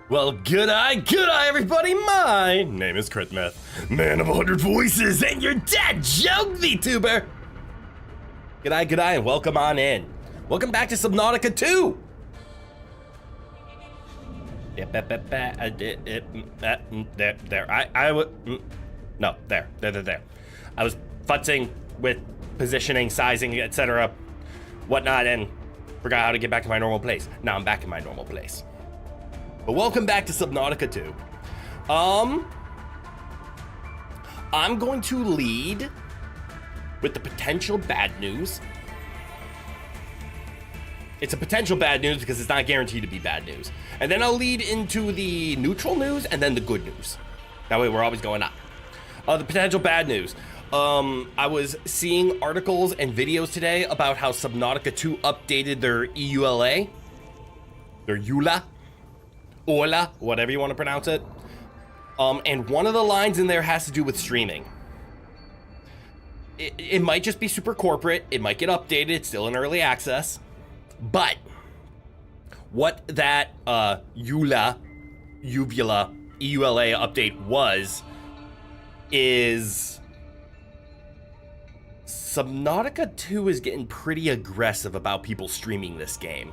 Well, good eye, everybody. My name is Critmeth, man of 100 voices, and your dad joke VTuber. Good eye, and welcome on in. Welcome back to Subnautica 2. There. I was futzing with positioning, sizing, etc., whatnot, and forgot how to get back to my normal place. Now I'm back in my normal place. But welcome back to Subnautica 2. I'm going to lead with the potential bad news. It's a potential bad news because it's not guaranteed to be bad news. And then I'll lead into the neutral news and then the good news. That way we're always going up. The potential bad news. I was seeing articles and videos today about how Subnautica 2 updated their EULA. Their EULA. Ola, whatever you want to pronounce it. And one of the lines in there has to do with streaming. It might just be super corporate. It might get updated. It's still in early access. But what that EULA update is Subnautica 2 is getting pretty aggressive about people streaming this game.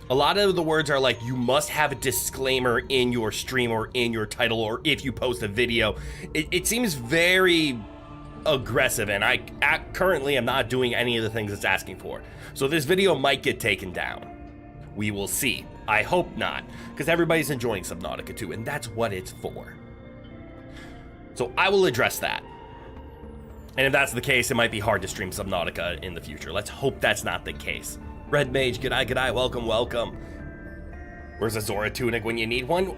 A lot of the words are like, you must have a disclaimer in your stream or in your title or if you post a video. It seems very aggressive, and I currently am not doing any of the things it's asking for. So this video might get taken down. We will see. I hope not, because everybody's enjoying Subnautica 2, and that's what it's for. So I will address that. And if that's the case, it might be hard to stream Subnautica in the future. Let's hope that's not the case. Red Mage, good eye, welcome. Where's a Zora tunic when you need one?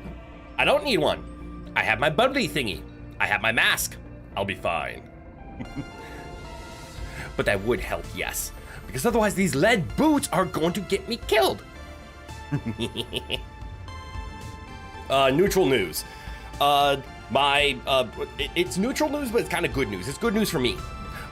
I don't need one. I have my bubbly thingy. I have my mask. I'll be fine. But that would help, yes. Because otherwise these lead boots are going to get me killed. Neutral news. It's neutral news, but it's kind of good news. It's good news for me.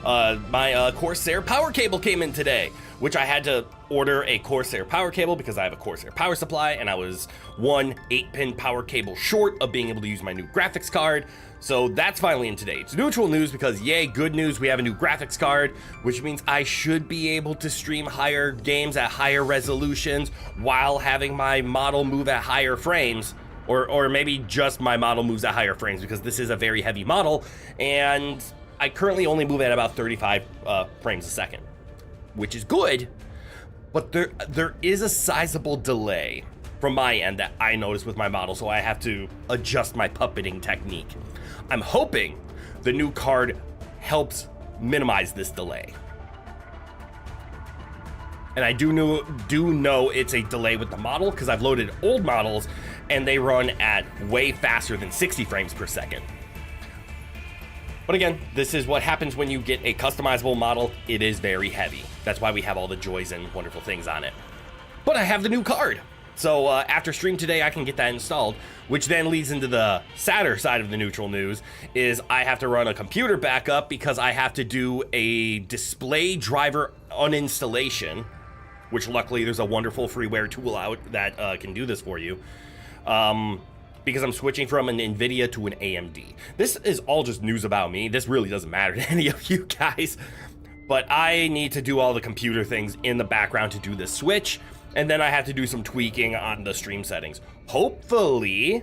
My Corsair power cable came in today, which I had to order a Corsair power cable because I have a Corsair power supply, and I was one 8-pin power cable short of being able to use my new graphics card. So that's finally in today. It's neutral news because, yay, good news, we have a new graphics card, which means I should be able to stream higher games at higher resolutions while having my model move at higher frames. Or maybe just my model moves at higher frames, because this is a very heavy model, and I currently only move at about 35 frames a second, which is good, but there is a sizable delay from my end that I notice with my model, so I have to adjust my puppeting technique. I'm hoping the new card helps minimize this delay. And I do know it's a delay with the model, because I've loaded old models and they run at way faster than 60 frames per second. But again, this is what happens when you get a customizable model. It is very heavy. That's why we have all the joys and wonderful things on it. But I have the new card. So after stream today, I can get that installed, which then leads into the sadder side of the neutral news, is I have to run a computer backup because I have to do a display driver uninstallation, which luckily there's a wonderful freeware tool out that can do this for you. Because I'm switching from an NVIDIA to an AMD. This is all just news about me. This really doesn't matter to any of you guys. But I need to do all the computer things in the background to do this switch. And then I have to do some tweaking on the stream settings. Hopefully,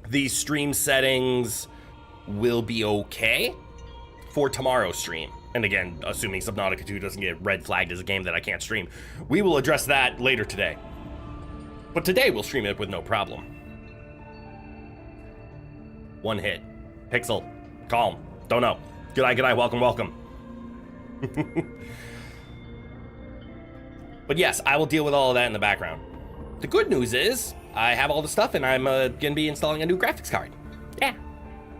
these stream settings will be okay for tomorrow's stream. And again, assuming Subnautica 2 doesn't get red flagged as a game that I can't stream. We will address that later today. But today we'll stream it with no problem. One hit. Pixel. Calm. Don't know. Good eye, welcome. But yes, I will deal with all of that in the background. The good news is, I have all the stuff and I'm gonna be installing a new graphics card. Yeah.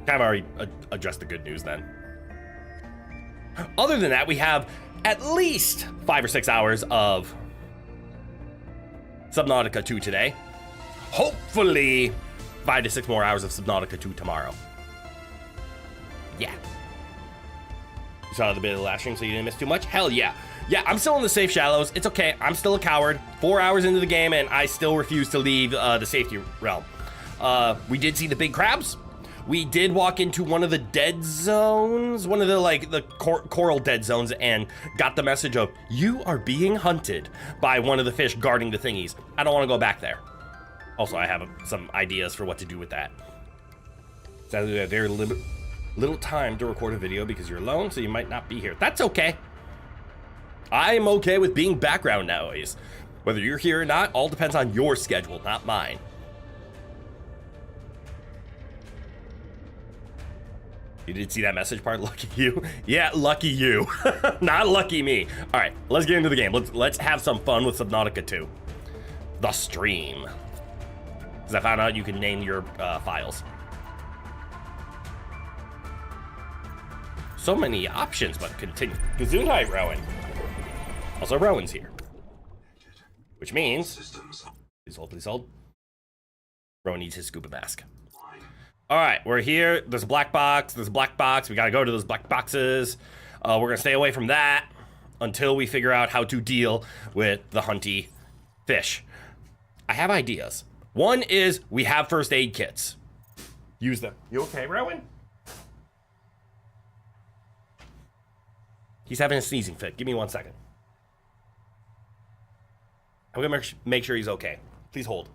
Kind of already addressed the good news then. Other than that, we have at least 5 or 6 hours of Subnautica 2 today. Hopefully 5 to 6 more hours of Subnautica 2 tomorrow. Yeah. You saw the bit of the last stream, so you didn't miss too much? Hell yeah. Yeah, I'm still in the safe shallows. It's okay. I'm still a coward. 4 hours into the game, and I still refuse to leave the safety realm. We did see the big crabs. We did walk into one of the dead zones, one of the coral dead zones, and got the message of, you are being hunted by one of the fish guarding the thingies. I don't want to go back there. Also, I have some ideas for what to do with that. Sadly, we have very little time to record a video because you're alone, so you might not be here. That's okay. I'm okay with being background noise. Whether you're here or not, all depends on your schedule, not mine. You did see that message part? Lucky you. Yeah, lucky you. Not lucky me. All right, let's get into the game. Let's have some fun with Subnautica 2. The stream. Because I found out you can name your files. So many options, but continue. Gesundheit, Rowan. Also, Rowan's here. Which means... Please hold. Rowan needs his scuba mask. All right, we're here. There's a black box. We gotta go to those black boxes. We're gonna stay away from that until we figure out how to deal with the hunty fish. I have ideas. One is we have first aid kits. Use them. You okay, Rowan? He's having a sneezing fit. Give me 1 second. I'm gonna make sure he's okay. Please hold.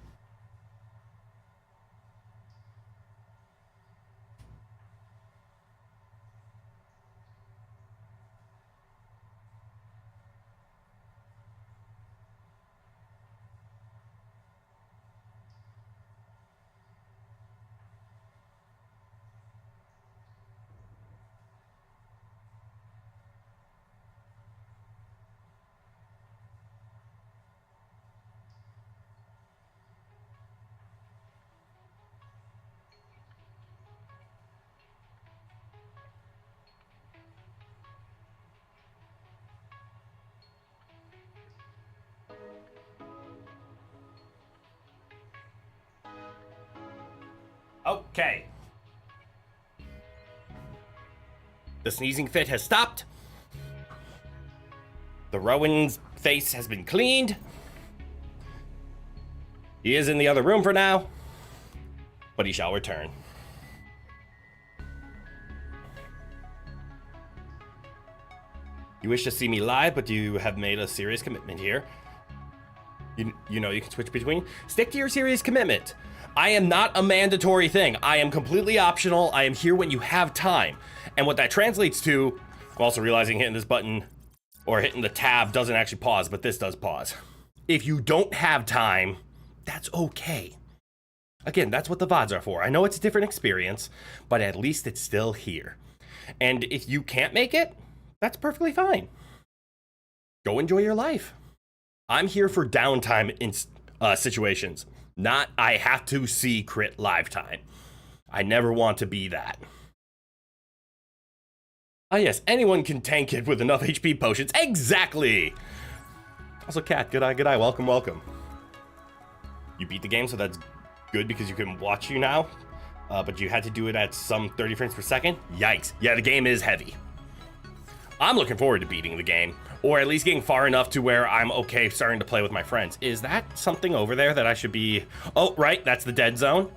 Okay. The sneezing fit has stopped. The Rowan's face has been cleaned. He is in the other room for now, but he shall return. You wish to see me live, but you have made a serious commitment here. You know you can switch between. Stick to your serious commitment. I am not a mandatory thing. I am completely optional. I am here when you have time. And what that translates to, I'm also realizing hitting this button or hitting the tab doesn't actually pause, but this does pause. If you don't have time, that's okay. Again, that's what the VODs are for. I know it's a different experience, but at least it's still here. And if you can't make it, that's perfectly fine. Go enjoy your life. I'm here for downtime in situations. Not, I have to see crit live time. I never want to be that. Ah yes, anyone can tank it with enough HP potions. Exactly! Also, Kat, good eye, welcome. You beat the game, so that's good because you can watch you now. But you had to do it at some 30 frames per second. Yikes. Yeah, the game is heavy. I'm looking forward to beating the game, or at least getting far enough to where I'm okay starting to play with my friends. Is that something over there that I should be... Oh, right, that's the dead zone.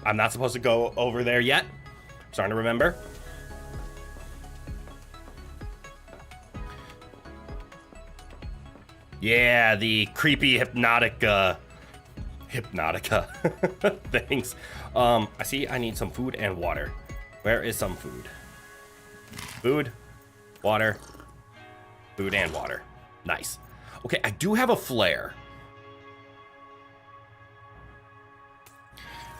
I'm not supposed to go over there yet. I'm starting to remember. Yeah, the creepy Hypnotica things. I see I need some food and water. Where is some food? Food, water, food and water. Nice. Okay, I do have a flare.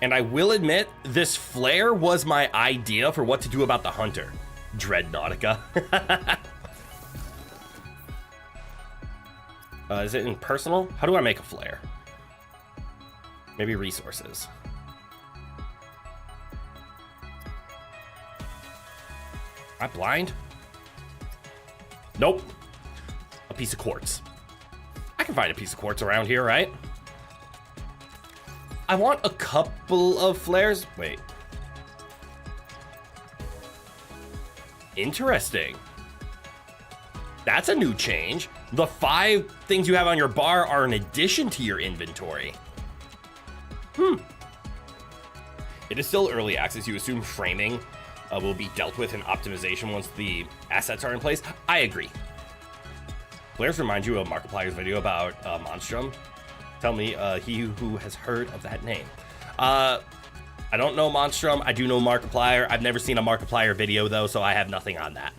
And I will admit, this flare was my idea for what to do about the hunter. Dreadnautica. Is it in personal? How do I make a flare? Maybe resources. Am I blind? Nope. A piece of quartz. I can find a piece of quartz around here, right? I want a couple of flares. Wait. Interesting. That's a new change. The 5 things you have on your bar are in addition to your inventory. It is still early access. You assume framing will be dealt with in optimization once the assets are in place. I agree. Players remind you of Markiplier's video about Monstrum. Tell me, he who has heard of that name. I don't know Monstrum. I do know Markiplier. I've never seen a Markiplier video, though, so I have nothing on that.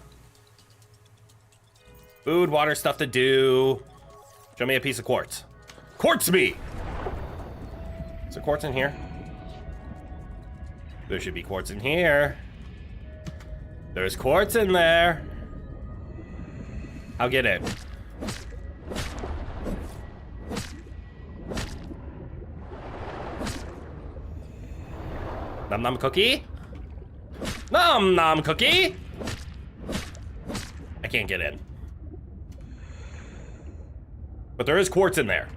Food, water, stuff to do. Show me a piece of quartz. Quartz me! Is there quartz in here? There should be quartz in here. There's quartz in there. I'll get in. Nom nom cookie? Nom nom cookie? I can't get in. But there is quartz in there.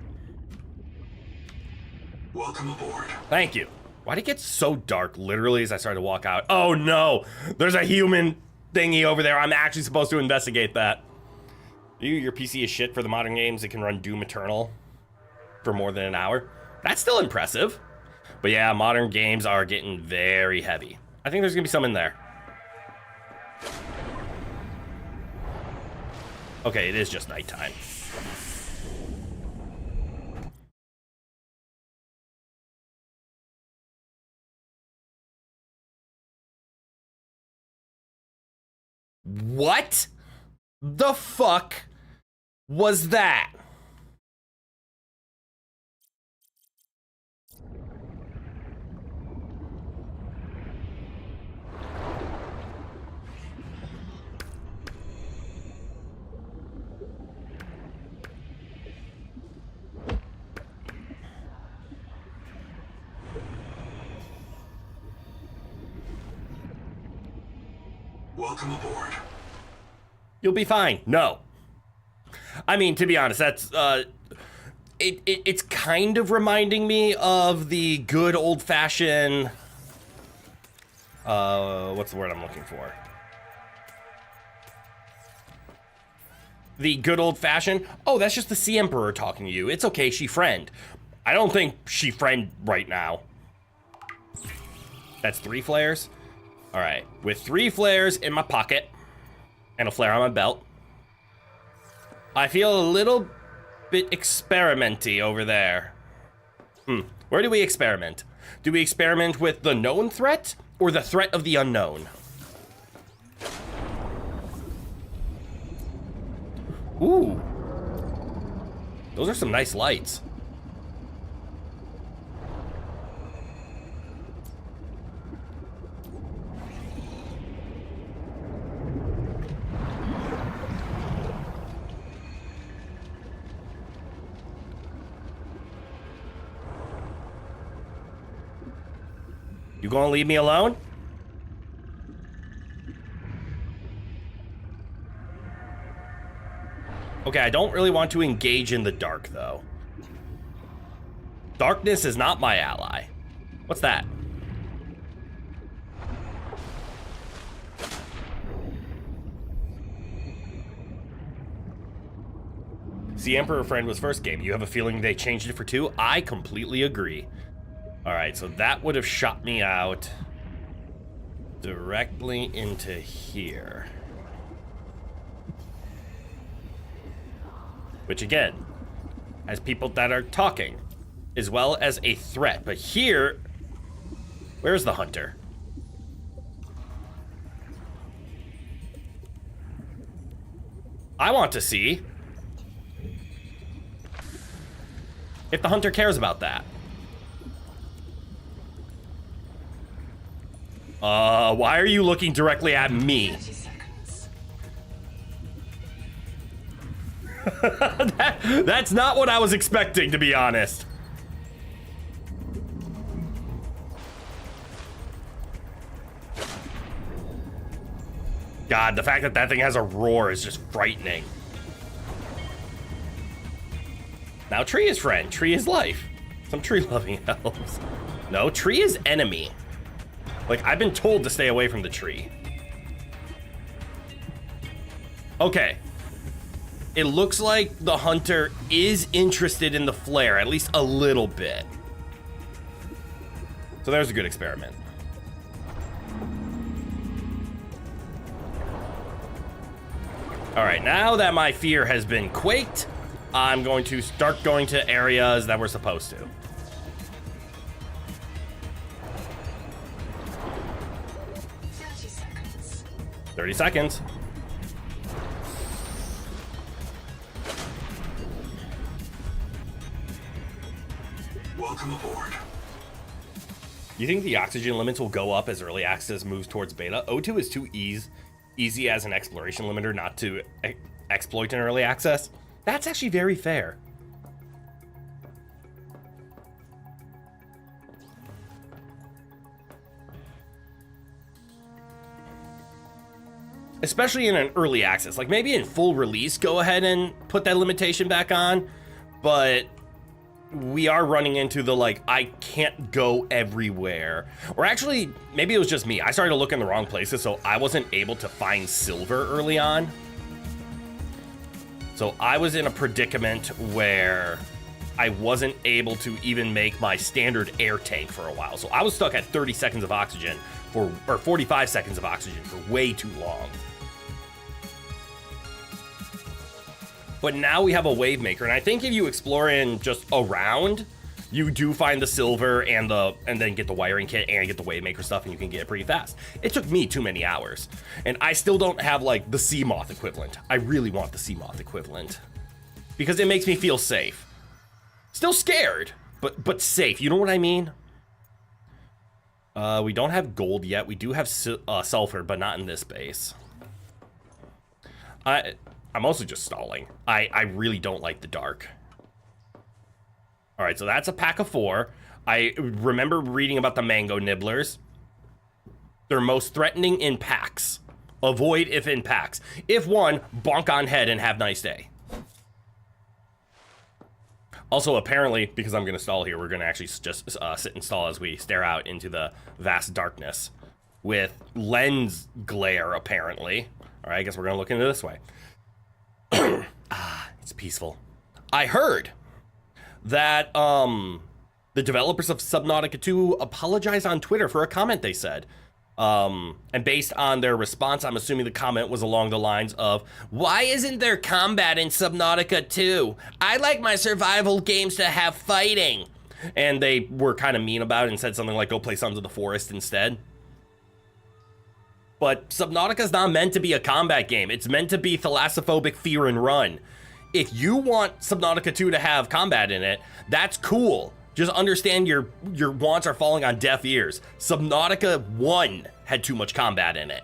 Welcome aboard. Thank you. Why'd it get so dark literally as I started to walk out? Oh no, there's a human thingy over there. I'm actually supposed to investigate that. Your PC is shit for the modern games. It can run Doom Eternal for more than an hour. That's still impressive. But yeah, modern games are getting very heavy. I think there's gonna be some in there. Okay, it is just nighttime. What the fuck was that? Welcome aboard. You'll be fine. No. I mean, to be honest, that's it's kind of reminding me of the good old-fashioned what's the word I'm looking for? The good old-fashioned, oh, that's just the Sea Emperor talking to you. It's okay, she friend. I don't think she friend right now. That's 3 flares. All right, with 3 flares in my pocket and a flare on my belt, I feel a little bit experimenty over there. Where do we experiment? Do we experiment with the known threat or the threat of the unknown? Ooh. Those are some nice lights. You gonna leave me alone? Okay, I don't really want to engage in the dark, though. Darkness is not my ally. What's that? See, Emperor Friend was first game. You have a feeling they changed it for 2? I completely agree. All right, so that would have shot me out directly into here. Which again, has people that are talking, as well as a threat. But here, where's the hunter? I want to see if the hunter cares about that. Why are you looking directly at me? That's not what I was expecting, to be honest. God, the fact that that thing has a roar is just frightening. Now, tree is friend, tree is life. Some tree-loving elves. No, tree is enemy. Like, I've been told to stay away from the tree. Okay. it looks like the hunter is interested in the flare, at least a little bit. So there's a good experiment. All right, now that my fear has been quaked, I'm going to start going to areas that we're supposed to. 30 seconds. 30 seconds. Welcome aboard. You think the oxygen limits will go up as early access moves towards beta? O2 is too easy as an exploration limiter not to exploit in early access. That's actually very fair. Especially in an early access. Like maybe in full release, go ahead and put that limitation back on, but we are running into the like, I can't go everywhere. Or actually, maybe it was just me. I started to look in the wrong places, so I wasn't able to find silver early on. So I was in a predicament where I wasn't able to even make my standard air tank for a while. So I was stuck at 30 seconds of oxygen or 45 seconds of oxygen for way too long. But now we have a wave maker, and I think if you explore in just around, you do find the silver and then get the wiring kit and get the wave maker stuff, and you can get it pretty fast. It took me too many hours, and I still don't have like the sea moth equivalent. I really want the sea moth equivalent because it makes me feel safe. Still scared, but safe. You know what I mean? We don't have gold yet. We do have sulfur, but not in this base. I'm mostly just stalling. I really don't like the dark. All right, so that's a pack of 4. I remember reading about the mango nibblers. They're most threatening in packs. Avoid if in packs. If one, bonk on head and have nice day. Also, apparently, because I'm going to stall here, we're going to actually just sit and stall as we stare out into the vast darkness with lens glare, apparently. All right, I guess we're going to look into this way. It's peaceful. I heard that the developers of Subnautica 2 apologized on Twitter for a comment they said. And based on their response, I'm assuming the comment was along the lines of, why isn't there combat in Subnautica 2? I like my survival games to have fighting. And they were kind of mean about it and said something like, go play Sons of the Forest instead. But Subnautica's not meant to be a combat game. It's meant to be Thanatophobic fear and run. If you want Subnautica 2 to have combat in it, that's cool. Just understand your wants are falling on deaf ears. Subnautica 1 had too much combat in it.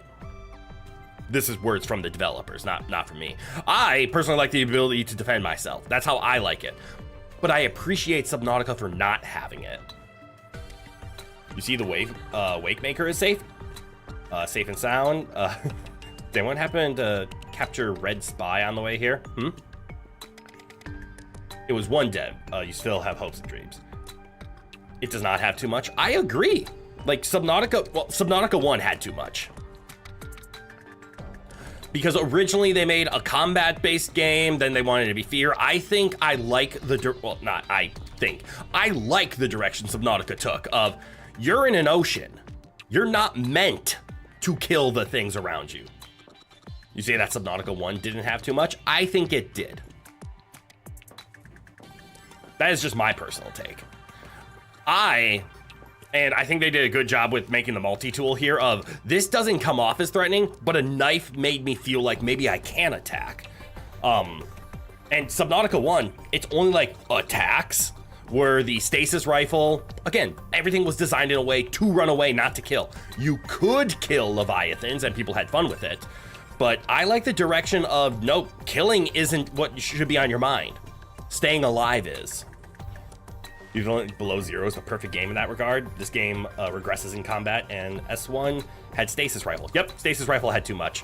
This is words from the developers, not from me. I personally like the ability to defend myself. That's how I like it. But I appreciate Subnautica for not having it. You see the wake maker is safe? Safe and sound. Did anyone happen to capture Red Spy on the way here? It was one dead. You still have hopes and dreams. It does not have too much. I agree. Like Subnautica 1 had too much. Because originally they made a combat-based game, then they wanted it to be fear. I think I like the, I like the direction Subnautica took of, you're in an ocean. You're not meant to kill the things around you. You say that Subnautica 1 didn't have too much? I think it did. That is just my personal take. And I think they did a good job with making the multi-tool here of, this doesn't come off as threatening, but a knife made me feel like maybe I can attack. And Subnautica 1, it's only like attacks, where the stasis rifle, again, everything was designed in a way to run away, not to kill. You could kill Leviathans and people had fun with it, but I like the direction of, no, killing isn't what should be on your mind. Staying alive is. You don't think Below Zero is the perfect game in that regard. This game regresses in combat, and S1 had stasis rifle. Yep, stasis rifle had too much.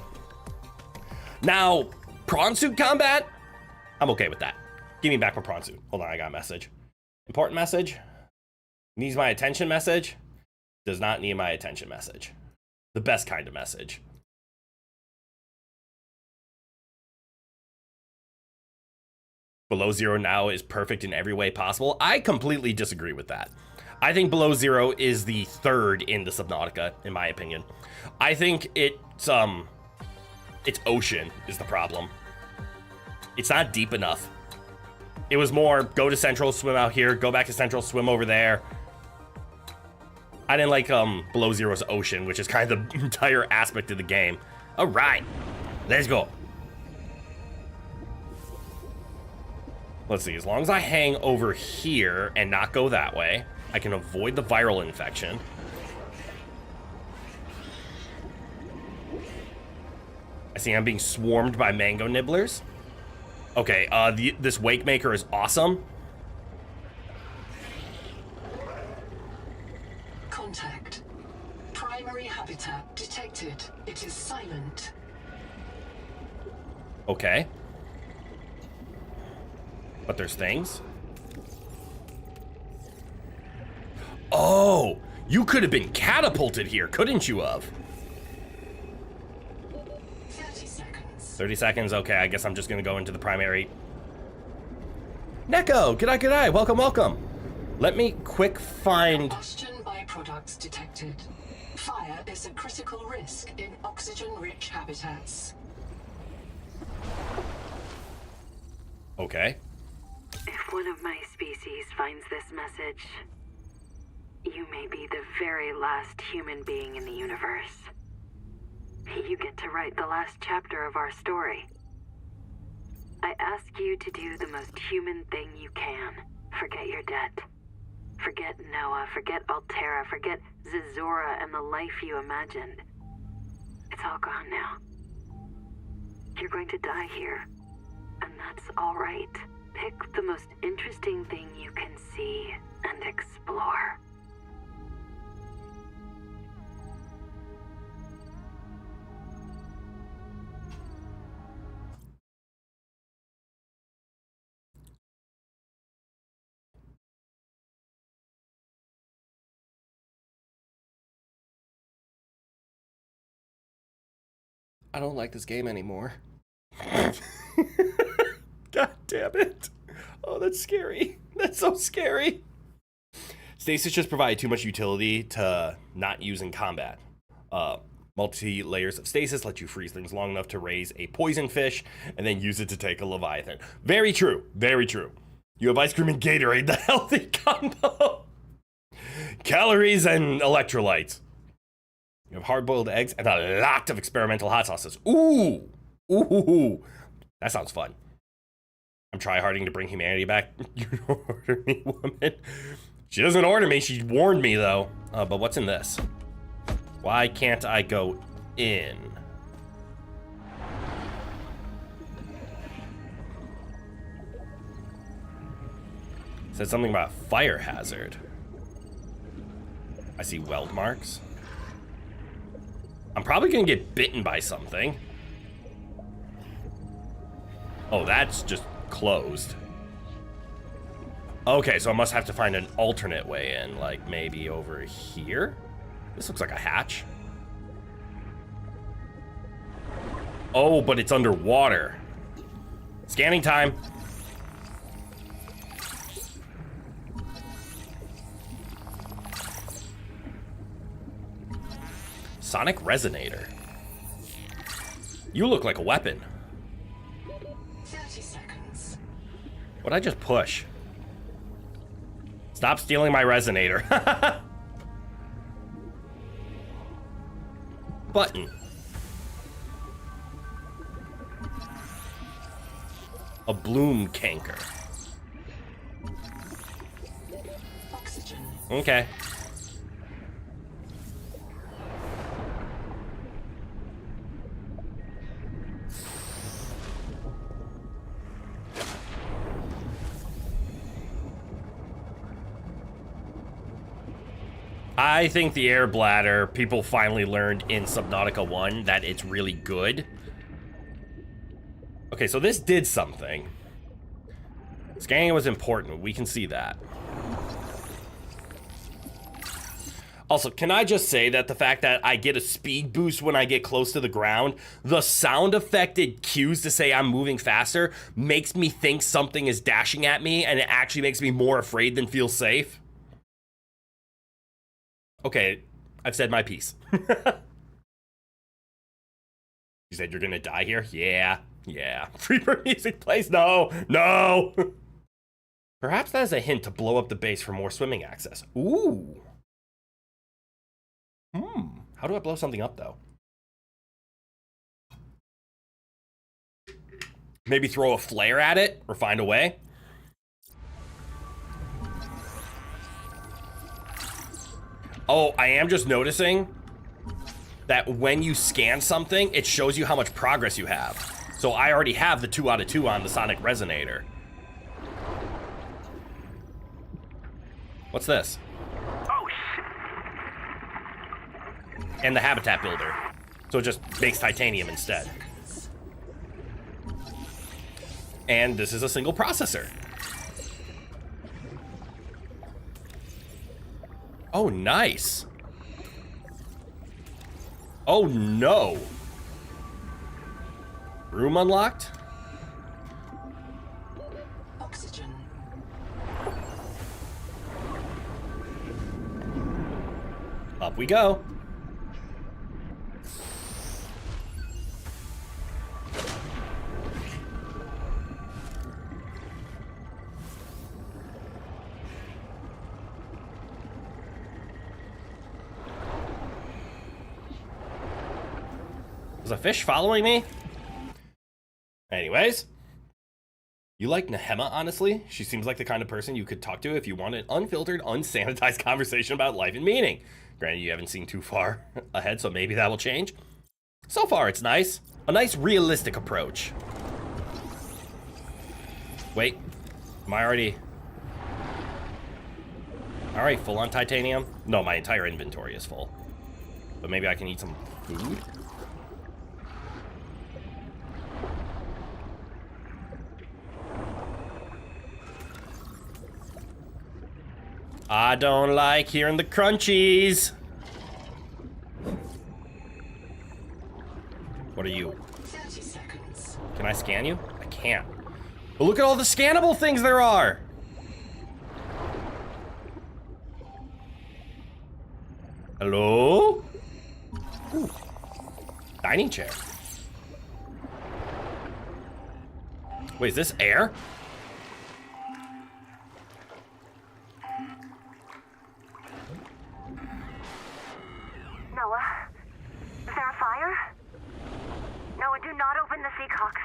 Now, prawn suit combat, I'm okay with that. Give me back my prawn suit. Hold on, I got a message. Important message. Needs my attention message. Does not need my attention message. The best kind of message. Below Zero now is perfect in every way possible. I completely disagree with that. I think Below Zero is the third in the Subnautica, in my opinion. I think it's ocean is the problem. It's not deep enough. It was more go to Central, swim out here, go back to Central, swim over there. I didn't like Below Zero's ocean, which is kind of the entire aspect of the game. All right, let's go. Let's see, as long as I hang over here and not go that way, I can avoid the viral infection. I see I'm being swarmed by mango nibblers. Okay, this wake maker is awesome. Contact. Primary habitat detected. It is silent. Okay. But there's things. Oh, you could have been catapulted here, couldn't you have? 30 seconds. 30 seconds, okay, I guess I'm just gonna go into the primary. Neko, g'day, g'day, welcome, welcome. Let me quick find... Combustion byproducts detected. Fire is a critical risk in oxygen-rich habitats. Okay. If one of my species finds this message, you may be the very last human being in the universe. You get to write the last chapter of our story. I ask you to do the most human thing you can. Forget your debt. Forget Noah, forget Altera, forget Zazora and the life you imagined. It's all gone now. You're going to die here, and that's all right. Pick the most interesting thing you can see and explore. I don't like this game anymore. God damn it. Oh, that's scary. That's so scary. Stasis just provide too much utility to not use in combat. Multi-layers of stasis let you freeze things long enough to raise a poison fish and then use it to take a leviathan. Very true. Very true. You have ice cream and Gatorade, the healthy combo. Calories and electrolytes. You have hard-boiled eggs and a lot of experimental hot sauces. Ooh. Ooh. That sounds fun. I'm try-harding to bring humanity back. You don't order me, woman. She doesn't order me. She warned me, though. But what's in this? Why can't I go in? It said something about fire hazard. I see weld marks. I'm probably gonna get bitten by something. Oh, that's just closed. Okay, so I must have to find an alternate way in, like maybe over here? This looks like a hatch. Oh, but it's underwater. Scanning time. Sonic resonator. You look like a weapon. 30 seconds. What'd I just push? Stop stealing my resonator. Button. A bloom canker. Oxygen. Okay. I think the air bladder, people finally learned in Subnautica 1 that it's really good. Okay, so this did something. Scanning was important. We can see that. Also, can I just say that the fact that I get a speed boost when I get close to the ground, the sound affected cues to say I'm moving faster makes me think something is dashing at me, and it actually makes me more afraid than feel safe? Okay, I've said my piece. You said you're gonna die here? Yeah. Freebird music plays? No. Perhaps that is a hint to blow up the base for more swimming access. Ooh. How do I blow something up, though? Maybe throw a flare at it or find a way? Oh, I am just noticing that when you scan something, it shows you how much progress you have. So I already have the 2 out of 2 on the Sonic Resonator. What's this? Oh, shit. And the habitat builder. So it just makes titanium instead. And this is a single processor. Oh, nice. Oh, no. Room unlocked? Oxygen. Up we go. Was a fish following me? Anyways. You like Nehema, honestly? She seems like the kind of person you could talk to if you want an unfiltered, unsanitized conversation about life and meaning. Granted, you haven't seen too far ahead, so maybe that will change. So far, it's nice. A nice, realistic approach. Wait. Am I already... Alright, full on titanium? No, my entire inventory is full. But maybe I can eat some food? I don't like hearing the crunchies. What are you? 30 seconds. Can I scan you? I can't. But look at all the scannable things there are. Hello? Ooh. Dining chair. Wait, is this air? Noah? Is there a fire? Noah, do not open the Seacocks.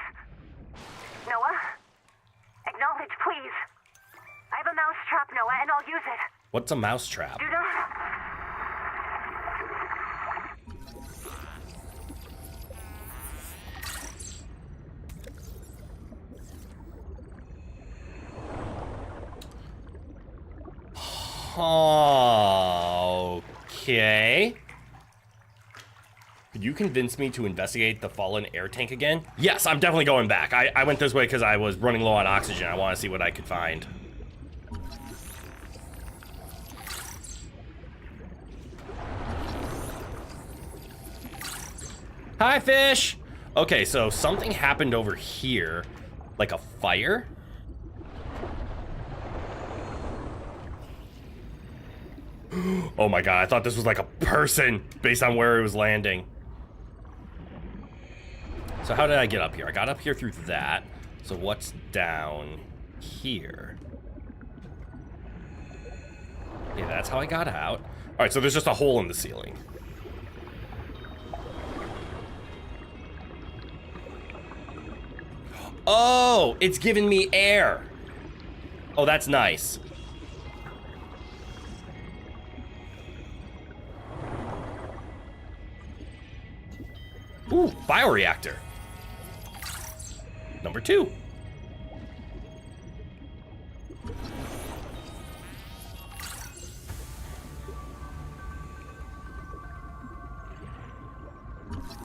Noah? Acknowledge, please. I have a mouse trap, Noah, and I'll use it. What's a mouse trap? Do not... Okay. Could you convince me to investigate the fallen air tank again? Yes, I'm definitely going back. I went this way because I was running low on oxygen. I want to see what I could find. Hi, fish! Okay, so something happened over here. Like a fire? Oh my god, I thought this was like a person based on where it was landing. So how did I get up here? I got up here through that. So what's down here? Yeah, that's how I got out. Alright, so there's just a hole in the ceiling. Oh, it's giving me air. Oh, that's nice. Ooh, bioreactor. Number 2.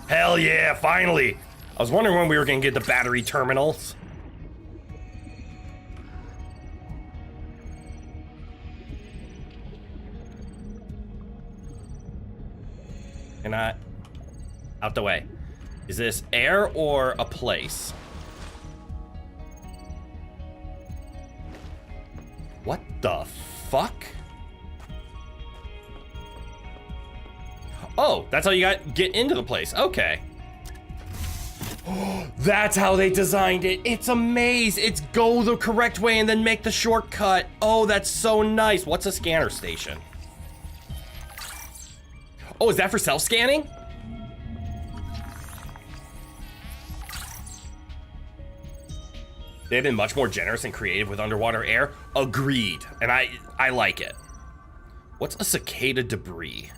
Hell yeah, finally. I was wondering when we were gonna get the battery terminals. Can I? Out the way. Is this air or a place? What the fuck? Oh, that's how you get into the place. Okay. That's how they designed it. It's a maze. It's go the correct way and then make the shortcut. Oh, that's so nice. What's a scanner station? Oh, is that for self-scanning? They've been much more generous and creative with underwater air. Agreed. And I like it. What's a cicada debris?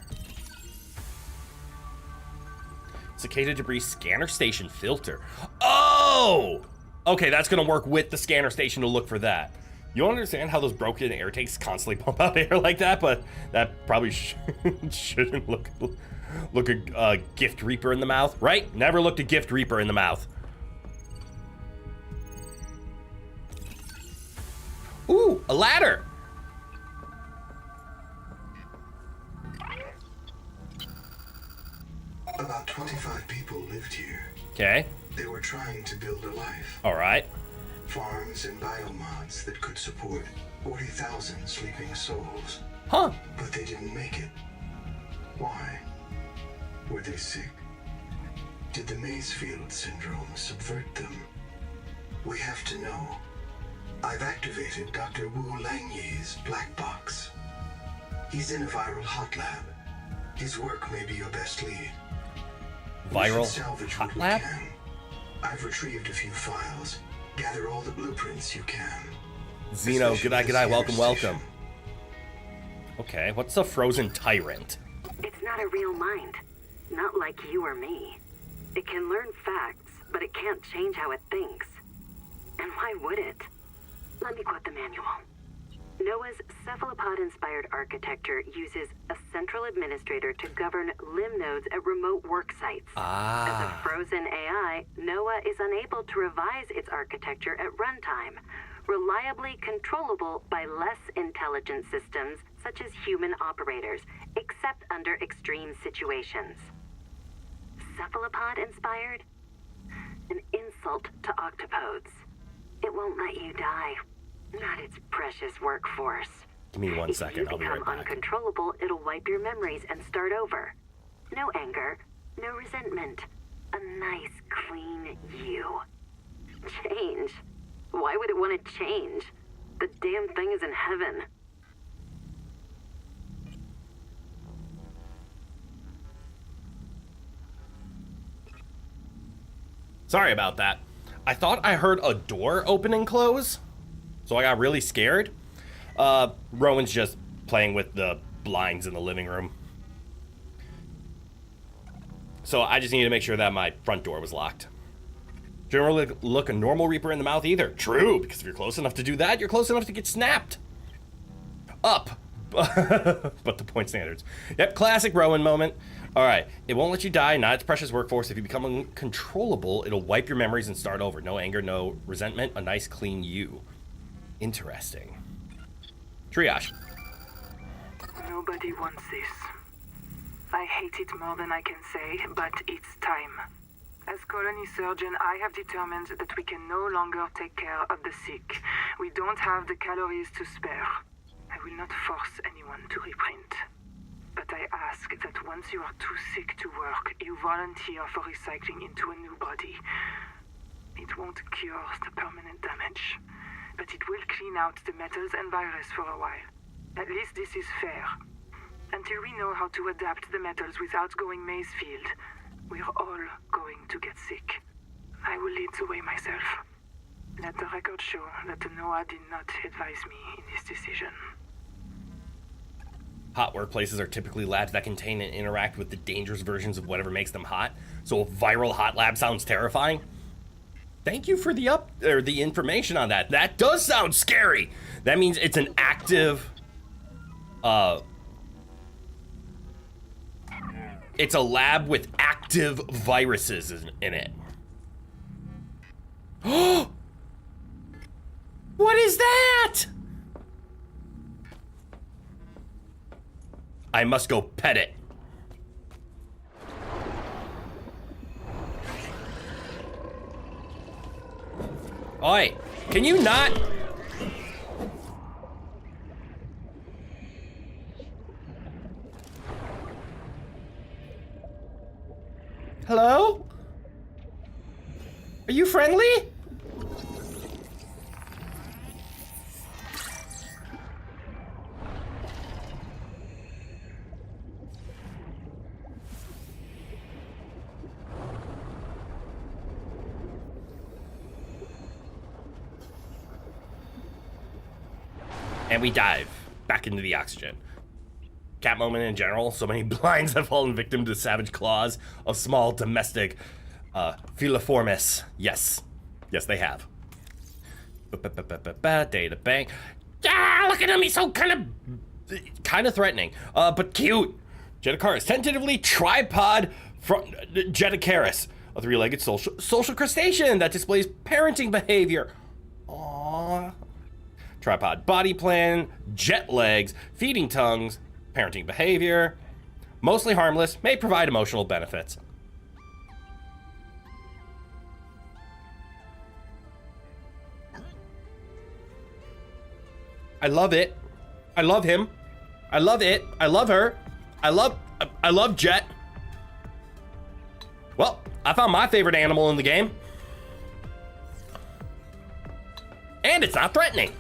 Cicada debris scanner station filter. Oh! Okay, that's gonna work with the scanner station to look for that. You don't understand how those broken air tanks constantly pump out air like that, but that probably shouldn't look a gift reaper in the mouth, right? Never looked a gift reaper in the mouth. Ooh, a ladder. About 25 people lived here. Okay. They were trying to build a life. All right. Farms and biomods that could support 40,000 sleeping souls. Huh. But they didn't make it. Why? Were they sick? Did the Mazefield syndrome subvert them? We have to know. I've activated Dr. Wu Langyi's black box. He's in a viral hot lab. His work may be your best lead. Viral We should salvage hot what we lab? can. I've retrieved a few files. Gather all the blueprints you can. Zeno, Especially g'day, the g'day, welcome, scanner welcome. station. Okay, what's a frozen tyrant? It's not a real mind. Not like you or me. It can learn facts, but it can't change how it thinks. And why would it? Let me quote the manual. Noah's cephalopod-inspired architecture uses a central administrator to govern limb nodes at remote work sites. As a frozen AI, Noah is unable to revise its architecture at runtime, reliably controllable by less intelligent systems such as human operators, except under extreme situations. Cephalopod-inspired? An insult to octopodes. It won't let you die. Not its precious workforce. Give me 1 second, I'll be right If you become back. uncontrollable, it'll wipe your memories and start over. No anger, no resentment. A nice, clean you. Change? Why would it want to change? The damn thing is in heaven. Sorry about that. I thought I heard a door open and close, so I got really scared. Rowan's just playing with the blinds in the living room. So I just needed to make sure that my front door was locked. Generally look a normal Reaper in the mouth either. True, because if you're close enough to do that, you're close enough to get snapped. Up. But the point standards. Yep, classic Rowan moment. All right, it won't let you die, not its precious workforce. If you become uncontrollable, it'll wipe your memories and start over. No anger, no resentment, a nice clean you. Interesting. Triage. Nobody wants this. I hate it more than I can say, but it's time. As colony surgeon, I have determined that we can no longer take care of the sick. We don't have the calories to spare. I will not force anyone to reprint. But I ask that once you are too sick to work, you volunteer for recycling into a new body. It won't cure the permanent damage, but it will clean out the metals and virus for a while. At least this is fair. Until we know how to adapt the metals without going Mazefield, we're all going to get sick. I will lead the way myself. Let the record show that Noah did not advise me in this decision. Hot workplaces are typically labs that contain and interact with the dangerous versions of whatever makes them hot. So a viral hot lab sounds terrifying. Thank you for the information on that. That does sound scary. That means it's an active it's a lab with active viruses in it. What is that? I must go pet it. Oi, can you not? Hello? Are you friendly? And we dive back into the oxygen. Cat moment in general, so many blinds have fallen victim to the savage claws of small domestic filiformis. Yes. Yes, they have. Data bank. Ah, look at him, he's so kind of threatening, but cute. Jetacaris, tentatively tripod from Jetacaris, a three-legged social crustacean that displays parenting behavior. Aww. Tripod body plan, jet legs, feeding tongues, parenting behavior, mostly harmless, may provide emotional benefits. I love it. I love him. I love it. I love her. I love Jet. Well, I found my favorite animal in the game. And it's not threatening.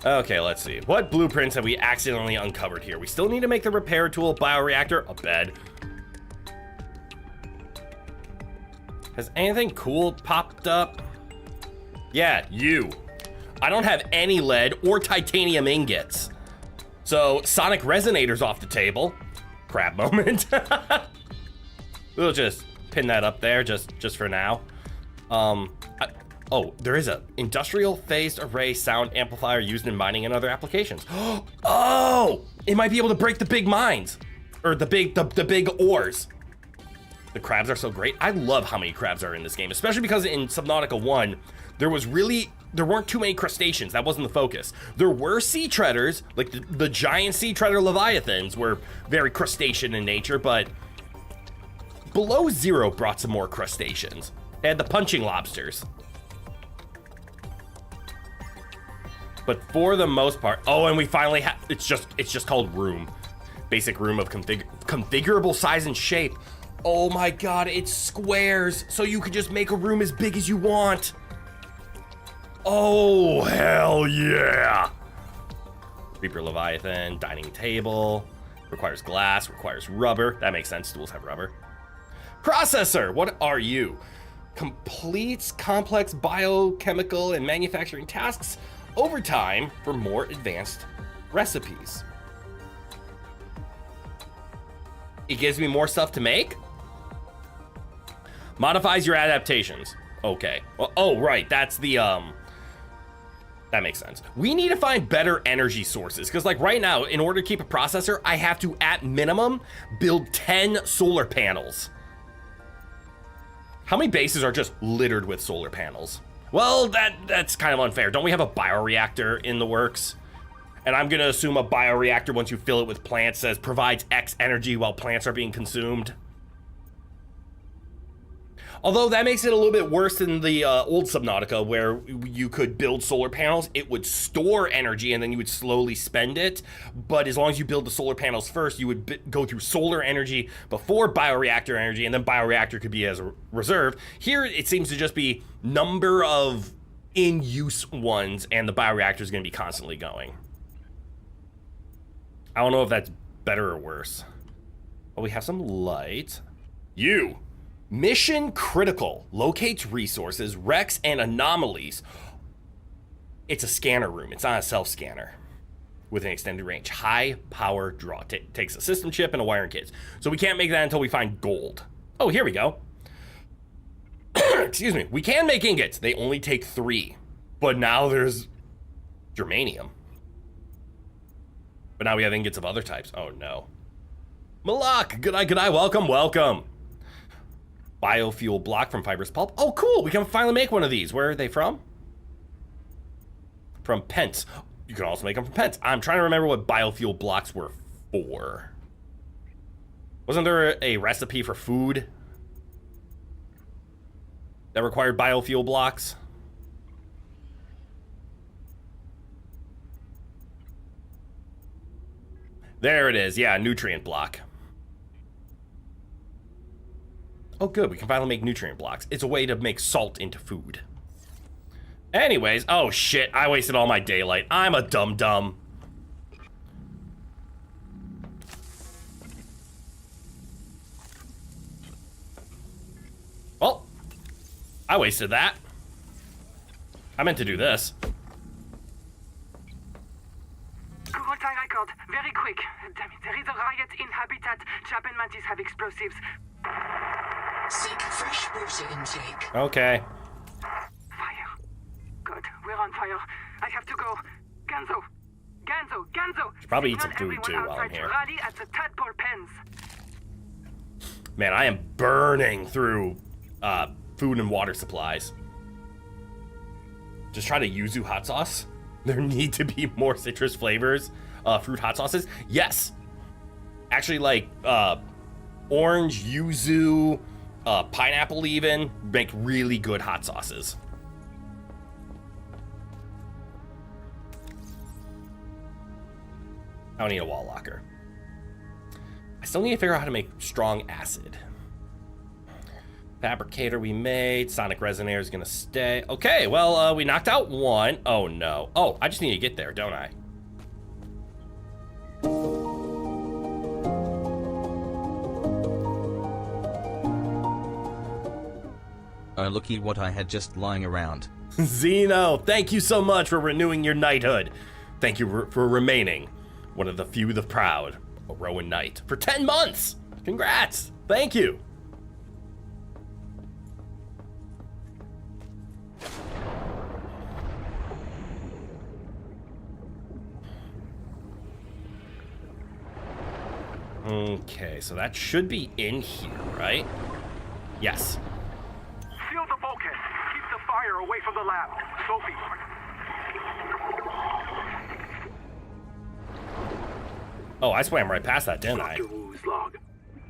Okay, let's see. What blueprints have we accidentally uncovered here? We still need to make the repair tool, bioreactor, a bed. Has anything cool popped up? Yeah, you. I don't have any lead or titanium ingots. So, sonic resonator's off the table. Crap moment. We'll just pin that up there just for now. Oh, there is a industrial phased array sound amplifier used in mining and other applications. Oh, it might be able to break the big mines or the big ores. The crabs are so great. I love how many crabs are in this game, especially because in Subnautica 1, there weren't too many crustaceans. That wasn't the focus. There were sea treaders, like the giant sea treader leviathans were very crustacean in nature, but Below Zero brought some more crustaceans. They had the punching lobsters. But for the most part, oh, and we finally have, it's just called room. Basic room of configurable size and shape. Oh my God, it's squares. So you can just make a room as big as you want. Oh, hell yeah. Reaper Leviathan, dining table, requires glass, requires rubber. That makes sense, stools have rubber. Processor, what are you? Completes complex biochemical and manufacturing tasks over time for more advanced recipes. It gives me more stuff to make? Modifies your adaptations. Okay. Well, oh, right. That's the, that makes sense. We need to find better energy sources, because like right now, in order to keep a processor, I have to, at minimum, build 10 solar panels. How many bases are just littered with solar panels? Well, that's kind of unfair. Don't we have a bioreactor in the works? And I'm gonna assume a bioreactor, once you fill it with plants, says provides X energy while plants are being consumed. Although that makes it a little bit worse than the old Subnautica, where you could build solar panels, it would store energy and then you would slowly spend it. But as long as you build the solar panels first, you would go through solar energy before bioreactor energy, and then bioreactor could be as a reserve. Here, it seems to just be number of in-use ones, and the bioreactor is going to be constantly going. I don't know if that's better or worse. Oh, we have some light. You. Mission critical. Locates resources, wrecks, and anomalies. It's a scanner room. It's not a self-scanner with an extended range. High power draw. Takes a system chip and a wiring kit. So we can't make that until we find gold. Oh, here we go. Excuse me. We can make ingots. They only take 3. But now there's germanium. But now we have ingots of other types. Oh no. Malak, good eye, welcome. Biofuel block from fibrous pulp. Oh cool, we can finally make one of these. Where are they from? From Pence. You can also make them from Pence. I'm trying to remember what biofuel blocks were for. Wasn't there a recipe for food? that required biofuel blocks. There it is. Yeah, nutrient block. Oh, good. We can finally make nutrient blocks. It's a way to make salt into food. Anyways, oh shit. I wasted all my daylight. I'm a dum-dum. Well, I wasted that. I meant to do this. Quarantine record, very quick. Damn it, there is a riot in Habitat. Chap and Mantis have explosives. Seek fresh water intake. Okay. Fire. God, we're on fire. I have to go. Ganzo! Ganzo! Ganzo! Should probably eat some Signal food, too, everyone while I'm outside here. to rally at the tadpole pens. Man, I am burning through food and water supplies. Just try to yuzu hot sauce. There need to be more citrus flavors. Fruit hot sauces. Yes. Actually, like orange, yuzu, pineapple even make really good hot sauces. I don't need a wall locker. I still need to figure out how to make strong acid. Fabricator we made. Sonic resonator is gonna stay. Okay, well, we knocked out one. Oh no. Oh, I just need to get there, don't I? Oh, looky what I had just lying around. Zeno, thank you so much for renewing your knighthood. Thank you for remaining one of the few the proud, a Rowan knight, for 10 months. Congrats. Thank you. Okay, so that should be in here, right? Yes. Seal the bulkhead. Keep the fire away from the lab. Sophie. Oh, I swam right past that, didn't I? Dr. Wu's log.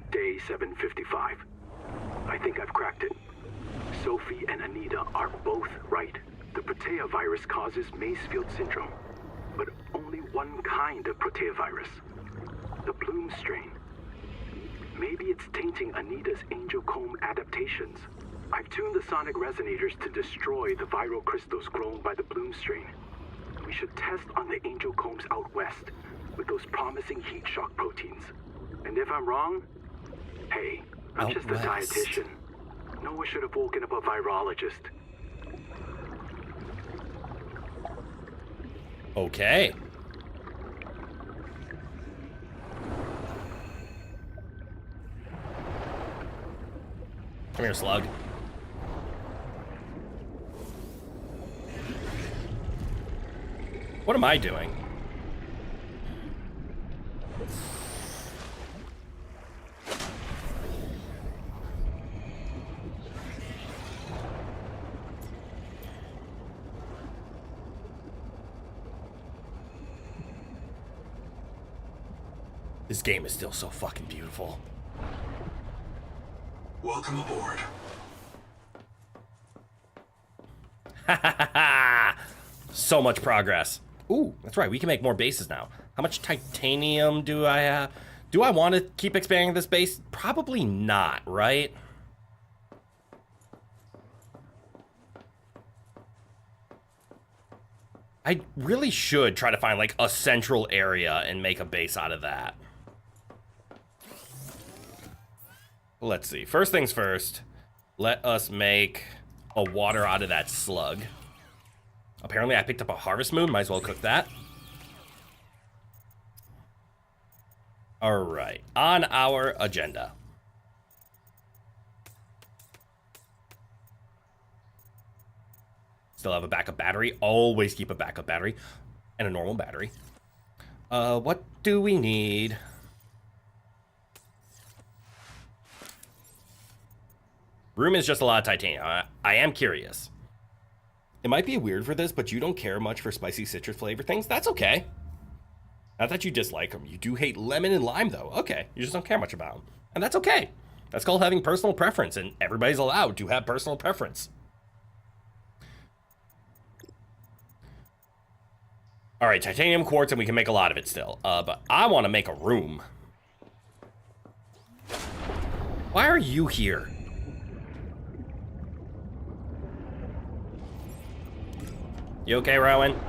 Day 755. I think I've cracked it. Sophie and Anita are both right. The Protea virus causes Macefield syndrome. But only one kind of Protea virus. The Bloom strain. Maybe it's tainting Anita's angel comb adaptations. I've tuned the sonic resonators to destroy the viral crystals grown by the Bloom strain. We should test on the angel combs out west with those promising heat shock proteins. And if I'm wrong, hey, I'm just a dietitian. Noah should have woken up a virologist. Okay. Come here, slug. What am I doing? This game is still so fucking beautiful. Welcome aboard. So much progress. Ooh, that's right. We can make more bases now. How much titanium do I have? Do I want to keep expanding this base? Probably not, right? I really should try to find like a central area and make a base out of that. Let's see. First things first, let us make a water out of that slug. Apparently I picked up a harvest moon. Might as well cook that. All right. On our agenda. Still have a backup battery. Always keep a backup battery. And a normal battery. What do we need? Room is just a lot of titanium. I am curious. It might be weird for this, but you don't care much for spicy citrus flavor things. That's okay. Not that you dislike them. You do hate lemon and lime, though. Okay, you just don't care much about them. And that's okay. That's called having personal preference, and everybody's allowed to have personal preference. All right, titanium quartz, and we can make a lot of it still. But I want to make a room. Why are you here? You okay, Rowan?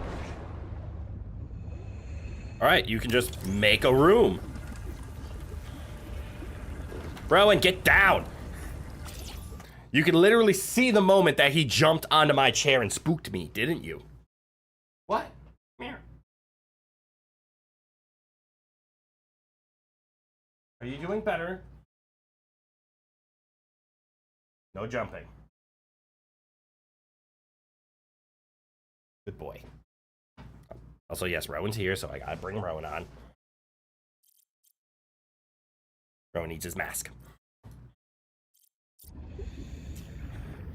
All right, you can just make a room. Rowan, get down. You can literally see the moment that he jumped onto my chair and spooked me, didn't you? What? Come here. Are you doing better? No jumping. Good boy. Also, yes, Rowan's here, so I gotta bring Rowan on. Rowan needs his mask.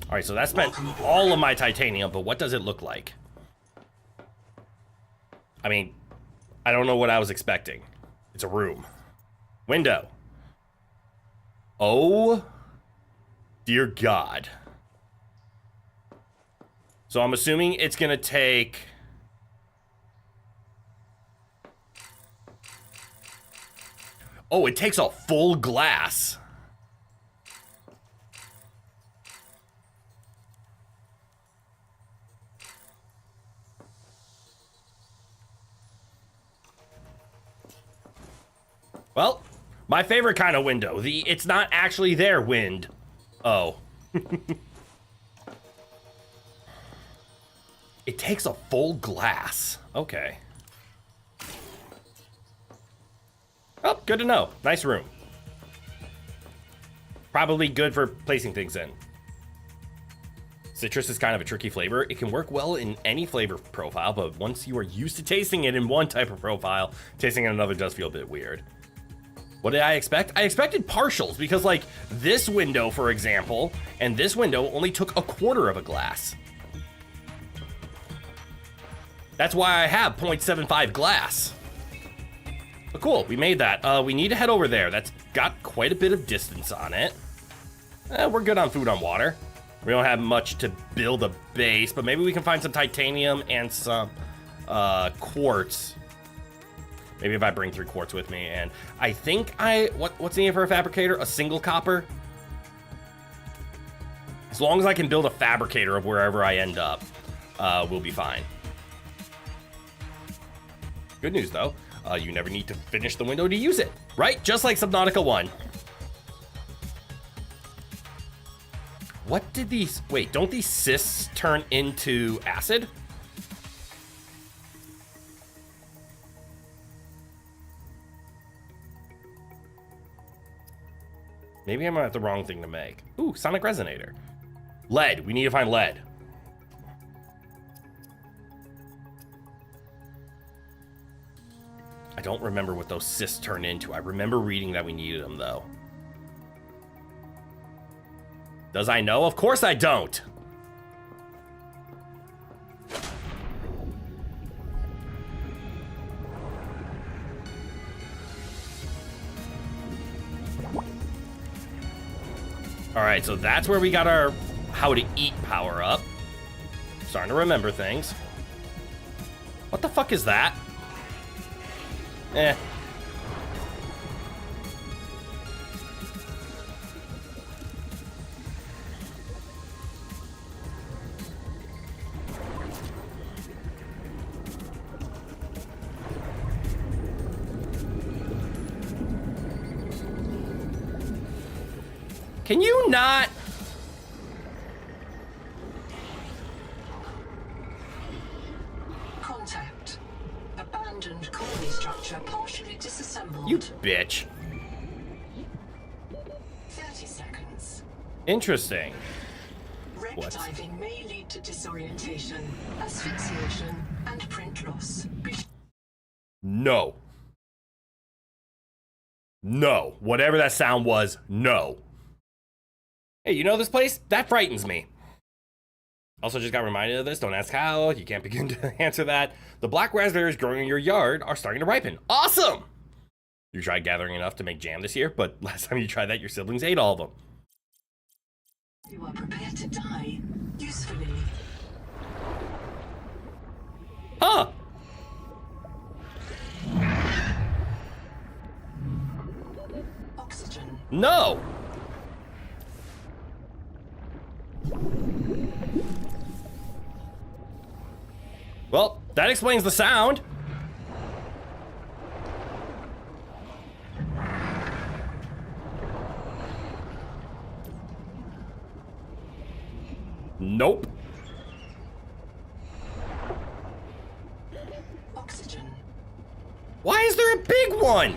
All right, so that spent all of my titanium, but what does it look like? I mean, I don't know what I was expecting. It's a room. Window. Oh, dear God. So I'm assuming it's gonna take... Oh, it takes a full glass. Well, my favorite kind of window. The it's not actually there wind. Oh. It takes a full glass. Okay. Oh, good to know. Nice room. Probably good for placing things in. Citrus is kind of a tricky flavor. It can work well in any flavor profile, but once you are used to tasting it in one type of profile, tasting it in another does feel a bit weird. What did I expect? I expected partials because, like, this window, for example, and this window only took a quarter of a glass. That's why I have 0.75 glass. But cool, we made that. We need to head over there. That's got quite a bit of distance on it. We're good on food on water. We don't have much to build a base, but maybe we can find some titanium and some quartz. Maybe if I bring 3 quartz with me, and I think what's needed for a fabricator? A single copper? As long as I can build a fabricator of wherever I end up, we'll be fine. Good news though, you never need to finish the window to use it, right? Just like Subnautica 1. What did these, wait, don't these cysts turn into acid? Maybe I'm at the wrong thing to make. Ooh, sonic resonator. Lead, we need to find lead. I don't remember what those cysts turn into. I remember reading that we needed them though. Does I know? Of course I don't. All right, so that's where we got our how to eat power up. Starting to remember things. What the fuck is that? Eh. Can you not? Contact. Abandoned colony structure partially disassembled. You bitch. 30 seconds. Interesting. Wreck What? diving may lead to disorientation, asphyxiation, and print loss. No. No. Whatever that sound was, no. Hey, you know this place? That frightens me. Also just got reminded of this. Don't ask how. You can't begin to answer that. The black raspberries growing in your yard are starting to ripen. Awesome! You tried gathering enough to make jam this year, but last time you tried that, your siblings ate all of them. You are prepared to die usefully. Huh. oxygen. No! Well, that explains the sound. Nope. Oxygen. Why is there a big one?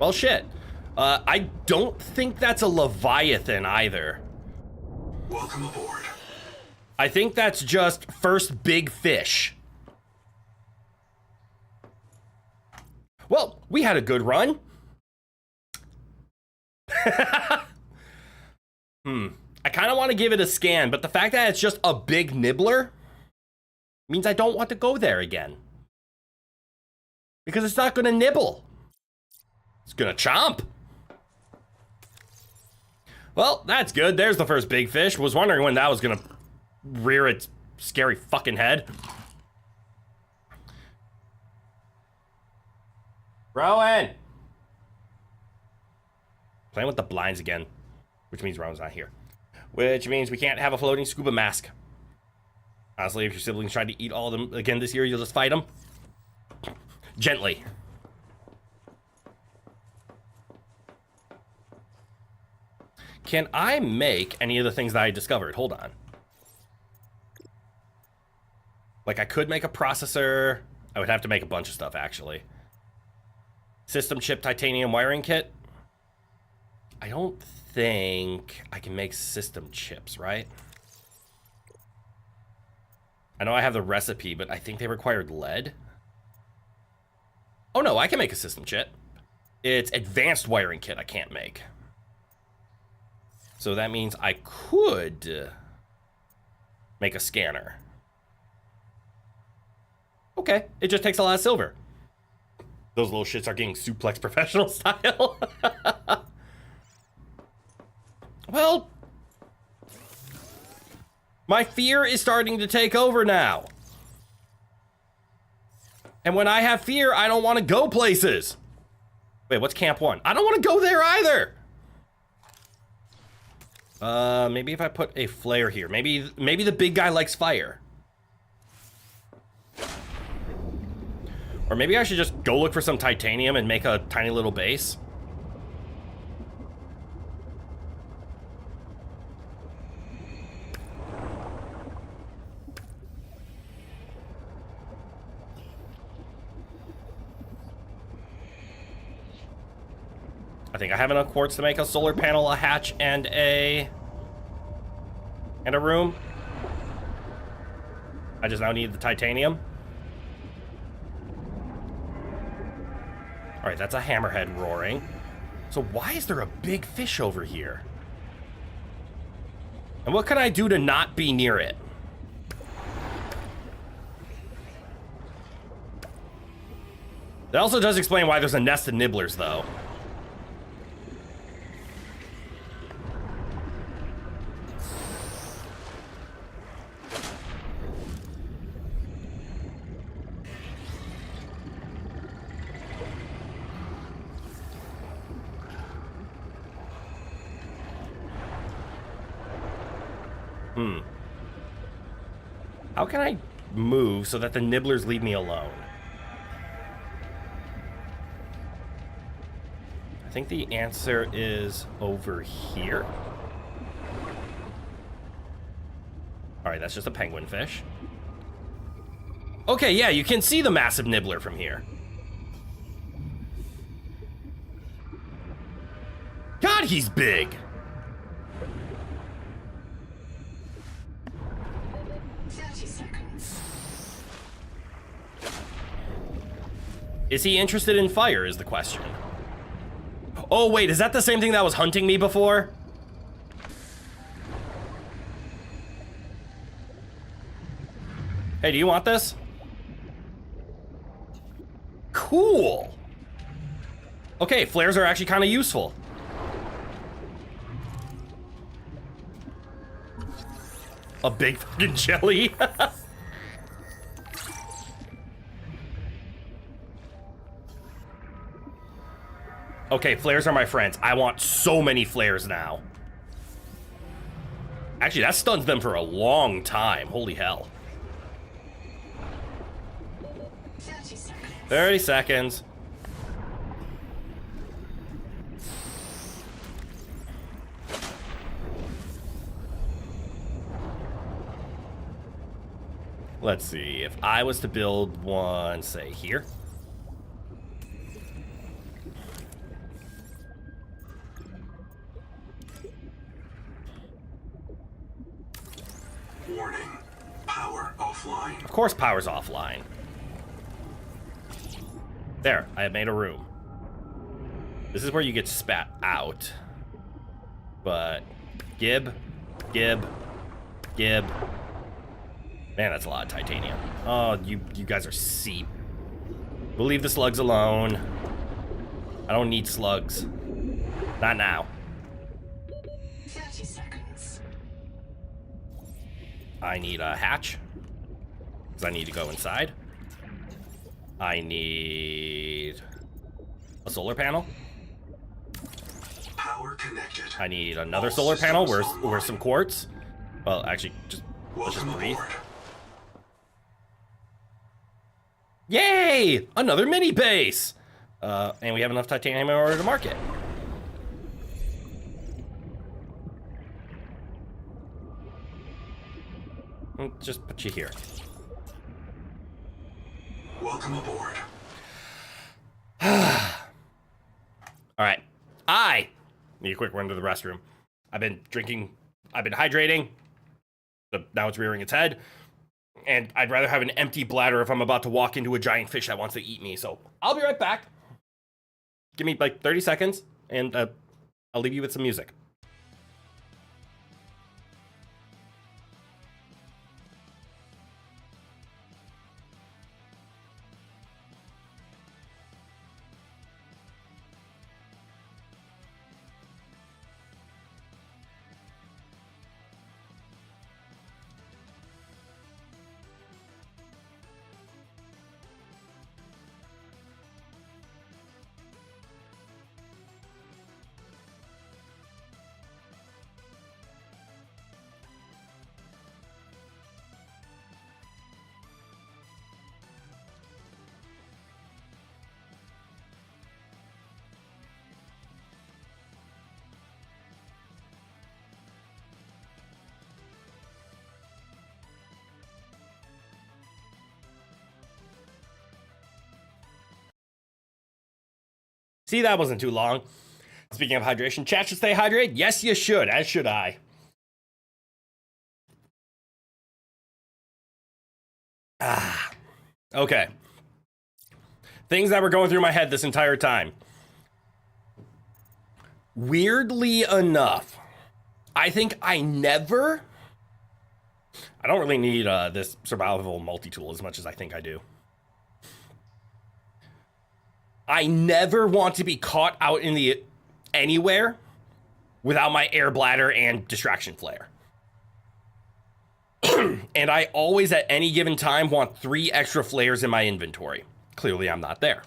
Well, shit. I don't think that's a Leviathan either. Welcome aboard. I think that's just first big fish. Well, we had a good run. I kind of want to give it a scan, but the fact that it's just a big nibbler means I don't want to go there again. Because it's not going to nibble. It's going to chomp. Well, that's good. There's the first big fish. Was wondering when that was going to rear its scary fucking head. Rowan! Playing with the blinds again, which means Rowan's not here. Which means we can't have a floating scuba mask. Honestly, if your siblings try to eat all of them again this year, you'll just fight them. Gently. Can I make any of the things that I discovered? Hold on. Like, I could make a processor. I would have to make a bunch of stuff, actually. System chip titanium wiring kit. I don't think I can make system chips, right? I know I have the recipe, but I think they required lead. Oh no, I can make a system chip. It's advanced wiring kit I can't make. So that means I could make a scanner. Okay, it just takes a lot of silver. Those little shits are getting suplex professional style. Well, my fear is starting to take over now. And when I have fear, I don't want to go places. Wait, what's Camp 1? I don't want to go there either. Maybe if I put a flare here. Maybe the big guy likes fire. Or maybe I should just go look for some titanium and make a tiny little base. I think I have enough quartz to make a solar panel, a hatch, and a room. I just now need the titanium. All right, that's a hammerhead roaring. So why is there a big fish over here? And what can I do to not be near it? That also does explain why there's a nest of nibblers, though. How can I move so that the nibblers leave me alone? I think the answer is over here. All right, that's just a penguin fish. Okay, yeah, you can see the massive nibbler from here. God, he's big. Is he interested in fire is the question. Oh wait, is that the same thing that was hunting me before? Hey, do you want this? Cool. Okay, flares are actually kind of useful. A big fucking jelly. Okay, flares are my friends. I want so many flares now. Actually, that stuns them for a long time. Holy hell. 30 seconds. 30 seconds. Let's see, if I was to build one, say, here. Warning. Power offline. Of course power's offline. There, I have made a room. This is where you get spat out. But, Gib. Man, that's a lot of titanium. Oh, you guys are seep. We'll leave the slugs alone. I don't need slugs. Not now. 30 seconds. I need a hatch. Because I need to go inside. I need a solar panel. Power connected. I need another solar panel. Where's some quartz? Well, actually, let's just breathe. Aboard. Yay! Another mini base! And we have enough titanium in order to market. Just put you here. Welcome aboard. Alright. I need a quick run to the restroom. I've been hydrating. So now it's rearing its head. And I'd rather have an empty bladder if I'm about to walk into a giant fish that wants to eat me. So I'll be right back. Give me like 30 seconds, and I'll leave you with some music. See, that wasn't too long. Speaking of hydration, chat should stay hydrated. Yes, you should, as should I. Okay. Things that were going through my head this entire time. Weirdly enough, I think I don't really need this survival multi-tool as much as I think I do. I never want to be caught out in anywhere without my air bladder and distraction flare. And I always, at any given time, want 3 extra flares in my inventory. Clearly, I'm not there.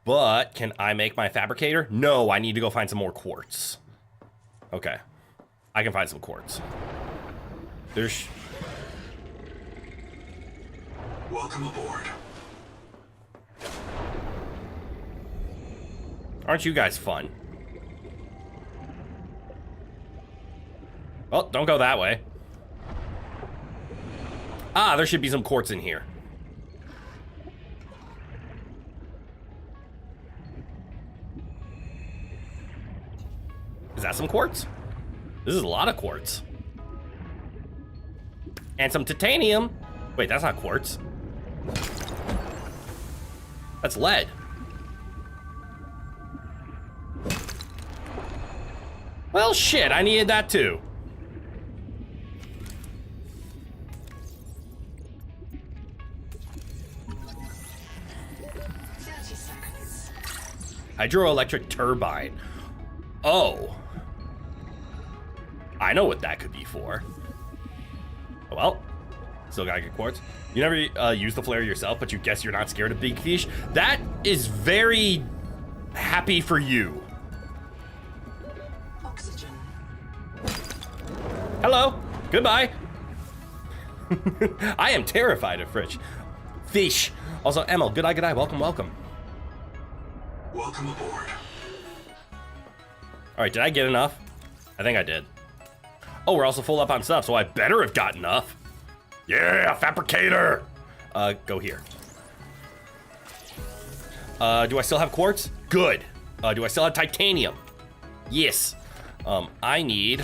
But can I make my fabricator? No, I need to go find some more quartz. Okay. I can find some quartz. Welcome aboard. Aren't you guys fun? Well, don't go that way. Ah, there should be some quartz in here. Is that some quartz? This is a lot of quartz. And some titanium. Wait, that's not quartz. That's lead. Well, shit, I needed that too. Hydroelectric turbine. Oh. I know what that could be for. Well, Still gotta get quartz. You never use the flare yourself, but you guess you're not scared of big fish. That is very happy for you. Oxygen. Hello. Goodbye. I am terrified of fish. Also, Emil, good eye. Welcome. Welcome aboard. All right, did I get enough? I think I did. Oh, we're also full up on stuff, so I better have got enough. Yeah, fabricator. Go here. Do I still have quartz? Good. Do I still have titanium? Yes. I need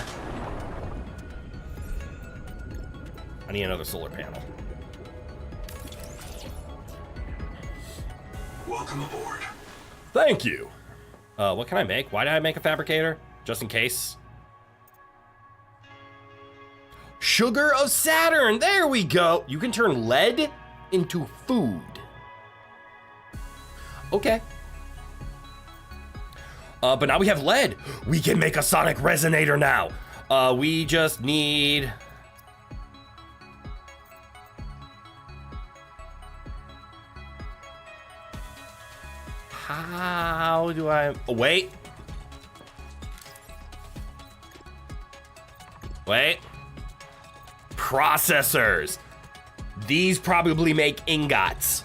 another solar panel. Welcome aboard. Thank you. What can I make? Why did I make a fabricator? Just in case. Sugar of Saturn. There we go. You can turn lead into food. Okay. But now we have lead. We can make a sonic resonator now. We just need... How do I... Wait. Processors. These probably make ingots.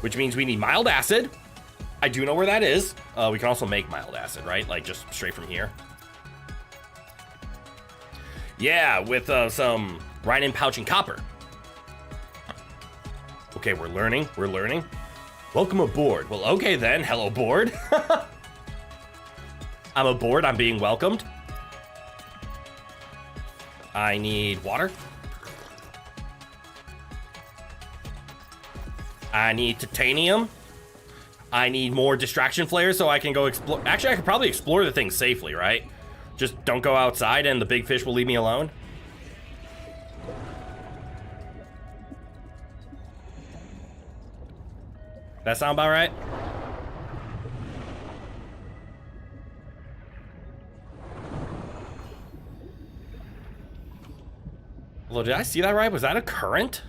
Which means we need mild acid. I do know where that is. We can also make mild acid, right? Like just straight from here. Yeah, with some rhinin pouch and copper. Okay, we're learning. Welcome aboard. Well, okay then. Hello, board. I'm aboard. I'm being welcomed. I need water. I need titanium. I need more distraction flares so I can go explore. Actually, I could probably explore the thing safely, right? Just don't go outside and the big fish will leave me alone. That sound about right? Well, did I see that right? Was that a current?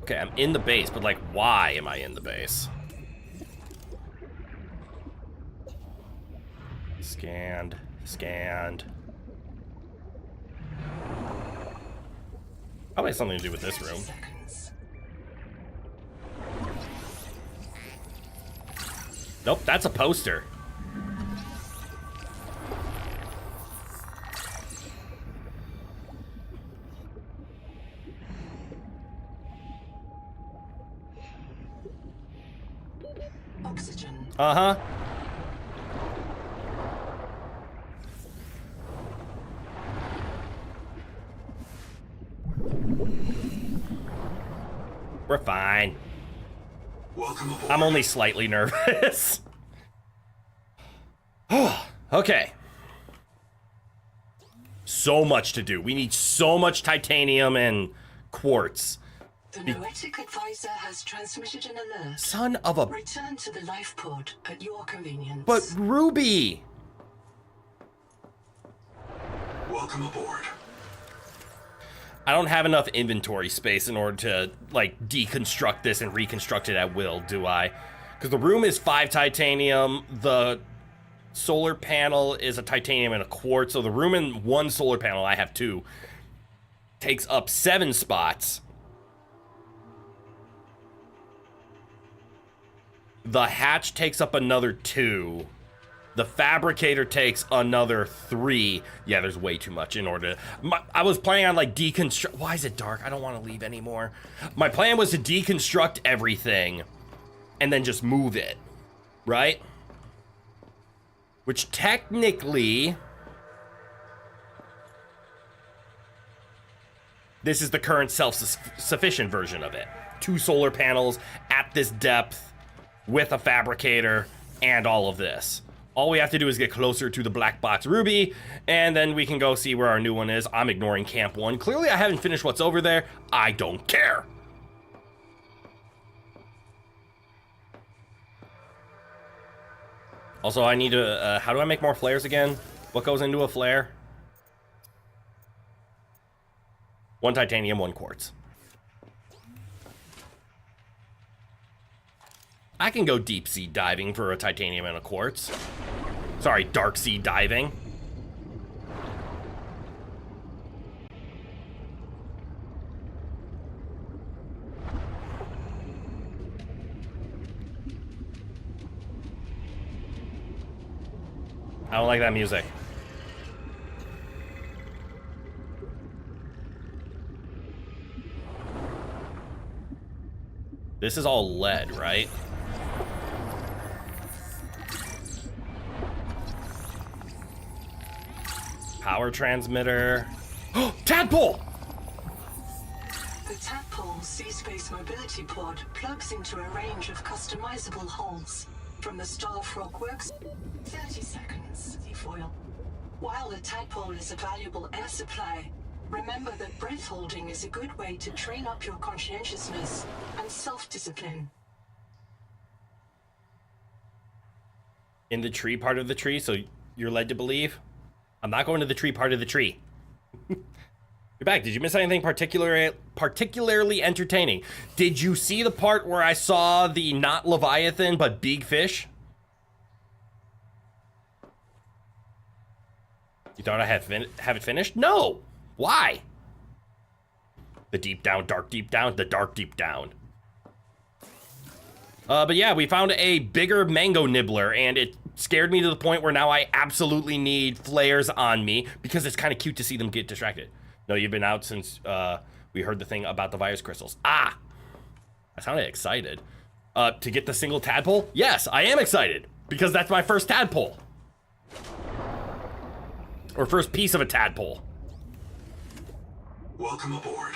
Okay, I'm in the base, but like, why am I in the base? Scanned. Probably has something to do with this room. Nope, that's a poster. Oxygen. Uh-huh. We're fine. Welcome aboard. I'm only slightly nervous. Okay. So much to do. We need so much titanium and quartz. The Noetic advisor has transmitted an alert. Son of a... Return to the life pod at your convenience. But Ruby! Welcome aboard. I don't have enough inventory space in order to, like, deconstruct this and reconstruct it at will, do I? Because the room is 5 titanium, the solar panel is a titanium and a quartz, so the room in 1 solar panel, I have 2, takes up 7 spots. The hatch takes up another 2. The fabricator takes another 3. Yeah, there's way too much in order to... I was planning on, like, deconstruct... Why is it dark? I don't want to leave anymore. My plan was to deconstruct everything and then just move it, right? Which technically... This is the current self-sufficient version of it. 2 solar panels at this depth with a fabricator and all of this. All we have to do is get closer to the black box Ruby, and then we can go see where our new one is. I'm ignoring Camp 1. Clearly, I haven't finished what's over there. I don't care. Also, I need to, how do I make more flares again? What goes into a flare? 1 titanium, 1 quartz. I can go deep sea diving for a titanium and a quartz. Sorry, dark sea diving. I don't like that music. This is all lead, right? Power transmitter. Oh, tadpole! The tadpole's sea-space mobility pod plugs into a range of customizable holes. From the Starfrog works, 30 seconds, foil. While the tadpole is a valuable air supply, remember that breath holding is a good way to train up your conscientiousness and self-discipline. In the tree part of the tree, so you're led to believe? I'm not going to the tree part of the tree. You're back. Did you miss anything particularly entertaining? Did you see the part where I saw the not Leviathan but big fish? You thought I have it finished? No. Why? The deep down, dark deep down, the dark deep down. But yeah, we found a bigger mango nibbler, and it scared me to the point where now I absolutely need flares on me because it's kind of cute to see them get distracted. No, you've been out since we heard the thing about the virus crystals. Ah! I sounded excited. To get the single tadpole? Yes, I am excited because that's my first tadpole. Or first piece of a tadpole. Welcome aboard.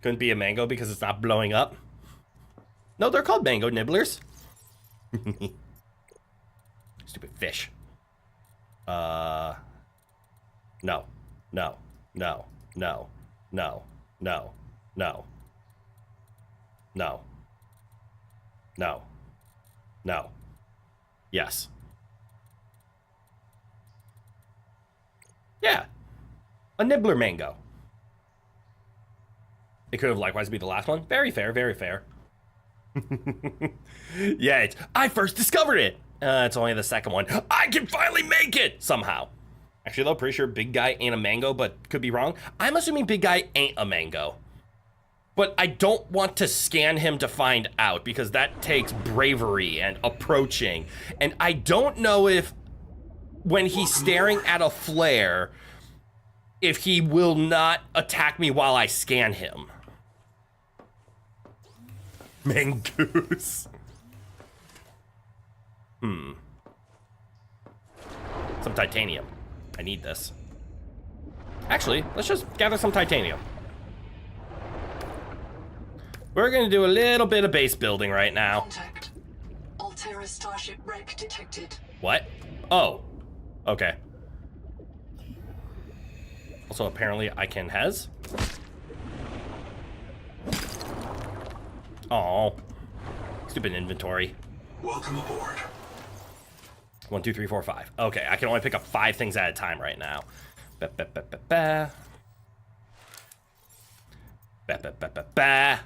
Couldn't be a mango because it's not blowing up. No, they're called mango nibblers. Stupid fish. No. No. No. No. No. No. No. No. No. No. Yes. Yeah. A nibbler mango. It could have likewise be the last one. Very fair, very fair. Yeah, I first discovered it. It's only the second one. I can finally make it! Somehow. Actually, though, pretty sure Big Guy ain't a mango, but could be wrong. I'm assuming Big Guy ain't a mango. But I don't want to scan him to find out, because that takes bravery and approaching. And I don't know if, when he's staring at a flare, if he will not attack me while I scan him. Mangoose. Some titanium. I need this. Actually, let's just gather some titanium. We're gonna do a little bit of base building right now. Contact. Altera Starship wreck detected. What? Oh. Okay. Also, apparently I can Hez. Oh, stupid inventory. Welcome aboard. 1, 2, 3, 4, 5. Okay, I can only pick up 5 things at a time right now. Ba ba ba ba ba. Ba ba ba ba ba.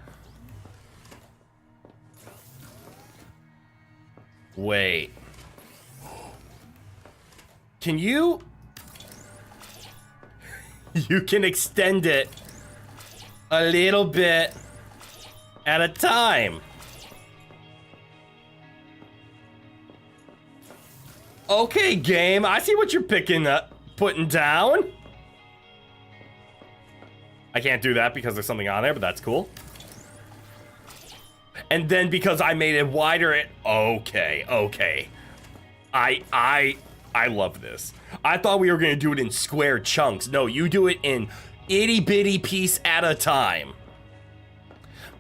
Wait. Can you? You can extend it a little bit at a time. Okay, game. I see what you're putting down. I can't do that because there's something on there, but that's cool. And then because I made it wider, okay. I love this. I thought we were gonna do it in square chunks. No, you do it in itty bitty piece at a time.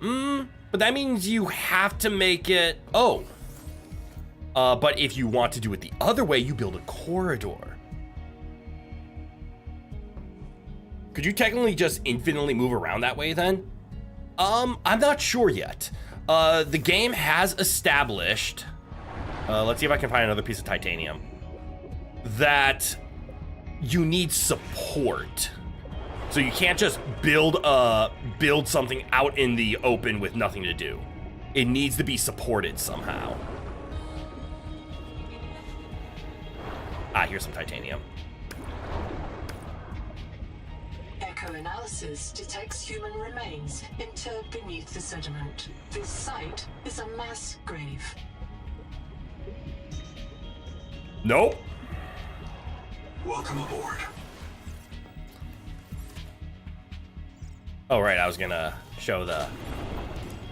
But that means you have to make it, but if you want to do it the other way, you build a corridor. Could you technically just infinitely move around that way then? I'm not sure yet. The game has established, let's see if I can find another piece of titanium, that you need support. So you can't just build something out in the open with nothing to do. It needs to be supported somehow. Ah, here's some titanium. Echo-analysis detects human remains interred beneath the sediment. This site is a mass grave. Nope. Welcome aboard. Oh, right, I was gonna show the...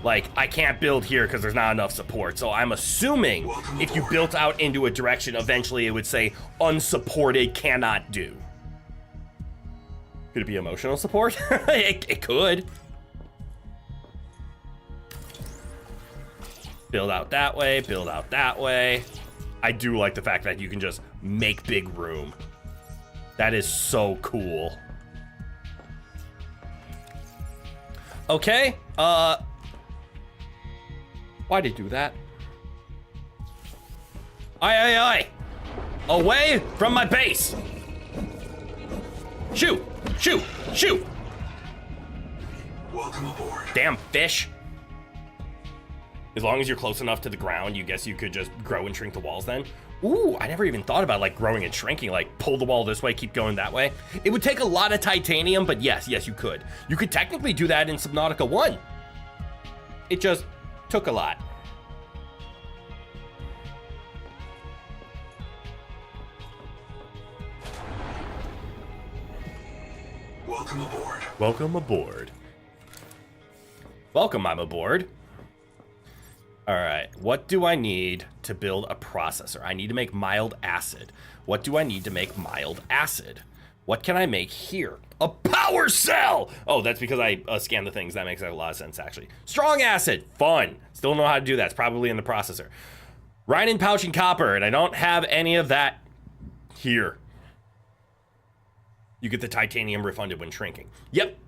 Like, I can't build here because there's not enough support, so I'm assuming if you built out into a direction, eventually it would say, unsupported, cannot do. Could it be emotional support? It could. Build out that way, build out that way. I do like the fact that you can just make big room. That is so cool. Okay, why'd it do that? Aye. Away from my base. Shoot. Welcome aboard. Damn fish. As long as you're close enough to the ground, you guess you could just grow and shrink the walls then. Ooh, I never even thought about like growing and shrinking, like pull the wall this way, keep going that way. It would take a lot of titanium, but yes, you could. You could technically do that in Subnautica 1. It just took a lot. Welcome aboard. Welcome aboard. Welcome, I'm aboard. All right, what do I need to build a processor? I need to make mild acid. What do I need to make mild acid? What can I make here? A power cell! Oh, that's because I scanned the things. That makes a lot of sense, actually. Strong acid, fun. Still don't know how to do that. It's probably in the processor. Rhinin pouch and copper, and I don't have any of that here. You get the titanium refunded when shrinking. Yep.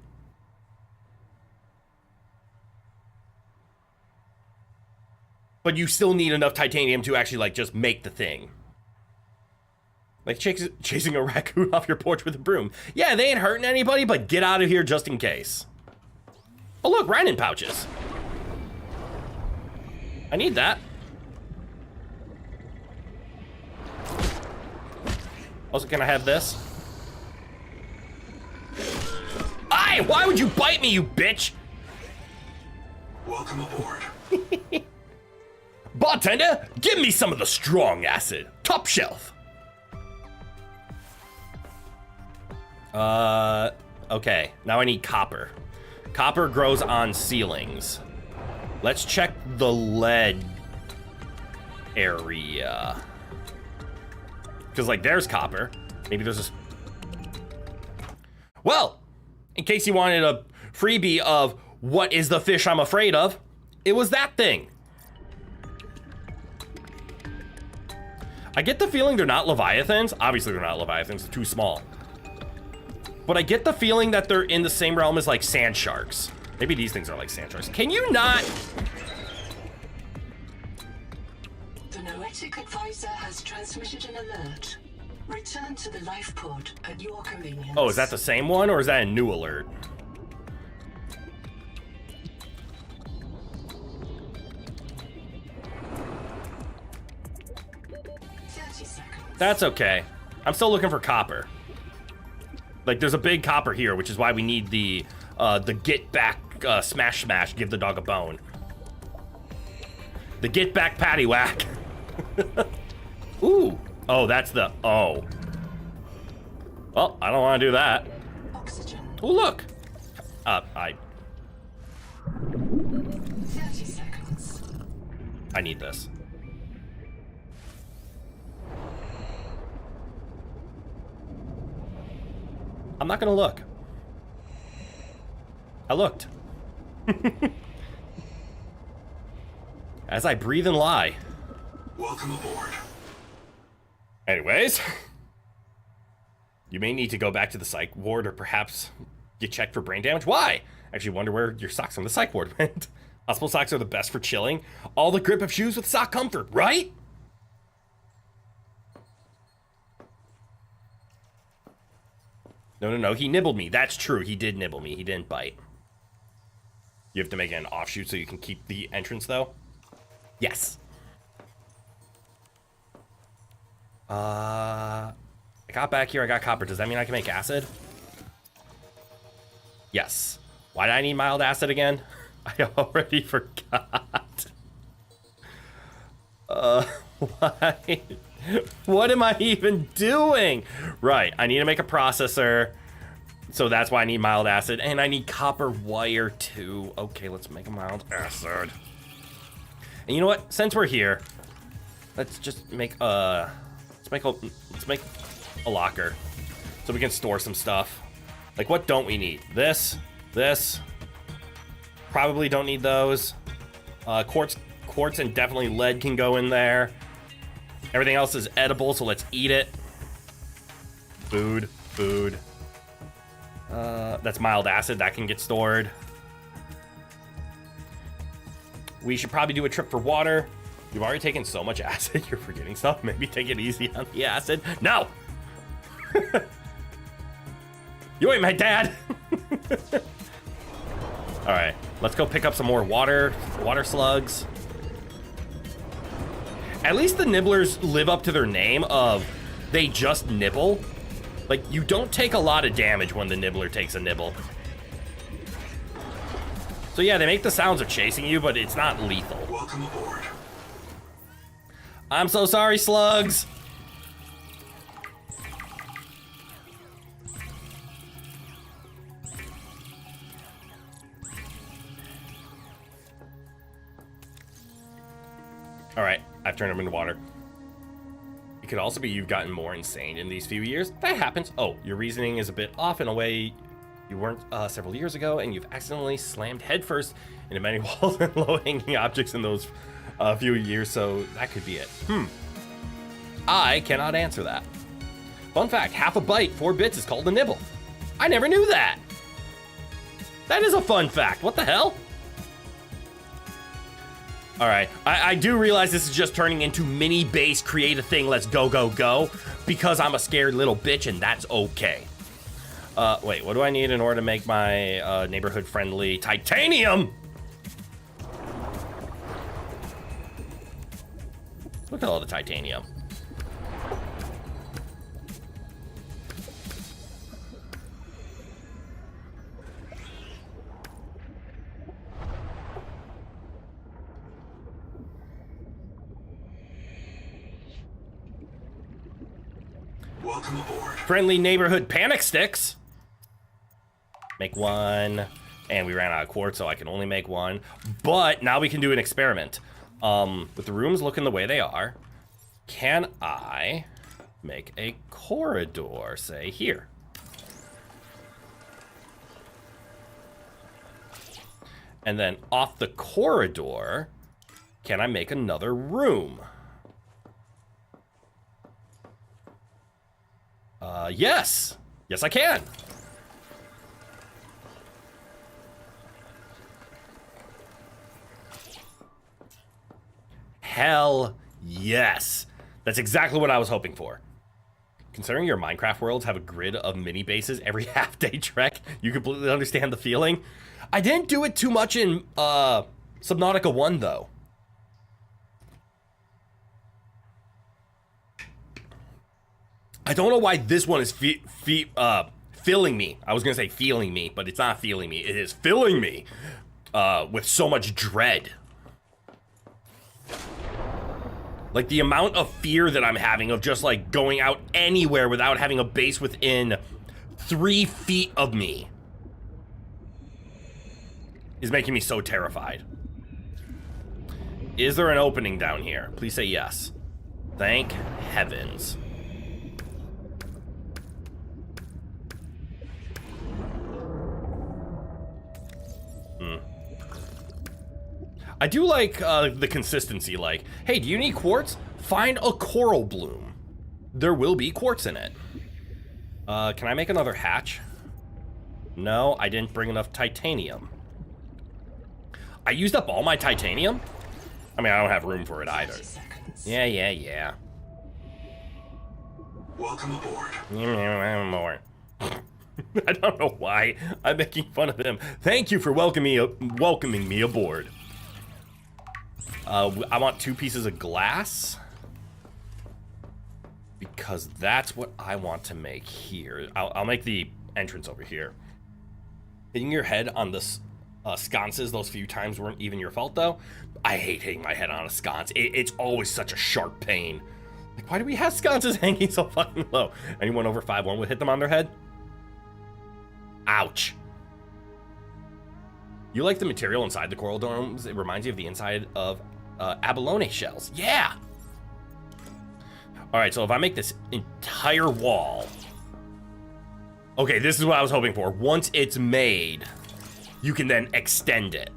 But you still need enough titanium to actually, like, just make the thing. Like chasing a raccoon off your porch with a broom. Yeah, they ain't hurting anybody, but get out of here just in case. Oh, look, Rhinin pouches. I need that. Also, can I have this? Aye, why would you bite me, you bitch? Welcome aboard. Bartender, give me some of the strong acid. Top shelf. Okay. Now I need copper. Copper grows on ceilings. Let's check the lead area. Because, like, there's copper. Maybe there's a... Well, in case you wanted a freebie of what is the fish I'm afraid of, it was that thing. I get the feeling they're not leviathans. Obviously they're not leviathans, they're too small. But I get the feeling that they're in the same realm as like sand sharks. Maybe these things are like sand sharks. Can you not? The Noetic advisor has transmitted an alert. Return to the life pod at your convenience. Oh, is that the same one or is that a new alert? That's okay. I'm still looking for copper. Like, there's a big copper here, which is why we need the get back smash, give the dog a bone. The get back patty whack. Ooh. Oh, that's the, oh. Well, I don't want to do that. Oxygen. Oh, look. 30 seconds. I need this. I'm not gonna look. I looked. As I breathe and lie. Welcome aboard. Anyways, you may need to go back to the psych ward or perhaps get checked for brain damage. Why? Actually wonder where your socks from the psych ward went. Hospital socks are the best for chilling. All the grip of shoes with sock comfort, right? No, he nibbled me. That's true, he did nibble me. He didn't bite. You have to make it an offshoot so you can keep the entrance, though? Yes. I got back here, I got copper. Does that mean I can make acid? Yes. Why did I need mild acid again? I already forgot. Why? What am I even doing? Right, I need to make a processor. So that's why I need mild acid. And I need copper wire too. Okay, let's make a mild acid. And you know what? Since we're here, let's just make a... Let's make a locker. So we can store some stuff. Like, what don't we need? This. Probably don't need those. Quartz and definitely lead can go in there. Everything else is edible, so let's eat it. Food. That's mild acid, that can get stored. We should probably do a trip for water. You've already taken so much acid, you're forgetting stuff. Maybe take it easy on the acid. No! You ain't my dad! Alright, let's go pick up some more water slugs. At least the nibblers live up to their name of they just nibble. Like, you don't take a lot of damage when the nibbler takes a nibble. So yeah, they make the sounds of chasing you, but it's not lethal. Welcome aboard. I'm so sorry, slugs. All right, I've turned them into water. It could also be you've gotten more insane in these few years. That happens. Oh, your reasoning is a bit off in a way you weren't several years ago, and you've accidentally slammed headfirst into many walls and low-hanging objects in those few years, so that could be it. I cannot answer that. Fun fact, half a byte, 4 bits is called a nibble. I never knew that. That is a fun fact. What the hell? All right, I do realize this is just turning into mini base, create a thing, let's go, because I'm a scared little bitch, and that's okay. Wait, what do I need in order to make my neighborhood-friendly titanium? Look at all the titanium. Welcome aboard. Friendly neighborhood panic sticks. Make one. And we ran out of quartz, so I can only make one. But now we can do an experiment. With the rooms looking the way they are, can I make a corridor, say, here? And then off the corridor, can I make another room? Yes. Yes, I can. Hell yes. That's exactly what I was hoping for. Considering your Minecraft worlds have a grid of mini bases every half-day trek, you completely understand the feeling. I didn't do it too much in Subnautica 1, though. I don't know why this one is filling me. I was gonna say feeling me, but it's not feeling me. It is filling me with so much dread. Like the amount of fear that I'm having of just like going out anywhere without having a base within 3 feet of me is making me so terrified. Is there an opening down here? Please say yes. Thank heavens. I do like the consistency, like, hey, do you need quartz? Find a coral bloom. There will be quartz in it. Can I make another hatch? No, I didn't bring enough titanium. I used up all my titanium? I mean, I don't have room for it either. 30 seconds. Yeah. Welcome aboard. More. I don't know why I'm making fun of them. Thank you for welcoming me aboard. I want 2 pieces of glass. Because that's what I want to make here. I'll make the entrance over here. Hitting your head on the sconces those few times weren't even your fault, though. I hate hitting my head on a sconce. It's always such a sharp pain. Like, why do we have sconces hanging so fucking low? Anyone over 5'1" would hit them on their head? Ouch. You like the material inside the coral domes? It reminds you of the inside of abalone shells. Yeah! All right, so if I make this entire wall... Okay, this is what I was hoping for. Once it's made, you can then extend it.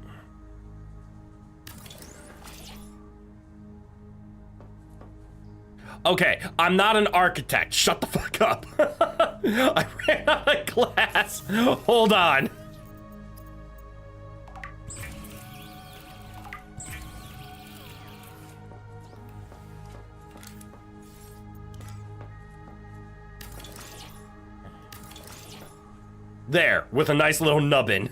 Okay, I'm not an architect. Shut the fuck up. I ran out of glass. Hold on. There, with a nice little nubbin.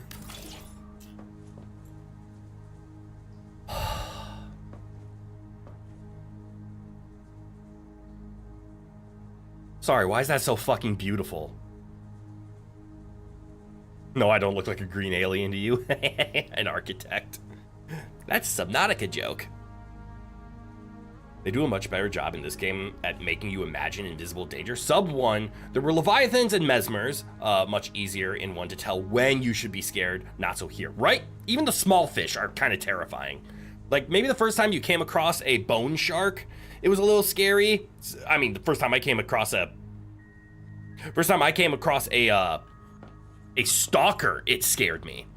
Sorry, why is that so fucking beautiful? No, I don't look like a green alien to you. An architect. That's a Subnautica joke. They do a much better job in this game at making you imagine invisible danger. Sub 1, there were Leviathans and Mesmers. Much easier in 1 to tell when you should be scared. Not so here, right? Even the small fish are kind of terrifying. Like, maybe the first time you came across a bone shark, it was a little scary. I mean, the first time I came across a stalker, it scared me.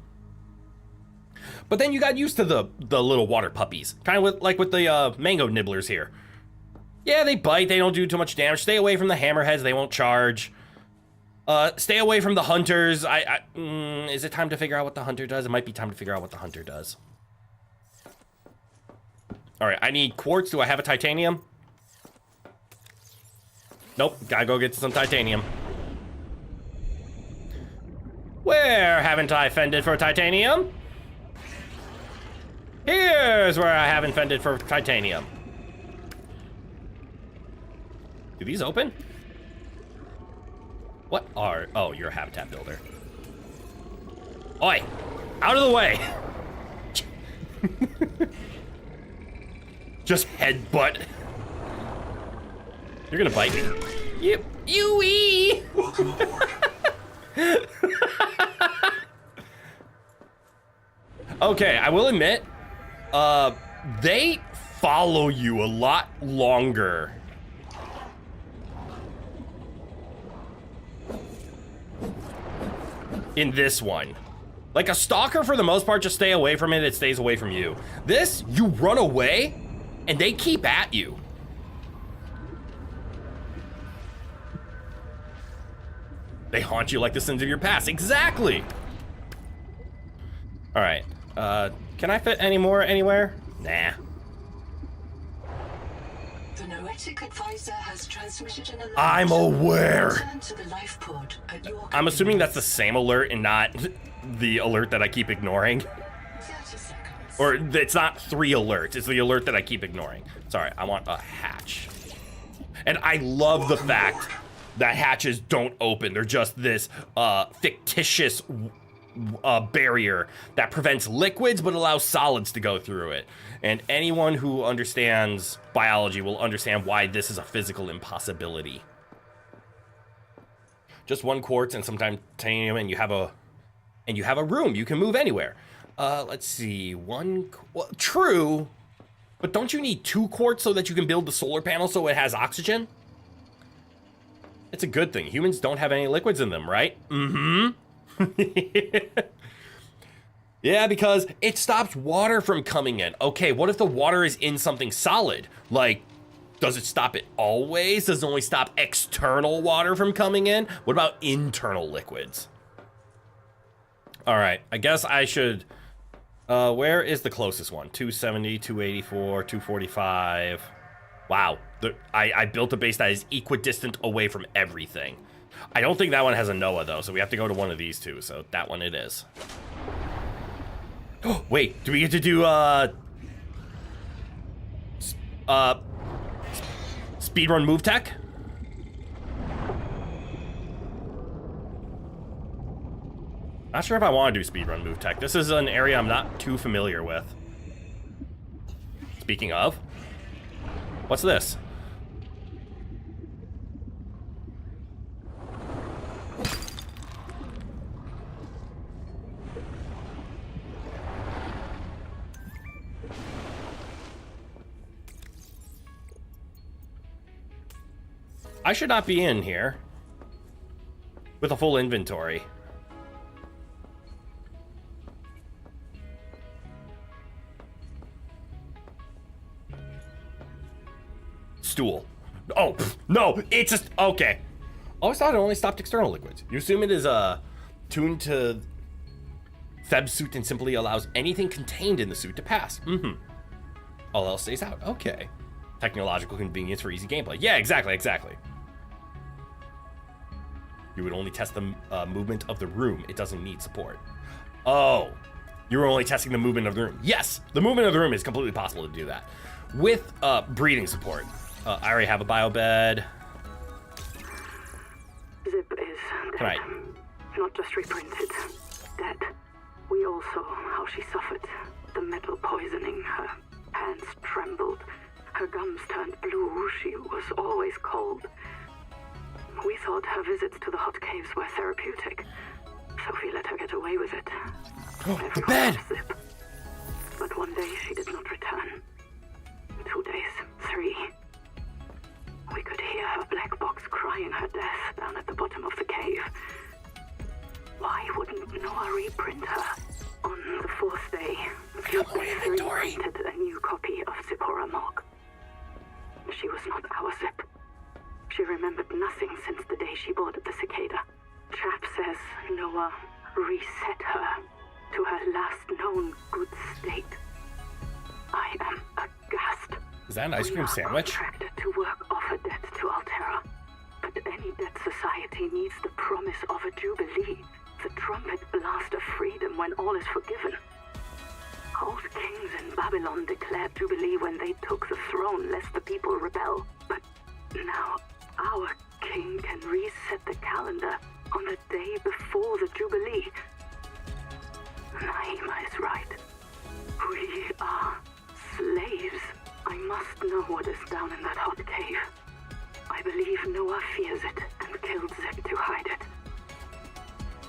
But then you got used to the little water puppies, kind of like with the mango nibblers here. Yeah, they bite, they don't do too much damage. Stay away from the hammerheads, they won't charge. Stay away from the hunters. Is it time to figure out what the hunter does? It might be time to figure out what the hunter does. All right, I need quartz. Do I have a titanium? Nope, gotta go get some titanium. Where haven't I fended for titanium? Here's where I haven't fended for titanium. Do these open? What are... Oh, you're a habitat builder. Oi! Out of the way! Just headbutt. You're gonna bite me. Yep. You-wee! Welcome aboard. Okay, I will admit, they follow you a lot longer. In this one. Like a stalker, for the most part, just stay away from it, it stays away from you. This, you run away, and they keep at you. They haunt you like the sins of your past. Exactly! Alright. Can I fit any more anywhere? Nah. The Noetic advisor has transmitted an alert. I'm aware. Return to the life pod at your I'm assuming that's the convenience. same alert and not the alert that I keep ignoring. 30 seconds. Or it's not 3 alerts, it's the alert that I keep ignoring. Sorry, I want a hatch. And I love the fact that hatches don't open. They're just this fictitious barrier that prevents liquids but allows solids to go through it. And anyone who understands biology will understand why this is a physical impossibility. Just 1 quartz and some titanium, and you have a room. You can move anywhere. Let's see. Well, true, but don't you need 2 quartz so that you can build the solar panel so it has oxygen? It's a good thing. Humans don't have any liquids in them, right? Mm-hmm. Yeah, because it stops water from coming in. Okay, what if the water is in something solid? Like, does it stop it always? Does it only stop external water from coming in? What about internal liquids? All right, I guess I should Where is the closest one? 270, 284, 245. Wow. I built a base that is equidistant away from everything. I don't think that one has a NOAA, though, so we have to go to one of these two. So that one it is. Oh, wait. Do we get to do, speedrun move tech? Not sure if I want to do speedrun move tech. This is an area I'm not too familiar with. Speaking of, what's this? I should not be in here with a full inventory. Stool. Oh, no, it's just, okay. I always thought it only stopped external liquids. You assume it is tuned to Theb's suit and simply allows anything contained in the suit to pass. All else stays out. Okay. Technological convenience for easy gameplay. Yeah, exactly. You would only test the movement of the room. It doesn't need support. Oh, you were only testing the movement of the room. Yes, the movement of the room is completely possible to do that with breathing support. I already have a bio bed. Zip is dead. Right. Not just reprinted. Dead. We all saw how she suffered. The metal poisoning. Her hands trembled. Her gums turned blue. She was always cold. We thought her visits to the hot caves were therapeutic. Sophie let her get away with it. The bed! Zip. But one day she did not return. 2 days, 3. We could hear her black box crying her death down at the bottom of the cave. Why wouldn't Noah reprint her? On the 4th day, Zip reprinted a new copy of Zipporah Mock. She was not our Zip. She remembered nothing since the day she boarded the Cicada. Chap says Noah reset her to her last known good state. I am aghast. Is that an ice cream sandwich? Contracted to work off a debt to Altera. But any debt society needs the promise of a jubilee. The trumpet blast of freedom when all is forgiven. Old kings in Babylon declared jubilee when they took the throne lest the people rebel. But now our king can reset the calendar on the day before the jubilee. Naima is right. We are slaves. I must know what is down in that hot cave. I believe Noah fears it and killed Zip to hide it.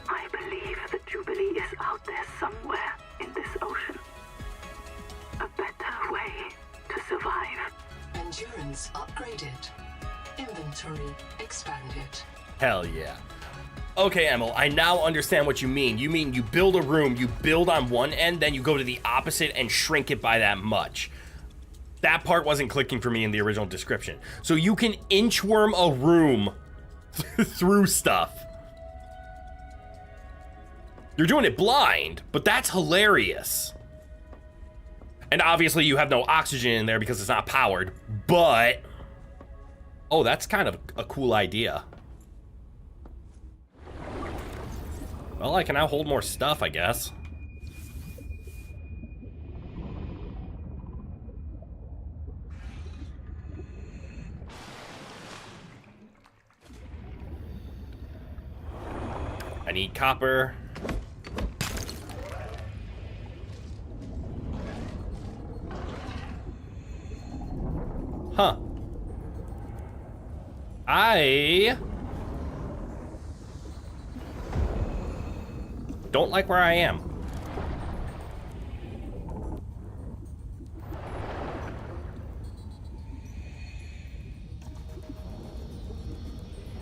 I believe the Jubilee is out there somewhere in this ocean. A better way to survive. Endurance upgraded. Inventory expanded. Hell yeah. Okay, Emil, I now understand what you mean. You mean you build a room, you build on one end, then you go to the opposite and shrink it by that much. That part wasn't clicking for me in the original description. So you can inchworm a room through stuff. You're doing it blind, but that's hilarious. And obviously you have no oxygen in there because it's not powered, but... Oh, that's kind of a cool idea. Well, I can now hold more stuff, I guess. I need copper. Huh. I don't like where I am.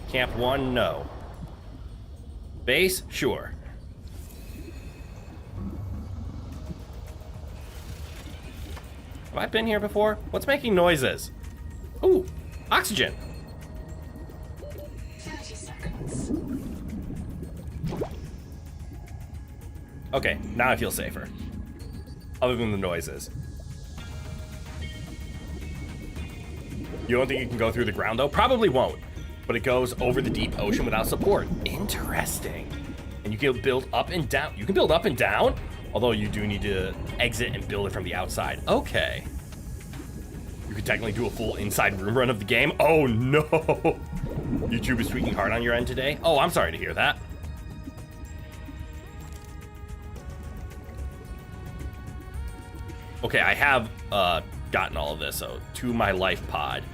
Camp 1, no. Base, sure. Have I been here before? What's making noises? Ooh, oxygen. 30 seconds. Okay, now I feel safer. other than the noises. You don't think you can go through the ground, though? Probably won't. But it goes over the deep ocean without support. Interesting. And you can build up and down. You can build up and down? Although you do need to exit and build it from the outside. Okay. You could technically do a full inside room run of the game. Oh, no. YouTube is tweaking hard on your end today? Oh, I'm sorry to hear that. Okay, I have gotten all of this, so to my life pod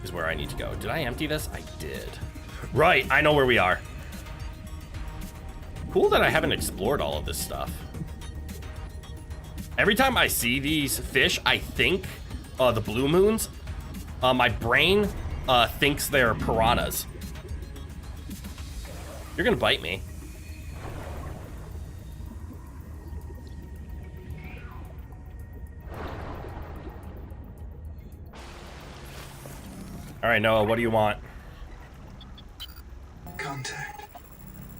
is where I need to go. Did I empty this? I did. Right, I know where we are. Cool that I haven't explored all of this stuff. Every time I see these fish, I think the blue moons, my brain thinks they're piranhas. You're gonna bite me. All right, Noah, what do you want? Contact.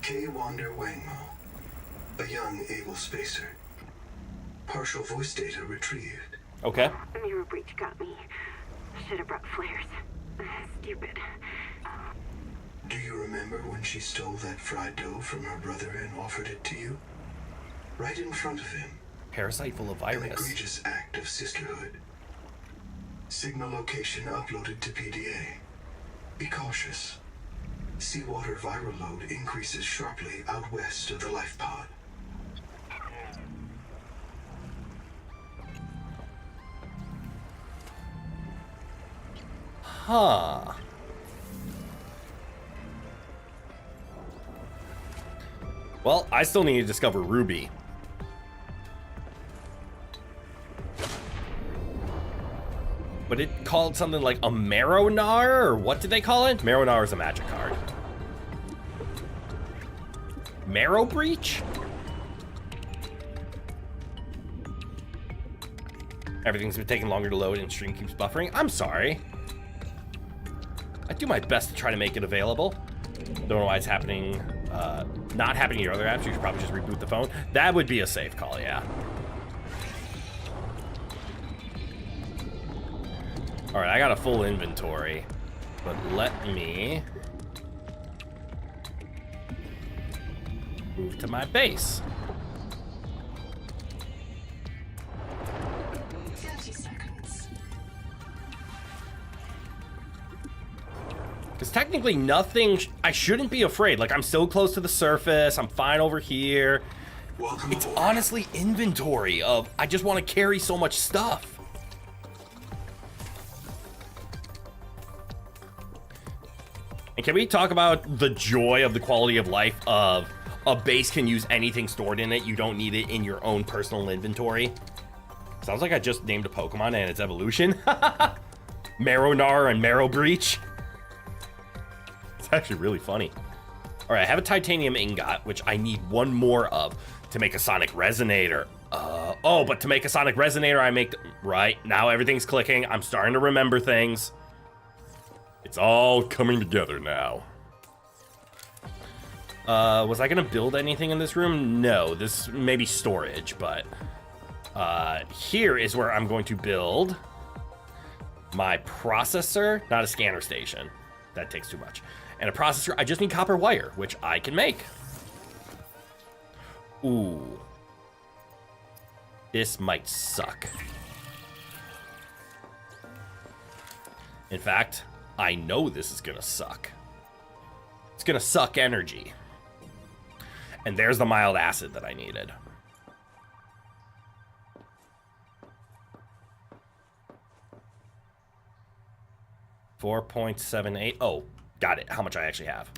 K. Wander Wangmo. A young able spacer. Partial voice data retrieved. Okay. Mirror breach got me. Should have brought flares. Stupid. Do you remember when she stole that fried dough from her brother and offered it to you? Right in front of him. Parasite full of An virus. egregious act of sisterhood. Signal location uploaded to PDA. Be cautious. Seawater viral load increases sharply out west of the life pod. Huh. Well, I still need to discover Ruby. But it called something like a Marrow-Nar, or what did they call it? Marrow-Nar is a magic card. Marrow Breach? Everything's been taking longer to load and stream keeps buffering. I'm sorry. I do my best to try to make it available. Don't know why it's happening, not happening to your other apps. You should probably just reboot the phone. That would be a safe call, yeah. All right, I got a full inventory, but let me move to my base. 30 seconds. Because technically nothing, I shouldn't be afraid. Like, I'm so close to the surface. I'm fine over here. Welcome It's aboard. honestly inventory of, I just want to carry so much stuff. And can we talk about the joy of the quality of life of a base can use anything stored in it? You don't need it in your own personal inventory. Sounds like I just named a Pokemon and its evolution. Marrow-Nar and Marrow Breach. It's actually really funny. All right, I have a titanium ingot, which I need one more of to make a sonic resonator. Oh, but to make a sonic resonator, I make... Right, now everything's clicking. I'm starting to remember things. It's all coming together now. Was I gonna build anything in this room? No, this may be storage, but here is where I'm going to build my processor, not a scanner station. That takes too much. And a processor, I just need copper wire, which I can make. Ooh. This might suck. In fact, I know this is gonna suck. It's gonna suck energy. And there's the mild acid that I needed. $4.78. Oh, got it. How much I actually have.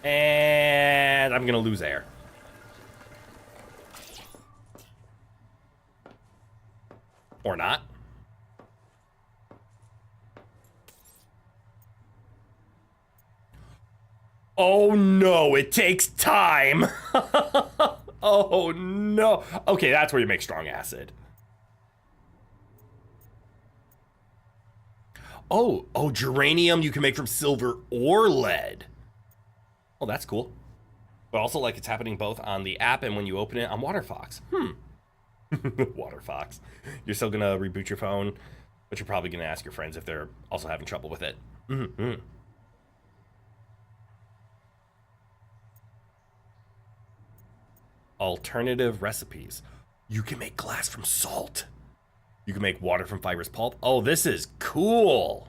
And I'm gonna lose air. Or not. Oh no, it takes time. Oh no. Okay, that's where you make strong acid. Oh, geranium you can make from silver or lead. Oh, that's cool. But also, like, it's happening both on the app and when you open it on Waterfox. Water fox. You're still gonna reboot your phone, but you're probably gonna ask your friends if they're also having trouble with it. Mm-hmm. Alternative recipes. You can make glass from salt. You can make water from fibrous pulp. Oh, this is cool.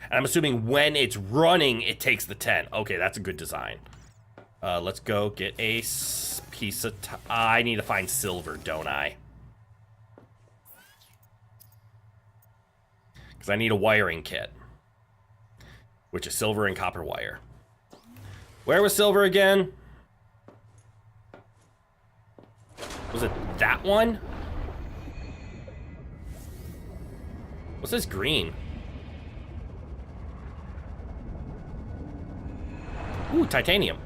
And I'm assuming when it's running, it takes the 10. Okay, that's a good design. Let's go get a piece of... I need to find silver, don't I? Because I need a wiring kit. Which is silver and copper wire. Where was silver again? Was it that one? What's this green? Ooh, titanium.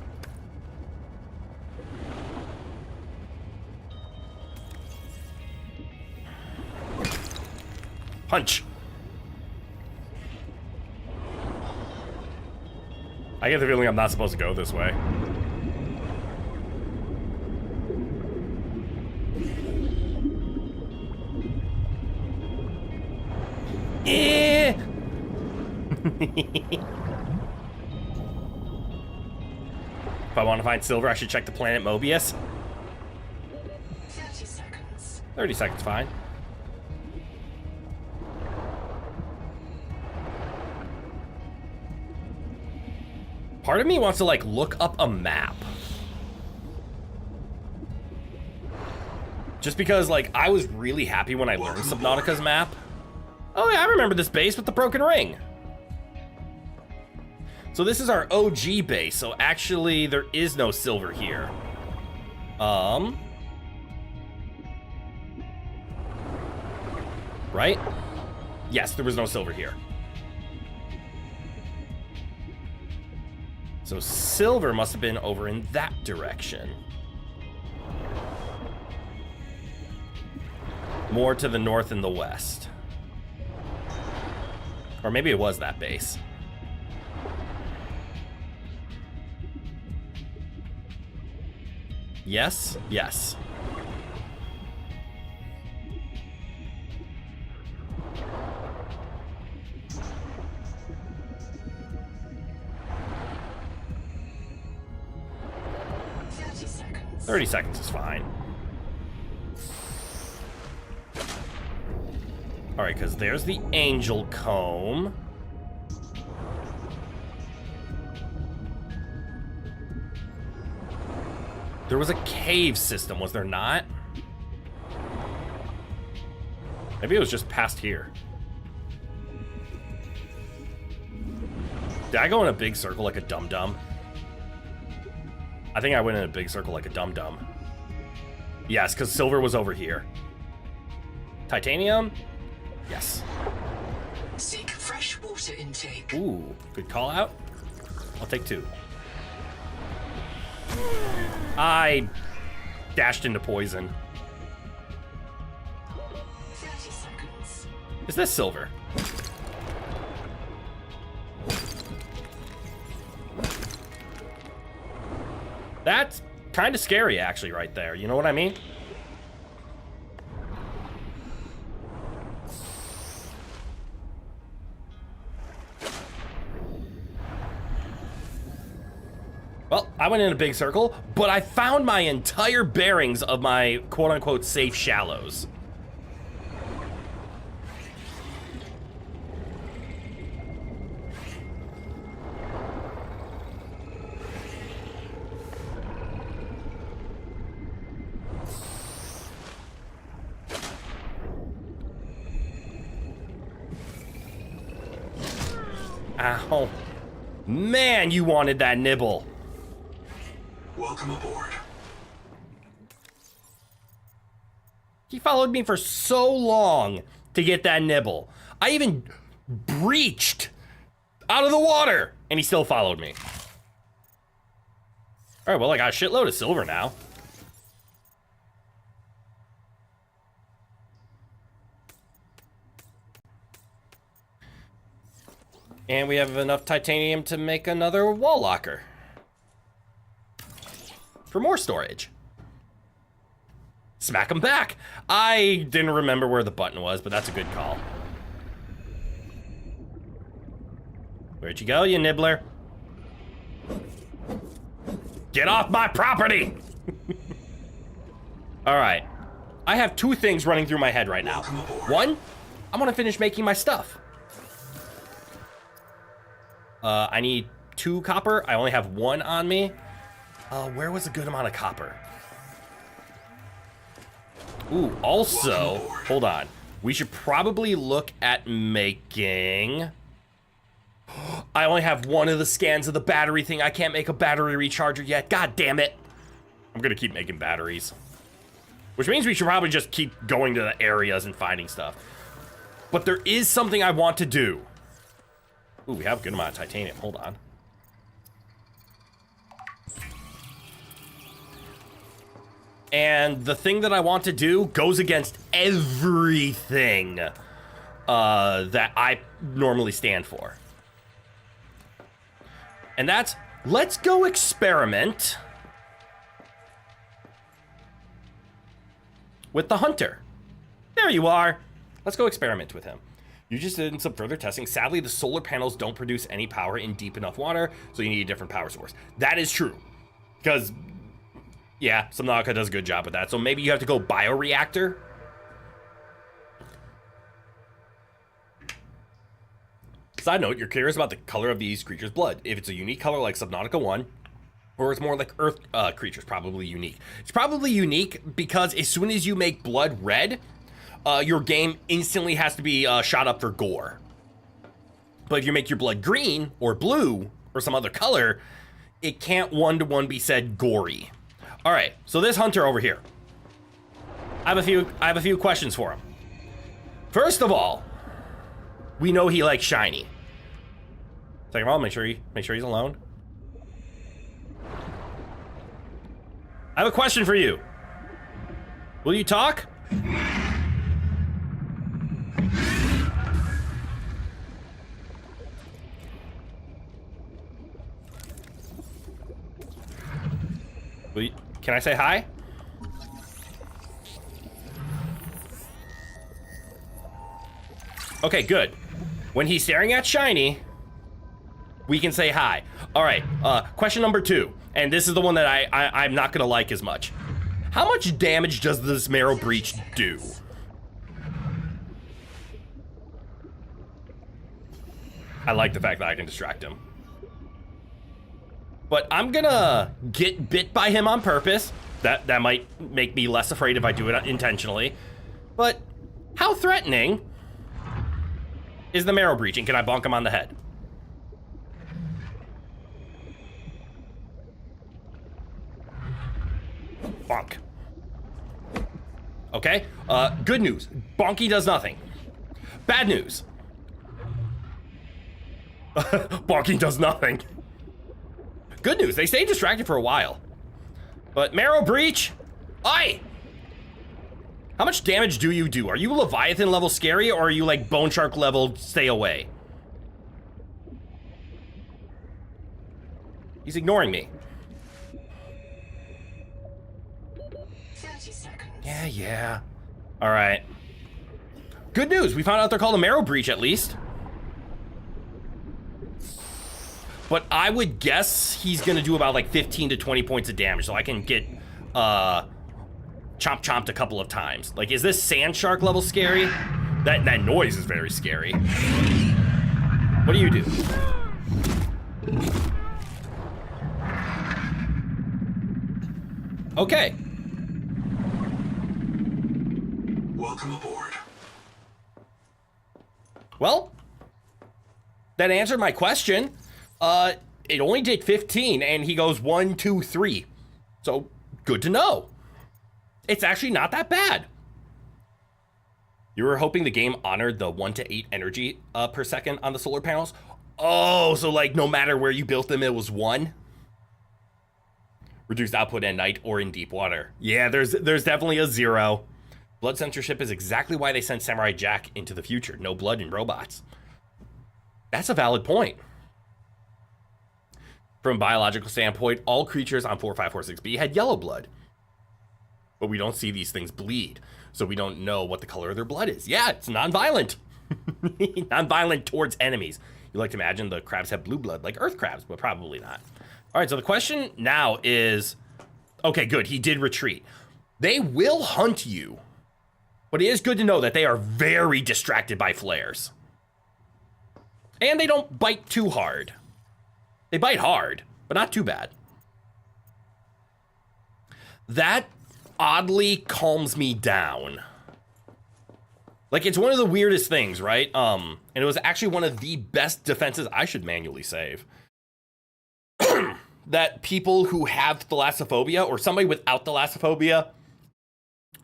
Punch. I get the feeling I'm not supposed to go this way. Eh. If I want to find silver, I should check the planet Mobius. 30 seconds. 30 seconds, fine. Part of me wants to, like, look up a map. Just because, like, I was really happy when I learned Subnautica's map. Oh, yeah, I remember this base with the broken ring. So this is our OG base, so actually there is no silver here. Right? Yes, there was no silver here. So silver must have been over in that direction. More to the north and the west. Or maybe it was that base. Yes, yes. Seconds. 30 seconds is fine. Alright, because there's the angel comb. There was a cave system, was there not? Maybe it was just past here. Did I go in a big circle like a dum-dum? I think I went in a big circle like a dum-dum. Yes, because silver was over here. Titanium? Yes. Seek fresh water intake. Ooh, good call out. I'll take 2. I dashed into poison. 30 seconds. Is this silver? That's kind of scary, actually, right there. You know what I mean? Well, I went in a big circle, but I found my entire bearings of my quote-unquote safe shallows. Ow. Man, you wanted that nibble. Welcome aboard. He followed me for so long to get that nibble. I even breached out of the water, and he still followed me. All right, well, I got a shitload of silver now. And we have enough titanium to make another wall locker. For more storage. smack him back. I didn't remember where the button was, but that's a good call. Where'd you go, you nibbler? Get off my property! All right. I have two things running through my head right now. One, I want to finish making my stuff. I need 2 copper. I only have 1 on me. Where was a good amount of copper? Ooh, also, hold on. We should probably look at making... I only have 1 of the scans of the battery thing. I can't make a battery recharger yet. God damn it. I'm gonna keep making batteries. Which means we should probably just keep going to the areas and finding stuff. But there is something I want to do. Ooh, we have a good amount of titanium. Hold on. And the thing that I want to do goes against everything that I normally stand for. And that's, let's go experiment with the hunter. There you are. Let's go experiment with him. You just did some further testing. Sadly, the solar panels don't produce any power in deep enough water, so you need a different power source. That is true. Because, yeah, Subnautica does a good job with that. So maybe you have to go bioreactor. Side note, you're curious about the color of these creatures' blood. If it's a unique color like Subnautica 1, or it's more like Earth creatures, probably unique. It's probably unique because as soon as you make blood red, your game instantly has to be shot up for gore. But if you make your blood green or blue or some other color, it can't one-to-one be said gory. All right, so this hunter over here, I have a few questions for him. First of all, we know he likes shiny. Second of all, make sure he's alone. I have a question for you. Will you talk? Can I say hi? Okay, good. When he's staring at shiny, we can say hi. All right, question number 2. And this is the one that I'm not gonna like as much. How much damage does this marrow breach do? I like the fact that I can distract him. But I'm gonna get bit by him on purpose. That might make me less afraid if I do it intentionally. But how threatening is the marrow breaching? Can I bonk him on the head? Bonk. Okay, good news. Bonky does nothing. Bad news. Bonking does nothing. Good news, they stay distracted for a while. But marrow breach, aye! How much damage do you do? Are you Leviathan level scary, or are you like Bone Shark level stay away? He's ignoring me. 30 seconds. Yeah. All right. Good news, we found out they're called a marrow breach at least. But I would guess he's gonna do about like 15 to 20 points of damage, so I can get chomped a couple of times. Like, is this sand shark level scary? That noise is very scary. What do you do? Okay. Welcome aboard. Well, that answered my question. It only did 15, and he goes 1, 2, 3. So, good to know. It's actually not that bad. You were hoping the game honored the 1 to 8 energy per second on the solar panels? Oh, so like no matter where you built them, it was 1? Reduced output at night or in deep water. Yeah, there's definitely a 0. Blood censorship is exactly why they sent Samurai Jack into the future. No blood in robots. That's a valid point. From a biological standpoint, all creatures on 4546b had yellow blood. but we don't see these things bleed, so we don't know what the color of their blood is. Yeah, it's non-violent. Non-violent towards enemies. You like to imagine the crabs have blue blood like earth crabs, but probably not. All right, so the question now is, okay, good, he did retreat. They will hunt you, but it is good to know that they are very distracted by flares. And they don't bite too hard. They bite hard, but not too bad. That oddly calms me down. Like, it's one of the weirdest things, right? And it was actually one of the best defenses. I should manually save. That people who have thalassophobia, or somebody without thalassophobia,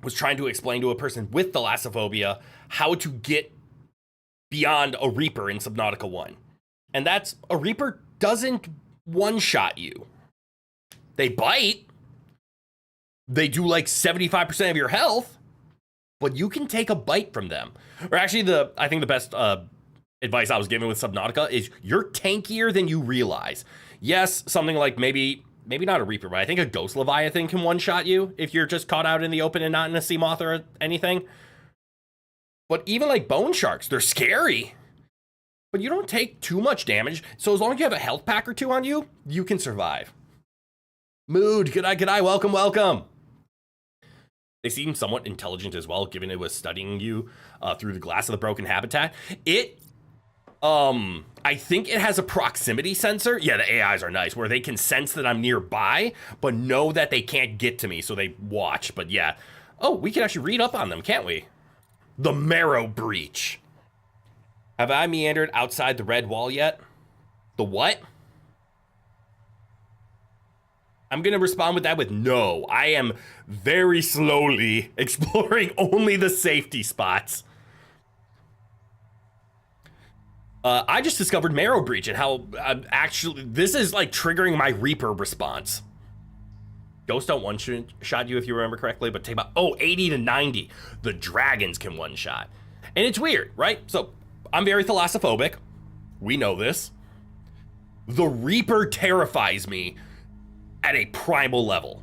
was trying to explain to a person with thalassophobia how to get beyond a Reaper in Subnautica 1. And that's, a Reaper doesn't one-shot you. They bite. They do like 75% of your health, but you can take a bite from them. Or actually, I think the best advice I was given with Subnautica is you're tankier than you realize. Yes, something like maybe not a Reaper, but I think a Ghost Leviathan can one-shot you if you're just caught out in the open and not in a sea moth or anything. But even like bone sharks, they're scary. But you don't take too much damage, so as long as you have a health pack or two on you, you can survive. Mood, good eye, welcome, welcome. They seem somewhat intelligent as well, given it was studying you through the glass of the broken habitat. I think it has a proximity sensor. Yeah, the AIs are nice, where they can sense that I'm nearby, but know that they can't get to me, so they watch. But yeah. Oh, we can actually read up on them, can't we? The Marrow Breach. Have I meandered outside the red wall yet? The what? I'm going to respond with that with no. I am very slowly exploring only the safety spots. I just discovered Marrow Breach and how actually this is like triggering my Reaper response. Ghosts don't one-shot you if you remember correctly, but take about, 80 to 90. The dragons can one-shot. And it's weird, right? So I'm very thalassophobic. We know this. The Reaper terrifies me at a primal level.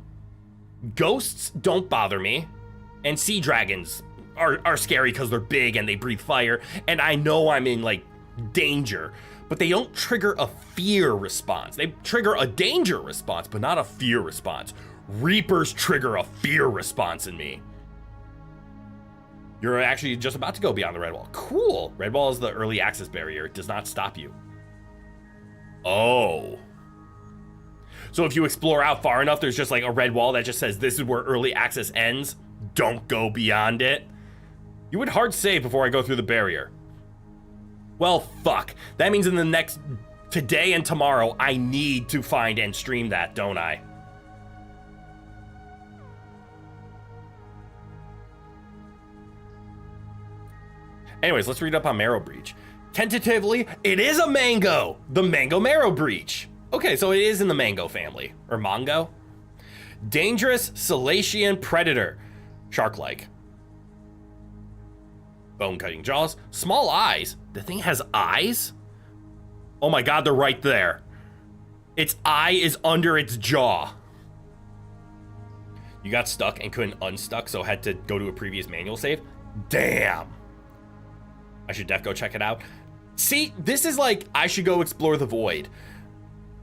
Ghosts don't bother me, and sea dragons are scary because they're big and they breathe fire, and I know I'm in like danger, but they don't trigger a fear response. They trigger a danger response, but not a fear response. Reapers trigger a fear response in me. You're actually just about to go beyond the red wall. Cool. Red wall is the early access barrier. It does not stop you. Oh. So if you explore out far enough, there's just like a red wall that just says this is where early access ends. Don't go beyond it. You would hard save before I go through the barrier. Well, fuck. That means in the next, today and tomorrow, I need to find and stream that, don't I? Anyways, let's read up on Marrow Breach. Tentatively, it is a mango. The Mango Marrow Breach. Okay, so it is in the mango family, or mongo. Dangerous Salacian predator, shark-like. Bone-cutting jaws, small eyes. The thing has eyes? Oh my god, they're right there. Its eye is under its jaw. You got stuck and couldn't unstuck, so had to go to a previous manual save? Damn. I should def go check it out. See, this is like, I should go explore the void.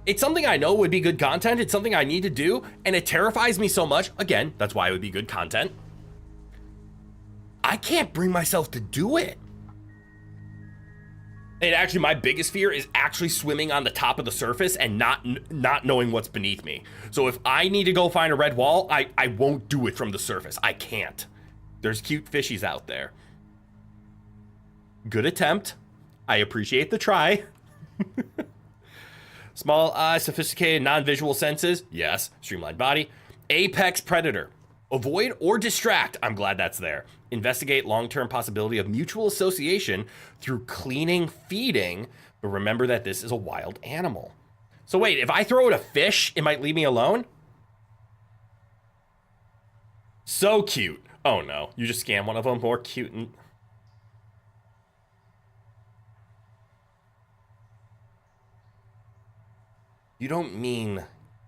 It's something I know would be good content. It's something I need to do, and it terrifies me so much. Again, that's why it would be good content. I can't bring myself to do it. And actually, my biggest fear is actually swimming on the top of the surface and not knowing what's beneath me. So if I need to go find a red wall, I won't do it from the surface. I can't. There's cute fishies out there. Good attempt. I appreciate the try. Small eyes, sophisticated non-visual senses. Yes. Streamlined body. Apex predator. Avoid or distract. I'm glad that's there. Investigate long-term possibility of mutual association through cleaning, feeding, but remember that this is a wild animal. So wait, if I throw it a fish, it might leave me alone? So cute. Oh no, you just scam one of them. More cute and... You don't mean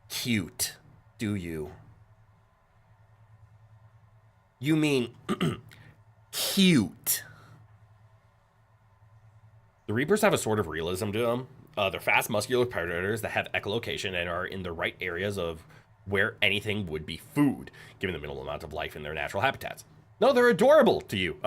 cute, do you? You mean cute. The Reapers have a sort of realism to them. They're fast, muscular predators that have echolocation and are in the right areas of where anything would be food, given the minimal amount of life in their natural habitats. No, they're adorable to you.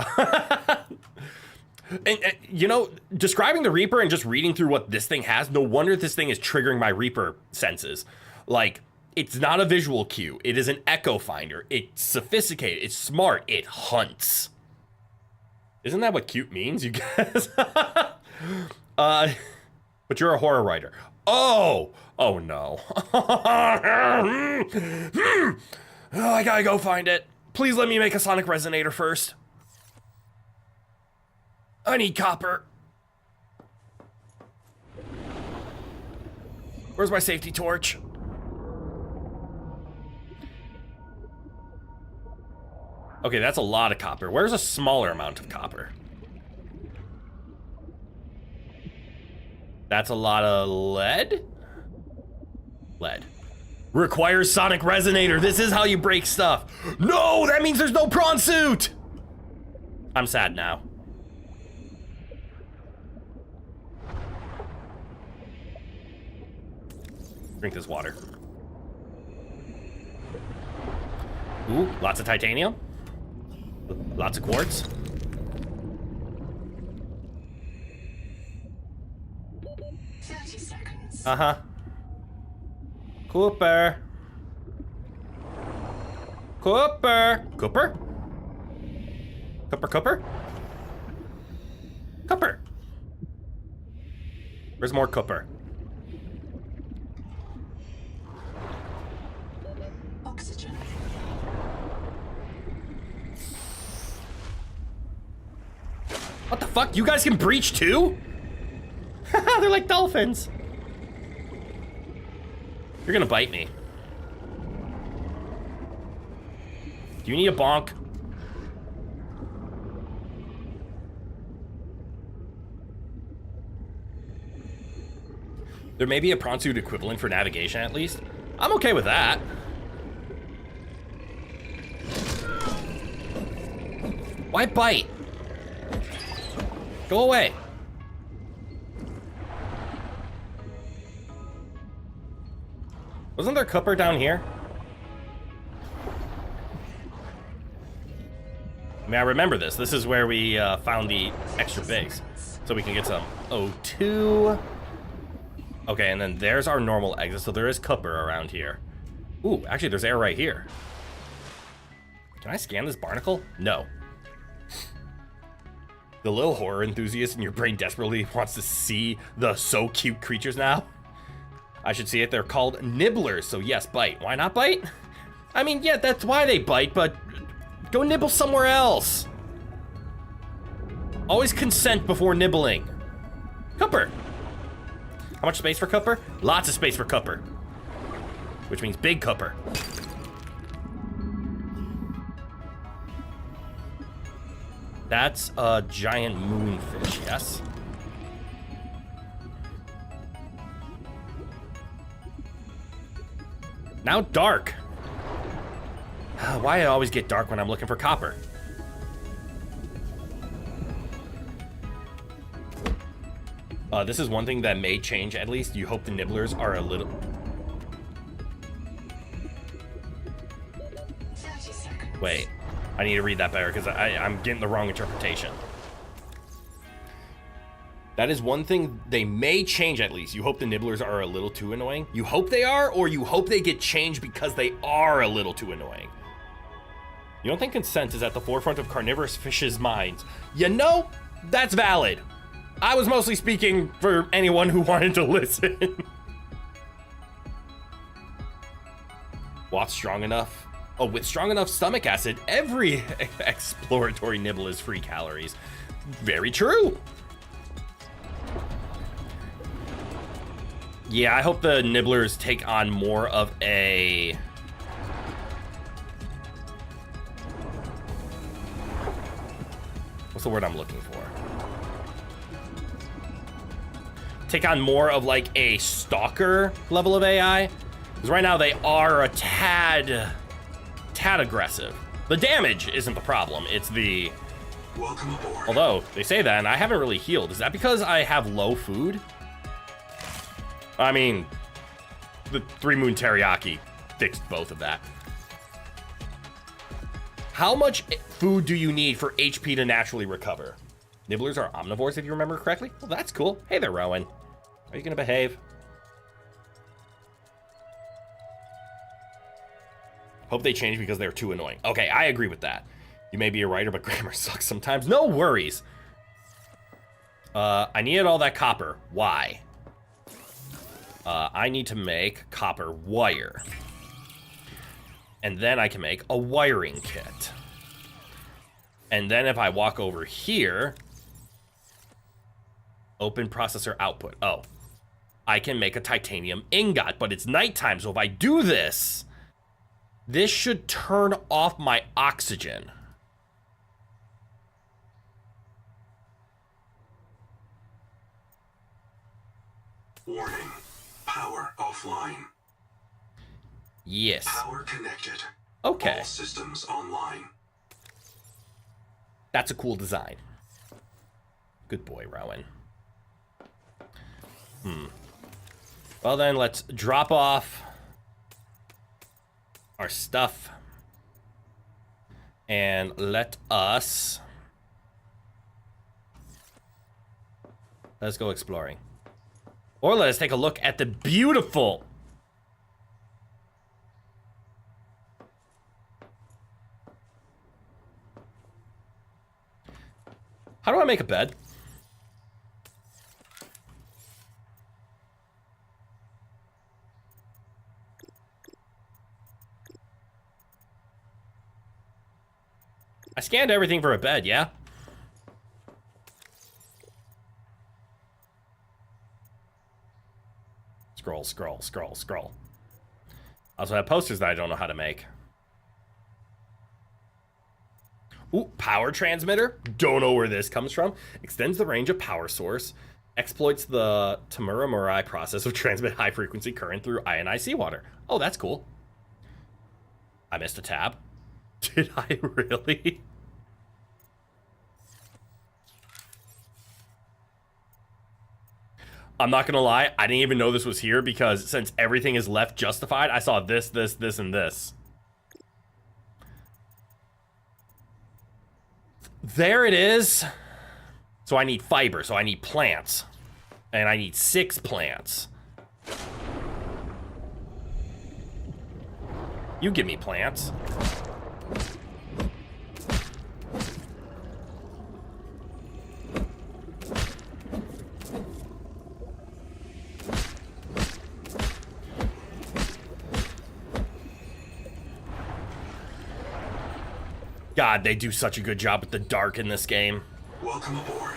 And, you know, describing the Reaper and just reading through what this thing has, no wonder this thing is triggering my Reaper senses. Like, it's not a visual cue. It is an echo finder. It's sophisticated. It's smart. It hunts. Isn't that what cute means, you guys? But you're a horror writer. Oh no. Oh, I gotta go find it. Please let me make a sonic resonator first. I need copper. Where's my safety torch? Okay, that's a lot of copper. Where's a smaller amount of copper? That's a lot of lead? Lead. Requires sonic resonator. This is how you break stuff. No, that means there's no prawn suit. I'm sad now. Drink this water. Ooh, lots of titanium. Lots of quartz. Uh-huh. Cooper. Cooper. Cooper? Cooper? Cooper. Where's more Cooper? Oxygen. What the fuck? You guys can breach too? They're like dolphins. You're gonna bite me. Do you need a bonk? There may be a prawn suit equivalent for navigation at least. I'm okay with that. Why bite? Go away. Wasn't there Cooper down here? I mean, I remember this. This is where we found the extra base. So we can get some O2. Okay, and then there's our normal exit. So there is Cooper around here. Ooh, actually there's air right here. Can I scan this barnacle? No. The little horror enthusiast in your brain desperately wants to see the so cute creatures now. I should see it. They're called nibblers, so yes, bite. Why not bite? I mean, yeah, that's why they bite, but go nibble somewhere else. Always consent before nibbling. Cooper. How much space for Cooper? Lots of space for Cooper. Which means big Cooper. That's a giant moonfish, yes? Now dark. Why I always get dark when I'm looking for copper? This is one thing that may change at least. You hope the nibblers are a little... 30 seconds. Wait, I need to read that better because I'm getting the wrong interpretation. That is one thing they may change at least. You hope the nibblers are a little too annoying. You hope they are, or you hope they get changed because they are a little too annoying. You don't think consent is at the forefront of carnivorous fishes' minds? You know, that's valid. I was mostly speaking for anyone who wanted to listen. What's strong enough? Oh, with strong enough stomach acid, every exploratory nibble is free calories. Very true. Yeah, I hope the nibblers take on more of a... What's the word I'm looking for? Take on more of like a stalker level of AI. Because right now they are a tad aggressive. The damage isn't the problem, it's the... Welcome aboard. Although, they say that, and I haven't really healed. Is that because I have low food? I mean, the 3 Moon Teriyaki fixed both of that. How much food do you need for HP to naturally recover? Nibblers are omnivores, if you remember correctly. Well, that's cool. Hey there, Rowan. Are you gonna behave? Hope they changed because they're too annoying. Okay, I agree with that. You may be a writer, but grammar sucks sometimes. No worries. I needed all that copper. Why? I need to make copper wire. And then I can make a wiring kit. And then if I walk over here, open processor output. Oh, I can make a titanium ingot, but it's nighttime. So if I do this, this should turn off my oxygen. Warning. Power offline. Yes. Power connected. Okay. All systems online. That's a cool design. Good boy, Rowan. Well then, let's drop off our stuff. And let's go exploring. Or let us take a look at the beautiful... How do I make a bed? I scanned everything for a bed, yeah? Scroll, scroll, scroll, scroll. I also have posters that I don't know how to make. Ooh, power transmitter. Don't know where this comes from. Extends the range of power source. Exploits the Tamura Murai process of transmit high frequency current through ionized seawater. Oh, that's cool. I missed a tab. Did I really? I'm not gonna lie, I didn't even know this was here because since everything is left justified, I saw this, this, this, and this. There it is. So I need fiber, so I need plants. And I need 6 plants. You give me plants. God, they do such a good job with the dark in this game. Welcome aboard.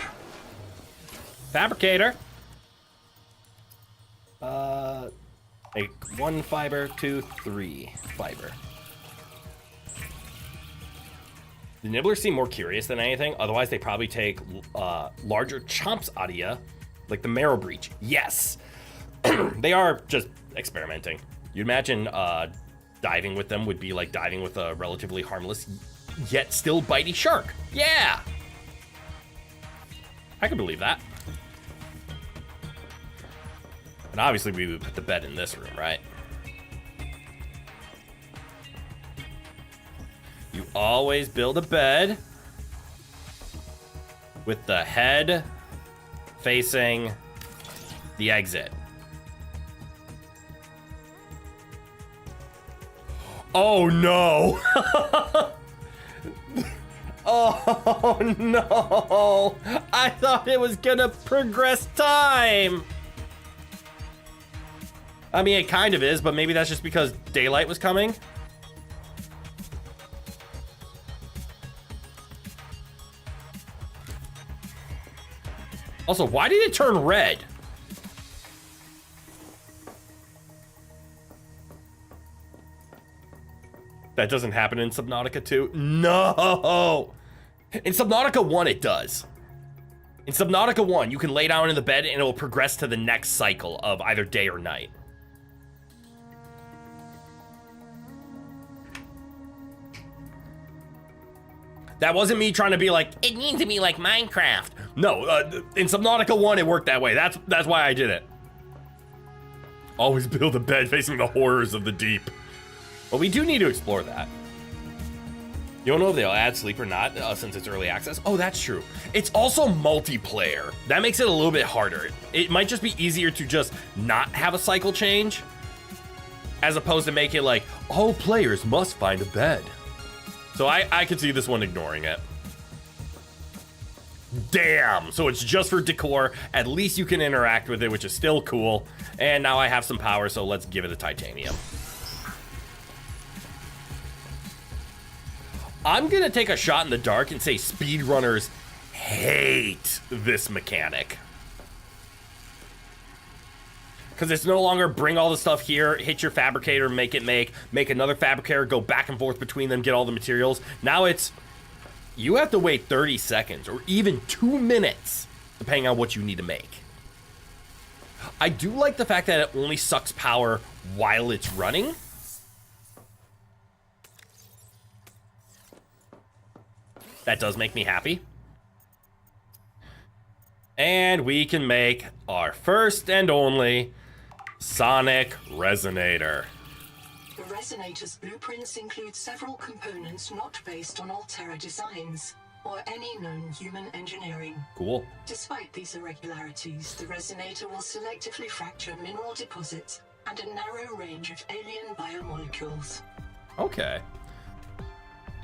Fabricator. Make 1 fiber, 2, 3 fiber. The nibblers seem more curious than anything. Otherwise, they probably take larger chomps out of you, like the marrow breach. Yes, they are just experimenting. You'd imagine diving with them would be like diving with a relatively harmless yet still bitey shark. Yeah, I can believe that. And obviously we would put the bed in this room, right? You always build a bed with the head facing the exit. Oh no! Oh no! I thought it was gonna progress time! I mean, it kind of is, but maybe that's just because daylight was coming. Also, why did it turn red? That doesn't happen in Subnautica 2? No! In Subnautica 1, it does. In Subnautica 1, you can lay down in the bed and it will progress to the next cycle of either day or night. That wasn't me trying to be like, it needs to be like Minecraft. No, in Subnautica 1, it worked that way. That's why I did it. Always build a bed facing the horrors of the deep. But we do need to explore that. You don't know if they'll add sleep or not, since it's early access. Oh, that's true. It's also multiplayer. That makes it a little bit harder. It might just be easier to just not have a cycle change, as opposed to make it like, all players must find a bed. So I could see this one ignoring it. Damn, so it's just for decor. At least you can interact with it, which is still cool. And now I have some power, so let's give it a titanium. I'm gonna take a shot in the dark and say speedrunners hate this mechanic. Because it's no longer bring all the stuff here, hit your fabricator, make it make another fabricator, go back and forth between them, get all the materials. Now it's, you have to wait 30 seconds or even 2 minutes, depending on what you need to make. I do like the fact that it only sucks power while it's running. That does make me happy. And we can make our first and only sonic resonator. The resonator's blueprints include several components not based on Altera designs or any known human engineering. Cool. Despite these irregularities, the resonator will selectively fracture mineral deposits and a narrow range of alien biomolecules. Okay.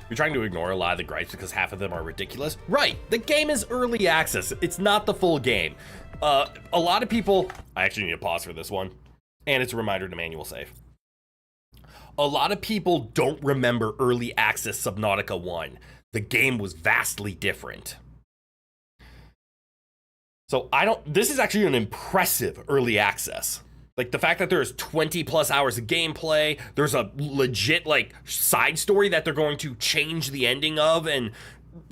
You're trying to ignore a lot of the gripes because half of them are ridiculous. Right, the game is early access. It's not the full game. A lot of people, I actually need to pause for this one, and it's a reminder to manual save. A lot of people don't remember early access Subnautica 1. The game was vastly different. So this is actually an impressive early access. Like, the fact that there's 20 plus hours of gameplay, there's a legit, like, side story that they're going to change the ending of and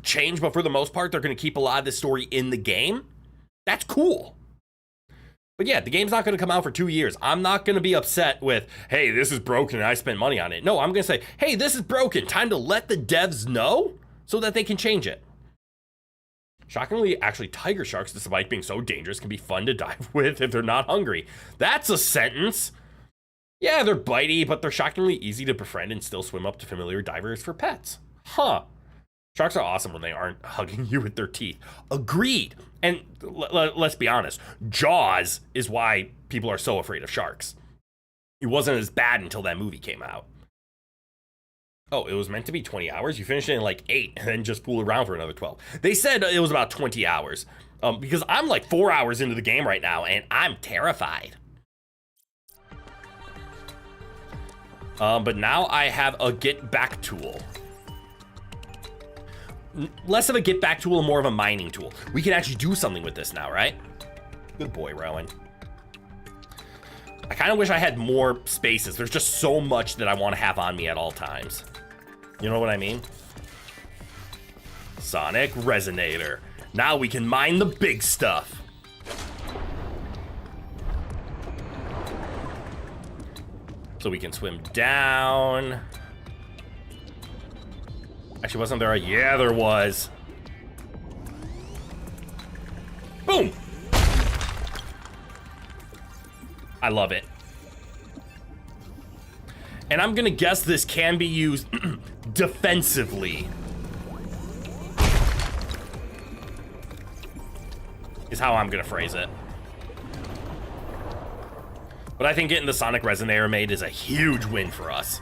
change, but for the most part, they're going to keep a lot of this story in the game. That's cool. But yeah, the game's not going to come out for 2 years. I'm not going to be upset with, hey, this is broken and I spent money on it. No, I'm going to say, hey, this is broken. Time to let the devs know so that they can change it. Shockingly, actually, tiger sharks, despite being so dangerous, can be fun to dive with if they're not hungry. That's a sentence. Yeah, they're bitey, but they're shockingly easy to befriend and still swim up to familiar divers for pets. Huh. Sharks are awesome when they aren't hugging you with their teeth. Agreed. And let's be honest, Jaws is why people are so afraid of sharks. It wasn't as bad until that movie came out. Oh, it was meant to be 20 hours? You finished it in like 8 and then just fool around for another 12. They said it was about 20 hours. Because I'm like 4 hours into the game right now and I'm terrified. But now I have a get back tool. Less of a get back tool and more of a mining tool. We can actually do something with this now, right? Good boy, Rowan. I kind of wish I had more spaces. There's just so much that I want to have on me at all times. You know what I mean? Sonic resonator. Now we can mine the big stuff. So we can swim down. Actually, wasn't there a... Yeah, there was. Boom! I love it. And I'm gonna guess this can be used defensively. Is how I'm gonna phrase it. But I think getting the Sonic Resonator made is a huge win for us.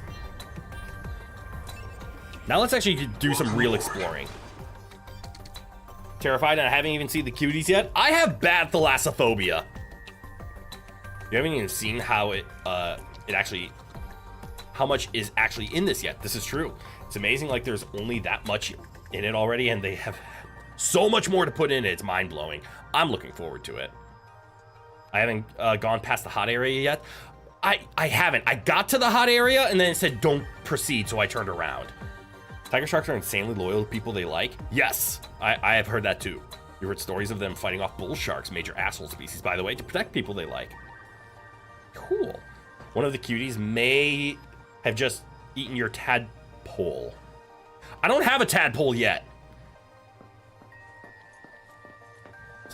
Now let's actually do some real exploring. Terrified and I haven't even seen the cuties yet? I have bad thalassophobia. You haven't even seen how how much is actually in this yet. This is true. It's amazing, like there's only that much in it already and they have so much more to put in it. It's mind-blowing. I'm looking forward to it. I haven't gone past the hot area yet. I haven't. I got to the hot area and then it said don't proceed, so I turned around. Tiger sharks are insanely loyal to people they like. Yes, I have heard that too. You heard stories of them fighting off bull sharks, major asshole species, by the way, to protect people they like. Cool. One of the cuties may have just eaten your tadpole. I don't have a tadpole yet.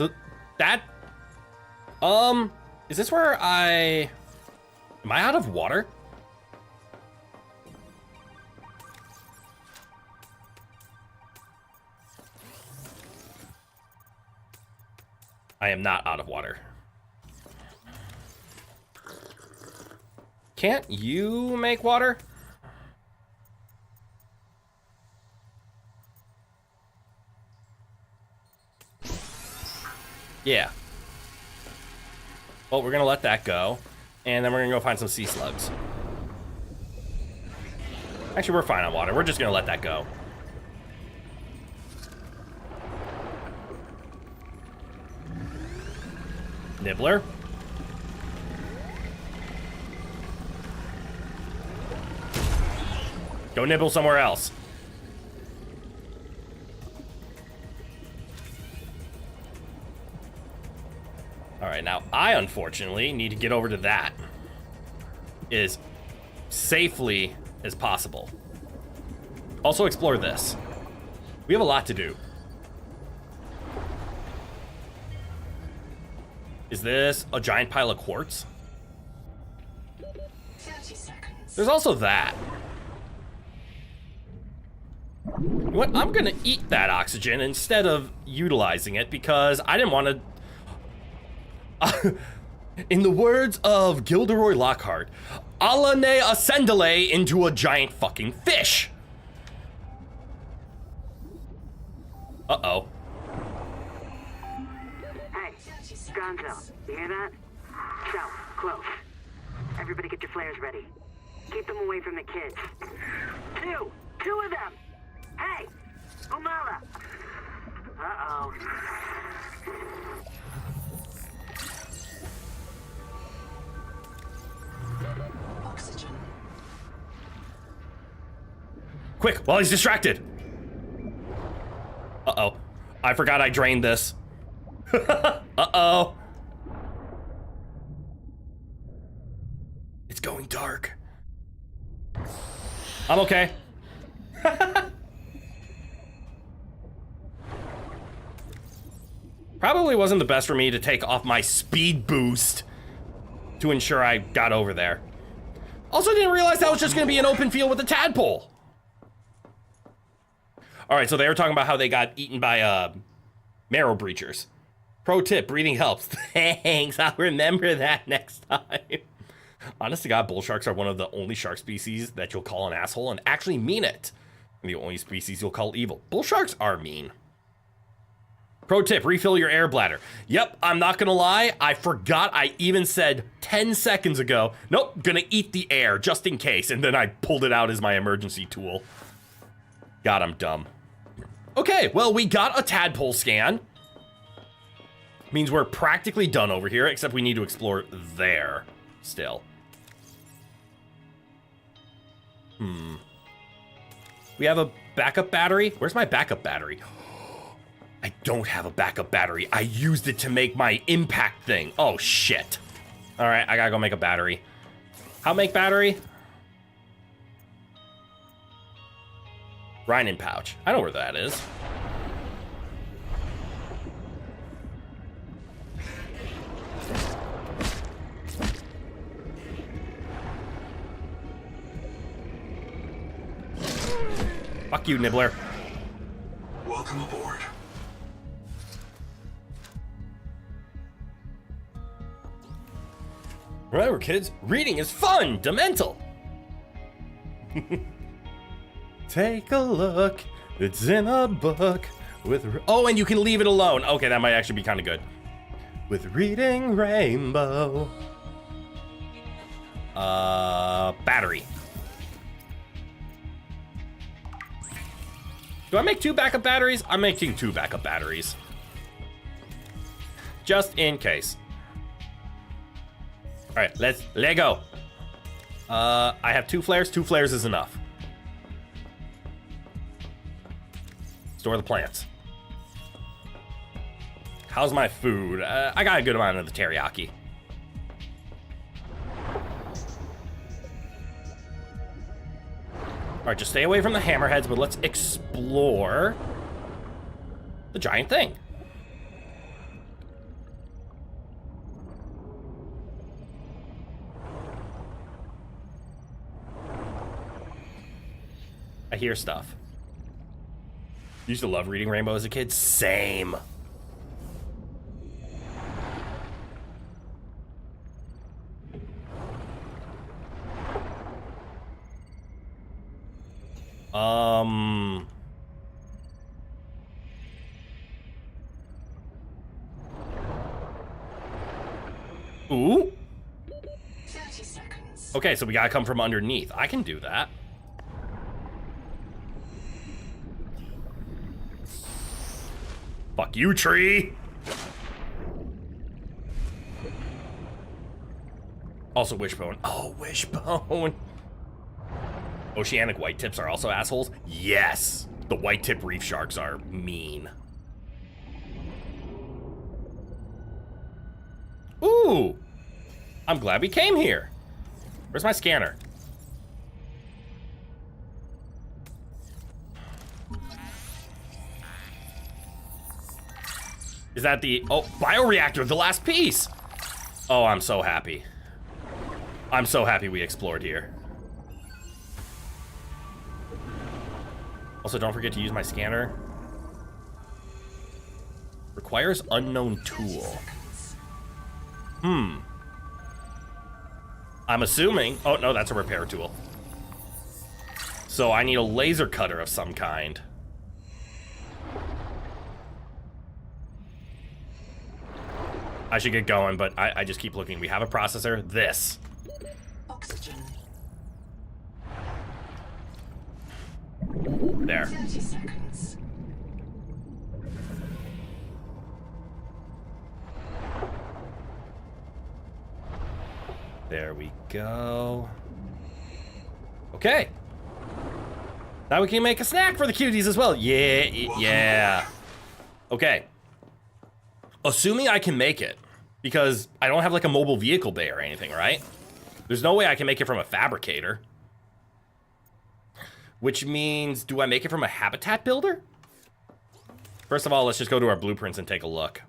So that, is this where am I out of water? I am not out of water. Can't you make water? Yeah. Well, we're gonna let that go, and then we're gonna go find some sea slugs. Actually, we're fine on water. We're just gonna let that go. Nibbler. Go nibble somewhere else. All right, now I unfortunately need to get over to that as safely as possible. Also explore this. We have a lot to do. Is this a giant pile of quartz? 30 seconds. There's also that. You know what? I'm gonna eat that oxygen instead of utilizing it because I didn't want to. In the words of Gilderoy Lockhart, Alane ascendale into a giant fucking fish. Uh-oh. Hey, Gonzo, you hear that? So, close. Everybody get your flares ready. Keep them away from the kids. Two of them! Hey, Umala! Uh-oh. Oxygen. Quick, while he's distracted. Uh-oh. I forgot I drained this. Uh-oh. It's going dark. I'm okay. Probably wasn't the best for me to take off my speed boost to ensure I got over there. Also didn't realize that was just gonna be an open field with a tadpole. All right, so they were talking about how they got eaten by marrow breachers. Pro tip, breathing helps. Thanks, I'll remember that next time. Honest to God, bull sharks are one of the only shark species that you'll call an asshole and actually mean it. And the only species you'll call evil. Bull sharks are mean. Pro tip, refill your air bladder. Yep, I'm not gonna lie, I forgot I even said 10 seconds ago, nope, gonna eat the air just in case, and then I pulled it out as my emergency tool. God, I'm dumb. Okay, well, we got a tadpole scan. Means we're practically done over here, except we need to explore there still. We have a backup battery? Where's my backup battery? I don't have a backup battery. I used it to make my impact thing. Oh, shit. All right, I gotta go make a battery. How make battery? Rhinin pouch. I know where that is. Fuck you, Nibbler. Welcome aboard. Remember, kids, reading is fun, demental. Take a look, it's in a book with... Oh, and you can leave it alone. Okay, that might actually be kind of good. With Reading Rainbow. Battery. Do I make 2 backup batteries? I'm making 2 backup batteries. Just in case. All right, let's go. I have 2 flares. 2 flares is enough. Store the plants. How's my food? I got a good amount of the teriyaki. All right, just stay away from the hammerheads, but let's explore the giant thing. hear stuff. Used to love reading Rainbow as a kid. Same. Ooh. 30 seconds. Okay, so we gotta come from underneath. I can do that. Fuck you, tree. Also, wishbone. Oh, wishbone. Oceanic white tips are also assholes? Yes. The white tip reef sharks are mean. Ooh. I'm glad we came here. Where's my scanner? Is that the... Oh, bioreactor, the last piece. Oh, I'm so happy. I'm so happy we explored here. Also, don't forget to use my scanner. Requires unknown tool. I'm assuming... Oh, no, that's a repair tool. So I need a laser cutter of some kind. I should get going, but I just keep looking. We have a processor. This. Oxygen. There. 30 seconds. There we go. Okay. Now we can make a snack for the cuties as well. Yeah, yeah. Okay. Assuming I can make it, because I don't have like a mobile vehicle bay or anything, right? There's no way I can make it from a fabricator. Which means, do I make it from a habitat builder? First of all, let's just go to our blueprints and take a look.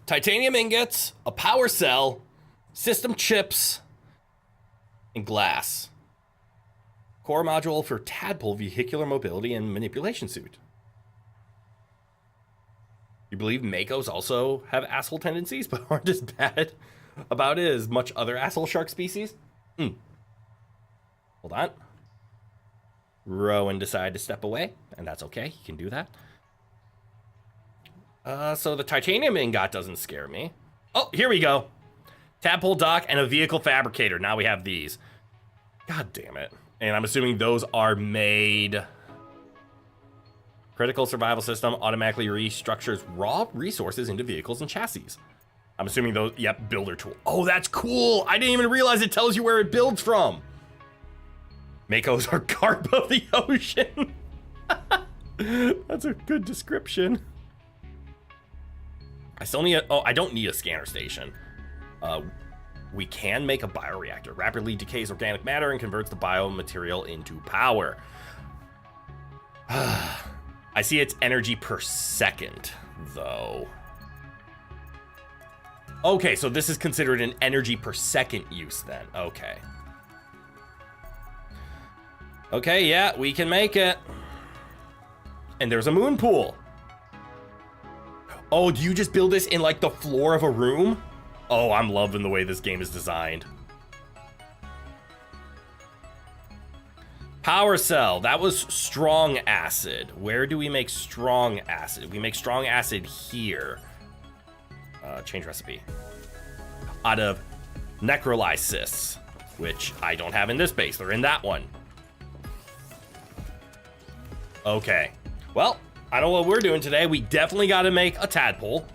Titanium ingots, a power cell, system chips, and glass. Core module for tadpole vehicular mobility and manipulation suit. You believe makos also have asshole tendencies, but aren't as bad about it as much other asshole shark species? Hold on. Rowan decided to step away, and that's okay. He can do that. So the titanium ingot doesn't scare me. Oh, here we go. Tadpole dock and a vehicle fabricator. Now we have these. God damn it. And I'm assuming those are made... Critical survival system automatically restructures raw resources into vehicles and chassis. I'm assuming those... Yep, builder tool. Oh, that's cool. I didn't even realize it tells you where it builds from. Makos are carp of the ocean. That's a good description. I still need a... Oh, I don't need a scanner station. We can make a bioreactor. Rapidly decays organic matter and converts the biomaterial into power. I see its energy per second, though. Okay, so this is considered an energy per second use then. Okay. Okay, yeah, we can make it. And there's a moon pool. Oh, do you just build this in like the floor of a room? Oh, I'm loving the way this game is designed. Power cell, that was strong acid. Where do we make strong acid? We make strong acid here. Change recipe. Out of necrolysis, which I don't have in this base. They're in that one. Okay. Well, I don't know what we're doing today. We definitely got to make a tadpole.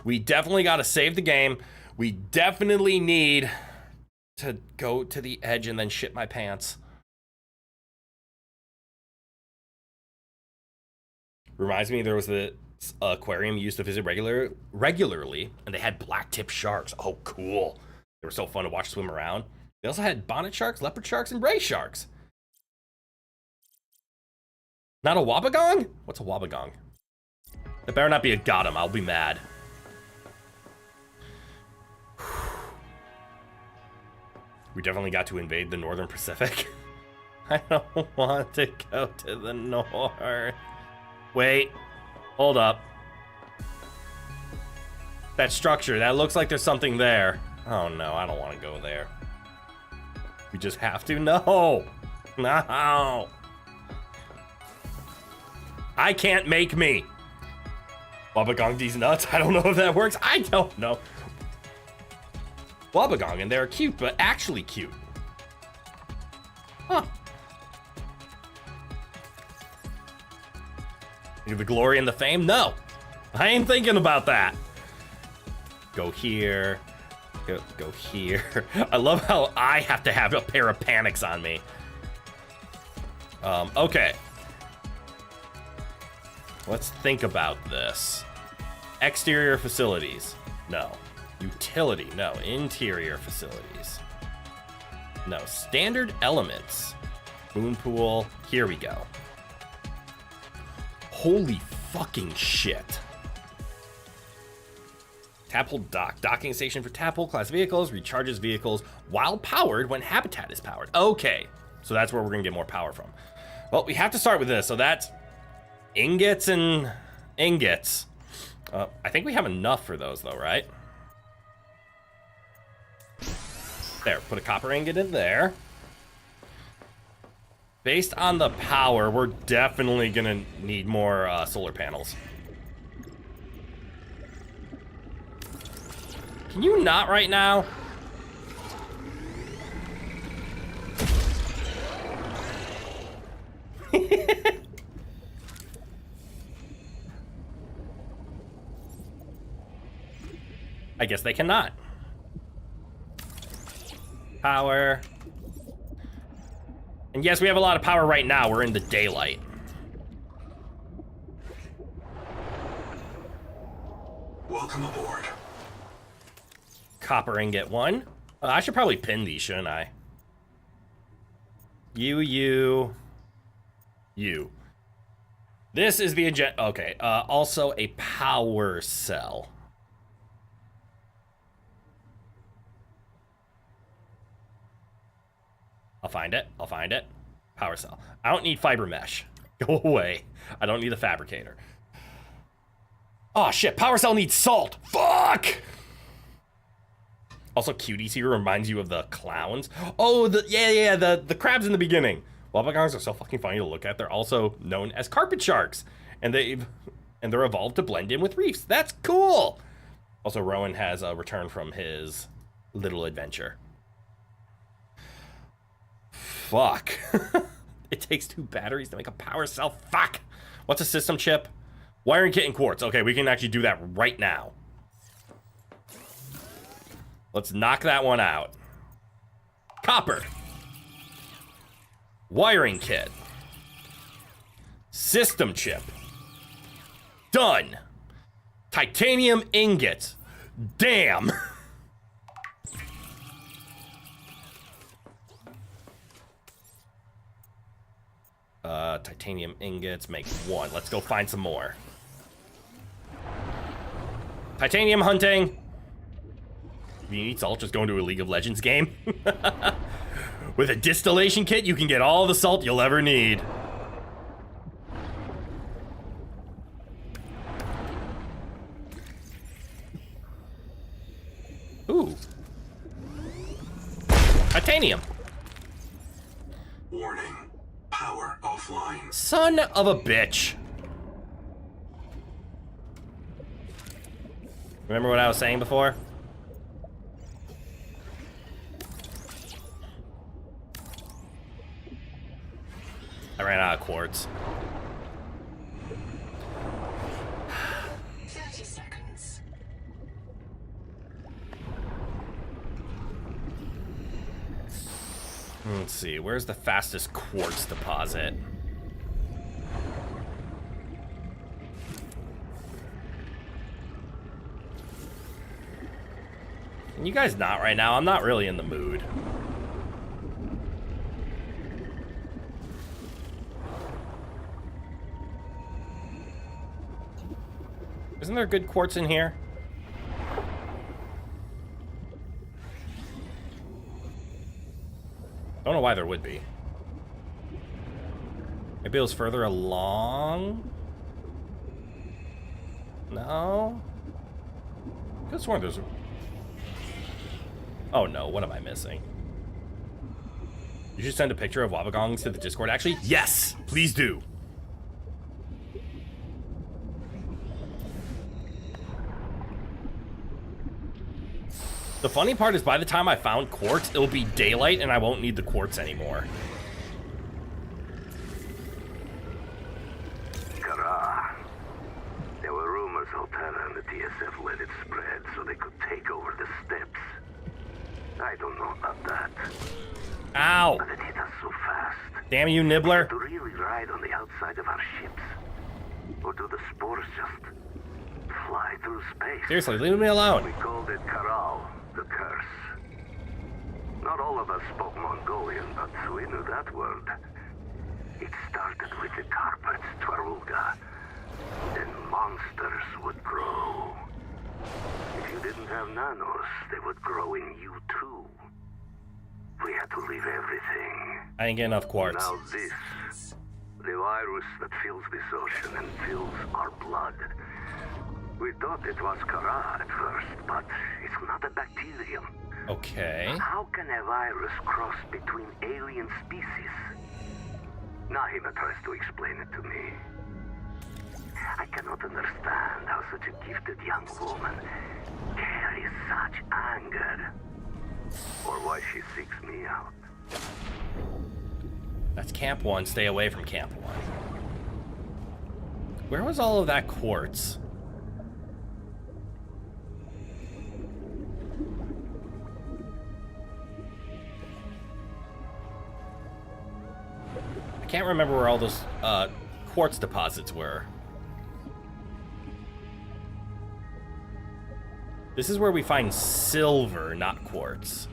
We definitely got to save the game. We definitely need to go to the edge and then shit my pants. Reminds me, there was the aquarium used to visit regularly, and they had black tip sharks. Oh, cool. They were so fun to watch swim around. They also had bonnet sharks, leopard sharks, and ray sharks. Not a wabagong? What's a wabagong? It better not be a gotham. I'll be mad. We definitely got to invade the Northern Pacific. I don't want to go to the north. Wait. Hold up. That structure, that looks like there's something there. Oh no, I don't want to go there. We just have to. No. No. I can't make me. Wabagong these nuts. I don't know if that works. I don't know. Wabagong, and they're cute, but actually cute. Huh. The glory and the fame? No. I ain't thinking about that. Go here. Go here. I love how I have to have a pair of panics on me. Okay. Let's think about this. Exterior facilities. No. Utility. No. Interior facilities. No. Standard elements. Moon pool. Here we go. Holy fucking shit. Taphole dock. Docking station for Taphole class vehicles. Recharges vehicles while powered when habitat is powered. Okay. So that's where we're going to get more power from. Well, we have to start with this. So that's ingots and ingots. I think we have enough for those though, right? There, put a copper ingot in there. Based on the power, we're definitely gonna need more solar panels. Can you not right now? I guess they cannot. Power. And yes, we have a lot of power right now. We're in the daylight. Welcome aboard. Copper ingot 1. I should probably pin these, shouldn't I? You. This is the agenda. Okay. Also a power cell. I'll find it. Power cell. I don't need fiber mesh. Go away. I don't need the fabricator. Oh shit, power cell needs salt. Fuck! Also, Cuties here reminds you of the clowns. Oh, the crabs in the beginning. Wabagongs are so fucking funny to look at. They're also known as carpet sharks. And they're evolved to blend in with reefs. That's cool! Also, Rowan has returned from his little adventure. Fuck. It takes 2 batteries to make a power cell. Fuck. What's a system chip? Wiring kit and quartz. Okay, we can actually do that right now. Let's knock that one out. Copper. Wiring kit. System chip. Done. Titanium ingots. Damn. Titanium ingots make 1. Let's go find some more. Titanium hunting. If you need salt, just go into a League of Legends game. With a distillation kit, you can get all the salt you'll ever need. Ooh. Titanium. Warning. Power offline. Son of a bitch. Remember what I was saying before? I ran out of quartz. 30 seconds. Let's see, where's the fastest quartz deposit? Can you guys not right now? I'm not really in the mood. Isn't there good quartz in here? Don't know why there would be. Maybe it was further along? No? I could have sworn there's... Oh no, what am I missing? You should send a picture of Wabagongs to the Discord, actually? Yes! Please do! The funny part is by the time I found quartz, it'll be daylight and I won't need the quartz anymore. Kara. There were rumors Altera and the DSF let it spread so they could take over the steppes. I don't know about that. Ow! But it hit us so fast. Damn you, Nibbler. To really ride on the outside of our ships. Or do the spores just fly through space? Seriously, leave me alone. We called it Karal, the curse. Not all of us spoke Mongolian, but we knew that word. It started with the carpets, Twaruga. Then monsters would grow. If you didn't have nanos, they would grow in you too. We had to leave everything. I didn't get enough quartz. Now this, the virus that fills this ocean and fills our blood. We thought it was Kara at first, but it's not a bacterium. Okay. How can a virus cross between alien species? Nahima tries to explain it to me. I cannot understand how such a gifted young woman carries such anger. Or why she seeks me out. That's Camp 1. Stay away from Camp 1. Where was all of that quartz? I can't remember where all those quartz deposits were. This is where we find silver, not quartz.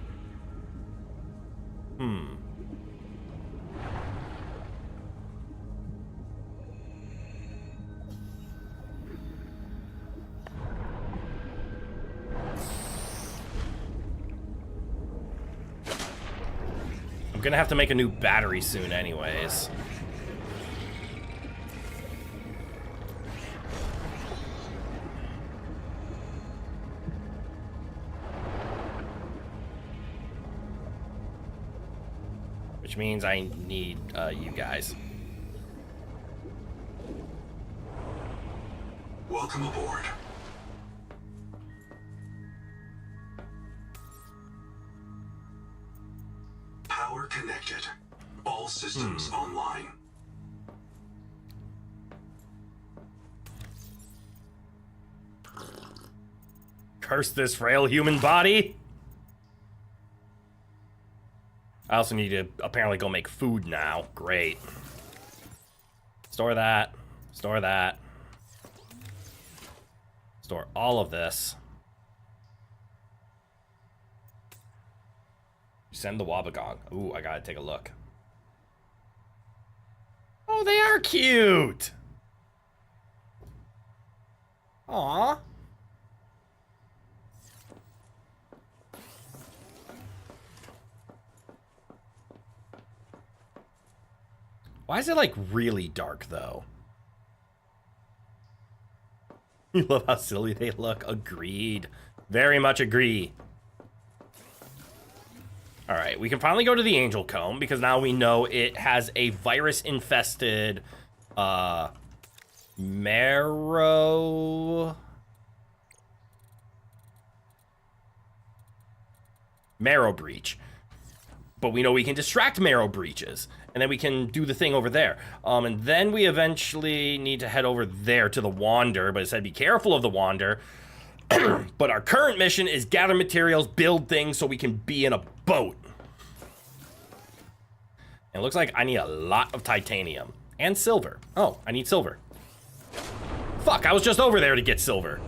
I'm gonna have to make a new battery soon anyways. Which means I need you guys. Welcome aboard. Power connected. All systems online. Curse this frail human body. I also need to apparently go make food now. Great. Store that. Store that. Store all of this. Send the Wabagong. Ooh, I gotta take a look. Oh, they are cute! Aww. Why is it, like, really dark, though? You love how silly they look. Agreed. Very much agree. Alright, we can finally go to the Angel Comb, because now we know it has a virus-infested, marrow breach. But we know we can distract marrow breaches. And then we can do the thing over there. And then we eventually need to head over there to the Wander. But it said be careful of the Wander. But our current mission is gather materials, build things so we can be in a boat. And it looks like I need a lot of titanium. And silver. Oh, I need silver. Fuck, I was just over there to get silver.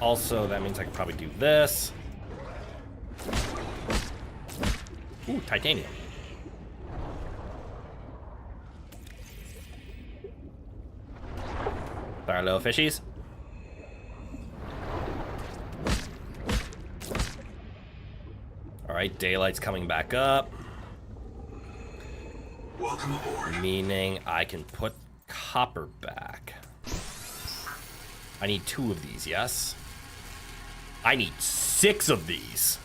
Also, that means I can probably do this. Ooh, titanium. Sorry, little fishies. Alright, right, daylight's coming back up. Welcome aboard. Meaning I can put copper back. I need 2 of these, yes? I need 6 of these.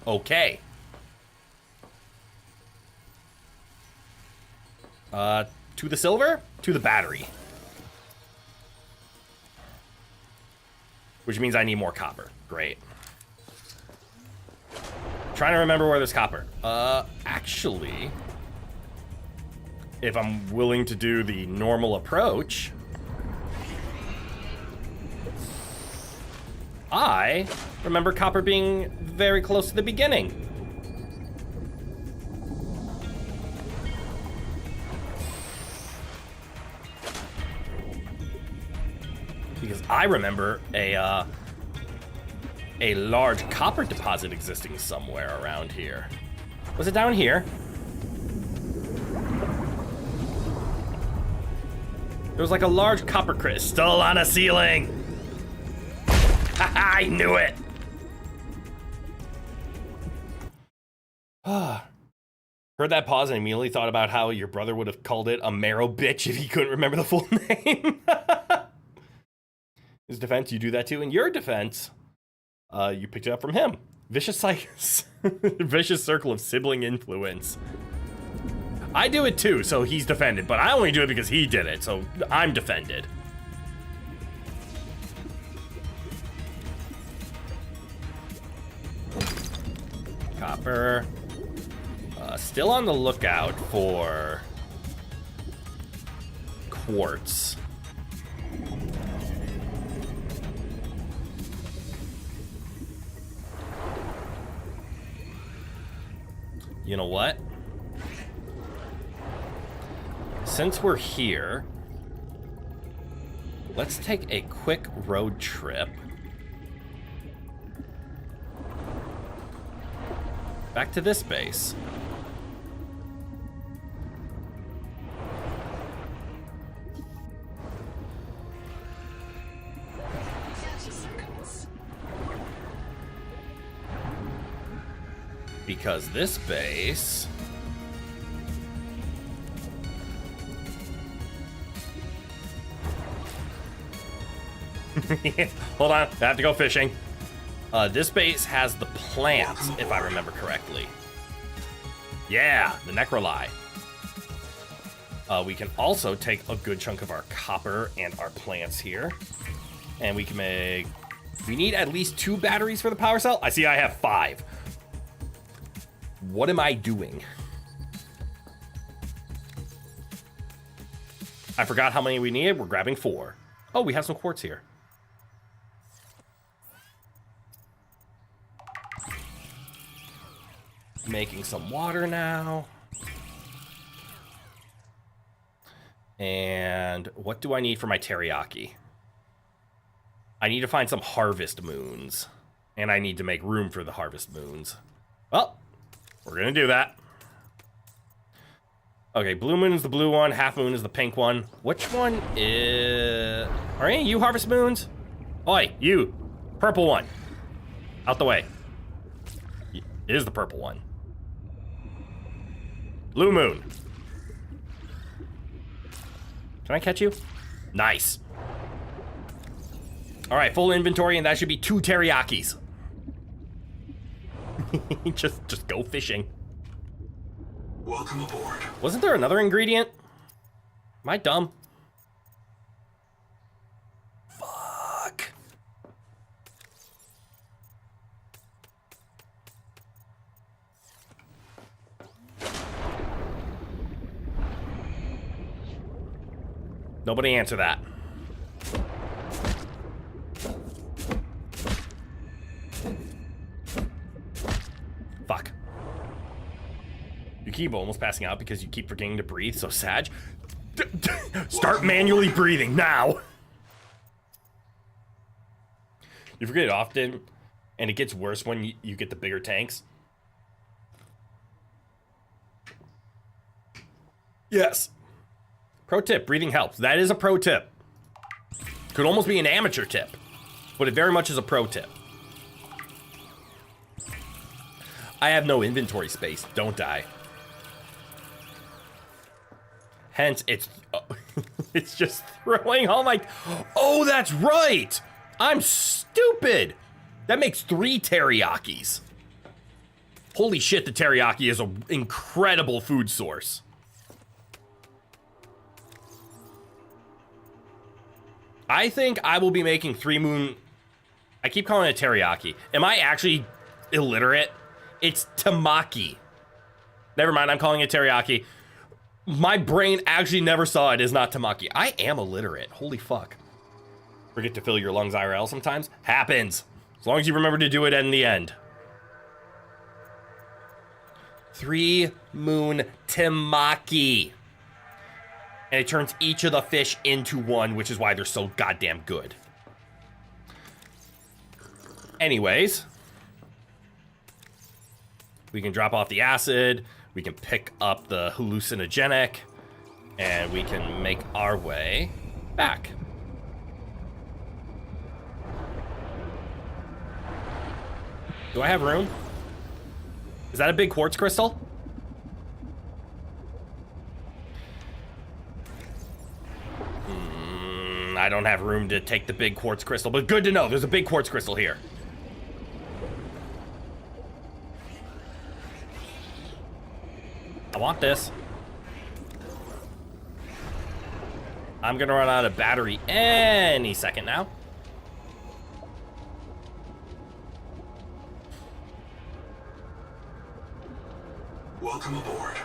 Okay. To the silver? To the battery. Which means I need more copper. Great. Trying to remember where there's copper. Actually, if I'm willing to do the normal approach, I remember copper being very close to the beginning. Because I remember a large copper deposit existing somewhere around here. Was it down here? There was like a large copper crystal on a ceiling. I knew it. Heard that pause and immediately thought about how your brother would have called it a marrow bitch if he couldn't remember the full name. His defense, you do that too. In your defense, you picked it up from him. Vicious vicious circle of sibling influence. I do it too, so he's defended, but I only do it because he did it, so I'm defended. Copper. Still on the lookout for quartz. You know what? Since we're here, let's take a quick road trip back to this base. Because this base hold on, I have to go fishing. This base has the plants, if I remember correctly. Yeah, the necroli. We can also take a good chunk of our copper and our plants here. And we can make... We need at least 2 batteries for the power cell. I see I have 5. What am I doing? I forgot how many we needed. We're grabbing 4. Oh, we have some quartz here. Making some water now. And what do I need for my teriyaki? I need to find some harvest moons. And I need to make room for the harvest moons. Well, we're gonna do that. Okay, blue moon is the blue one, half moon is the pink one. Which one is... Are any of you harvest moons? Oi, you, purple one. Out the way. It is the purple one. Blue moon. Can I catch you? Nice. All right, full inventory, and that should be 2 teriyakis. just go fishing. Welcome aboard. Wasn't there another ingredient? Am I dumb? Fuck. Nobody answer that. Fuck. You keep almost passing out because you keep forgetting to breathe, so Sag. Start manually breathing now. You forget it often, and it gets worse when you get the bigger tanks. Yes. Pro tip, breathing helps. That is a pro tip. Could almost be an amateur tip, but it very much is a pro tip. I have no inventory space, don't I? Hence, it's it's just throwing all my... Oh, that's right! I'm stupid! That makes 3 teriyakis. Holy shit, the teriyaki is an incredible food source. I think I will be making 3 moon... I keep calling it teriyaki. Am I actually illiterate? It's tamaki. Never mind, I'm calling it teriyaki. My brain actually never saw it as not tamaki. I am illiterate. Holy fuck. Forget to fill your lungs IRL sometimes? Happens. As long as you remember to do it in the end. 3 moon tamaki. And it turns each of the fish into 1, which is why they're so goddamn good. Anyways, we can drop off the acid, we can pick up the hallucinogenic, and we can make our way back. Do I have room? Is that a big quartz crystal? I don't have room to take the big quartz crystal, but good to know. There's a big quartz crystal here. I want this. I'm gonna run out of battery any second now. Welcome aboard.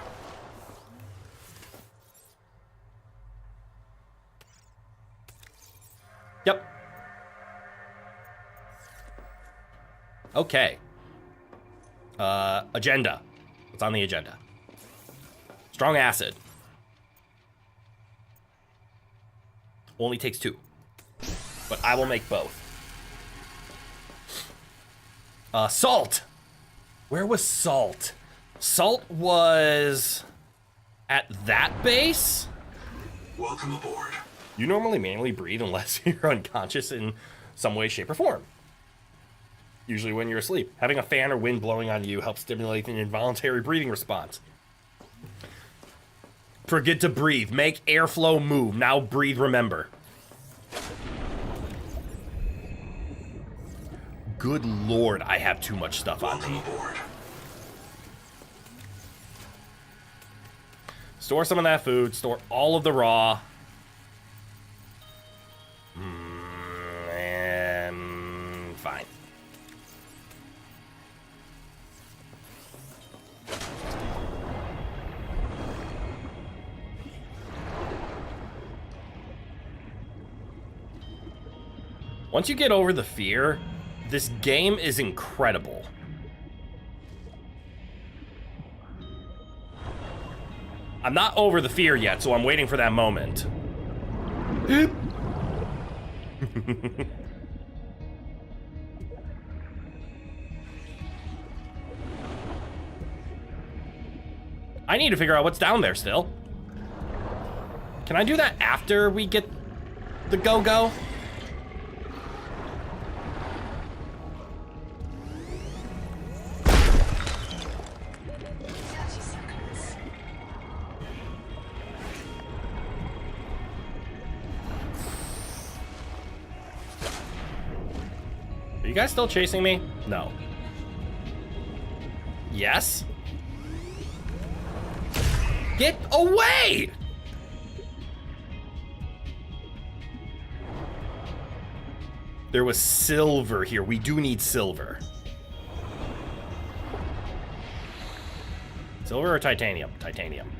Yep. Okay. Agenda. What's on the agenda? Strong acid. Only takes 2. But I will make both. Salt. Where was salt? Salt was at that base? Welcome aboard. You normally manually breathe unless you're unconscious in some way, shape, or form. Usually when you're asleep. Having a fan or wind blowing on you helps stimulate an involuntary breathing response. Forget to breathe. Make airflow move. Now breathe, remember. Good lord, I have too much stuff on me. Aboard. Store some of that food. Store all of the raw. And fine. Once you get over the fear, this game is incredible. I'm not over the fear yet, so I'm waiting for that moment. I need to figure out what's down there still. Can I do that after we get the go-go? Are you guys still chasing me? No. Yes? Get away! There was silver here. We do need silver. Silver or titanium? Titanium.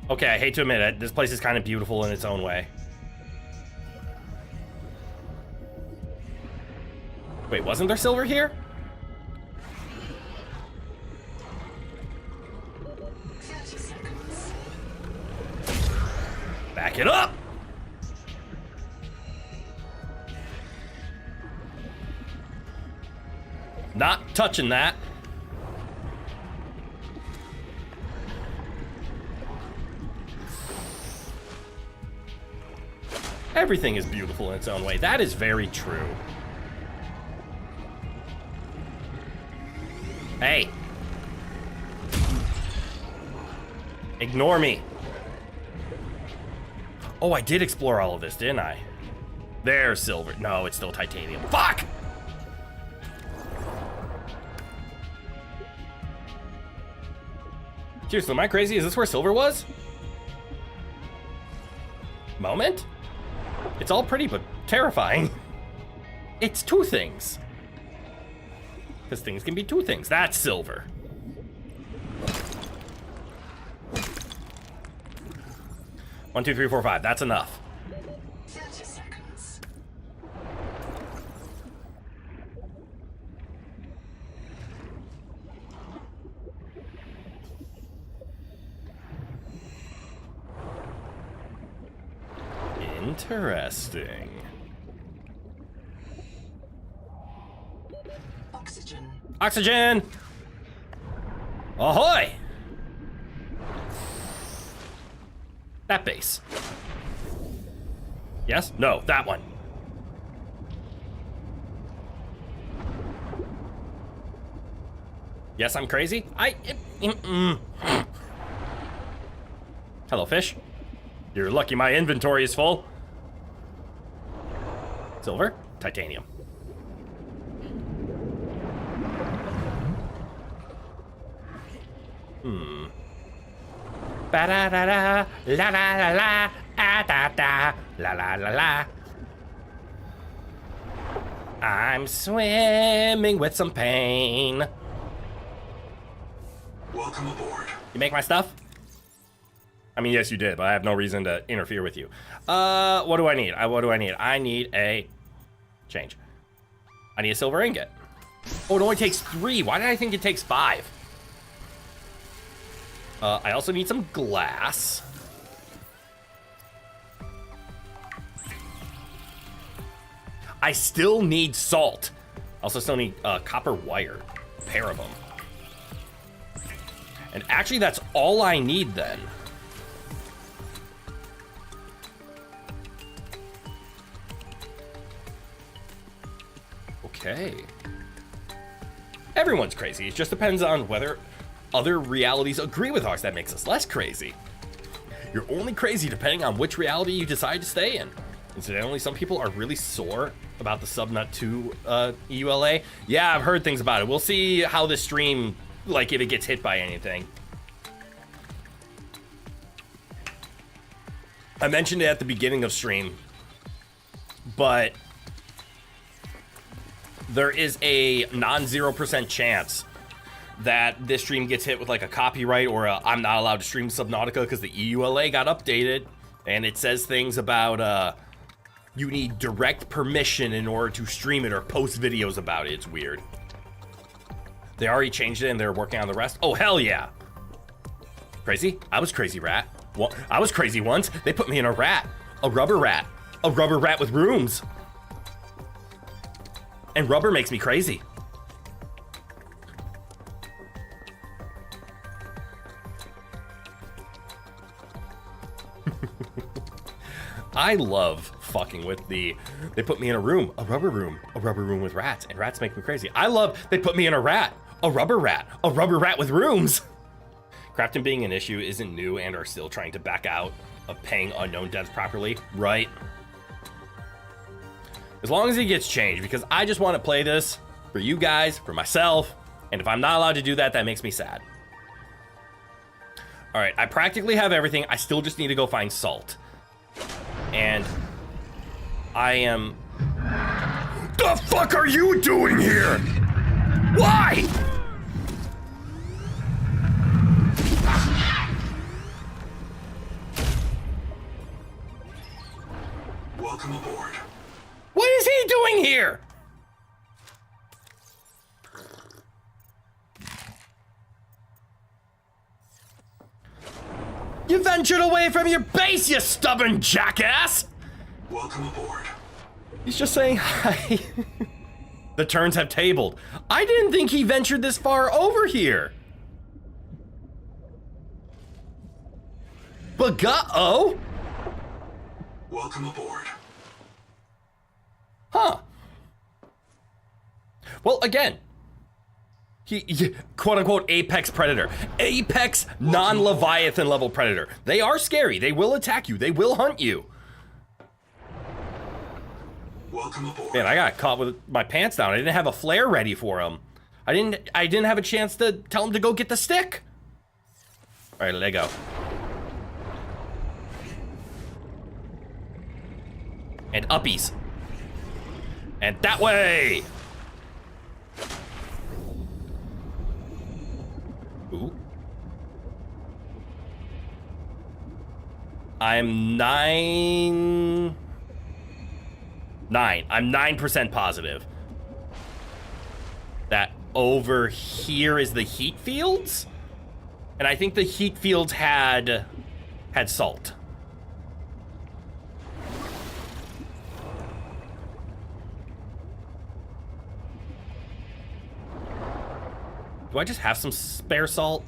Okay, I hate to admit it. This place is kind of beautiful in its own way. Wait, wasn't there silver here? Back it up! Not touching that. Everything is beautiful in its own way. That is very true. Hey. Ignore me. Oh, I did explore all of this, didn't I? There's silver. No, it's still titanium. Fuck! Seriously, am I crazy? Is this where silver was? Moment? It's all pretty, but terrifying. It's two things. Because things can be two things. That's silver. One, two, three, four, five. That's enough. 30 seconds. Interesting. Oxygen. Oxygen! Ahoy! That base. Yes? No, that one. Yes, I'm crazy? Hello, fish. You're lucky my inventory is full. Silver, titanium. Ba-da-da-da, la-la-la-la, ah-da-da, la-la-la-la. I'm swimming with some pain. Welcome aboard. You make my stuff? I mean, yes, you did, but I have no reason to interfere with you. What do I need? What do I need? I need a change. I need a silver ingot. Oh, it only takes 3. Why did I think it takes 5? I also need some glass. I still need salt. I also still need copper wire. A pair of them. And actually, that's all I need then. Okay. Everyone's crazy. It just depends on whether other realities agree with ours. That makes us less crazy. You're only crazy depending on which reality you decide to stay in. Incidentally, some people are really sore about the Subnut 2 EULA. Yeah, I've heard things about it. We'll see how this stream, like, if it gets hit by anything. I mentioned it at the beginning of stream, but there is a non-0% chance that this stream gets hit with like a copyright or I'm not allowed to stream Subnautica because the EULA got updated and it says things about you need direct permission in order to stream it or post videos about it. It's weird. They already changed it and they're working on the rest. Oh, hell yeah. Crazy? I was crazy, rat. Well, I was crazy once. They put me in a rat. A rubber rat. A rubber rat with rooms. And rubber makes me crazy. I love fucking with they put me in a rubber room with rats, and rats make me crazy. I love, they put me in a rubber rat with rooms. Crafting being an issue isn't new and are still trying to back out of paying unknown devs properly, right? As long as it gets changed, because I just want to play this for you guys, for myself, and if I'm not allowed to do that, that makes me sad. All right, I practically have everything. I still just need to go find salt. And I am... The fuck are you doing here? Why? Welcome aboard. What is he doing here? You ventured away from your base, you stubborn jackass! Welcome aboard. He's just saying hi. The turns have tabled. I didn't think he ventured this far over here. But oh? Welcome aboard. Huh. Well, again, he quote-unquote apex predator. Apex non-Leviathan level predator. They are scary. They will attack you. They will hunt you. Welcome aboard. Man, I got caught with my pants down. I didn't have a flare ready for him. I didn't have a chance to tell him to go get the stick. All right, let go. And uppies. And that way. Ooh. I'm 9%. I'm 9% positive that over here is the heat fields, and I think the heat fields had salt. Do I just have some spare salt?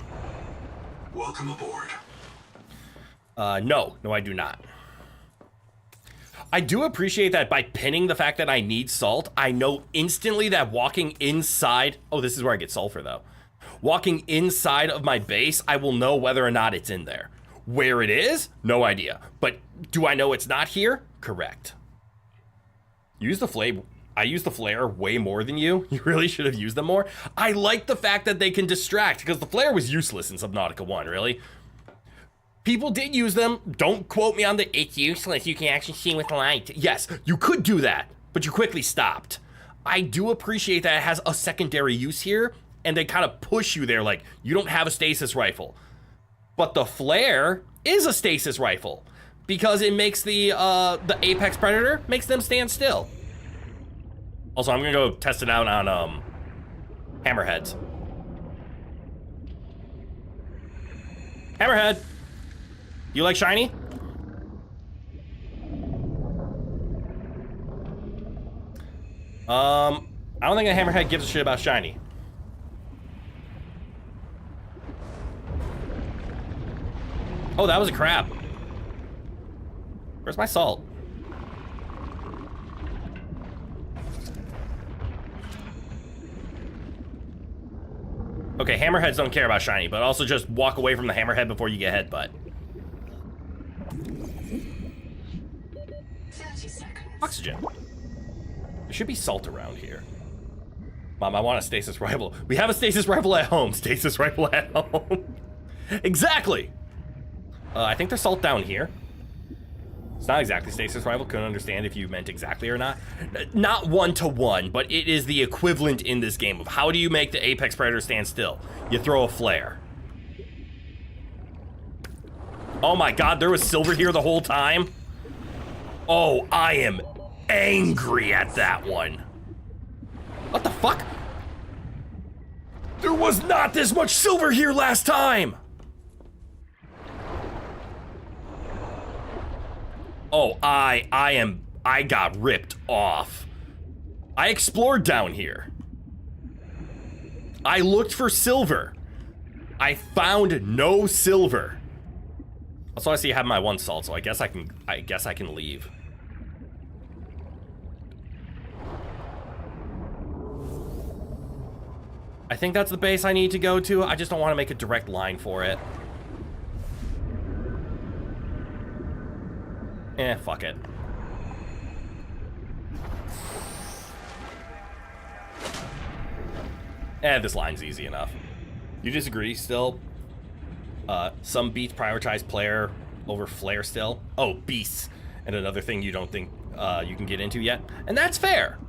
Welcome aboard. No, I do not. I do appreciate that by pinning the fact that I need salt, I know instantly that walking inside... Oh, this is where I get sulfur, though. Walking inside of my base, I will know whether or not it's in there. Where it is? No idea. But do I know it's not here? Correct. Use the flame. I use the flare way more than you. You really should have used them more. I like the fact that they can distract, because the flare was useless in Subnautica 1, really. People did use them. Don't quote me on the it's useless. You can actually see with the light. Yes, you could do that, but you quickly stopped. I do appreciate that it has a secondary use here, and they kind of push you there like, you don't have a stasis rifle. But the flare is a stasis rifle, because it makes the Apex Predator, makes them stand still. Also, I'm gonna go test it out on hammerheads. Hammerhead, you like shiny? I don't think a hammerhead gives a shit about shiny. Oh, that was a crab. Where's my salt? Okay, hammerheads don't care about shiny, but also just walk away from the hammerhead before you get headbutt. 30 seconds. Oxygen. There should be salt around here. Mom, I want a stasis rifle. We have a stasis rifle at home. Stasis rifle at home. Exactly. I think there's salt down here. It's not exactly stasis rifle. Couldn't understand if you meant exactly or not. Not 1-to-1, but it is the equivalent in this game of how do you make the Apex Predator stand still? You throw a flare. Oh my god, there was silver here the whole time? Oh, I am angry at that one. What the fuck? There was not this much silver here last time! Oh, I got ripped off. I explored down here. I looked for silver. I found no silver. Also, I see you have my 1 salt, so I guess I can leave. I think that's the base I need to go to. I just don't want to make a direct line for it. Fuck it. This line's easy enough. You disagree still? Some beats prioritize player over flare still. Oh, beasts. And another thing you don't think you can get into yet. And that's fair.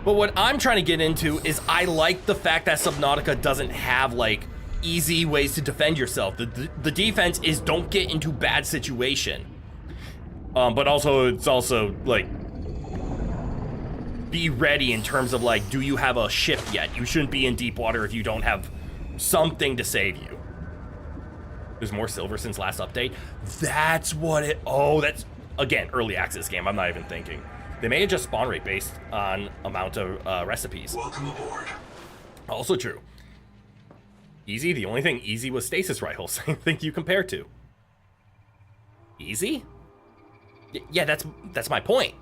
But what I'm trying to get into is I like the fact that Subnautica doesn't have, like, easy ways to defend yourself. The defense is don't get into bad situation. But also, it's also, like, be ready in terms of, like, do you have a ship yet? You shouldn't be in deep water if you don't have something to save you. There's more silver since last update. That's what it... Oh, that's... Again, early access game. I'm not even thinking. They may adjust spawn rate based on amount of recipes. Welcome aboard. Also true. Easy, the only thing easy was stasis rifle. Same thing you compare to. Easy? Yeah, that's my point.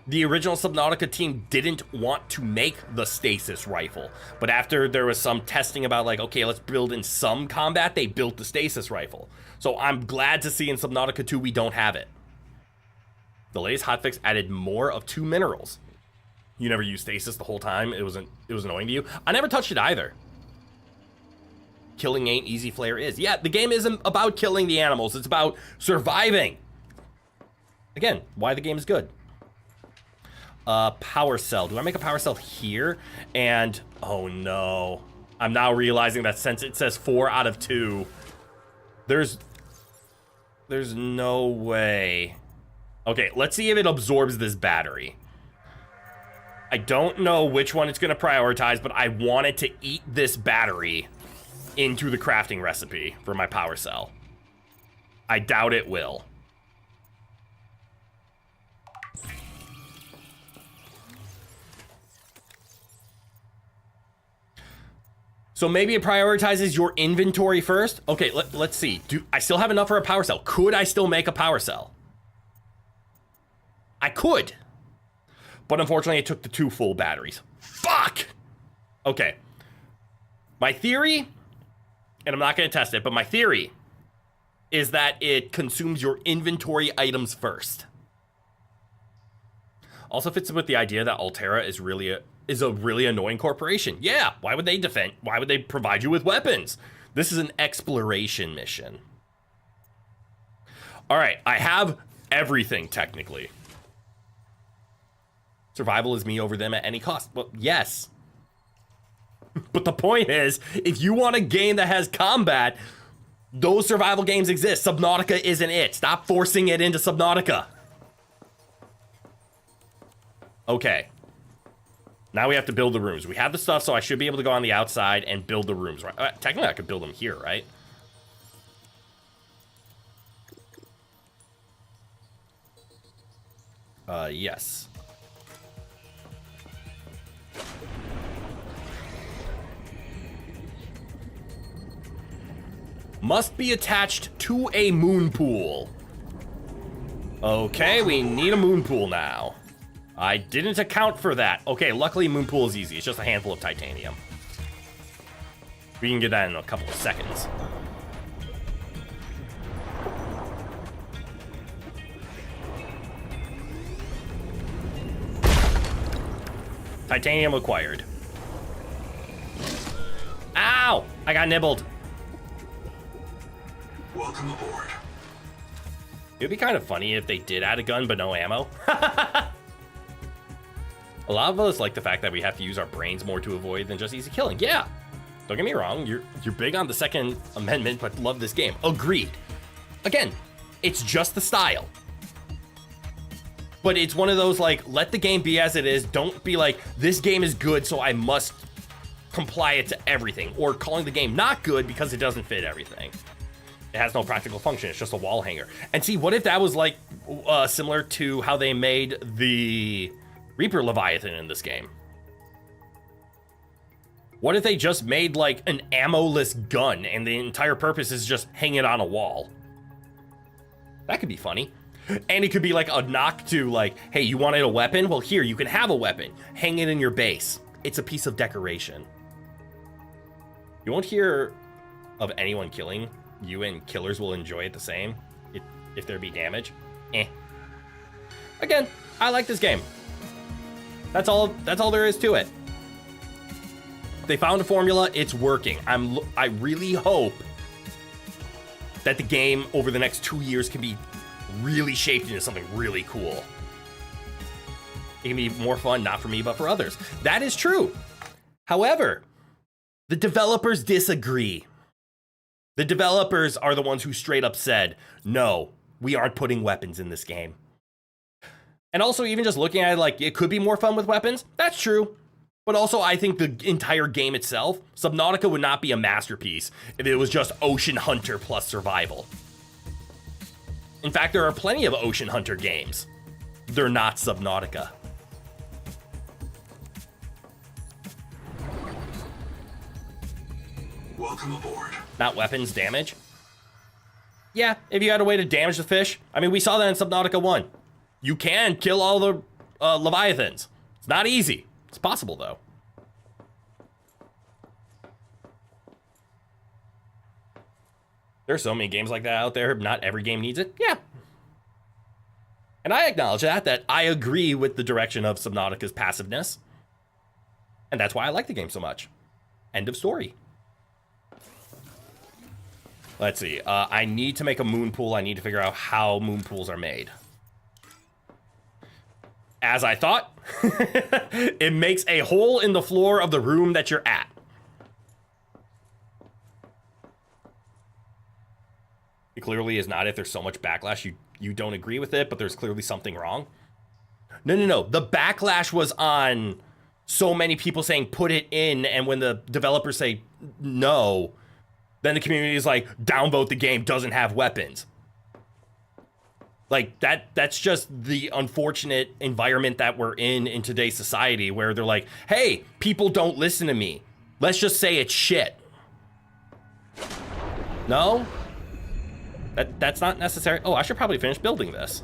The original Subnautica team didn't want to make the stasis rifle, but after there was some testing about like, okay, let's build in some combat, they built the stasis rifle. So I'm glad to see in Subnautica 2 we don't have it. The latest hotfix added more of 2 minerals. You never used stasis the whole time? It was annoying to you? I never touched it either. Killing ain't easy, flare is. Yeah, the game isn't about killing the animals, it's about surviving. Again, why the game is good. Power cell. Do I make a power cell here? And, oh no. I'm now realizing that since it says 4 out of 2, there's no way. Okay, let's see if it absorbs this battery. I don't know which one it's going to prioritize, but I want it to eat this battery into the crafting recipe for my power cell. I doubt it will. So maybe it prioritizes your inventory first? Okay, let's see. Do I still have enough for a power cell? Could I still make a power cell? I could. But unfortunately, it took the 2 full batteries. Fuck! Okay. My theory, and I'm not going to test it, but my theory is that it consumes your inventory items first. Also fits with the idea that Altera is a really annoying corporation. Yeah, why would they defend? Why would they provide you with weapons? This is an exploration mission. All right, I have everything technically. Survival is me over them at any cost. Well, yes. But the point is, if you want a game that has combat, those survival games exist. Subnautica isn't it. Stop forcing it into Subnautica. Okay. Now we have to build the rooms. We have the stuff, so I should be able to go on the outside and build the rooms. Right? Technically, I could build them here, right? Yes. Must be attached to a moon pool. Okay, we need a moon pool now. I didn't account for that. Okay, luckily moon pool is easy. It's just a handful of titanium. We can get that in a couple of seconds. Titanium acquired. Ow! I got nibbled. Welcome aboard. It would be kind of funny if they did add a gun but no ammo. A lot of us like the fact that we have to use our brains more to avoid than just easy killing. Yeah, don't get me wrong, you're big on the Second Amendment, but love this game. Agreed. Again, it's just the style. But it's one of those, like, let the game be as it is. Don't be like, this game is good, so I must comply it to everything. Or calling the game not good because it doesn't fit everything. It has no practical function. It's just a wall hanger. And see, what if that was like similar to how they made the Reaper Leviathan in this game? What if they just made like an ammo-less gun and the entire purpose is just hang it on a wall? That could be funny. And it could be like a knock to like, hey, you wanted a weapon? Well, here, you can have a weapon. Hang it in your base. It's a piece of decoration. You won't hear of anyone killing you, and killers will enjoy it the same if there be damage. Again, I like this game. That's all there is to it. They found a formula, it's working. I really hope that the game over the next 2 years can be really shaped into something really cool. It can be more fun, not for me, but for others. That is true. However, the developers disagree. The developers are the ones who straight up said, no, we aren't putting weapons in this game. And also, even just looking at it like it could be more fun with weapons, that's true. But also, I think the entire game itself, Subnautica would not be a masterpiece if it was just Ocean Hunter plus survival. In fact, there are plenty of Ocean Hunter games. They're not Subnautica. Welcome aboard. Not weapons damage? Yeah, if you had a way to damage the fish. I mean, we saw that in Subnautica 1. You can kill all the Leviathans. It's not easy. It's possible, though. There's so many games like that out there. Not every game needs it. Yeah. And I acknowledge that I agree with the direction of Subnautica's passiveness. And that's why I like the game so much. End of story. Let's see. I need to make a moon pool. I need to figure out how moon pools are made. As I thought, it makes a hole in the floor of the room that you're at. It clearly is not if there's so much backlash you don't agree with it, but there's clearly something wrong. No. The backlash was on so many people saying put it in, and when the developers say no, then the community is like, downvote the game, doesn't have weapons. Like, that's just the unfortunate environment that we're in today's society, where they're like, hey, people don't listen to me. Let's just say it's shit. No? That's not necessary. Oh, I should probably finish building this.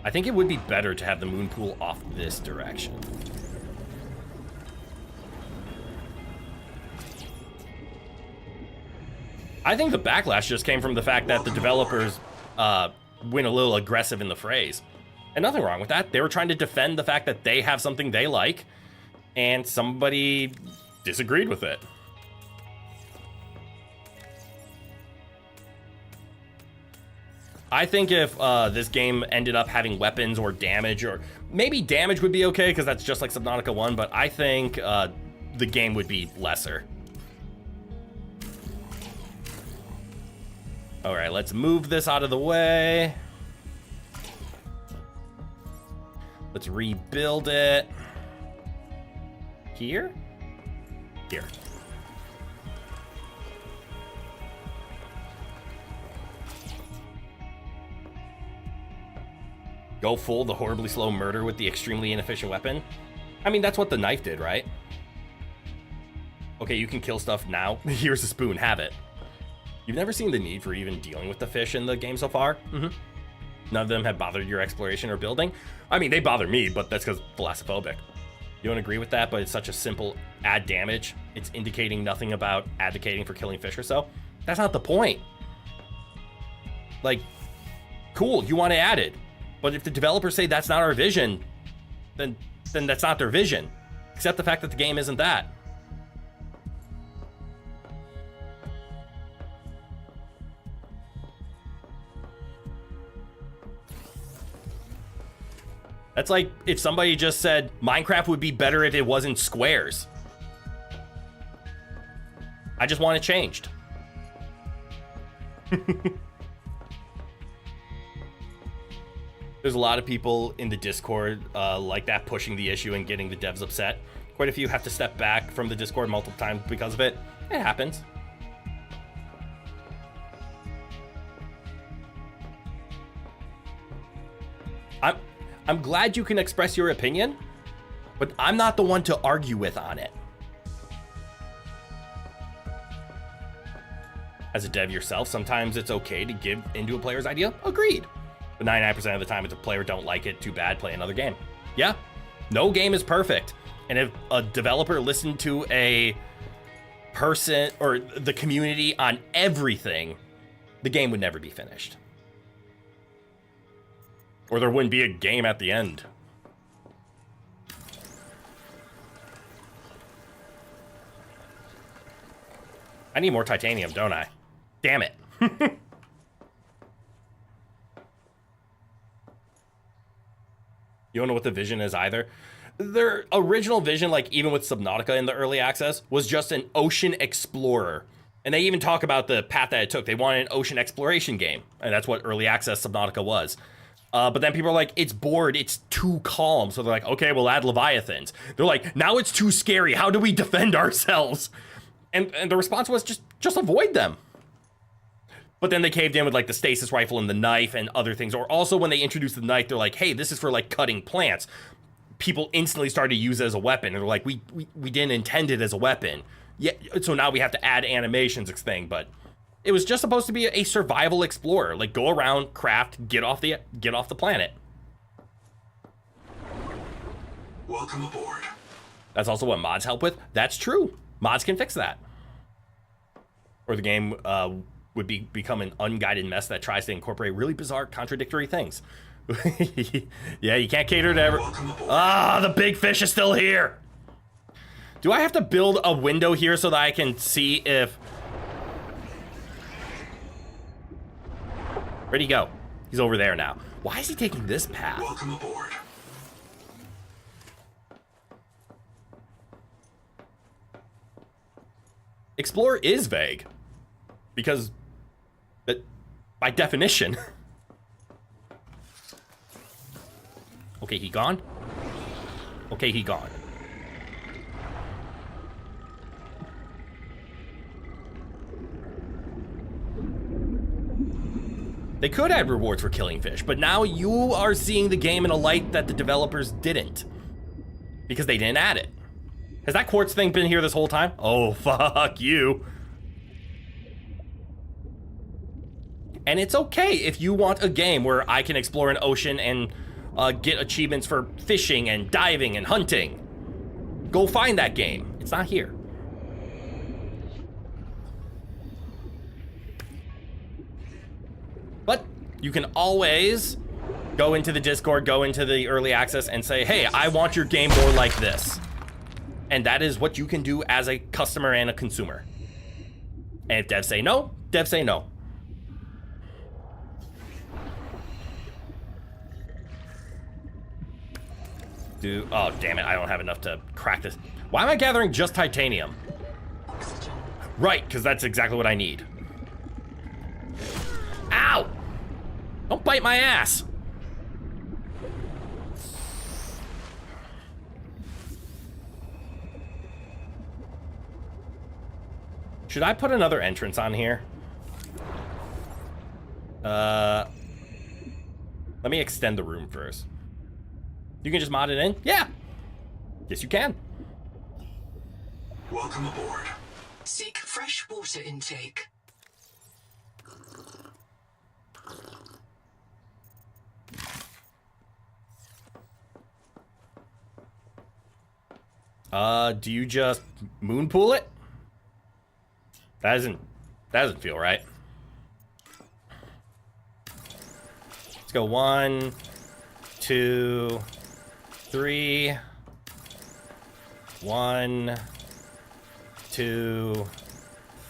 I think it would be better to have the moon pool off this direction. I think the backlash just came from the fact that the developers went a little aggressive in the phrase. And nothing wrong with that. They were trying to defend the fact that they have something they like, and somebody disagreed with it. I think if this game ended up having weapons or damage, or maybe damage would be okay because that's just like Subnautica 1, but I think the game would be lesser. All right, let's move this out of the way. Let's rebuild it. Here? Here. Go full the horribly slow murder with the extremely inefficient weapon. I mean, that's what the knife did, right? Okay, you can kill stuff now. Here's a spoon, have it. You've never seen the need for even dealing with the fish in the game so far? Mm-hmm. None of them have bothered your exploration or building? I mean, they bother me, but that's because Thanatophobic. You don't agree with that, but it's such a simple add damage. It's indicating nothing about advocating for killing fish or so. That's not the point. Like, cool, you want to add it. But if the developers say that's not our vision, then that's not their vision. Except the fact that the game isn't that. That's like if somebody just said Minecraft would be better if it wasn't squares. I just want it changed. There's a lot of people in the Discord like that, pushing the issue and getting the devs upset. Quite a few have to step back from the Discord multiple times because of it. It happens. I'm glad you can express your opinion, but I'm not the one to argue with on it. As a dev yourself, sometimes it's okay to give into a player's idea. Agreed. But 99% of the time, if the player don't like it, too bad, play another game. Yeah, no game is perfect. And if a developer listened to a person or the community on everything, the game would never be finished. Or there wouldn't be a game at the end. I need more titanium, don't I? Damn it. You don't know what the vision is either. Their original vision, like even with Subnautica in the early access, was just an ocean explorer. And they even talk about the path that it took. They wanted an ocean exploration game. And that's what early access Subnautica was. But then people are like, it's bored, it's too calm. So they're like, okay, we'll add Leviathans. They're like, now it's too scary. How do we defend ourselves? And the response was just avoid them. But then they caved in with like the stasis rifle and the knife and other things. Or also when they introduced the knife, they're like, hey, this is for like cutting plants. People instantly started to use it as a weapon. And they're like, we didn't intend it as a weapon. Yeah, so now we have to add animations thing. But It was just supposed to be a survival explorer. Like, go around, craft, get off the planet. Welcome aboard. That's also what mods help with. That's true. Mods can fix that. Or the game would become an unguided mess that tries to incorporate really bizarre, contradictory things. Yeah, you can't cater to every... Ah, the big fish is still here. Do I have to build a window here so that I can see if... Where'd he go? He's over there now. Why is he taking this path? Welcome aboard. Explorer is vague. Because... by definition... Okay, he gone? Okay, he gone. They could add rewards for killing fish, but now you are seeing the game in a light that the developers didn't. Because they didn't add it. Has that quartz thing been here this whole time? Oh, fuck you. And it's okay if you want a game where I can explore an ocean and get achievements for fishing and diving and hunting. Go find that game. It's not here. But you can always go into the Discord, go into the early access and say, hey, I want your game more like this. And that is what you can do as a customer and a consumer. And if devs say no, devs say no. Oh, damn it, I don't have enough to crack this. Why am I gathering just titanium? Right, because that's exactly what I need. Ow! Don't bite my ass! Should I put another entrance on here? Let me extend the room first. You can just mod it in? Yeah. Yes, you can. Welcome aboard. Seek fresh water intake. Do you just moon pool it? That doesn't feel right. Let's go 1, 2, 3. 1, 2,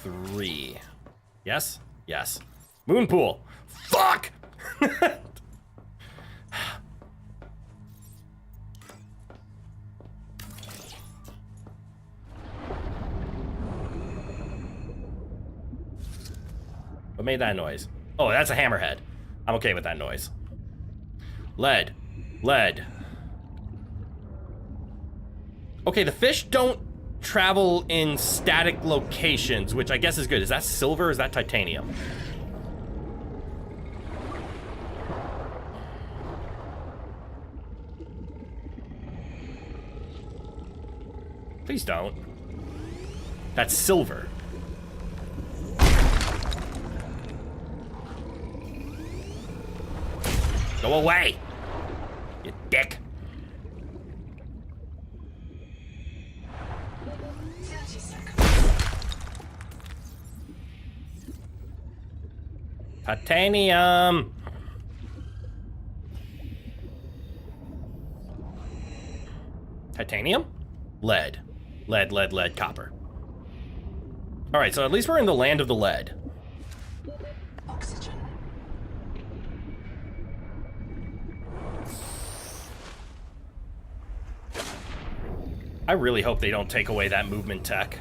3. Yes? Yes. Moon pool. Fuck! What made that noise? Oh, that's a hammerhead. I'm okay with that noise. Lead. Lead. Okay, the fish don't travel in static locations, which I guess is good. Is that silver or is that titanium? Please don't. That's silver. Go away, you dick. 30 seconds. Titanium. Titanium? Lead. Lead, lead, lead, copper. All right, so at least we're in the land of the lead. Oxygen. I really hope they don't take away that movement tech.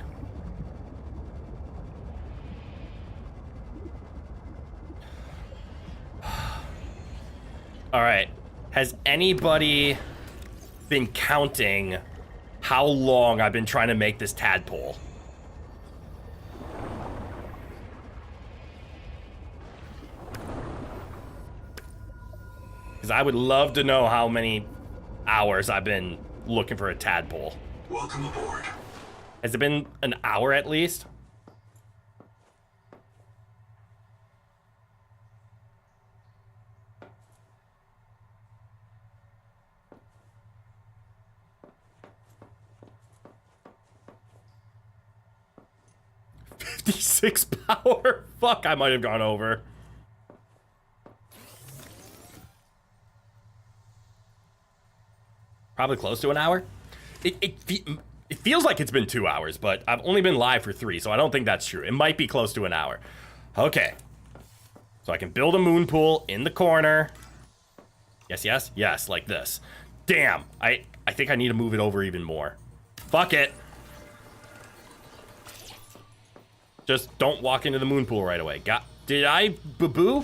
All right, has anybody been counting how long I've been trying to make this tadpole? Because I would love to know how many hours I've been looking for a tadpole. Welcome aboard. Has it been an hour at least? 56 power. Fuck, I might have gone over. Probably close to an hour. It feels like it's been 2 hours, but I've only been live for 3, so I don't think that's true. It might be close to an hour. Okay. So I can build a moon pool in the corner. Yes, yes, yes, like this. Damn, I think I need to move it over even more. Fuck it. Just don't walk into the moon pool right away. Did I boo-boo?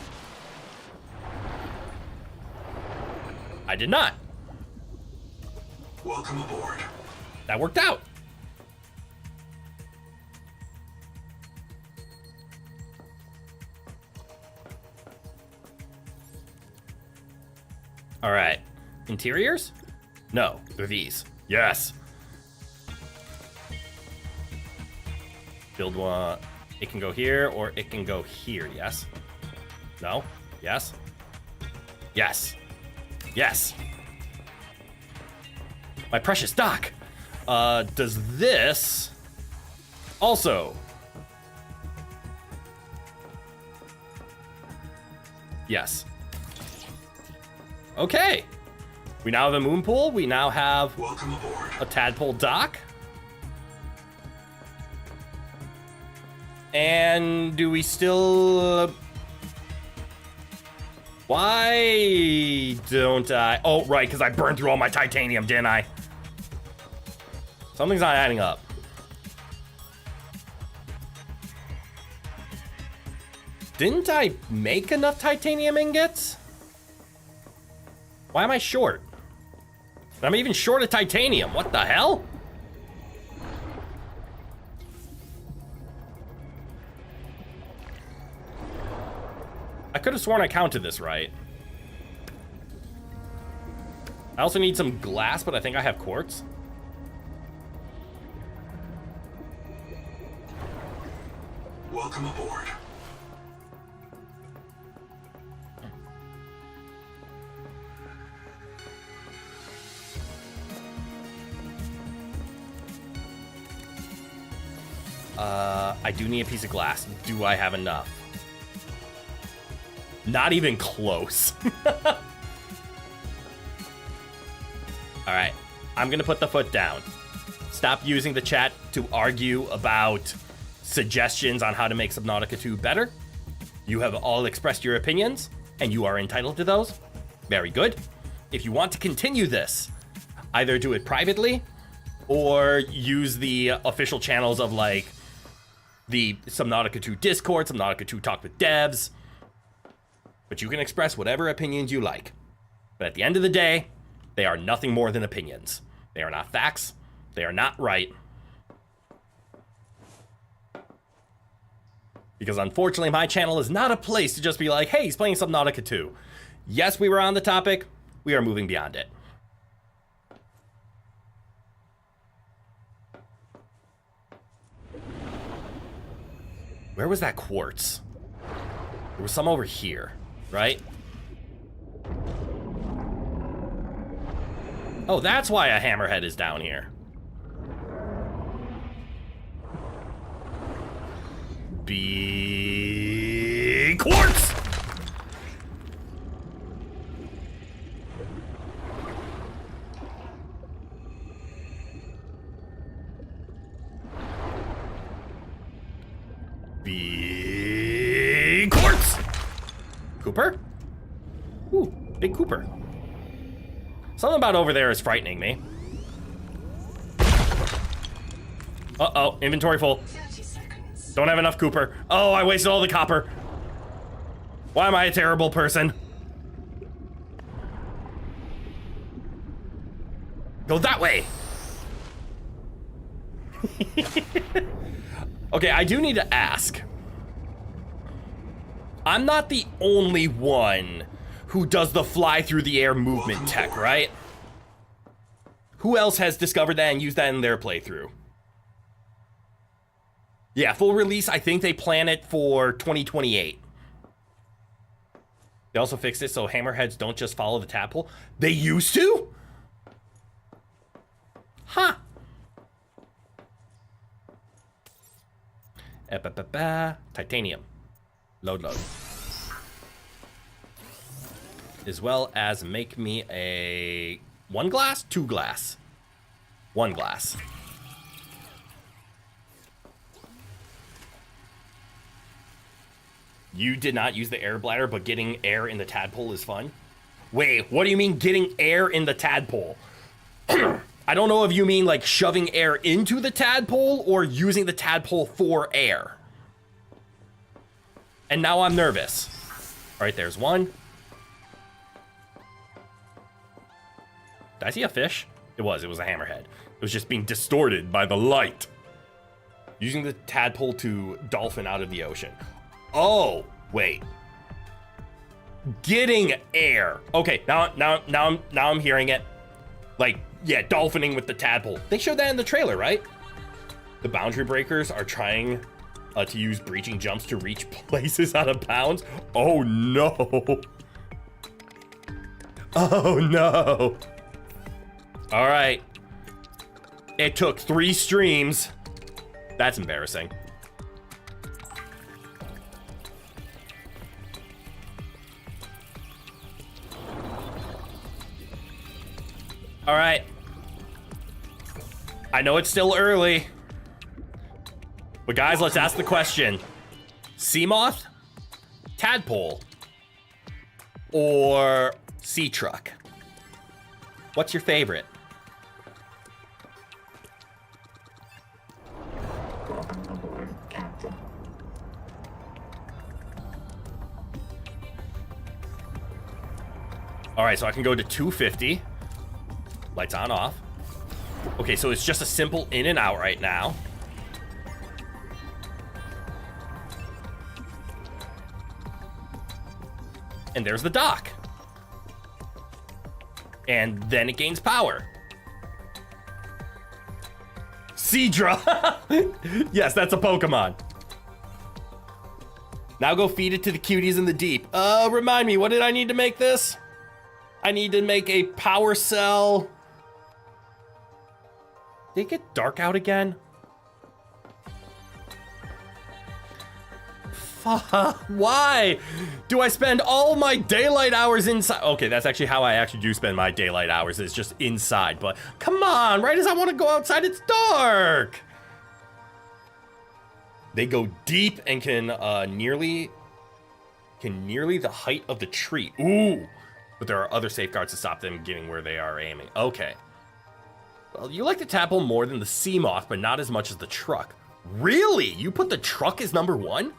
I did not. Welcome aboard. That worked out. All right. Interiors? No, they're these. Yes. Build one. It can go here or it can go here. Yes. No. Yes. Yes. Yes. My precious dock. Does this also? Yes. Okay. We now have a moon pool. We now have Welcome aboard. a tadpole dock. And do we still... Why don't I... Oh, right, because I burned through all my titanium, didn't I? Something's not adding up. Didn't I make enough titanium ingots? Why am I short? I'm even short of titanium. What the hell? I could have sworn I counted this right. I also need some glass, but I think I have quartz. Welcome aboard. I do need a piece of glass. Do I have enough? Not even close. All right, I'm gonna put the foot down. Stop using the chat to argue about suggestions on how to make Subnautica 2 better. You have all expressed your opinions, and you are entitled to those. Very good. If you want to continue this, either do it privately or use the official channels of like the Subnautica 2 Discord, Subnautica 2 Talk with Devs. But you can express whatever opinions you like. But at the end of the day, they are nothing more than opinions. They are not facts. They are not right. Because unfortunately, my channel is not a place to just be like, hey, he's playing Subnautica 2. Yes, we were on the topic. We are moving beyond it. Where was that quartz? There was some over here, right? Oh, that's why a hammerhead is down here. Big quartz! Big quartz! Cooper? Ooh, big Cooper. Something about over there is frightening me. Uh-oh, inventory full. 30 seconds. Don't have enough Cooper. Oh, I wasted all the copper. Why am I a terrible person? Go that way. Okay, I do need to ask. I'm not the only one who does the fly through the air movement tech, right? Who else has discovered that and used that in their playthrough? Yeah, full release, I think they plan it for 2028. They also fixed it so hammerheads don't just follow the tadpole. They used to? Huh. Titanium. Load. As well as make me a 1 glass, 2 glass. 1 glass. You did not use the air bladder, but getting air in the tadpole is fun. Wait, what do you mean getting air in the tadpole? I don't know if you mean like shoving air into the tadpole or using the tadpole for air. And now I'm nervous. All right, there's one. Did I see a fish? It was a hammerhead. It was just being distorted by the light. Using the tadpole to dolphin out of the ocean. Oh, wait. Getting air. Okay, now I'm hearing it. Like, yeah, dolphining with the tadpole. They showed that in the trailer, right? The boundary breakers are trying to use breaching jumps to reach places out of bounds. Oh no. Oh no. All right. It took 3 streams. That's embarrassing. All right. I know it's still early. But guys, let's ask the question. Sea moth, tadpole, or sea truck? What's your favorite? All right, so I can go to 250. Lights on, off. Okay, so it's just a simple in and out right now. And there's the dock. And then it gains power. Seadra! Yes, that's a Pokemon. Now go feed it to the cuties in the deep. Remind me, what did I need to make this? I need to make a power cell. Did it get dark out again? Why do I spend all my daylight hours inside? Okay, that's actually how I actually do spend my daylight hours, is just inside. But come on, right as I want to go outside, it's dark. They go deep and can nearly the height of the tree. Ooh, but there are other safeguards to stop them getting where they are aiming. Okay. Well, you like the tadpole more than the sea moth, but not as much as the truck. Really? You put the truck as number 1?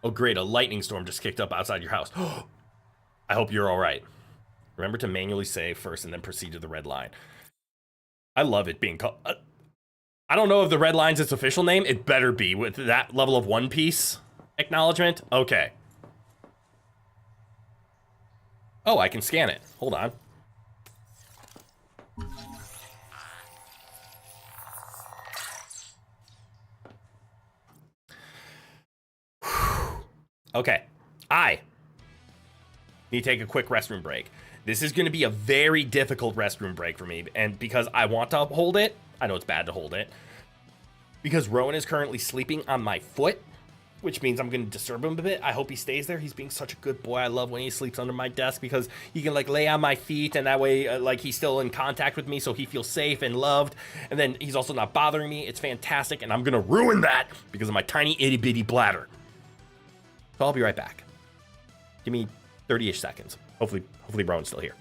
Oh, great. A lightning storm just kicked up outside your house. I hope you're all right. Remember to manually save first and then proceed to the red line. I love it being called... I don't know if the red line's its official name. It better be with that level of One Piece acknowledgement. Okay. Oh, I can scan it. Hold on. Okay, I need to take a quick restroom break. This is going to be a very difficult restroom break for me, and because I want to hold it, I know it's bad to hold it, because Rowan is currently sleeping on my foot, which means I'm going to disturb him a bit. I hope he stays there. He's being such a good boy. I love when he sleeps under my desk because he can like lay on my feet, and that way like he's still in contact with me, so he feels safe and loved, and then he's also not bothering me. It's fantastic, and I'm going to ruin that because of my tiny itty-bitty bladder. So I'll be right back. Give me 30-ish seconds. Hopefully Rowan's still here.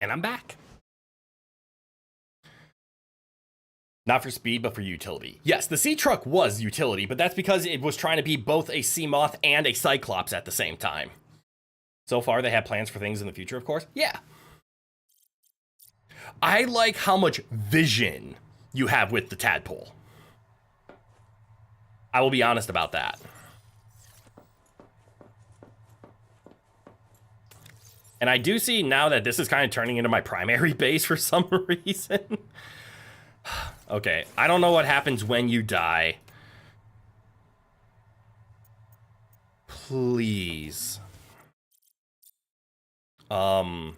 And I'm back. Not for speed, but for utility. Yes, the sea truck was utility, but that's because it was trying to be both a sea moth and a cyclops at the same time. So far, they have plans for things in the future, of course. Yeah. I like how much vision you have with the tadpole. I will be honest about that. And I do see now that this is kind of turning into my primary base for some reason. Okay, I don't know what happens when you die. Please. I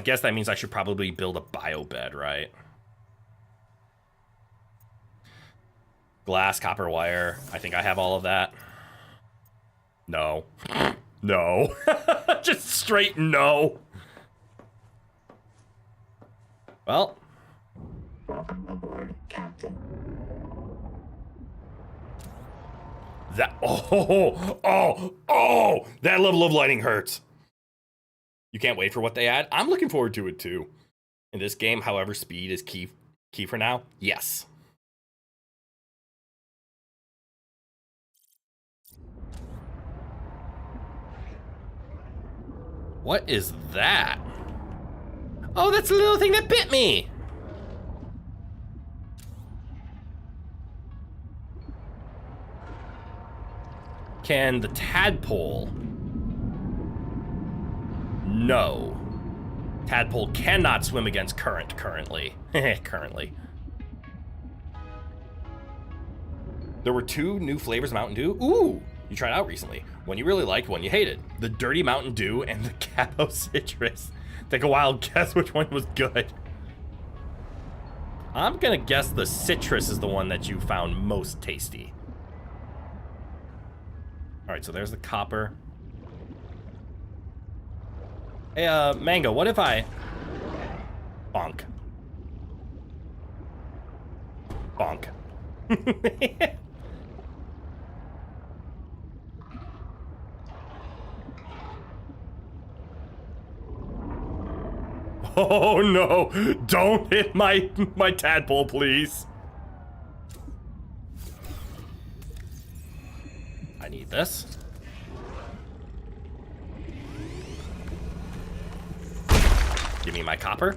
guess that means I should probably build a bio bed, right? Glass, copper wire. I think I have all of that. No. No. Just straight no. Well. That, that level of lighting hurts. You can't wait for what they add? I'm looking forward to it too. In this game, however, speed is key for now. Yes. What is that? Oh, that's the little thing that bit me. Can the tadpole? No. Tadpole cannot swim against current currently. Currently. There were 2 new flavors of Mountain Dew. Ooh, you tried out recently. One you really liked, one you hated. The Dirty Mountain Dew and the Capo Citrus. Take a wild guess which one was good. I'm gonna guess the citrus is the one that you found most tasty. All right, so there's the copper. Hey, Mango, what if I... Bonk. Bonk. Oh no! Don't hit my tadpole, please. I need this. Give me my copper.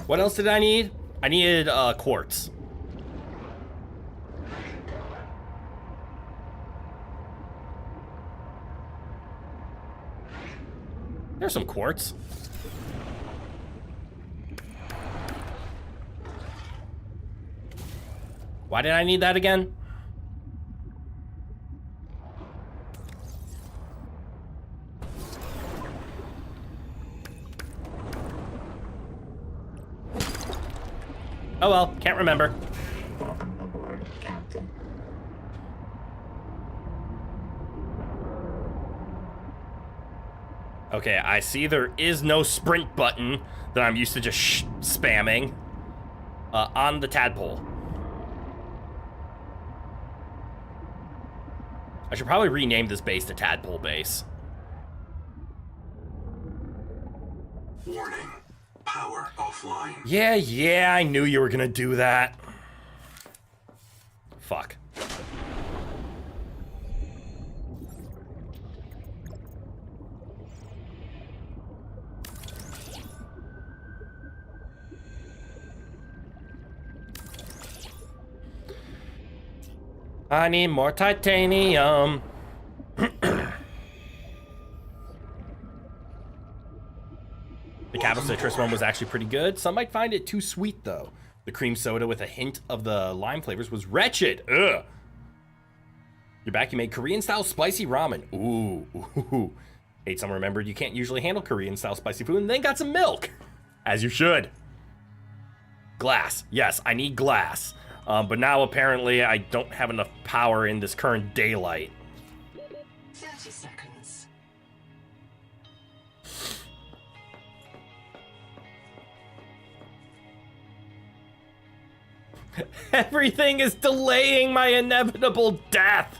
What else did I need? I needed quartz. There's some quartz. Why did I need that again? Oh well, can't remember. Okay, I see there is no sprint button that I'm used to just spamming on the tadpole. I should probably rename this base to Tadpole Base. Warning. Power offline. Yeah, I knew you were gonna do that. Fuck. I need more titanium. The Capo Citrus one was actually pretty good. Some might find it too sweet, though. The cream soda with a hint of the lime flavors was wretched. Ugh. You're back. You made Korean-style spicy ramen. Ooh. Ate some, remembered you can't usually handle Korean-style spicy food, and then got some milk. As you should. Glass. Yes, I need glass. But now apparently I don't have enough power in this current daylight. 30 seconds. Everything is delaying my inevitable death.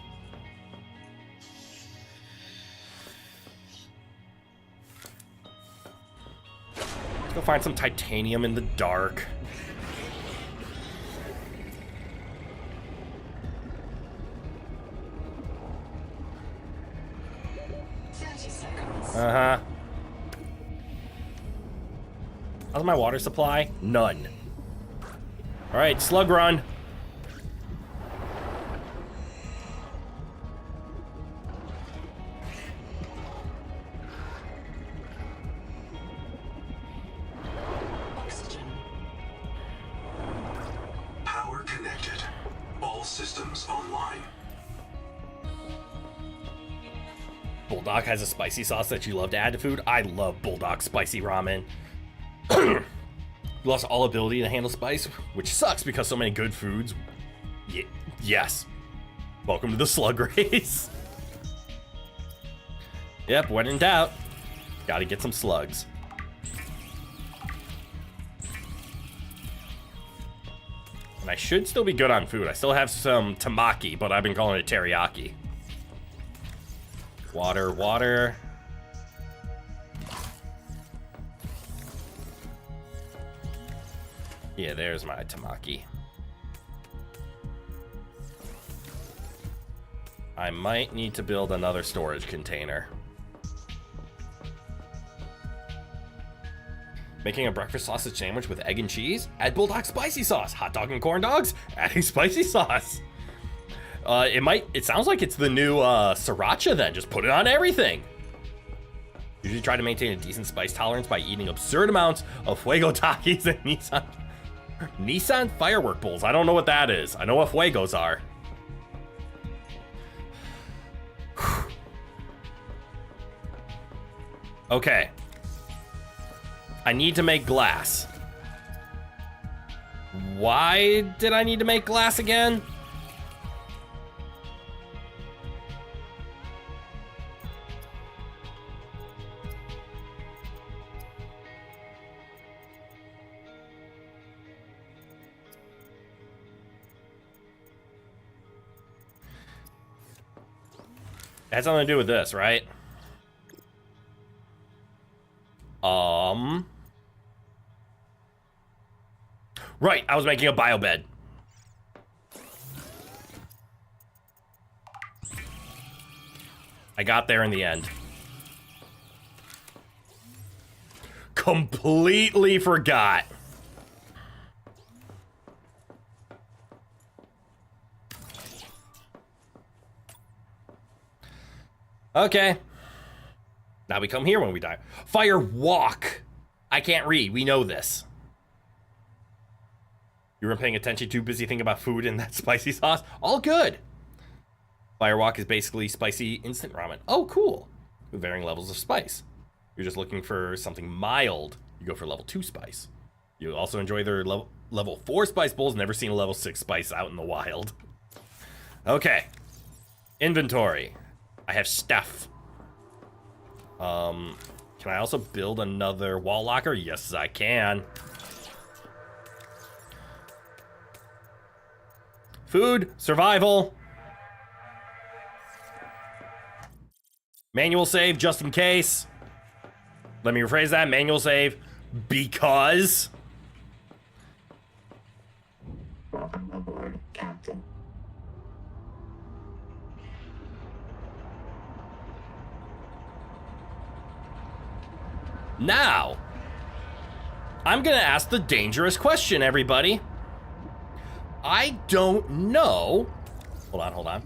Let's go find some titanium in the dark. Uh-huh. How's my water supply? None. All right, slug run. Oxygen. Power connected. All systems online. Bulldog has a spicy sauce that you love to add to food. I love Bulldog spicy ramen. You lost all ability to handle spice, which sucks because so many good foods. Yes. Welcome to the slug race. Yep, when in doubt, gotta get some slugs. And I should still be good on food. I still have some tamaki, but I've been calling it teriyaki. Water, water. Yeah, there's my tamaki. I might need to build another storage container. Making a breakfast sausage sandwich with egg and cheese? Add Bulldog spicy sauce. Hot dog and corn dogs? Adding spicy sauce. It sounds like it's the new sriracha then. Just put it on everything. Usually try to maintain a decent spice tolerance by eating absurd amounts of Fuego Takis and Nissan firework bowls. I don't know what that is. I know what Fuegos are. Okay. I need to make glass. Why did I need to make glass again? It has something to do with this, right? Right, I was making a biobed. I got there in the end. Completely forgot. Okay. Now we come here when we die. Fire walk. I can't read. We know this. You weren't paying attention, too busy thinking about food and that spicy sauce. All good. Fire walk is basically spicy instant ramen. Oh, cool. With varying levels of spice. You're just looking for something mild. You go for level 2 spice. You also enjoy their level 4 spice bowls. Never seen a level 6 spice out in the wild. Okay. Inventory. I have stuff. Can I also build another wall locker? Yes, I can. Food, survival. Manual save, just in case. Let me rephrase that. Manual save, because. Welcome aboard, Captain. Now, I'm gonna ask the dangerous question, everybody. I don't know. Hold on.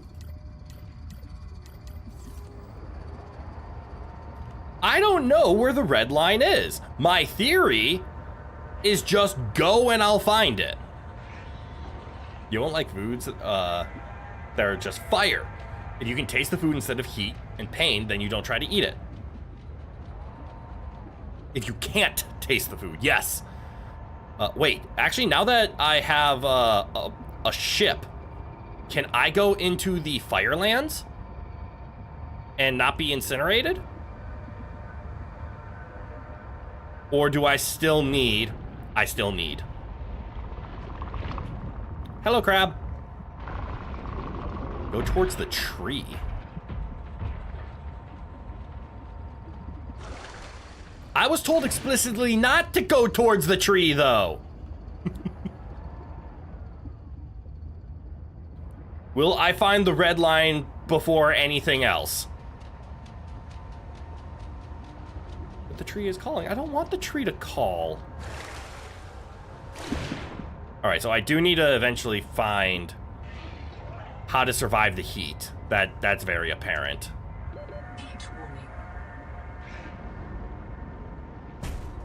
I don't know where the red line is. My theory is just go and I'll find it. You don't like foods that are just fire. If you can taste the food instead of heat and pain, then you don't try to eat it. If you can't taste the food, yes. Wait, actually, now that I have a ship, can I go into the Firelands and not be incinerated? Or do I still need... Hello, crab. Go towards the tree. I was told explicitly not to go towards the tree, though. Will I find the red line before anything else? But the tree is calling. I don't want the tree to call. All right, so I do need to eventually find how to survive the heat. That's very apparent. Heat warning.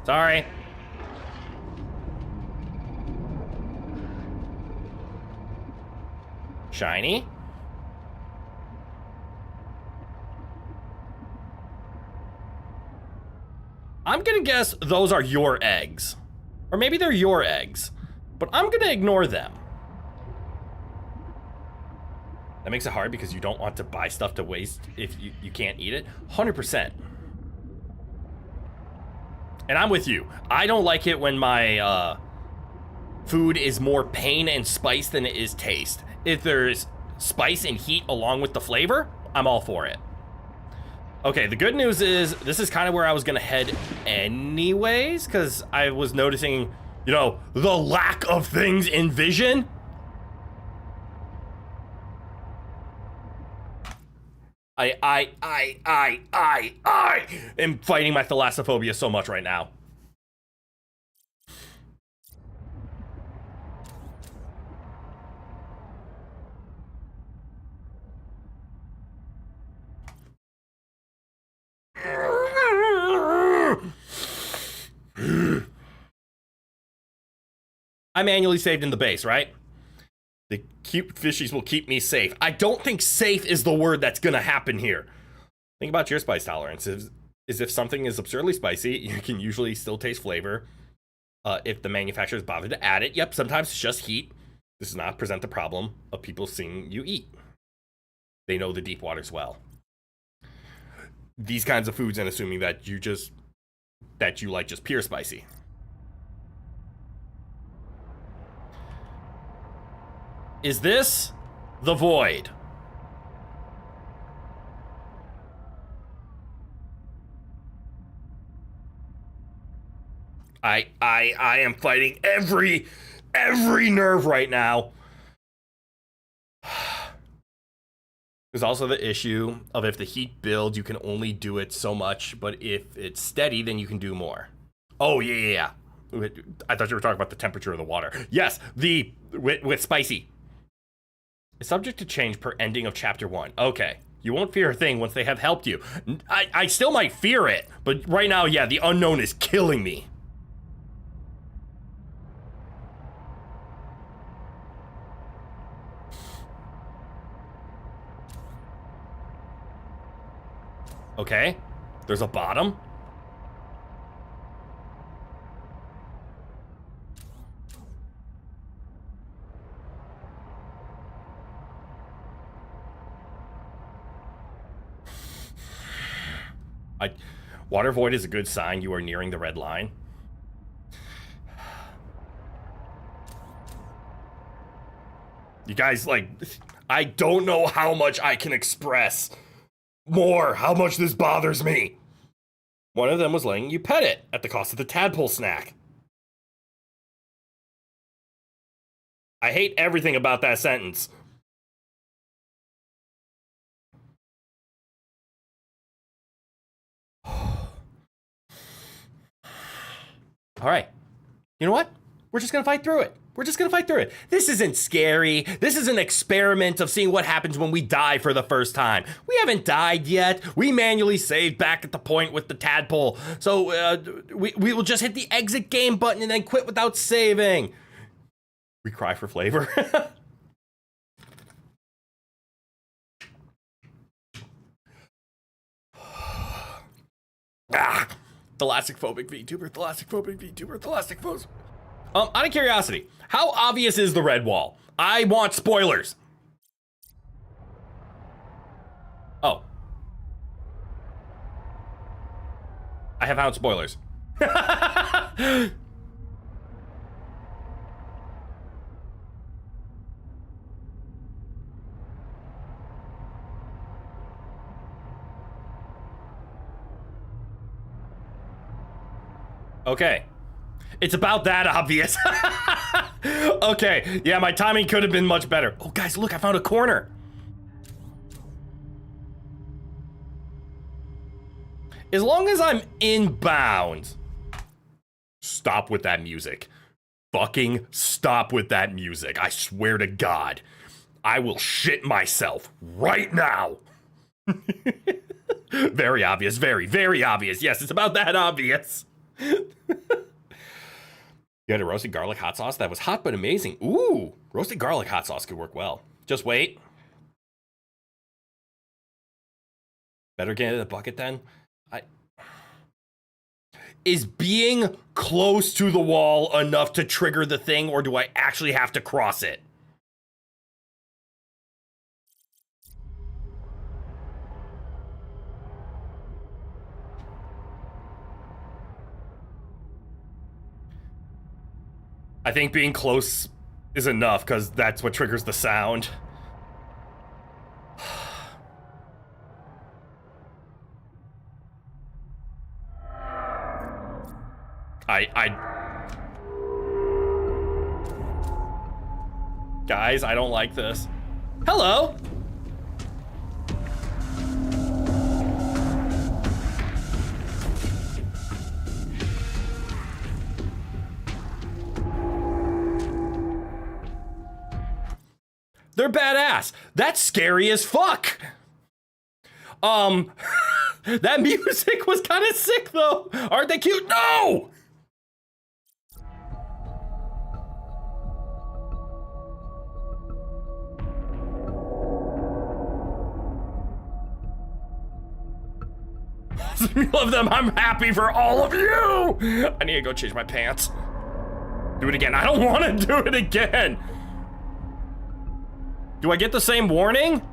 Sorry. Shiny. I'm gonna guess those are your eggs. Or maybe they're your eggs. But I'm gonna ignore them. That makes it hard because you don't want to buy stuff to waste if you can't eat it. 100%. And I'm with you. I don't like it when my food is more pain and spice than it is taste. If there's spice and heat along with the flavor, I'm all for it. Okay, the good news is this is kind of where I was gonna head anyways, because I was noticing, you know, the lack of things in vision. I am fighting my thalassophobia so much right now. I manually saved in the base, right? The cute fishies will keep me safe. I don't think safe is the word that's gonna happen here. Think about your spice tolerance. Is if something is absurdly spicy, you can usually still taste flavor. If the manufacturers bother to add it, yep, sometimes it's just heat. This does not present the problem of people seeing you eat. They know the deep waters well. These kinds of foods, and assuming that you like just pure spicy. Is this the void? I am fighting every nerve right now. There's also the issue of if the heat builds, you can only do it so much, but if it's steady, then you can do more. Oh, yeah. I thought you were talking about the temperature of the water. Yes, with spicy. It's subject to change per ending of chapter 1. Okay. You won't fear a thing once they have helped you. I still might fear it, but right now, yeah, the unknown is killing me. Okay, there's a bottom. Water void is a good sign you are nearing the red line. You guys, like, I don't know how much I can express more how much this bothers me. One of them was letting you pet it at the cost of the tadpole snack. I hate everything about that sentence. All right. You know what? We're just gonna fight through it. This isn't scary. This is an experiment of seeing what happens when we die for the first time. We haven't died yet. We manually saved back at the point with the tadpole. So we will just hit the exit game button and then quit without saving. We cry for flavor. Thanatophobic VTuber. Out of curiosity, how obvious is the red wall? I want spoilers. Oh. I have found spoilers. Okay. It's about that obvious. Okay, yeah, my timing could have been much better. Oh, guys, look, I found a corner. As long as I'm inbound. Stop with that music. Fucking stop with that music. I swear to God. I will shit myself right now. Very obvious, very, very obvious. Yes, it's about that obvious. You had a roasted garlic hot sauce that was hot but amazing. Ooh, roasted garlic hot sauce could work well. Just wait. Better get in the bucket then. Is being close to the wall enough to trigger the thing, or do I actually have to cross it? I think being close is enough, because that's what triggers the sound. Guys, I don't like this. Hello! They're badass. That's scary as fuck. That music was kind of sick though. Aren't they cute? No! Of them, I'm happy for all of you. I need to go change my pants. Do it again. I don't want to do it again. Do I get the same warning?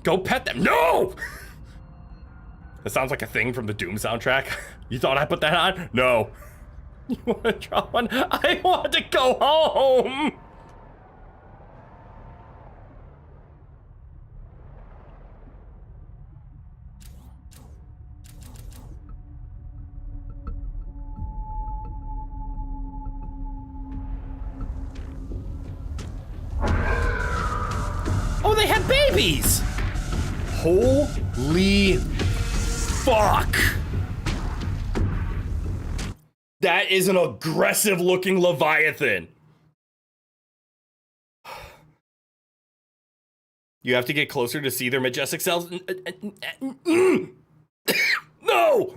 Go pet them. No! That sounds like a thing from the Doom soundtrack. You thought I put that on? No. You want to draw one? I want to go home! Oh, they have babies! Holy fuck! That is an aggressive looking Leviathan. You have to get closer to see their majestic selves. No!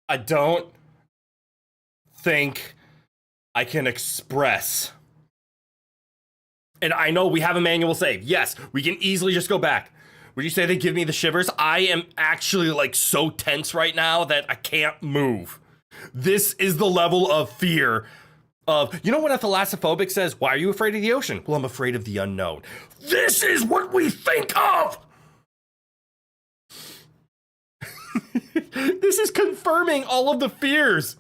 I don't think I can express. And I know we have a manual save. Yes, we can easily just go back. Would you say they give me the shivers? I am actually like so tense right now that I can't move. This is the level of fear of, you know when a thanatophobic says, why are you afraid of the ocean? Well, I'm afraid of the unknown. This is what we think of! This is confirming all of the fears.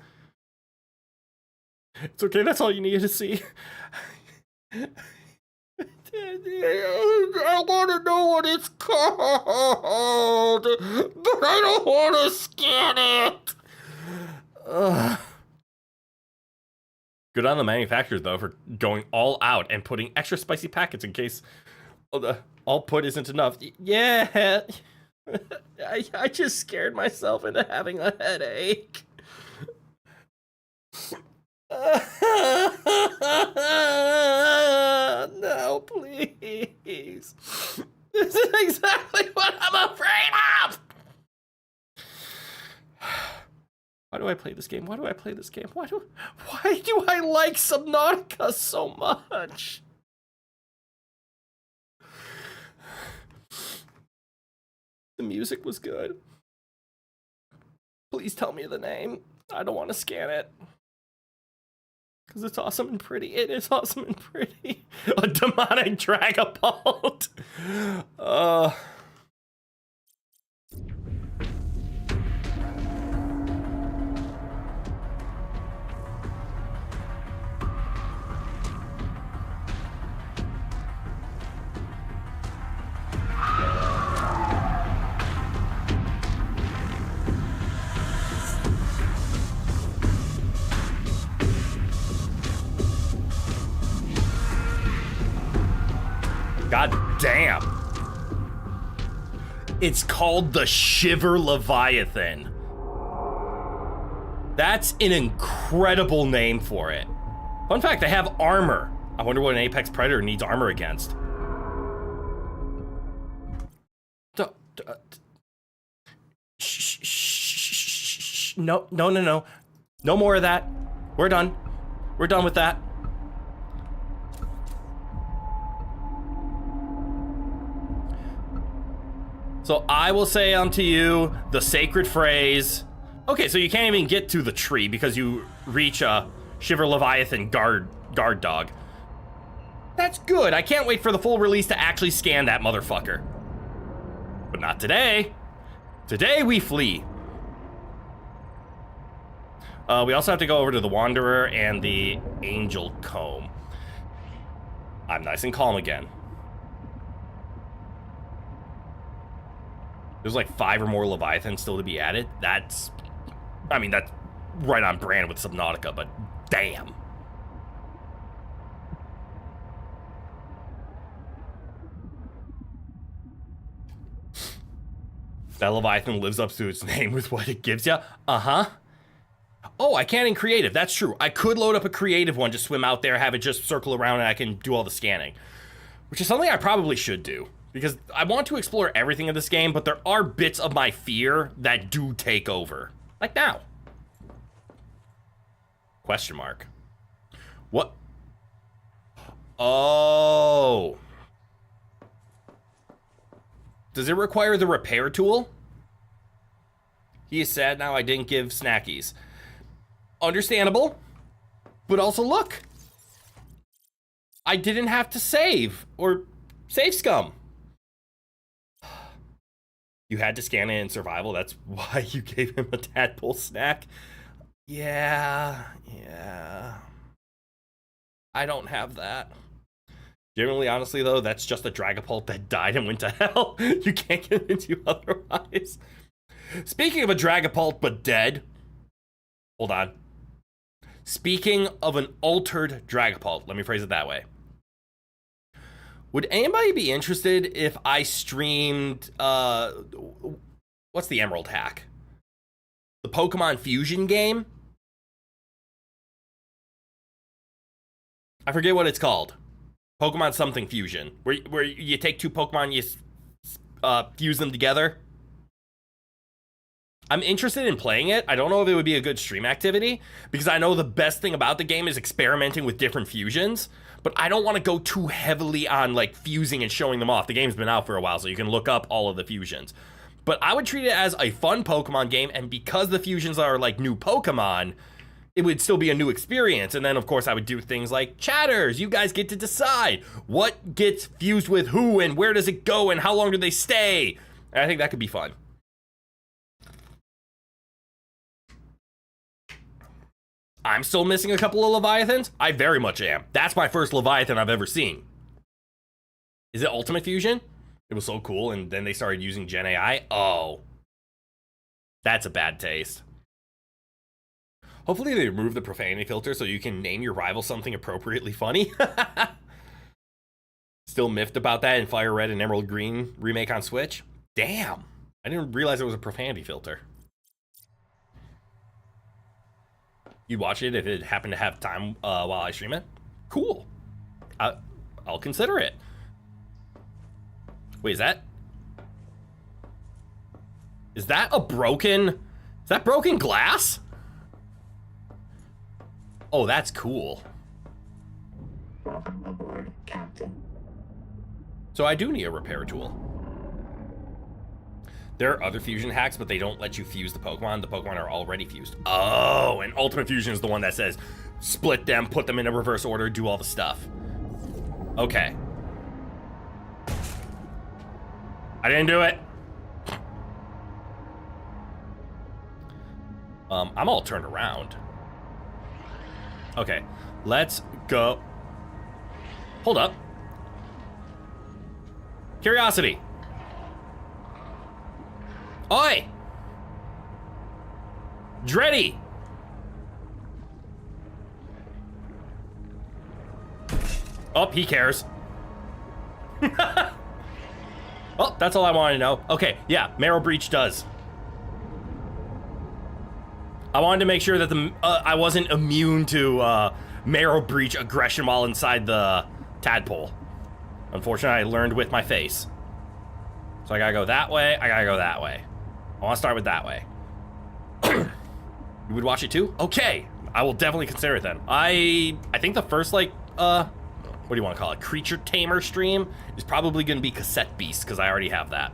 It's okay, that's all you needed to see. I want to know what it's called, but I don't want to scan it. Good on the manufacturers, though, for going all out and putting extra spicy packets in case the all put isn't enough. Yeah, I just scared myself into having a headache. No, please. This is exactly what I'm afraid of. Why do I play this game? Why do I play this game? Why do I like Subnautica so much? The music was good. Please tell me the name. I don't want to scan it. Because it's awesome and pretty. It is awesome and pretty. A demonic dragapult. God damn. It's called the Shiver Leviathan. That's an incredible name for it. Fun fact, they have armor. I wonder what an apex predator needs armor against. No. No more of that. We're done. We're done with that. So I will say unto you the sacred phrase. Okay, so you can't even get to the tree because you reach a Shiver Leviathan guard dog. That's good. I can't wait for the full release to actually scan that motherfucker. But not today. Today we flee. We also have to go over to the Wanderer and the Angel Comb. I'm nice and calm again. There's like 5 or more Leviathans still to be added. That's right on brand with Subnautica, but damn. That Leviathan lives up to its name with what it gives you. Uh-huh. Oh, I can't in creative. That's true. I could load up a creative one, just swim out there, have it just circle around, and I can do all the scanning. Which is something I probably should do. Because I want to explore everything in this game, but there are bits of my fear that do take over. Like now. Question mark. What? Oh. Does it require the repair tool? He is sad now I didn't give snackies. Understandable. But also look. I didn't have to save. Or save scum. You had to scan it in survival. That's why you gave him a tadpole snack. Yeah. I don't have that. Generally, honestly, though, that's just a dragapult that died and went to hell. You can't get into otherwise. Speaking of a dragapult but dead. Hold on. Speaking of an altered dragapult. Let me phrase it that way. Would anybody be interested if I streamed, what's the Emerald hack? The Pokemon Fusion game? I forget what it's called. Pokemon something Fusion. Where you take 2 Pokemon, you fuse them together. I'm interested in playing it. I don't know if it would be a good stream activity, because I know the best thing about the game is experimenting with different fusions, but I don't want to go too heavily on like fusing and showing them off. The game's been out for a while, so you can look up all of the fusions. But I would treat it as a fun Pokemon game, and because the fusions are like new Pokemon, it would still be a new experience. And then, of course, I would do things like chatters. You guys get to decide what gets fused with who, and where does it go, and how long do they stay. And I think that could be fun. I'm still missing a couple of Leviathans? I very much am. That's my first Leviathan I've ever seen. Is it Ultimate Fusion? It was so cool, and then they started using Gen AI? Oh. That's a bad taste. Hopefully they remove the profanity filter so you can name your rival something appropriately funny. Still miffed about that in Fire Red and Emerald Green remake on Switch? Damn. I didn't realize it was a profanity filter. You'd watch it if it happened to have time while I stream it? Cool. I'll consider it. Wait, is that a broken... Is that broken glass? Oh, that's cool. Welcome aboard, Captain. So I do need a repair tool. There are other fusion hacks, but they don't let you fuse the Pokemon. The Pokemon are already fused. Oh, and Ultimate Fusion is the one that says split them, put them in a reverse order, do all the stuff. Okay. I didn't do it. I'm all turned around. Okay, let's go. Hold up. Curiosity. Oi! Dreddy! Oh, he cares. Oh, that's all I wanted to know. Okay, yeah, Marrow Breach does. I wanted to make sure that I wasn't immune to Marrow Breach aggression while inside the tadpole. Unfortunately, I learned with my face. So I gotta go that way, I gotta go that way. I wanna start with that way. You would watch it too? Okay, I will definitely consider it then. I think the first, like, what do you wanna call it? Creature Tamer stream is probably gonna be Cassette Beast, because I already have that.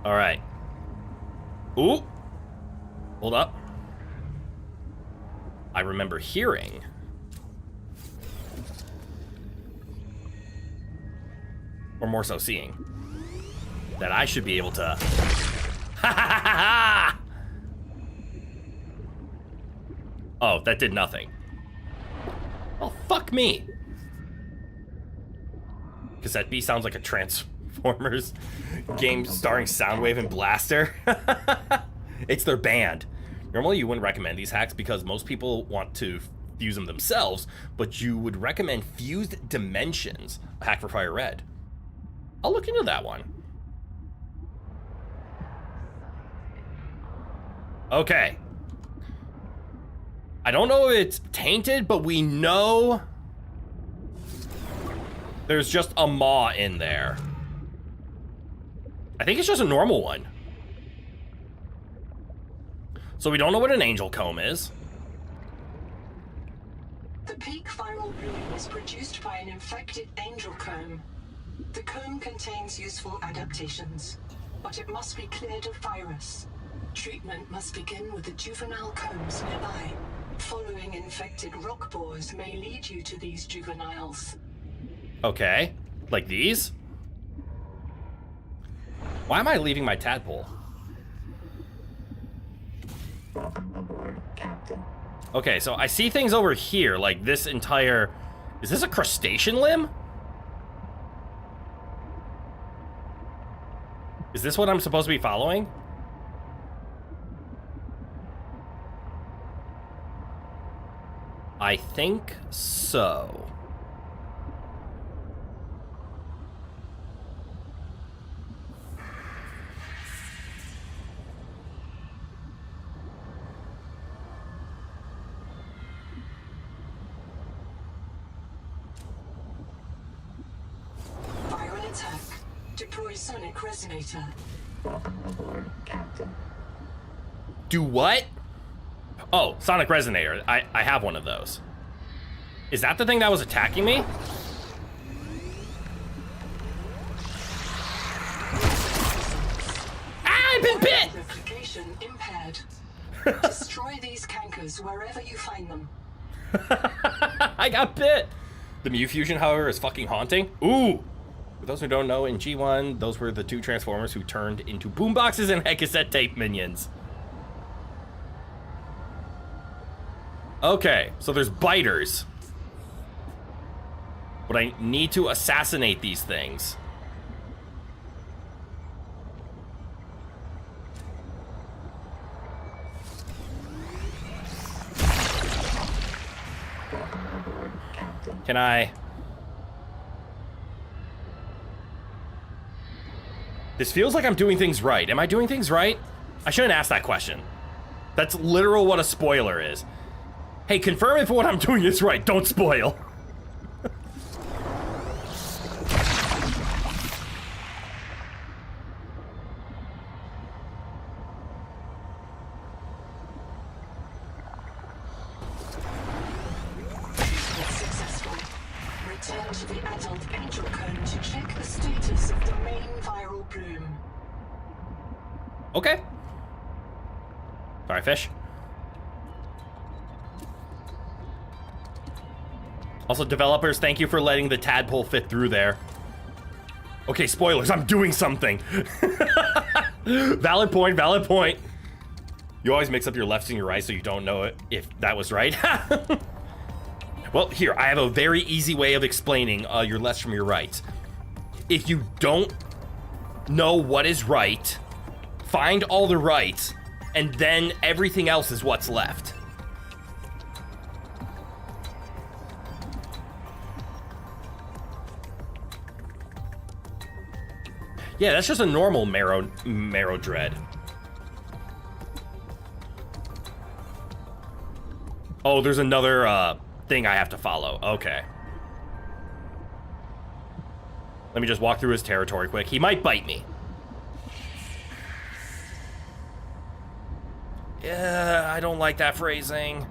All right. Ooh. Hold up. I remember hearing. Or more so seeing. That I should be able to. Oh, that did nothing. Oh, fuck me. Cassette B sounds like a Transformers game starring Soundwave and Blaster. It's their band. Normally you wouldn't recommend these hacks because most people want to fuse them themselves, but you would recommend Fused Dimensions, a hack for Fire Red. I'll look into that one. Okay. I don't know if it's tainted, but we know there's just a maw in there. I think it's just a normal one. So we don't know what an angel comb is. The peak viral bloom is produced by an infected angel comb. The comb contains useful adaptations, but it must be cleared of virus. Treatment must begin with the juvenile combs nearby. Following infected rock boars may lead you to these juveniles. Okay, like these? Why am I leaving my tadpole? Okay, so I see things over here, like this entire... Is this a crustacean limb? Is this what I'm supposed to be following? I think so. Viral attack. Deploy sonic resonator. Do what? Oh, sonic resonator. I have one of those. Is that the thing that was attacking me? Ah, I've been bit! Replication impaired. Destroy these cankers wherever you find them. I got bit! The Mew fusion, however, is fucking haunting. Ooh! For those who don't know, in G1, those were the two Transformers who turned into boomboxes and cassette tape minions. Okay, so there's biters. But I need to assassinate these things. Can I... This feels like I'm doing things right. Am I doing things right? I shouldn't ask that question. That's literal what a spoiler is. Hey, confirm if what I'm doing is right. Don't spoil. the adult angel cone to check the status of the main viral bloom. Okay. Sorry, fish. Also, developers, thank you for letting the tadpole fit through there. Okay, spoilers, I'm doing something. Valid point, valid point. You always mix up your lefts and your rights so you don't know if that was right. Well, here, I have a very easy way of explaining your lefts from your rights. If you don't know what is right, find all the rights, and then everything else is what's left. Yeah, that's just a normal marrow dread. Oh, there's another thing I have to follow. Okay. Let me just walk through his territory quick. He might bite me. Yeah, I don't like that phrasing.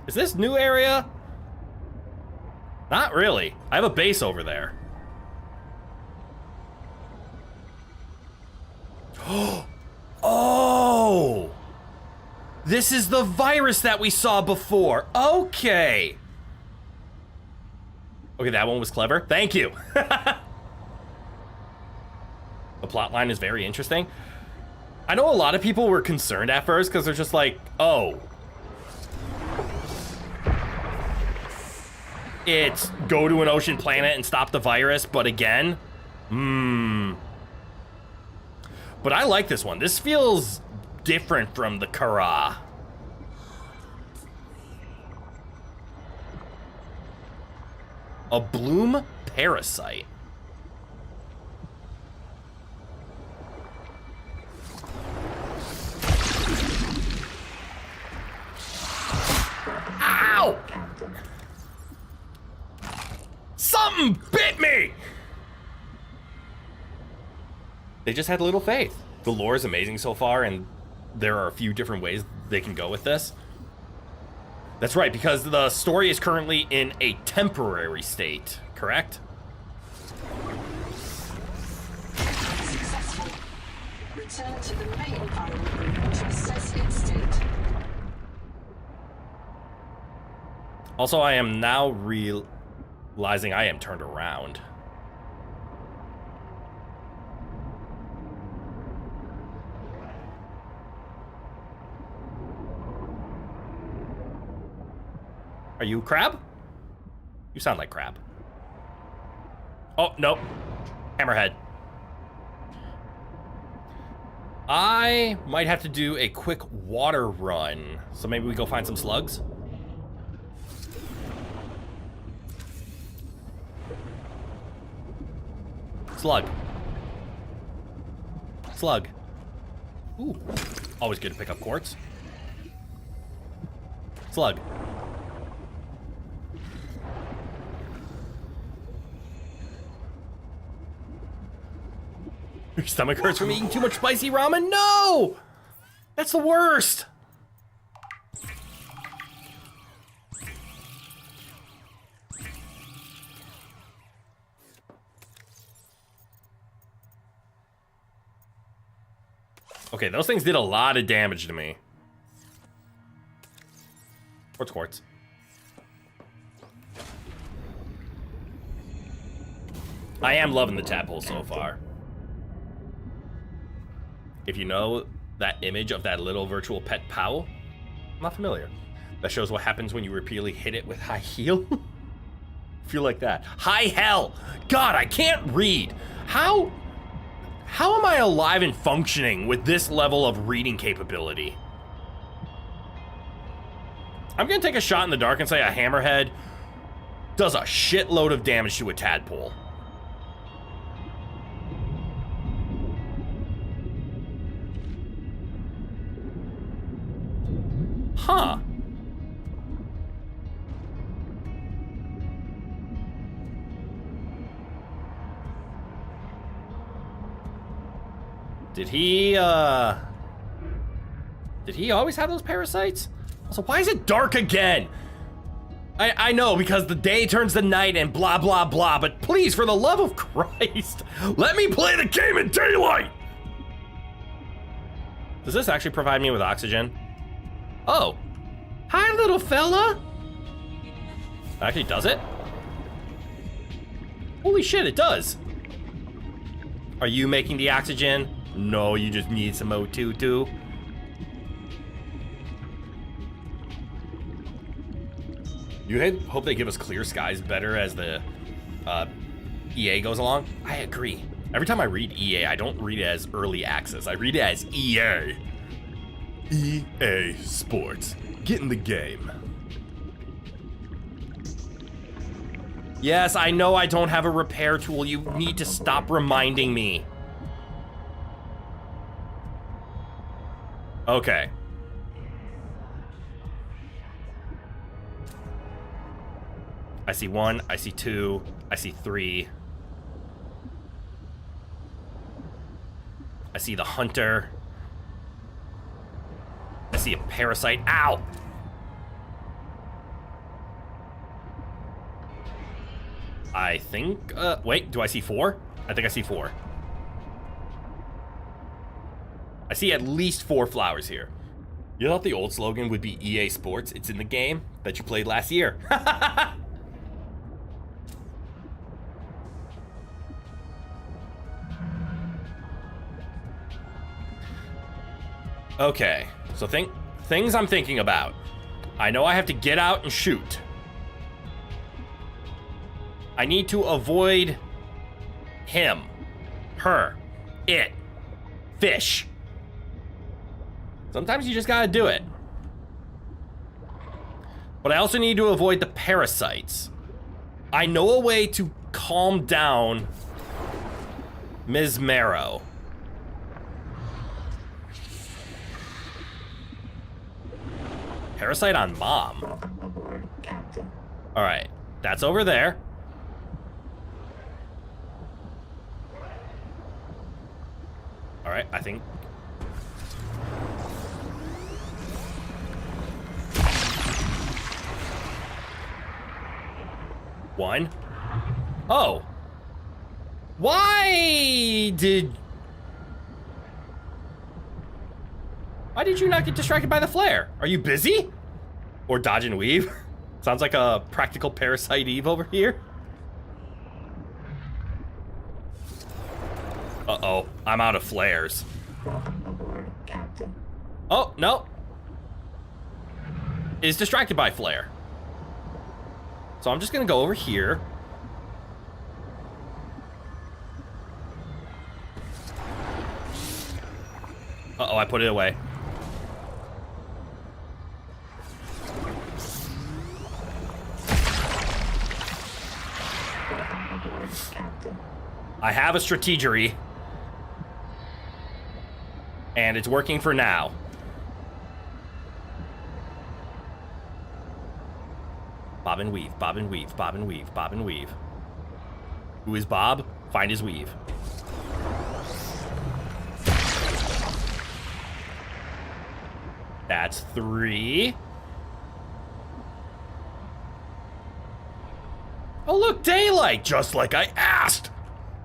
Is this new area? Not really. I have a base over there. Oh! This is the virus that we saw before. Okay. Okay, that one was clever. Thank you. The plot line is very interesting. I know a lot of people were concerned at first because they're just like, oh. It's go to an ocean planet and stop the virus, but again, But I like this one. This feels different from the Kara. A bloom parasite. Ow! Something bit me! They just had little faith. The lore is amazing so far, and there are a few different ways they can go with this. That's right, because the story is currently in a temporary state, correct? Successful. Return to the main viral bloom to assess its state. Also, I am now realizing I am turned around. Are you crab? You sound like crab. Oh, nope. Hammerhead. I might have to do a quick water run. So maybe we go find some slugs? Slug. Slug. Ooh. Always good to pick up quartz. Slug. Your stomach hurts from eating too much spicy ramen? No! That's the worst! Okay, those things did a lot of damage to me. Quartz, quartz. I am loving the tadpole so far. If you know that image of that little virtual pet Powell, I'm not familiar. That shows what happens when you repeatedly hit it with high heel. Feel like that. High hell! God, I can't read. How am I alive and functioning with this level of reading capability? I'm gonna take a shot in the dark and say a hammerhead does a shitload of damage to a tadpole. Huh. Did he always have those parasites? So why is it dark again? I know, because the day turns to night and blah, blah, blah, but please, for the love of Christ, let me play the game in daylight! Does this actually provide me with oxygen? Oh. Hi, little fella! Actually, does it? Holy shit, it does! Are you making the oxygen? No, you just need some O2 too. You hope they give us clear skies better as the EA goes along? I agree. Every time I read EA, I don't read it as early access. I read it as EA. EA Sports. Get in the game. Yes, I know I don't have a repair tool. You need to stop reminding me. Okay. I see 1, I see 2, I see 3. I see the hunter. I see a parasite. Ow! I think, wait, do I see 4? I think I see 4. I see at least 4 flowers here. You thought the old slogan would be EA Sports, it's in the game that you played last year. Okay, so things I'm thinking about. I know I have to get out and shoot. I need to avoid him, her, it, fish. Sometimes you just gotta do it. But I also need to avoid the parasites. I know a way to calm down Ms. Marrow. Parasite on mom. Alright, that's over there. Alright, I think. One. Oh. Why did you not get distracted by the flare? Are you busy? Or dodge and weave? Sounds like a practical parasite Eve over here. Uh-oh, I'm out of flares. Oh, no. Is distracted by flare. So I'm just gonna go over here. Uh-oh, I put it away. I have a strategery. And it's working for now. Bob and weave, bob and weave, bob and weave, bob and weave. Who is Bob? Find his weave. That's 3. Oh, look, daylight, just like I asked.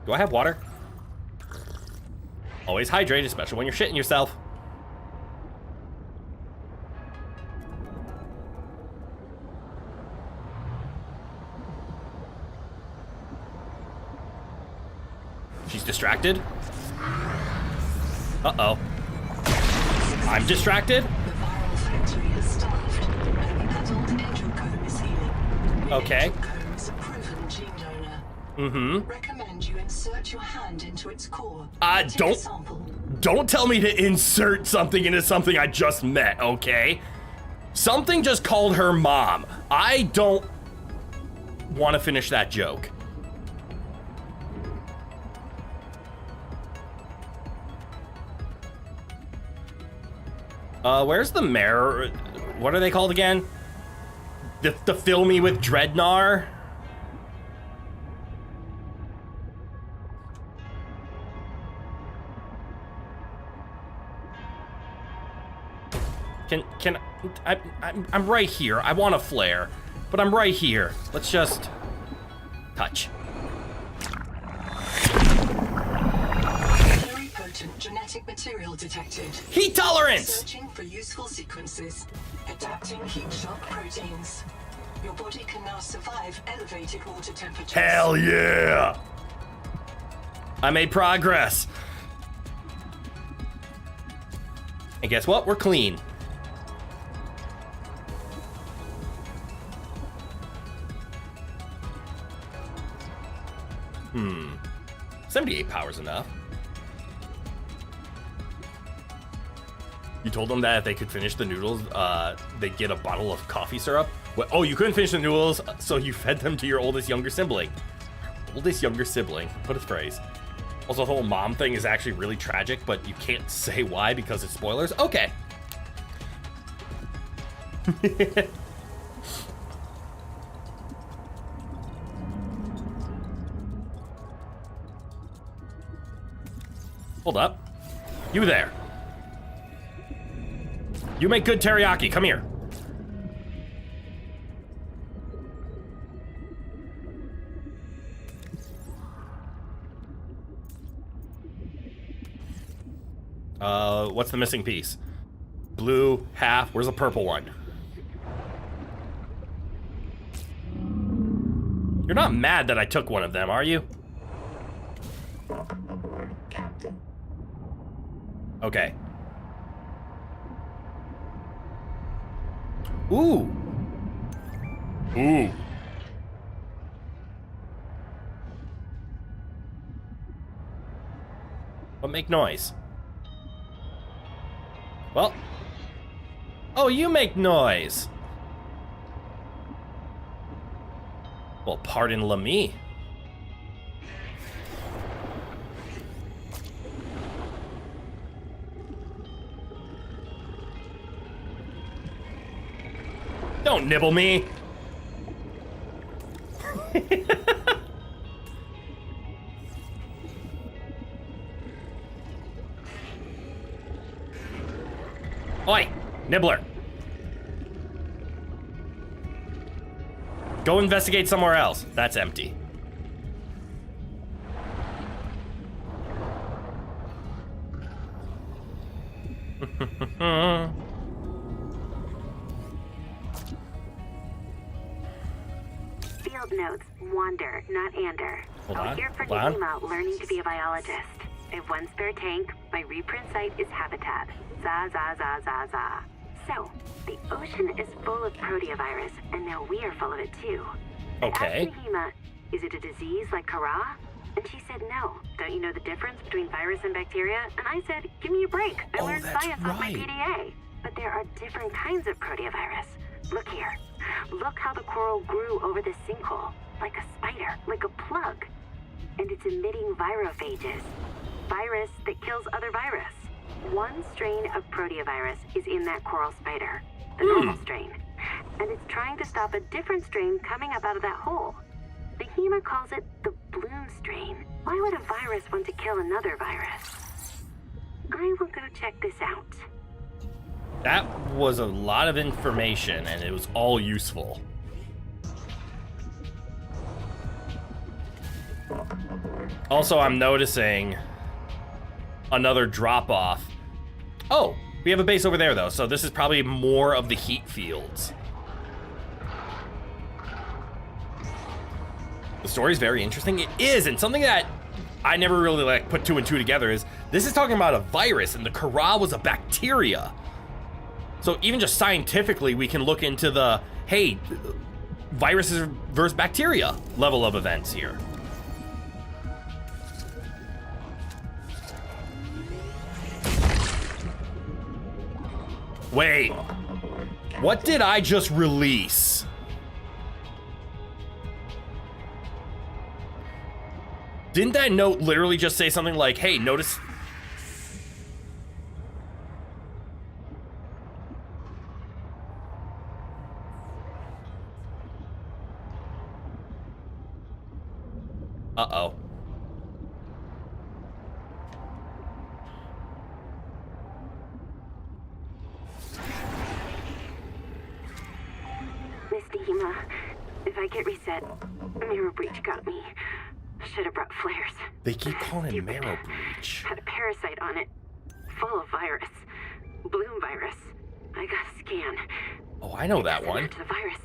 Do I have water? Always hydrate, especially when you're shitting yourself. She's distracted. Uh-oh. I'm distracted. The viral factory has starved, and the adult endocome is healing. The Okay. endocome is a proven gene donor. Mm-hmm. Recommend you insert your hand into its core. Take don't- a sample. Don't tell me to insert something into something I just met, okay? Something just called her mom. I don't want to finish that joke. Where's the mayor? What are they called again? The fill me with Dreadnar? I'm right here. I want a flare. But I'm right here. Let's just touch. Very potent genetic material detected. Heat tolerance! Searching for useful sequences. Adapting heat shock proteins. Your body can now survive elevated water temperatures. Hell yeah! I made progress. And guess what? We're clean. Hmm. 78 power's enough. You told them that if they could finish the noodles, they'd get a bottle of coffee syrup? What? Oh, you couldn't finish the noodles, so you fed them to your oldest younger sibling. Oldest younger sibling. What a phrase. Also, the whole mom thing is actually really tragic, but you can't say why because it's spoilers. Okay. Hold up. You there. You make good teriyaki. Come here. What's the missing piece? Blue, half. Where's the purple one? You're not mad that I took one of them, are you? Welcome aboard, Captain. Okay. Ooh. Ooh. What make noise? Well. Oh, you make noise. Well, pardon me. Don't nibble me. Oi, nibbler. Go investigate somewhere else. That's empty. Field notes, wander, not ander. Hold Out on, here for hold on. Nima, learning to be a biologist. I have one spare tank. My reprint site is habitat. Za za za za za. So, the ocean is full of proteovirus, and now we are full of it too. Okay. I asked Nima, is it a disease like Kara? And she said no. Don't you know the difference between virus and bacteria? And I said, give me a break. I learned that's science off my right. PDA. But there are different kinds of proteovirus. Look here. Look how the coral grew over the sinkhole. Like a spider, like a plug. And it's emitting virophages. Virus that kills other virus. One strain of proteovirus is in that coral spider. The normal strain. And it's trying to stop a different strain coming up out of that hole. The HEMA calls it the bloom strain. Why would a virus want to kill another virus? I will go check this out. That was a lot of information, and it was all useful. Welcome aboard. Also, I'm noticing another drop-off. Oh, we have a base over there, though, so this is probably more of the heat fields. The story's very interesting. It is, and something that I never really put two and two together is this is talking about a virus, and the Kara was a bacteria. So even just scientifically, we can look into the, hey, viruses versus bacteria level of events here. Wait, what did I just release? Didn't that note literally just say something like, hey, notice... Uh-oh. Miss Dima, I get reset. Mirror breach got me. Should have brought flares. They keep calling it marrow breach. Had a parasite on it. Full of virus. Bloom virus. I got a scan. Oh, I know that one. The virus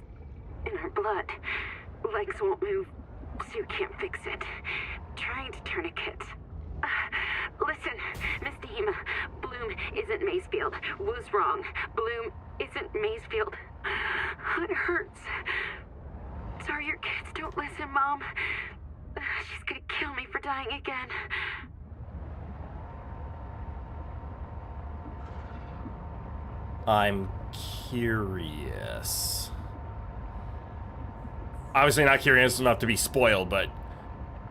in her blood. Legs won't move, so you can't fix it. Trying to tourniquet. Listen, Miss Dahima, Bloom isn't Macefield. Was wrong. Bloom isn't Macefield. It hurts. Sorry your kids don't listen, Mom. She's gonna kill me for dying again. I'm curious. Obviously not curious enough to be spoiled, but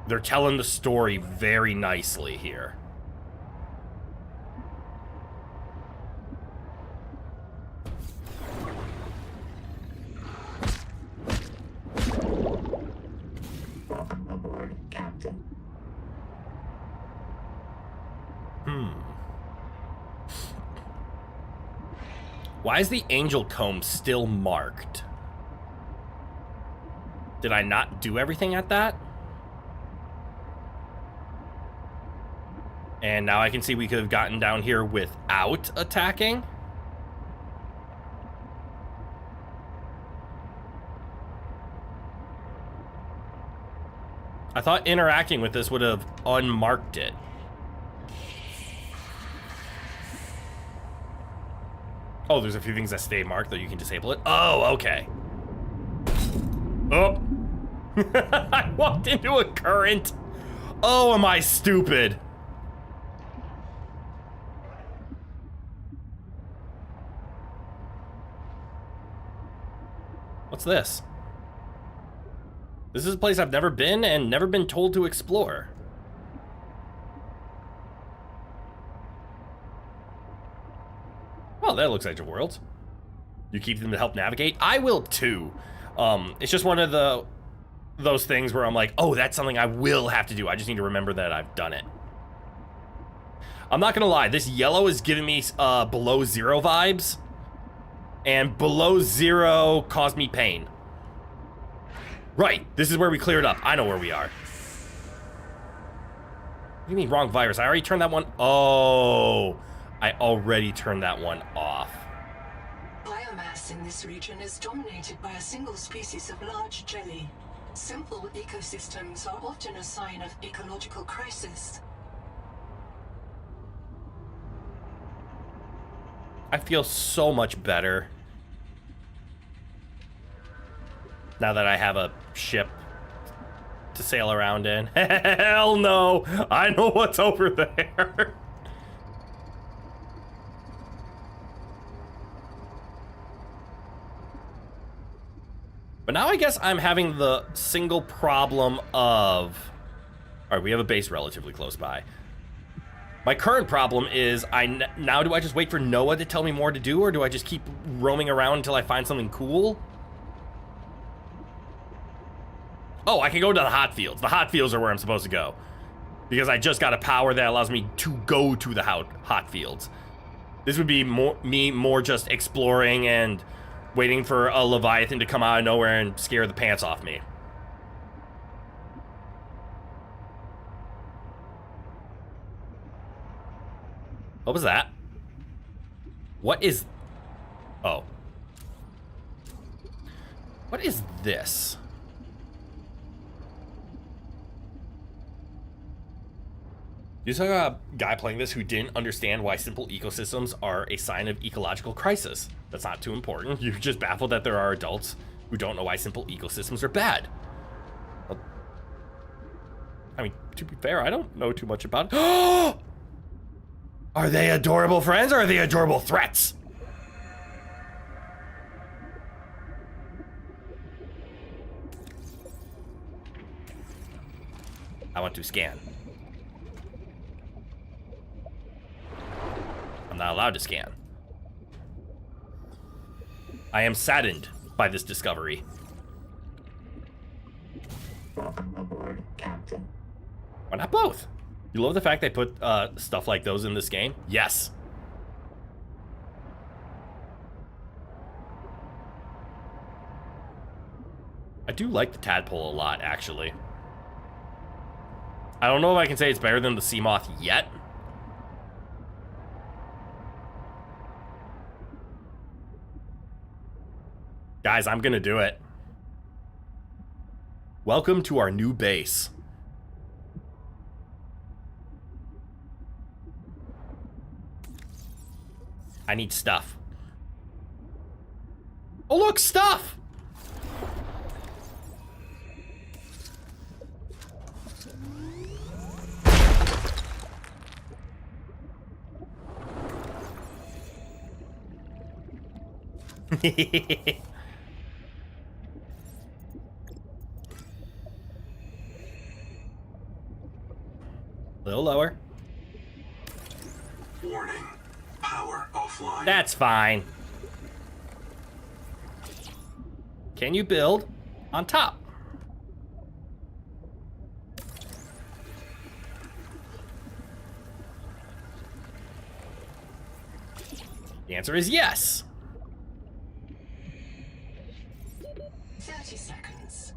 they're telling the story very nicely here. Welcome aboard, Captain. Why is the angel comb still marked? Did I not do everything at that? And now I can see we could have gotten down here without attacking. I thought interacting with this would have unmarked it. Oh, there's a few things that stay marked, though you can disable it. Oh, okay. Oh. I walked into a current. Oh, am I stupid? What's this? This is a place I've never been and never been told to explore. Oh, that looks like your world. You keep them to help navigate? I will too. It's just one of those things where I'm like, oh, that's something I will have to do. I just need to remember that I've done it. I'm not gonna lie, this yellow is giving me below zero vibes. And below zero caused me pain. Right, this is where we cleared up. I know where we are. What do you mean wrong virus? I already turned that one. Oh, I already turned that one off. Biomass in this region is dominated by a single species of large jelly. Simple ecosystems are often a sign of ecological crisis. I feel so much better now that I have a ship to sail around in. Hell no! I know what's over there. But now I guess I'm having the single problem of... Alright, we have a base relatively close by. My current problem is, now do I just wait for Noah to tell me more to do, or do I just keep roaming around until I find something cool? Oh, I can go to the hot fields. The hot fields are where I'm supposed to go. Because I just got a power that allows me to go to the hot fields. This would be more just exploring and waiting for a Leviathan to come out of nowhere and scare the pants off me. What was that? What is... Oh. What is this? You saw a guy playing this who didn't understand why simple ecosystems are a sign of ecological crisis. That's not too important. You're just baffled that there are adults who don't know why simple ecosystems are bad. Well, I mean, to be fair, I don't know too much about it. Are they adorable friends or are they adorable threats? I want to scan. I'm not allowed to scan. I am saddened by this discovery. Welcome aboard, Captain. Why not both? You love the fact they put stuff like those in this game? Yes. I do like the tadpole a lot, actually. I don't know if I can say it's better than the sea moth yet. Guys, I'm gonna do it. Welcome to our new base. I need stuff. Oh, look, stuff! A little lower. Warning. Power offline. That's fine. Can you build on top? The answer is yes. 30 seconds.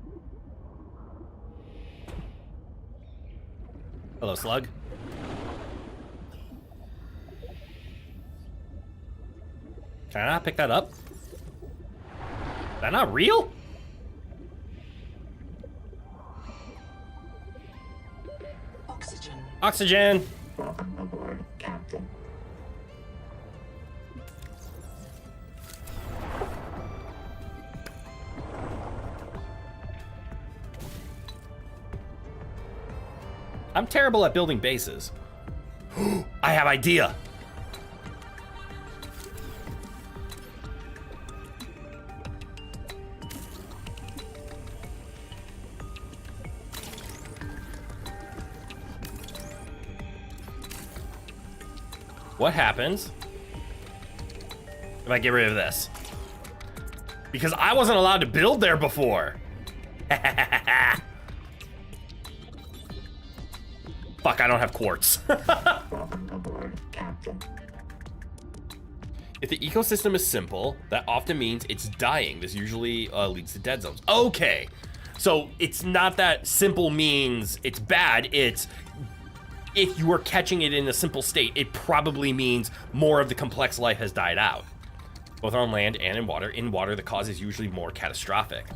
Hello, slug. Can I not pick that up? Is that not real? Oxygen. Oxygen. Welcome aboard, Captain. I'm terrible at building bases. I have idea. What happens if I get rid of this? Because I wasn't allowed to build there before. Fuck, I don't have quartz. Welcome aboard, Captain. If the ecosystem is simple, that often means it's dying. This usually leads to dead zones. Okay, so it's not that simple means it's bad. It's if you are catching it in a simple state, it probably means more of the complex life has died out. Both on land and in water. In water, the cause is usually more catastrophic.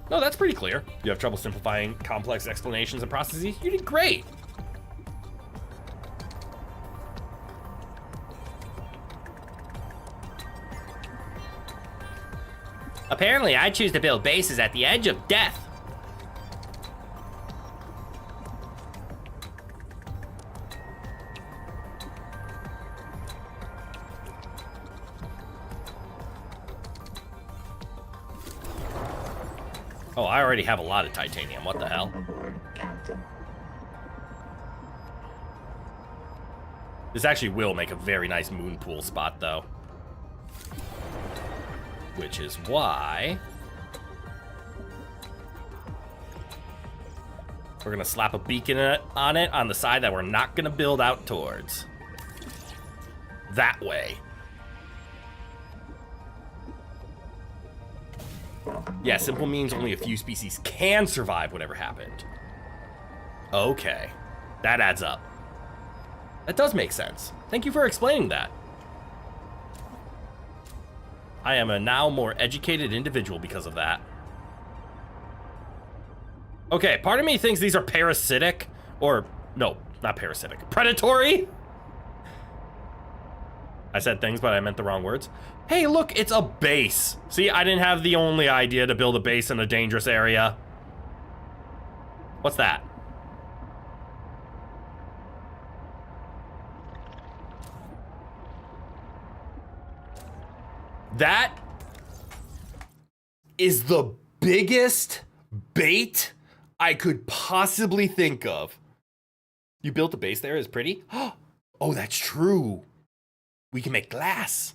No, that's pretty clear. You have trouble simplifying complex explanations and processes? You did great. Apparently, I choose to build bases at the edge of death. Oh, I already have a lot of titanium. What the hell? Welcome aboard, Captain. This actually will make a very nice moon pool spot, though. Which is why we're gonna slap a beacon on it on the side that we're not gonna build out towards. That way. Yeah, simple means only a few species can survive whatever happened. Okay, that adds up. That does make sense. Thank you for explaining that. I am a now more educated individual because of that. Okay, part of me thinks these are parasitic, or no, not parasitic, predatory. I said things, but I meant the wrong words. Hey, look, it's a base. See, I didn't have the only idea to build a base in a dangerous area. What's that? That is the biggest bait I could possibly think of. You built a base there, is pretty. Oh, that's true. We can make glass.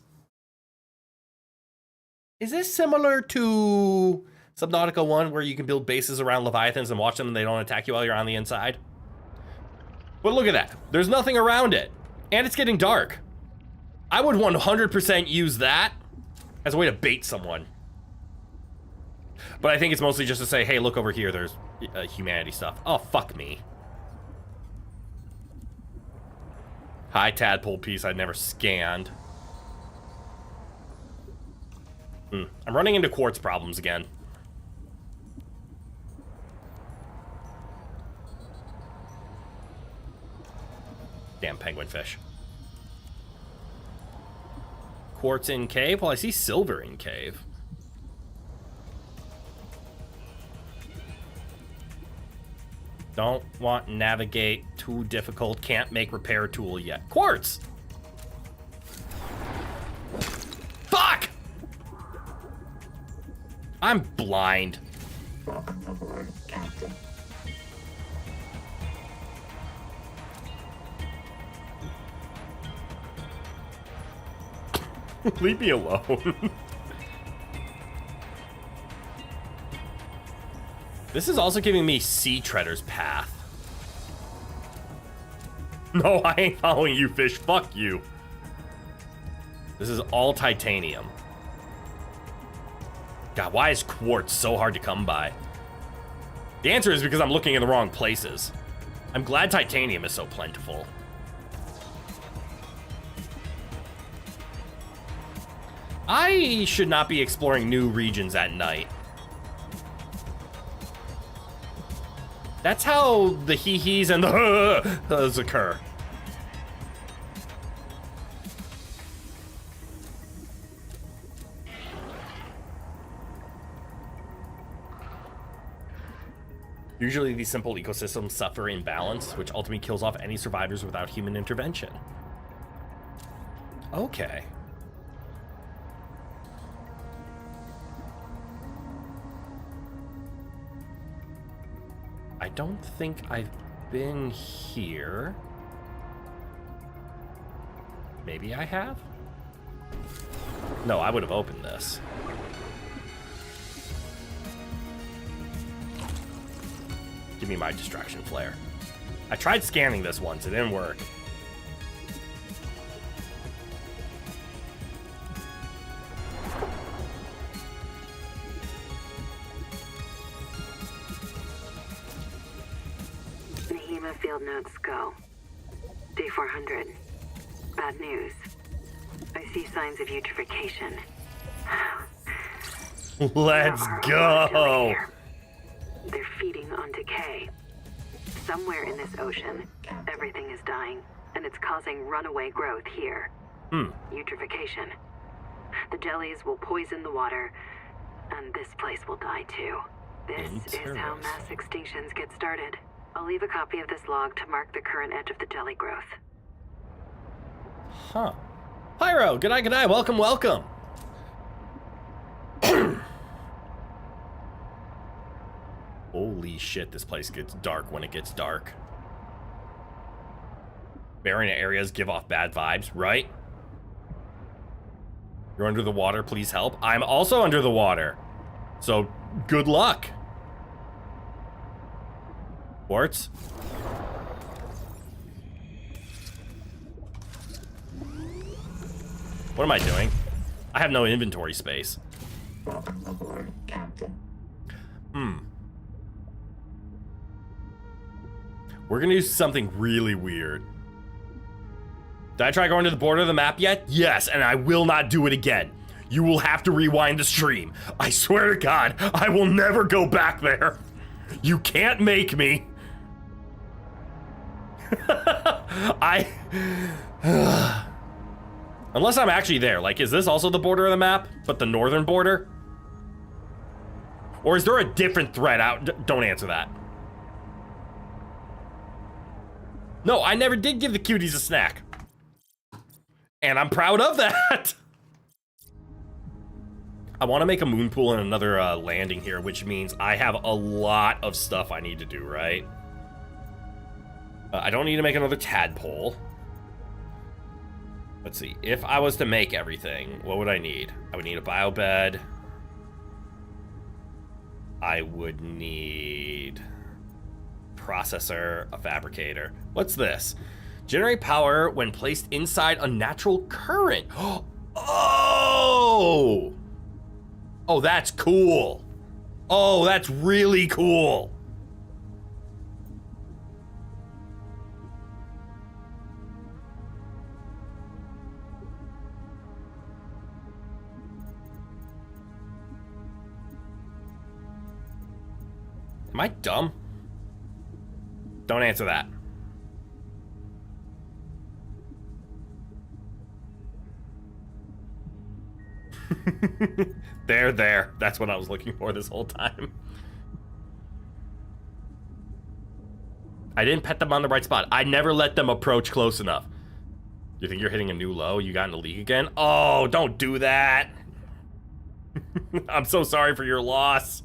Is this similar to Subnautica 1 where you can build bases around Leviathans and watch them and they don't attack you while you're on the inside? But look at that. There's nothing around it. And it's getting dark. I would 100% use that as a way to bait someone. But I think it's mostly just to say, hey, look over here, there's humanity stuff. Oh, fuck me. Hi, tadpole piece I'd never scanned. I'm running into quartz problems again. Damn penguin fish. Quartz in cave? Well, I see silver in cave. Don't want navigate, too difficult, can't make repair tool yet. Quartz! Fuck! I'm blind. Welcome aboard, Captain. Leave me alone. This is also giving me Sea Treader's path. No, I ain't following you, fish. Fuck you. This is all titanium. God, why is quartz so hard to come by? The answer is because I'm looking in the wrong places. I'm glad titanium is so plentiful. I should not be exploring new regions at night. That's how the hee-hees and the occur. Usually these simple ecosystems suffer imbalance, which ultimately kills off any survivors without human intervention. Okay. I don't think I've been here. Maybe I have? No, I would have opened this. Give me my distraction flare. I tried scanning this once, it didn't work. Field notes go. Day 400. Bad news. I see signs of eutrophication. Let's go! They're feeding on decay. Somewhere in this ocean, everything is dying, and it's causing runaway growth here. Eutrophication. The jellies will poison the water, and this place will die too. This is how mass extinctions get started. I'll leave a copy of this log to mark the current edge of the jelly growth. Huh. Pyro, good eye, welcome, welcome. Holy shit, this place gets dark when it gets dark. Barren areas give off bad vibes, right? You're under the water, please help. I'm also under the water. So, good luck. Quartz? What am I doing? I have no inventory space. Welcome aboard, Captain. We're gonna do something really weird. Did I try going to the border of the map yet? Yes, and I will not do it again. You will have to rewind the stream. I swear to God, I will never go back there. You can't make me. Unless I'm actually there. Like, is this also the border of the map, but the northern border? Or is there a different thread out? Don't answer that. No, I never did give the cuties a snack. And I'm proud of that. I want to make a moon pool and another landing here, which means I have a lot of stuff I need to do, right? I don't need to make another tadpole. Let's see. If I was to make everything, what would I need? I would need a biobed. I would need processor, a fabricator. What's this? Generate power when placed inside a natural current. Oh! Oh, that's cool. Oh, that's really cool. Am I dumb? Don't answer that. There. That's what I was looking for this whole time. I didn't pet them on the right spot. I never let them approach close enough. You think you're hitting a new low? You got in the league again? Oh, don't do that. I'm so sorry for your loss.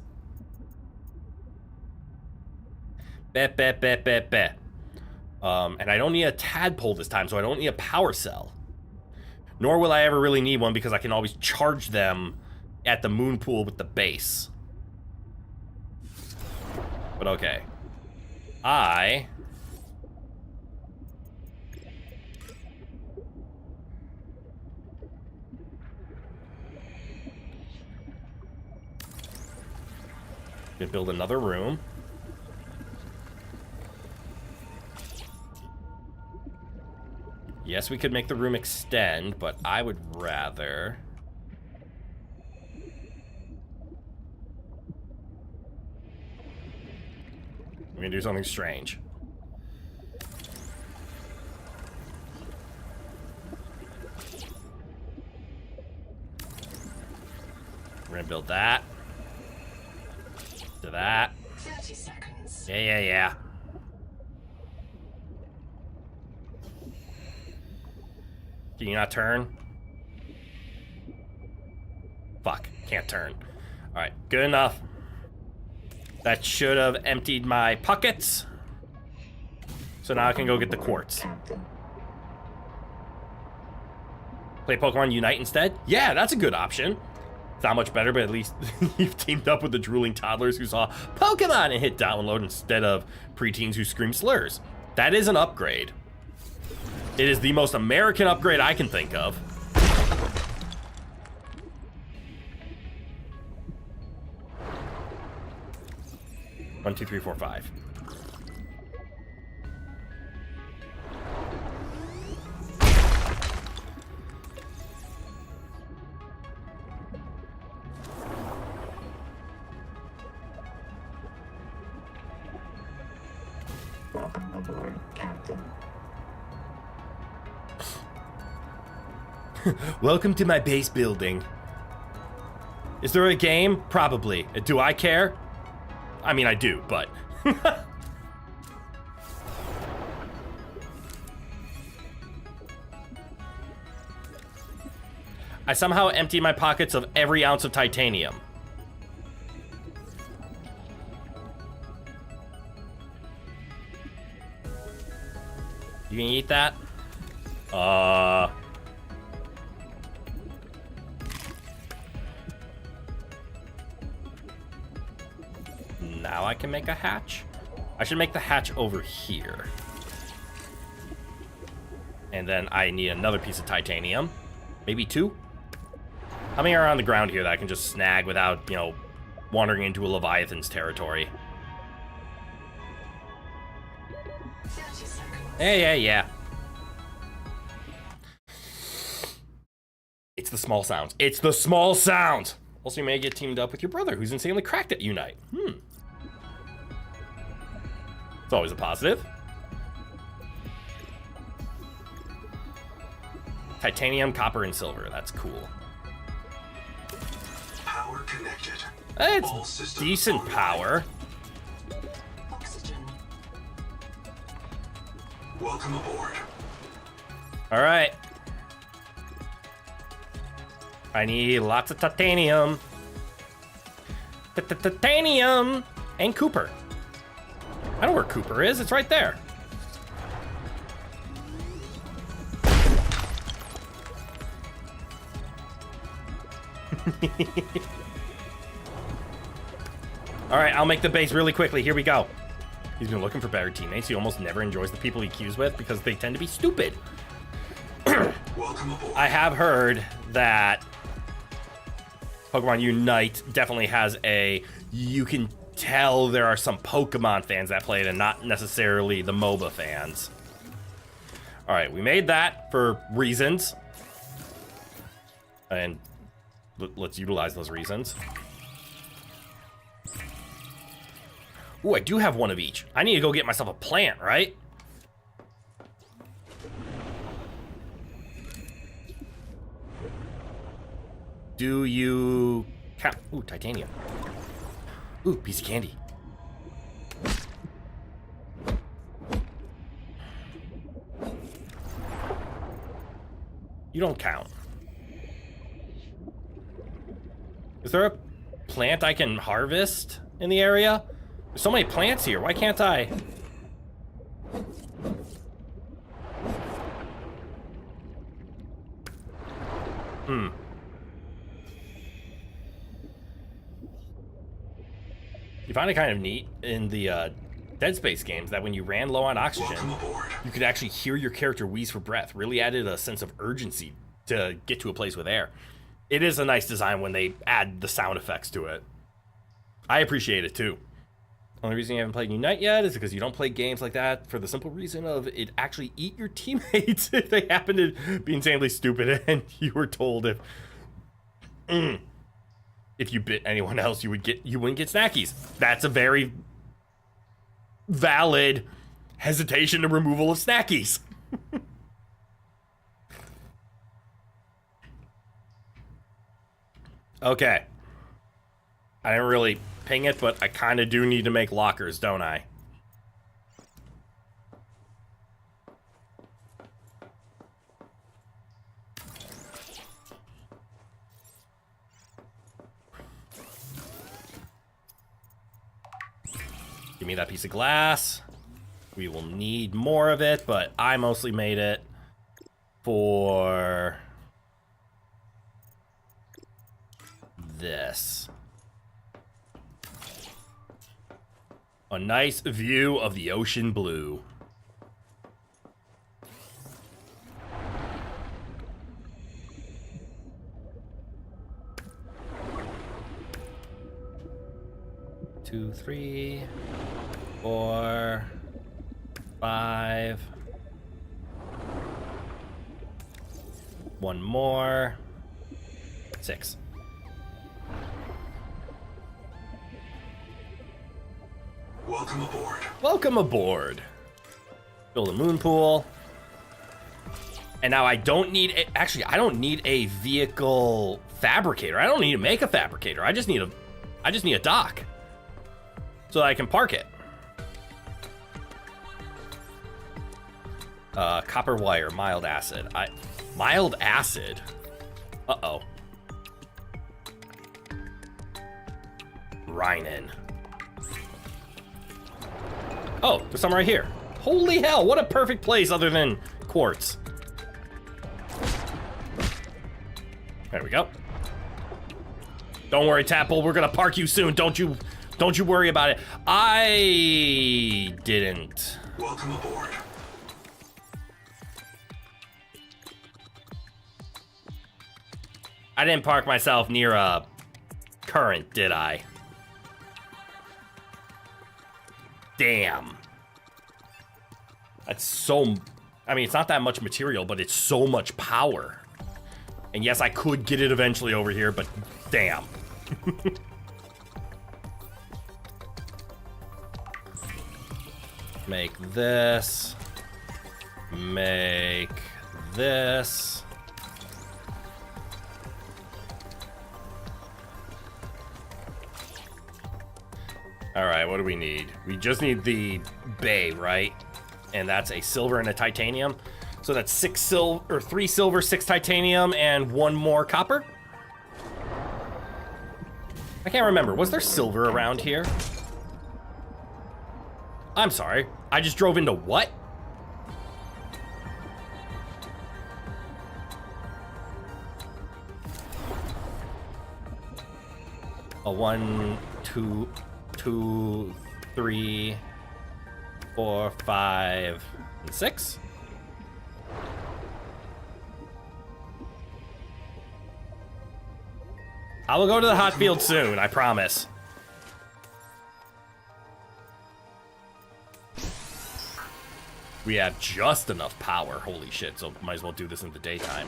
Bet. And I don't need a tadpole this time, so I don't need a power cell. Nor will I ever really need one because I can always charge them at the moon pool with the base. But okay. I... gonna build another room. Yes, we could make the room extend, but I would rather... I'm gonna do something strange. We're gonna build that. To that. 30 seconds. Yeah. Can you not turn? Fuck, can't turn. Alright, good enough. That should have emptied my pockets. So now I can go get the quartz. Play Pokemon Unite instead? Yeah, that's a good option. It's not much better, but at least you've teamed up with the drooling toddlers who saw Pokemon and hit download instead of preteens who scream slurs. That is an upgrade. It is the most American upgrade I can think of. One, two, three, four, five. Welcome aboard, Captain. Welcome to my base building. Is there a game? Probably. Do I care? I mean, I do, but... I somehow empty my pockets of every ounce of titanium. You gonna eat that? Now I can make a hatch. I should make the hatch over here. And then I need another piece of titanium. Maybe two? How many are on the ground here that I can just snag without, you know, wandering into a Leviathan's territory? 30 seconds. Yeah. It's the small sounds. It's the small sounds! Also, you may get teamed up with your brother, who's insanely cracked at Unite. It's always a positive. Titanium, copper, and silver. That's cool. Power connected. All It's systems decent online. power. Oxygen. Welcome aboard. All right. I need lots of titanium. Titanium and Cooper. I know where Cooper is. It's right there. All right, I'll make the base really quickly. Here we go. He's been looking for better teammates. He almost never enjoys the people he queues with because they tend to be stupid. Welcome aboard. I have heard that Pokemon Unite definitely has a you can tell there are some Pokemon fans that play it and not necessarily the MOBA fans. All right, we made that for reasons. And let's utilize those reasons. Ooh, I do have one of each. I need to go get myself a plant, right? Do you count? Ooh, titanium. Ooh, piece of candy. You don't count. Is there a plant I can harvest in the area? There's so many plants here. Why can't I? You find it kind of neat in the Dead Space games that when you ran low on oxygen, you could actually hear your character wheeze for breath. Really added a sense of urgency to get to a place with air. It is a nice design when they add the sound effects to it. I appreciate it too. Only reason you haven't played Unite yet is because you don't play games like that for the simple reason of it actually eat your teammates if they happen to be insanely stupid and you were told if you bit anyone else you wouldn't get snackies. That's a very valid hesitation to removal of snackies. Okay. I didn't really ping it, but I kind of do need to make lockers, don't I? Give me that piece of glass. We will need more of it, but I mostly made it for this. A nice view of the ocean blue. Two, 3, 4, 5. One more. 6. Welcome aboard. Welcome aboard. Build a moon pool. And now I don't need I don't need a vehicle fabricator. I don't need to make a fabricator. I just need a dock so that I can park it. Copper wire, mild acid. Mild acid. Uh-oh. Rhinen. Oh, there's some right here. Holy hell, what a perfect place other than quartz. There we go. Don't worry, Tapple, we're gonna park you soon. Don't you worry about it. I didn't. Welcome aboard. I didn't park myself near a current, did I? Damn. That's so... I mean, it's not that much material, but it's so much power. And yes, I could get it eventually over here, but damn. Make this. Make this. All right, what do we need? We just need the bay, right? And that's a silver and a titanium. So that's 3 silver, 6 titanium, and 1 more copper. I can't remember. Was there silver around here? I'm sorry. I just drove into what? A 1, 2, 3, 4, 5, and 6. I will go to the hot field soon, I promise. We have just enough power. Holy shit, so might as well do this in the daytime.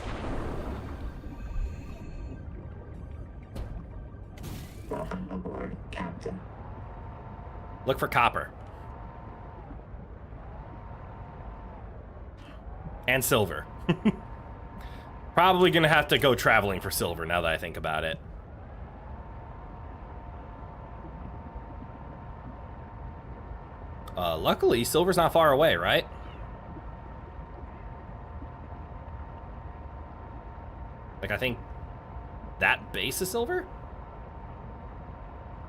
Welcome aboard, Captain. Look for copper. And silver. Probably gonna have to go traveling for silver now that I think about it. Luckily, silver's not far away, right? Like, I think that base is silver?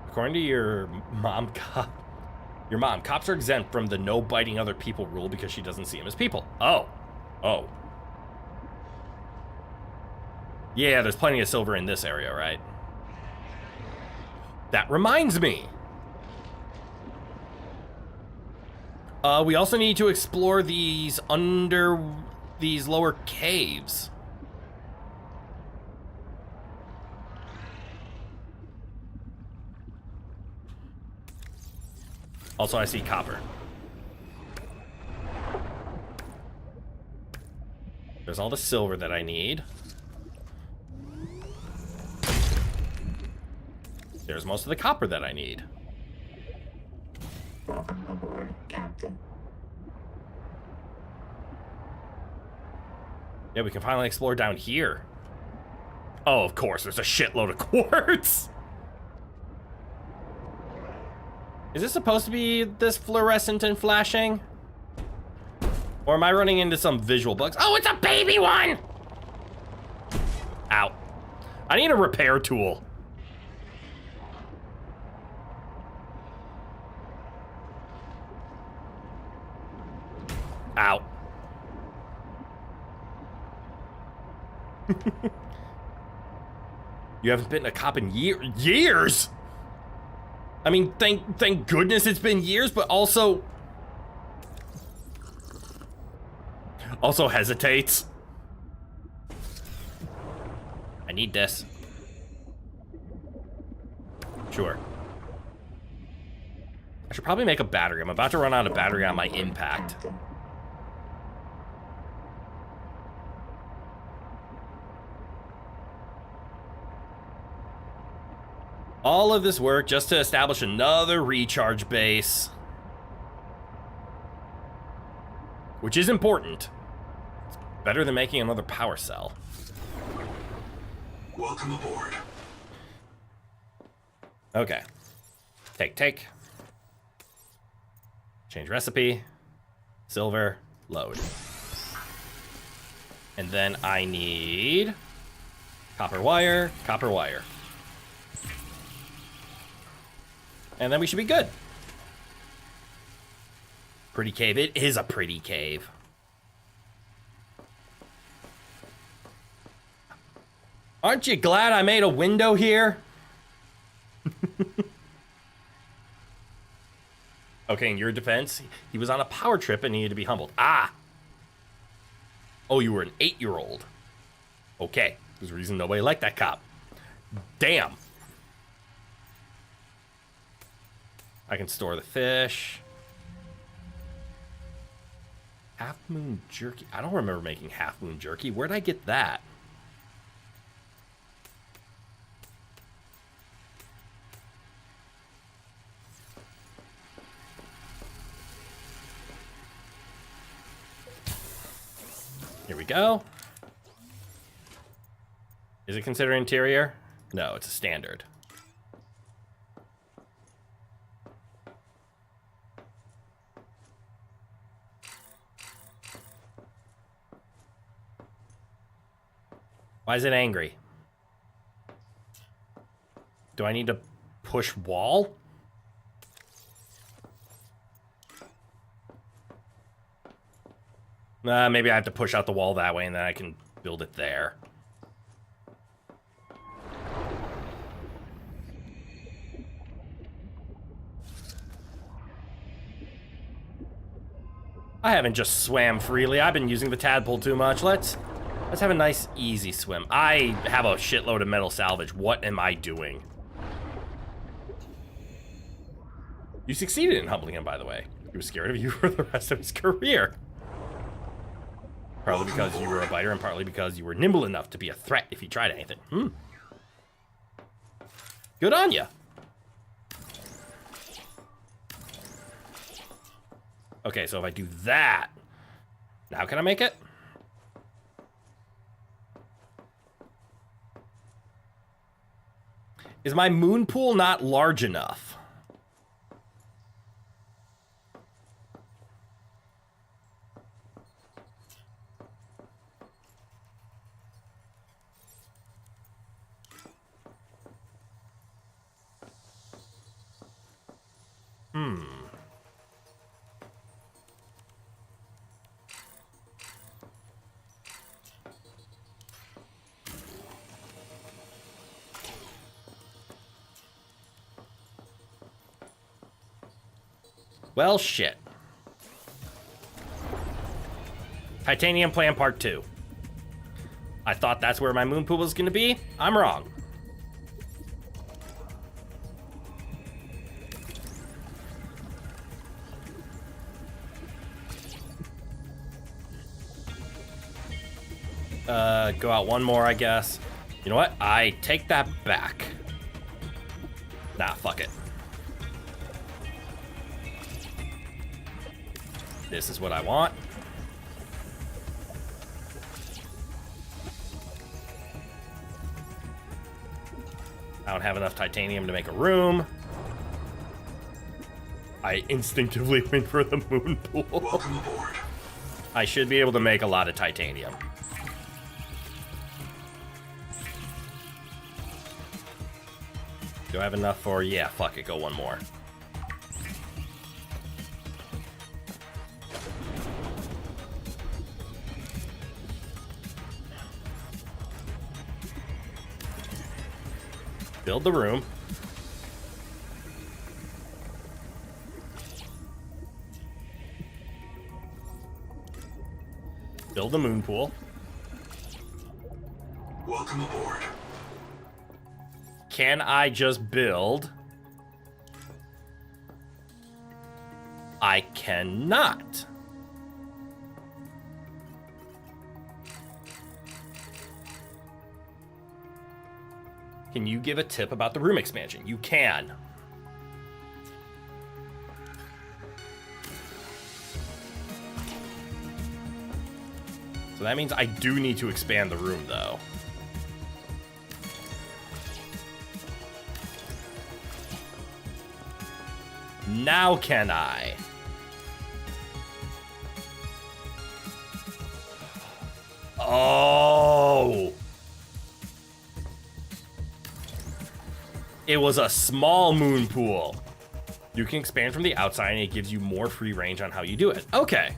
According to your mom, cops are exempt from the no biting other people rule because she doesn't see them as people. Oh. Oh. Yeah, there's plenty of silver in this area, right? That reminds me. We also need to explore these lower caves. Also, I see copper. There's all the silver that I need. There's most of the copper that I need. Welcome aboard, Captain. Yeah, we can finally explore down here. Oh, of course, there's a shitload of quartz. Is this supposed to be this fluorescent and flashing? Or am I running into some visual bugs? Oh, it's a baby one! Ow. I need a repair tool. Ow. You haven't been a cop in years? I mean, thank goodness it's been years, but also hesitates. I need this. Sure. I should probably make a battery. I'm about to run out of battery on my impact. Captain. All of this work just to establish another recharge base. Which is important. It's better than making another power cell. Welcome aboard. Okay. Take. Change recipe. Silver. Load. And then I need copper wire. And then we should be good. Pretty cave. It is a pretty cave. Aren't you glad I made a window here? Okay, in your defense, he was on a power trip and needed to be humbled. Ah! Oh, you were an 8-year-old. Okay, there's a reason nobody liked that cop. Damn. I can store the fish. Half Moon Jerky. I don't remember making Half Moon Jerky. Where'd I get that? Here we go. Is it considered interior? No, it's a standard. Why is it angry? Do I need to push wall? Maybe I have to push out the wall that way and then I can build it there. I haven't just swam freely. I've been using the tadpole too much. Let's have a nice, easy swim. I have a shitload of metal salvage. What am I doing? You succeeded in humbling him, by the way. He was scared of you for the rest of his career. Partly because you were a biter, and partly because you were nimble enough to be a threat if you tried anything. Good on ya. Okay, so if I do that, now can I make it? Is my moon pool not large enough? Well, shit. Titanium Plan Part 2. I thought that's where my moon pool was going to be. I'm wrong. Go out one more, I guess. You know what? I take that back. Nah, fuck it. This is what I want. I don't have enough titanium to make a room. I instinctively went for the moon pool. Welcome aboard. I should be able to make a lot of titanium. Do I have enough for... Yeah, fuck it, go one more. Build the room. Build the moon pool. Welcome aboard. Can I just build? I cannot. Can you give a tip about the room expansion? You can. So that means I do need to expand the room, though. Now can I? Oh. It was a small moon pool. You can expand from the outside and it gives you more free range on how you do it. Okay.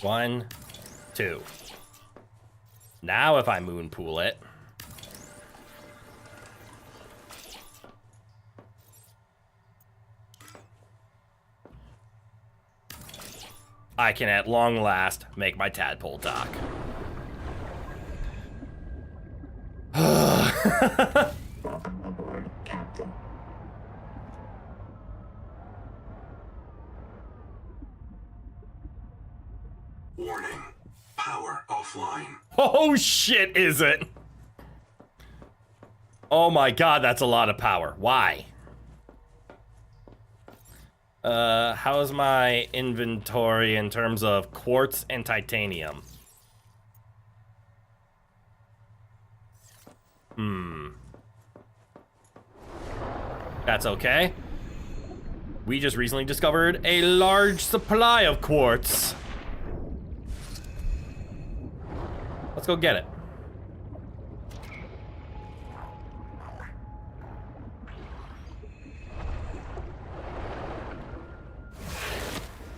One, two. Now if I moon pool it, I can at long last make my tadpole dock. Welcome aboard, Captain. Warning. Power offline. Oh shit, is it? Oh my god, that's a lot of power. Why? How's my inventory in terms of quartz and titanium? That's okay. We just recently discovered a large supply of quartz. Let's go get it.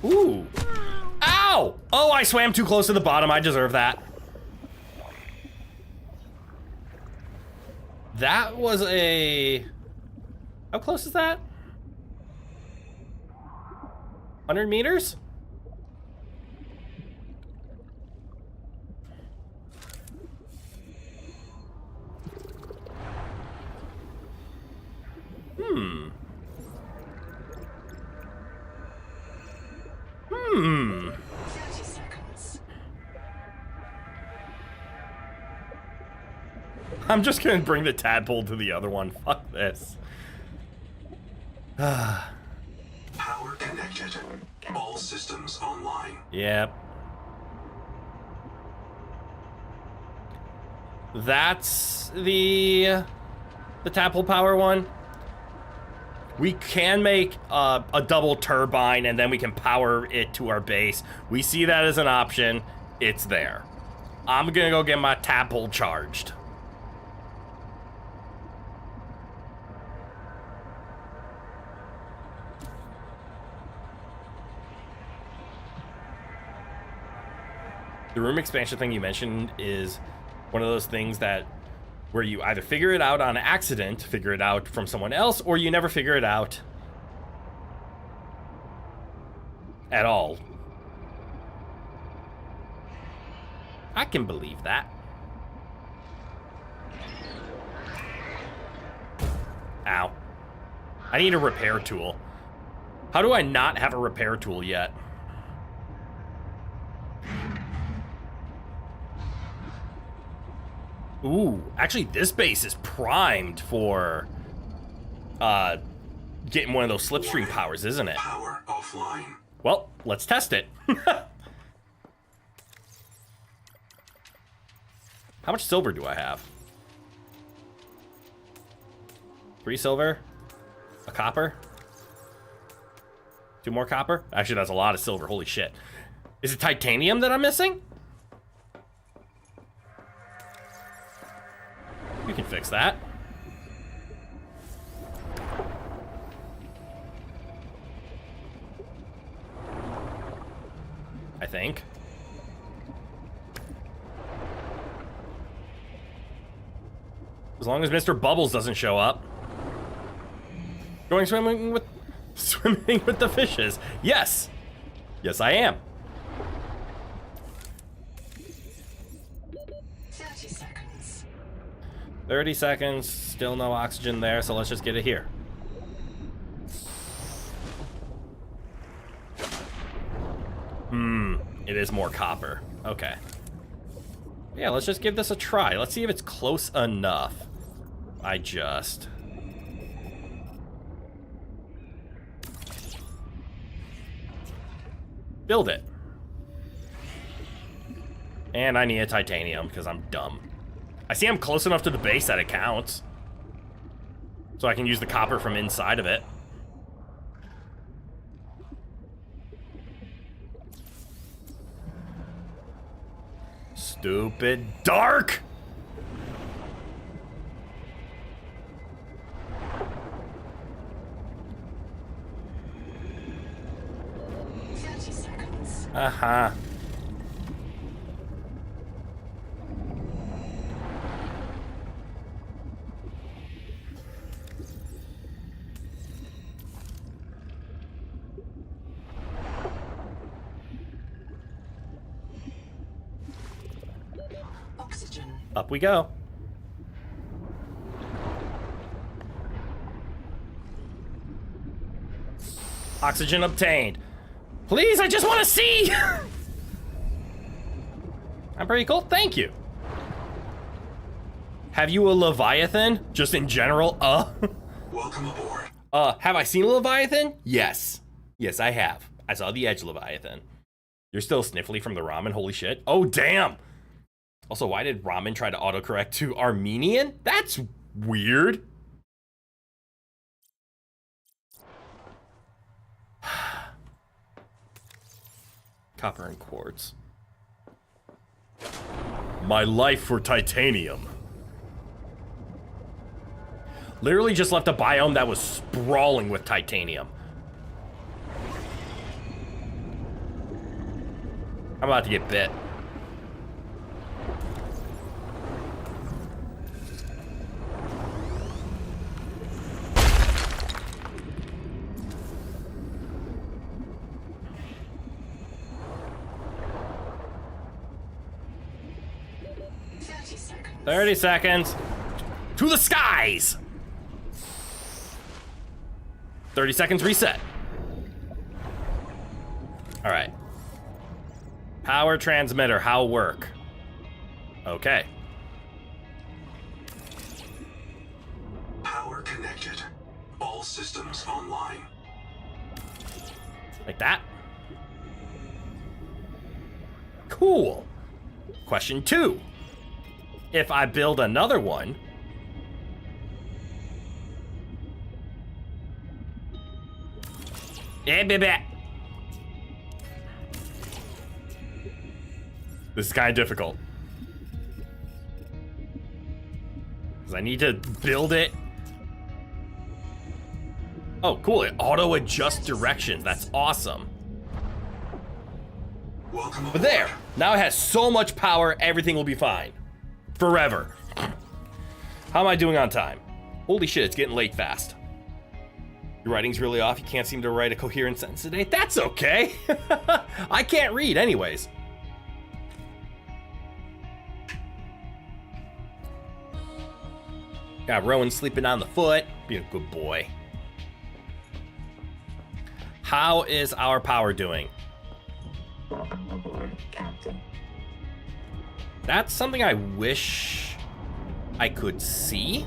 Ooh. Ow! Oh, I swam too close to the bottom. I deserve that. That was a... How close is that? 100 meters? Hmm. 30 seconds. I'm just gonna bring the tadpole to the other one. Fuck this. Power connected. All systems online. Yep. That's the tadpole power one. We can make a double turbine and then we can power it to our base. We see that as an option. It's there. I'm gonna go get my tadpole charged. The room expansion thing you mentioned is one of those things that where you either figure it out on accident, figure it out from someone else, or you never figure it out at all. I can believe that. Ow. I need a repair tool. How do I not have a repair tool yet? Ooh, actually this base is primed for getting one of those slipstream powers, isn't it? Power offline. Well, let's test it. How much silver do I have? 3 silver, a copper, 2 more copper. Actually, that's a lot of silver. Holy shit. Is it titanium that I'm missing? We can fix that. I think. As long as Mr. Bubbles doesn't show up. Going swimming with the fishes. Yes. Yes, I am. 30 seconds. 30 seconds, still no oxygen there, so let's just get it here. It is more copper. Okay. Yeah, let's just give this a try. Let's see if it's close enough. Build it. And I need a titanium because I'm dumb. I see I'm close enough to the base that it counts. So I can use the copper from inside of it. Stupid dark! Uh-huh. Oxygen. Up we go. Oxygen obtained. Please, I just want to see! I'm pretty cool, thank you. Have you a Leviathan? Just in general, Welcome aboard. Have I seen a Leviathan? Yes. Yes, I have. I saw the Edge Leviathan. You're still sniffly from the ramen, holy shit. Oh, damn! Also, why did ramen try to autocorrect to Armenian? That's weird. Copper and quartz. My life for titanium. Literally just left a biome that was sprawling with titanium. I'm about to get bit. 30 seconds. To the skies! 30 seconds reset. All right. Power transmitter, how work? Okay. Power connected. All systems online. Like that. Cool. Question 2. If I build another one, this is kind of difficult. Because I need to build it. Oh, cool. It auto-adjusts directions. That's awesome. Welcome But there. Now it has so much power, everything will be fine. Forever. How am I doing on time? Holy shit, it's getting late fast. Your writing's really off. You can't seem to write a coherent sentence today. That's okay. I can't read anyways. Got Rowan sleeping on the foot. Being a good boy. How is our power doing? Welcome aboard, Captain. That's something I wish I could see.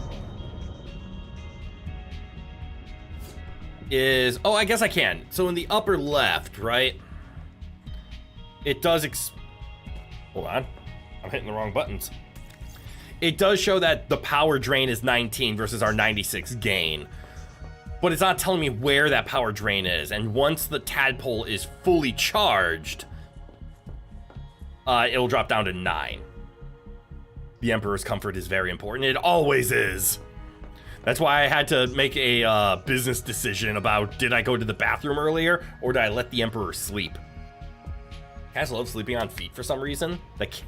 Oh, I guess I can. So in the upper left, right? It does hold on. I'm hitting the wrong buttons. It does show that the power drain is 19 versus our 96 gain. But it's not telling me where that power drain is. And once the tadpole is fully charged, it'll drop down to 9. The Emperor's comfort is very important. It always is. That's why I had to make a business decision about did I go to the bathroom earlier or did I let the Emperor sleep? Guys love sleeping on feet for some reason. That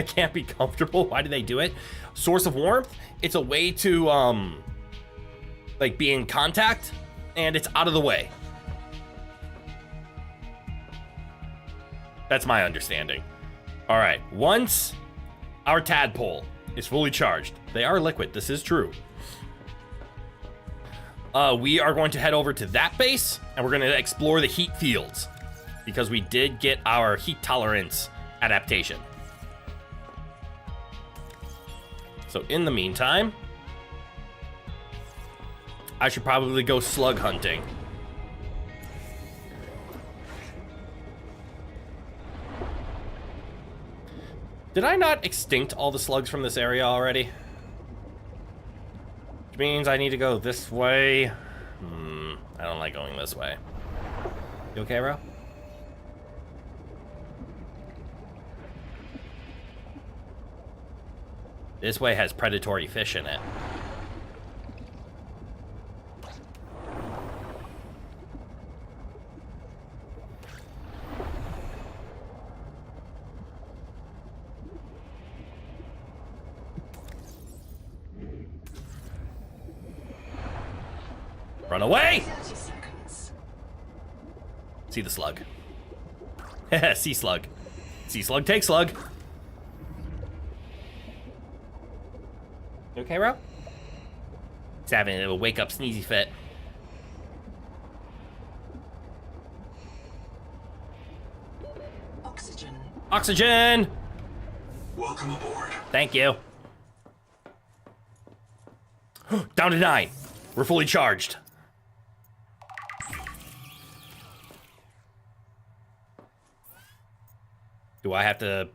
can't be comfortable. Why do they do it? Source of warmth. It's a way to like be in contact, and it's out of the way. That's my understanding. All right, once our tadpole is fully charged, they are liquid. This is true. We are going to head over to that base, and we're going to explore the heat fields because we did get our heat tolerance adaptation. So in the meantime, I should probably go slug hunting. Did I not extinct all the slugs from this area already? Which means I need to go this way. I don't like going this way. You okay, bro? This way has predatory fish in it. Run away! 30 seconds. See the slug. Sea slug. Sea slug, take slug. You okay, bro? He's having a little wake up sneezy fit. Oxygen. Oxygen! Welcome aboard. Thank you. Down to 9. We're fully charged. Do I have to...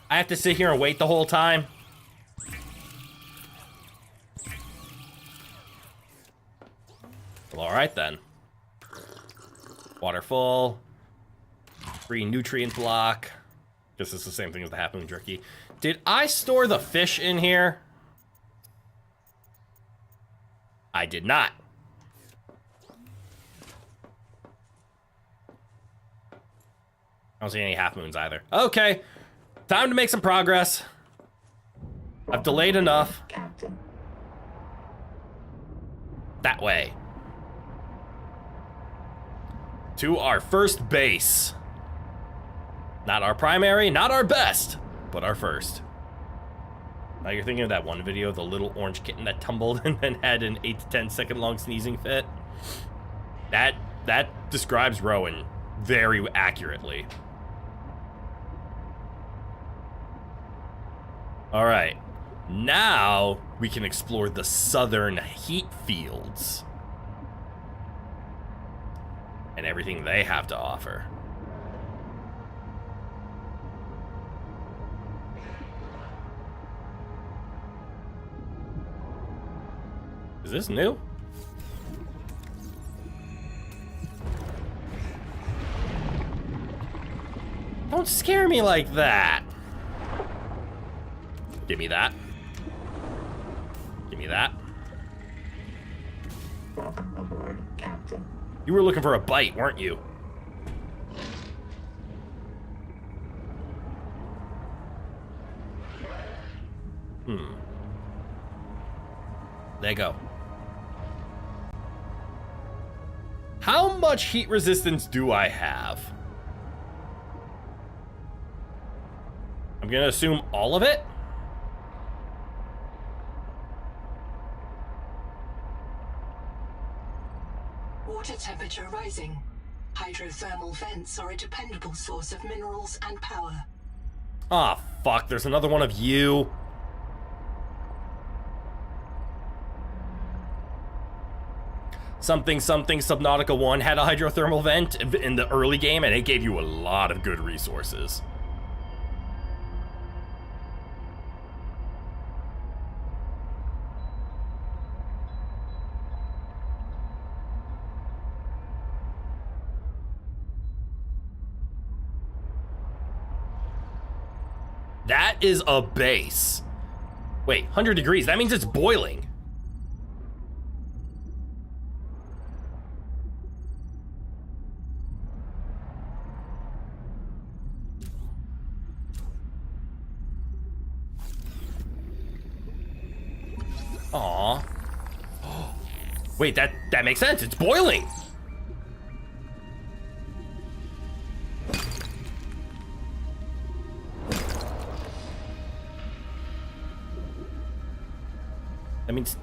I have to sit here and wait the whole time? Well, alright then. Water full. Free nutrient block. Guess it's the same thing as the half moon jerky. Did I store the fish in here? I did not. I don't see any half moons either. Okay. Time to make some progress. I've delayed enough. Captain. That way. To our first base. Not our primary, not our best, but our first. Now you're thinking of that one video, the little orange kitten that tumbled and then had an 8 to 10 second long sneezing fit? That describes Rowan very accurately. All right, now we can explore the southern heat fields and everything they have to offer. Is this new? Don't scare me like that. Give me that. Give me that. Welcome aboard, Captain. You were looking for a bite, weren't you? There you go. How much heat resistance do I have? I'm gonna assume all of it. Water temperature rising. Hydrothermal vents are a dependable source of minerals and power. Ah, fuck, there's another one of you. Something Subnautica 1 had a hydrothermal vent in the early game, and it gave you a lot of good resources. That is a base. Wait, 100 degrees, that means it's boiling. Aw. Wait, that makes sense. It's boiling. That means...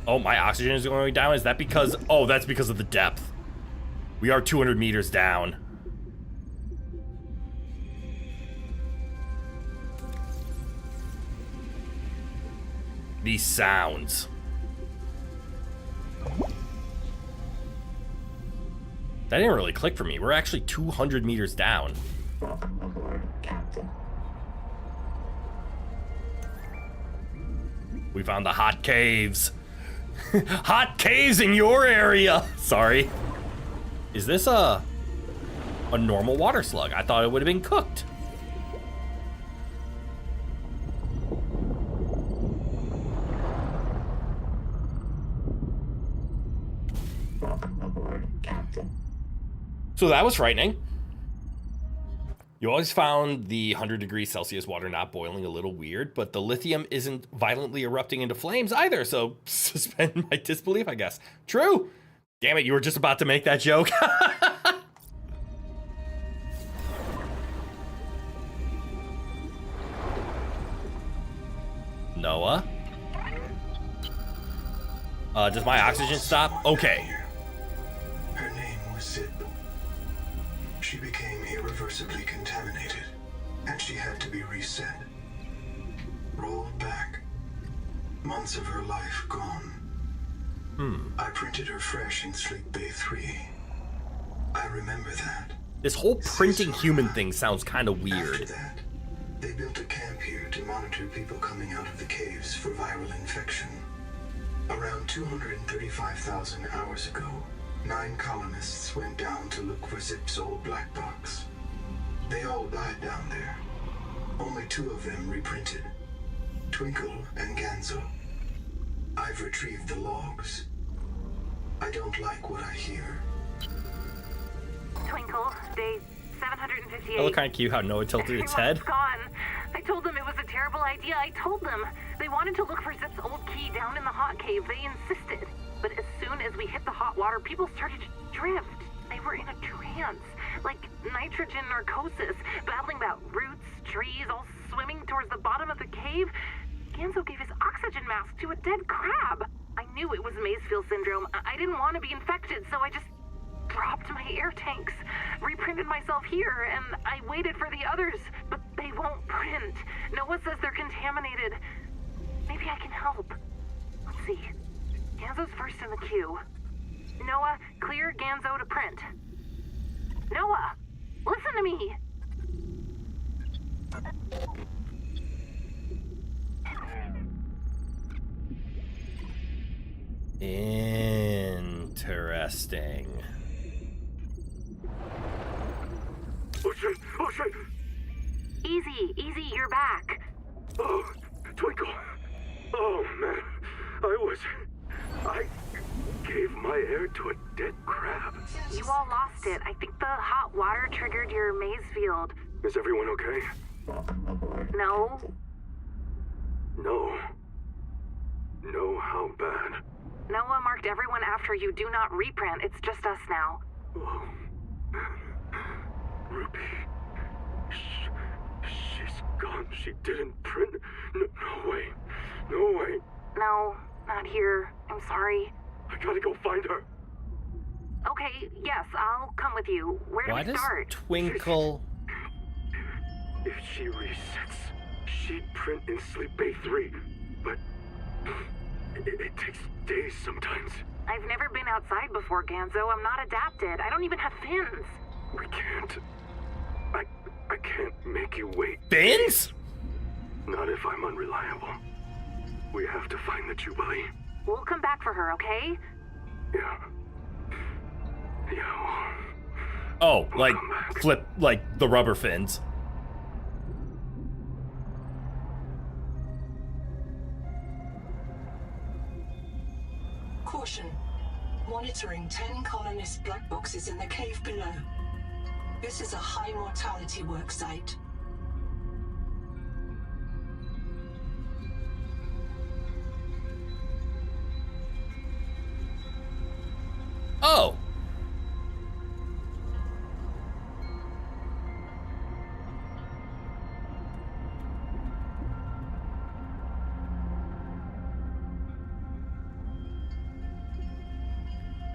Oh, my oxygen is going down? Is that because... Oh, that's because of the depth. We are 200 meters down. These sounds. That didn't really click for me. We're actually 200 meters down. Welcome aboard, Captain. We found the hot caves. Hot caves in your area. Sorry. Is this a normal water slug? I thought it would have been cooked. Welcome aboard, Captain. So that was frightening. You always found the 100 degrees Celsius water not boiling a little weird, but the lithium isn't violently erupting into flames either, so suspend my disbelief, I guess. True. Damn it, you were just about to make that joke. Noah? Does my oxygen stop? Okay. Her name was Zip. She became irreversibly contaminated, and she had to be reset. Rolled back. Months of her life gone. I printed her fresh in Sleep Bay 3. I remember that. This whole printing human thing sounds kind of After weird. that, they built a camp here to monitor people coming out of the caves for viral infection. Around 235,000 hours ago, 9 colonists went down to look for Zip's old black box. They all died down there. Only 2 of them reprinted. Twinkle and Ganzo. I've retrieved the logs. I don't like what I hear. Twinkle, day 758. That looked kind of cute how Noah tilted its head. Everyone's gone. I told them it was a terrible idea. I told them. They wanted to look for Zip's old key down in the hot cave. They insisted. But as soon as we hit the hot water, people started to drift. They were in a trance. Like nitrogen narcosis, babbling about roots, trees, all swimming towards the bottom of the cave, Ganzo gave his oxygen mask to a dead crab. I knew it was Maysfield syndrome. I didn't want to be infected, so I just dropped my air tanks, reprinted myself here, and I waited for the others, but they won't print. Noah says they're contaminated. Maybe I can help. Let's see. Ganzo's first in the queue. Noah, clear Ganzo to print. Noah, listen to me. Interesting. Oh shit! Oh shit! Easy, you're back. Oh, Twinkle. Oh man, I gave my air to a dead crab. You all lost it. I think the hot water triggered your maze field. Is everyone okay? No? No. No, how bad? Noah marked everyone after you. Do not reprint. It's just us now. Oh, Ruby. She's gone. She didn't print. No way. No way. No, not here. I'm sorry. I gotta go find her. Okay, yes, I'll come with you. Where do Why we does start? Twinkle... If she resets, she'd print in Sleep Bay 3. But it takes days sometimes. I've never been outside before, Ganzo. I'm not adapted. I don't even have fins. We can't. I can't make you wait. Fins? Not if I'm unreliable. We have to find the Jubilee. We'll come back for her, okay? Yeah. Yeah. Oh, like come back. flip, like the rubber fins. Caution. Monitoring 10 colonist black boxes in the cave below. This is a high mortality work site. Oh.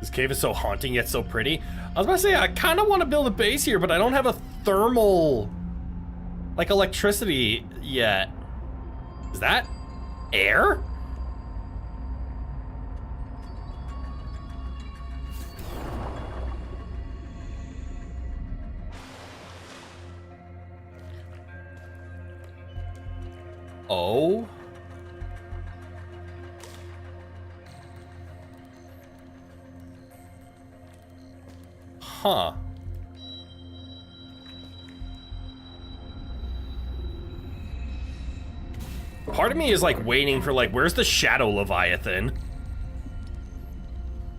This cave is so haunting yet so pretty. I was about to say, I kind of want to build a base here, but I don't have a thermal, like, electricity yet. Is that air? Oh. Huh. Part of me is like waiting for like, where's the Shadow Leviathan?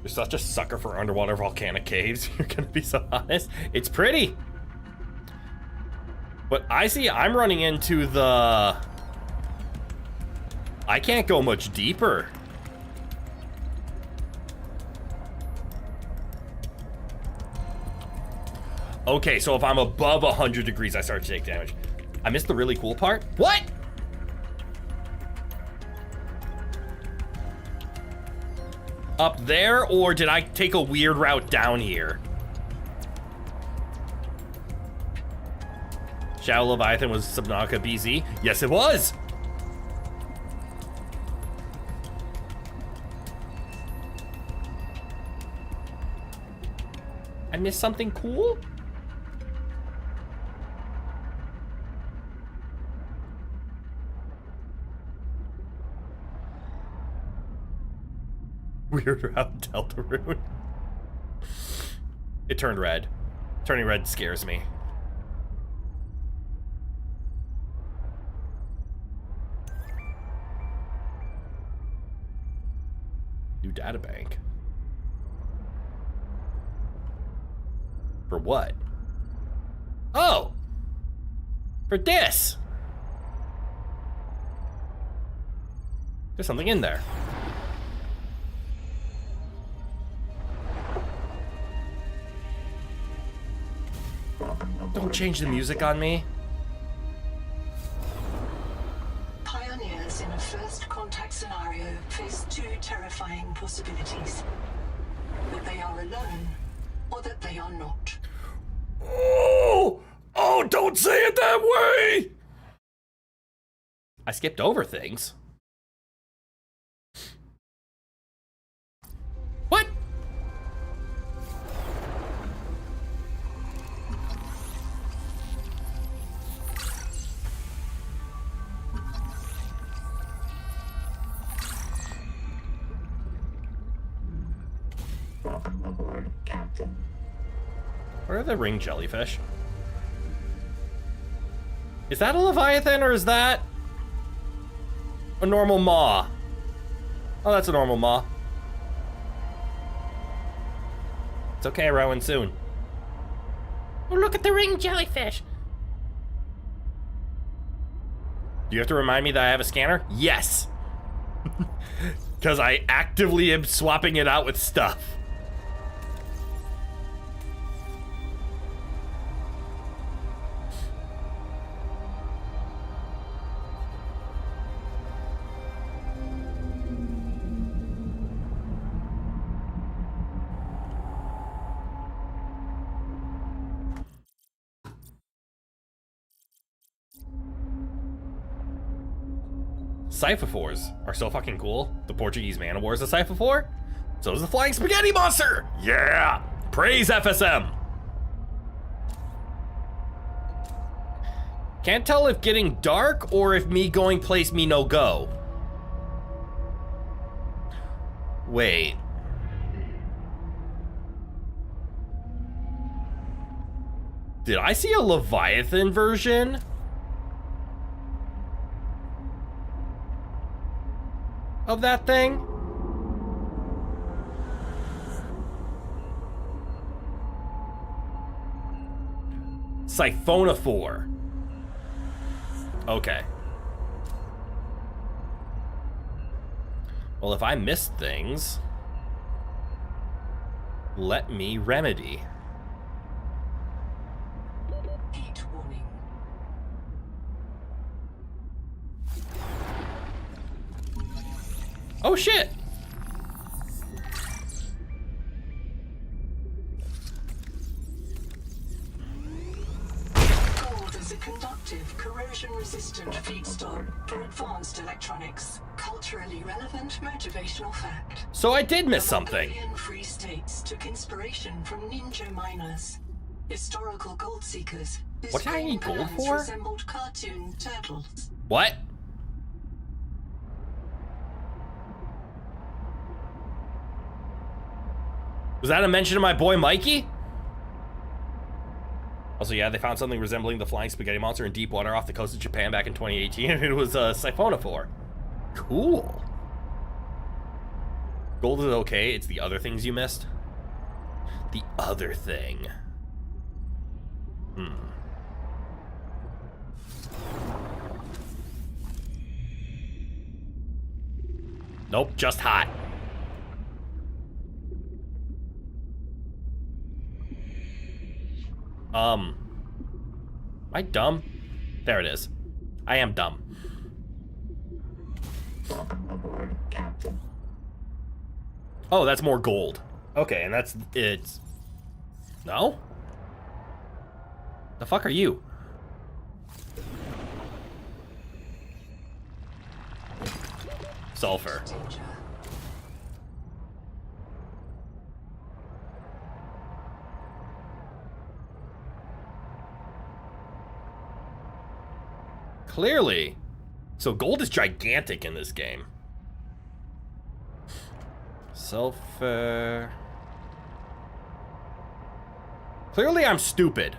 You're such a sucker for underwater volcanic caves. You're gonna be so honest. It's pretty. But I see I'm running into the... I can't go much deeper. Okay, so if I'm above 100 degrees, I start to take damage. I missed the really cool part. What? Up there, or did I take a weird route down here? Shadow Leviathan was Subnautica BZ? Yes, it was! I missed something cool? Weird route, Deltarune. It turned red. Turning red scares me. New databank. For what? Oh! For this! There's something in there. Don't change the music on me. two terrifying possibilities. That they are alone, or that they are not. Oh! Oh, don't say it that way! I skipped over things. What? Welcome aboard, Captain. Where are the ring jellyfish? Is that a Leviathan or is that a normal maw? Oh, that's a normal maw. It's okay, Rowan, soon. Oh, look at the ring jellyfish. Do you have to remind me that I have a scanner? Yes. Because I actively am swapping it out with stuff. Siphophores are so fucking cool. The Portuguese man of war is a Siphophore. So is the flying spaghetti monster. Yeah! Praise FSM. Can't tell if getting dark or if me going place me no go. Wait. Did I see a Leviathan version? Of that thing? Siphonophore. Okay. Well, if I missed things, let me remedy. Heat warning. Oh shit! Gold is a conductive, corrosion-resistant feedstock for advanced electronics. Culturally relevant motivational fact. So I did miss something. Mongolian Free States took inspiration from ninja miners, historical gold seekers. whose What did I need green gold hands for? Resembled cartoon turtles. What? Was that a mention of my boy Mikey? Also, yeah, they found something resembling the flying spaghetti monster in deep water off the coast of Japan back in 2018, and it was a Siphonophore. Cool. Gold is okay, it's the other things you missed. The other thing. Nope, just hot. Am I dumb? There it is. I am dumb. Welcome aboard, Captain. Oh, that's more gold. Okay, and that's it's. No? The fuck are you? Sulfur. Danger. Clearly. So gold is gigantic in this game. Sulfur. Clearly I'm stupid.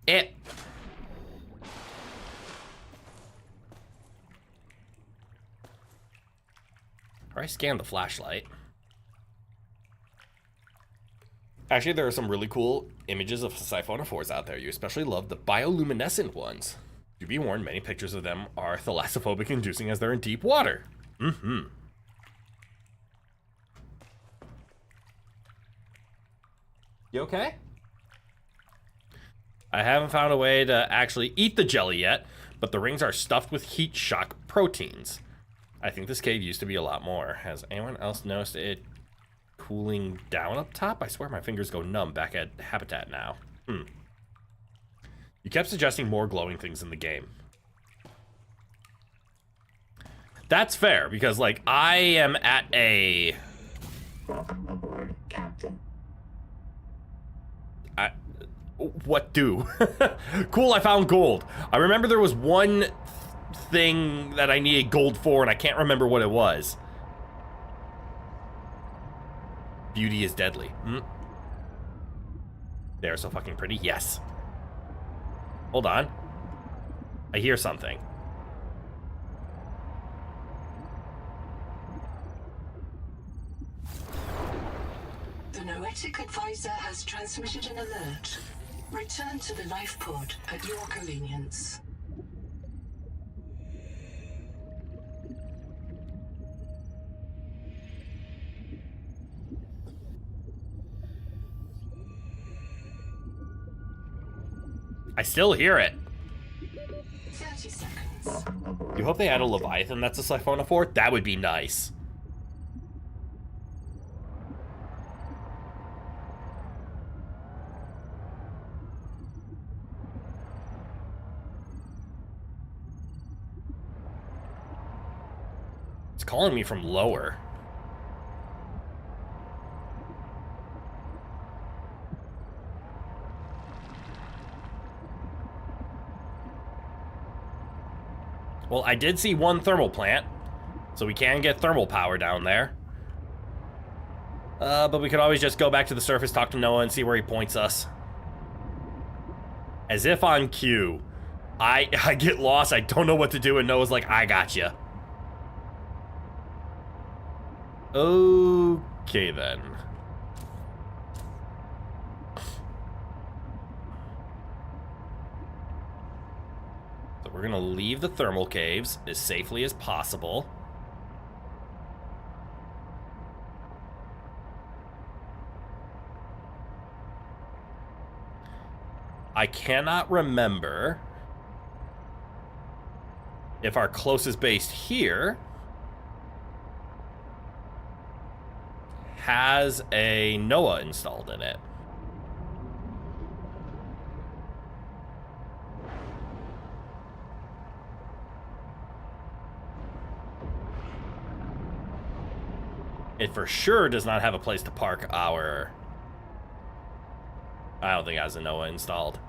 It. Or I scanned the flashlight. Actually, there are some really cool images of siphonophores out there. You especially love the bioluminescent ones. Do be warned, many pictures of them are thalassophobia inducing as they're in deep water. You okay? I haven't found a way to actually eat the jelly yet, but the rings are stuffed with heat shock proteins. I think this cave used to be a lot more. Has anyone else noticed it cooling down up top? I swear my fingers go numb back at Habitat now. You kept suggesting more glowing things in the game. That's fair, because, like, I am at a... Welcome aboard, Captain. What do? Cool, I found gold. I remember there was one thing that I needed gold for, and I can't remember what it was. Beauty is deadly. They're so fucking pretty. Yes. Hold on. I hear something. The Noetic advisor has transmitted an alert. Return to the life pod at your convenience. I still hear it. 30 seconds. Welcome aboard. You hope they add a Leviathan that's a Siphonophore? That would be nice. It's calling me from lower. Well, I did see one thermal plant, so we can get thermal power down there. But we could always just go back to the surface, talk to Noah, and see where he points us. As if on cue. I get lost, I don't know what to do, and Noah's like, I gotcha. Okay, then. So we're gonna leave the thermal caves as safely as possible. I cannot remember if our closest base here has a Noah installed in it. It for sure does not have a place to park our... I don't think it has a Noah installed.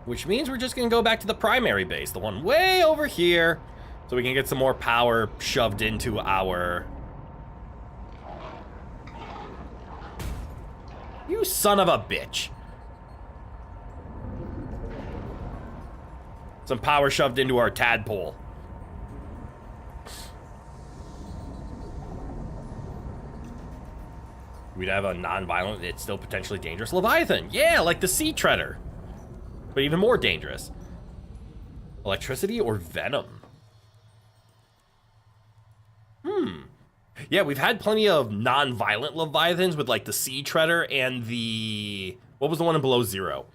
Which means we're just gonna go back to the primary base, the one way over here, so we can get some more power shoved into our... You son of a bitch. Some power shoved into our tadpole. We'd have a non-violent, it's still potentially dangerous Leviathan. Yeah, like the Sea Treader. But even more dangerous. Electricity or venom? Yeah, we've had plenty of non-violent Leviathans with like the Sea Treader and the... What was the one in Below Zero?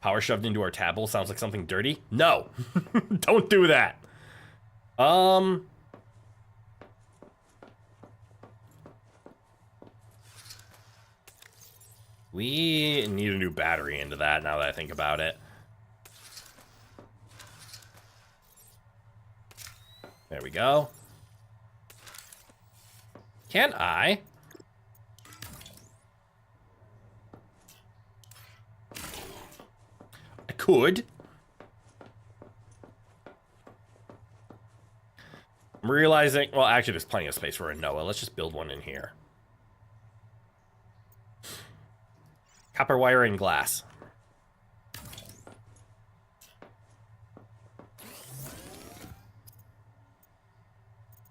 Power shoved into our tadpole sounds like something dirty? No. Don't do that. We need a new battery into that now that I think about it. There we go. Can I? I could. I'm realizing, well, actually there's plenty of space for a Noah. Let's just build one in here. Copper wire and glass.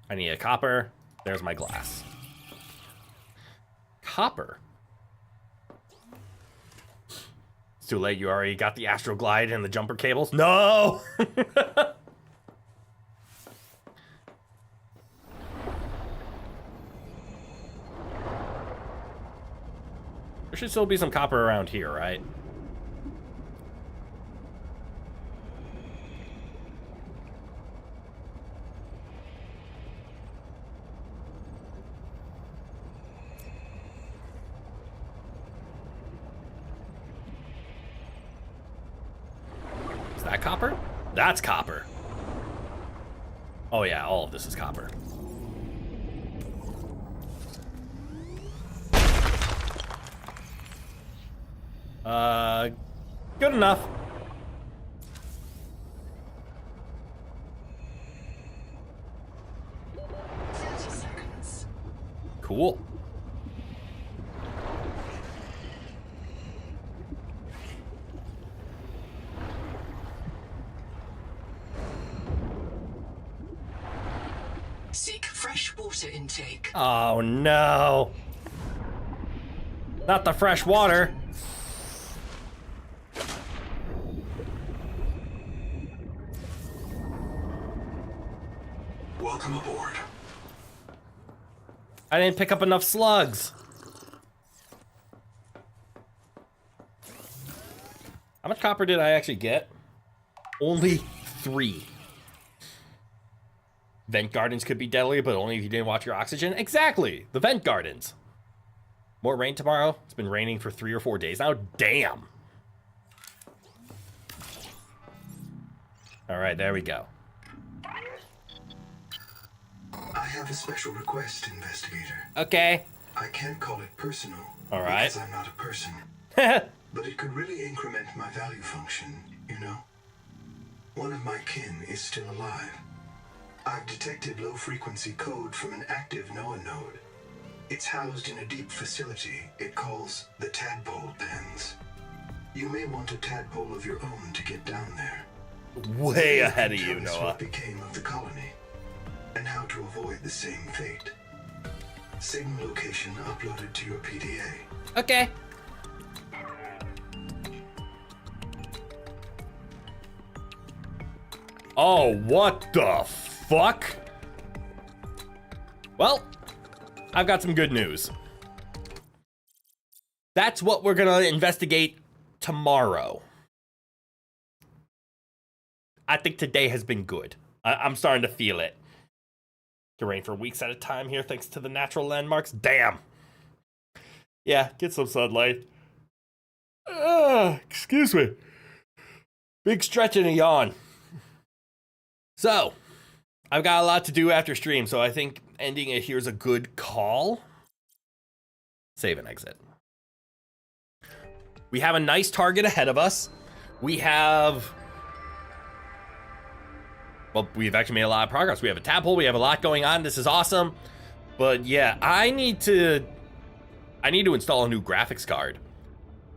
I need a copper. There's my glass. Copper. It's too late. You already got the Astro Glide and the jumper cables. No! should still be some copper around here, right? Is that copper? That's copper. Oh yeah, all of this is copper. Good enough. Cool. Seek fresh water intake. Oh no. Not the fresh water. Welcome aboard. I didn't pick up enough slugs. How much copper did I actually get? Only 3. Vent gardens could be deadly, but only if you didn't watch your oxygen. Exactly, the vent gardens. More rain tomorrow. It's been raining for 3 or 4 days now. Damn. All right, there we go. I have a special request, investigator. Okay. I can't call it personal. All right. Because I'm not a person. But it could really increment my value function, you know? One of my kin is still alive. I've detected low-frequency code from an active NOAA node. It's housed in a deep facility it calls the Tadpole Pens. You may want a tadpole of your own to get down there. Way ahead of you, Tell us Noah. what became of the colony, and how to avoid the same fate. Signal location uploaded to your PDA. Okay. Oh, what the fuck? Well, I've got some good news. That's what we're gonna investigate tomorrow. I think today has been good. I'm starting to feel it. Can rain for weeks at a time here thanks to the natural landmarks. Damn. Yeah, get some sunlight. Excuse me. Big stretch and a yawn. So, I've got a lot to do after stream, so I think ending it here is a good call. Save and exit. We have a nice target ahead of us. We've actually made a lot of progress. We have a tadpole, we have a lot going on. This is awesome. But yeah, I need to install a new graphics card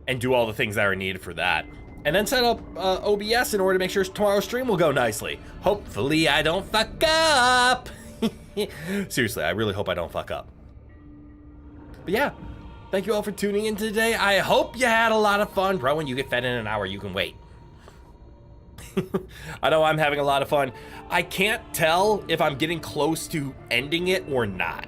and do all the things that are needed for that. And then set up OBS in order to make sure tomorrow's stream will go nicely. Hopefully I don't fuck up. Seriously, I really hope I don't fuck up. But yeah, thank you all for tuning in today. I hope you had a lot of fun. Bro, when you get fed in an hour, you can wait. I know I'm having a lot of fun. I can't tell if I'm getting close to ending it or not.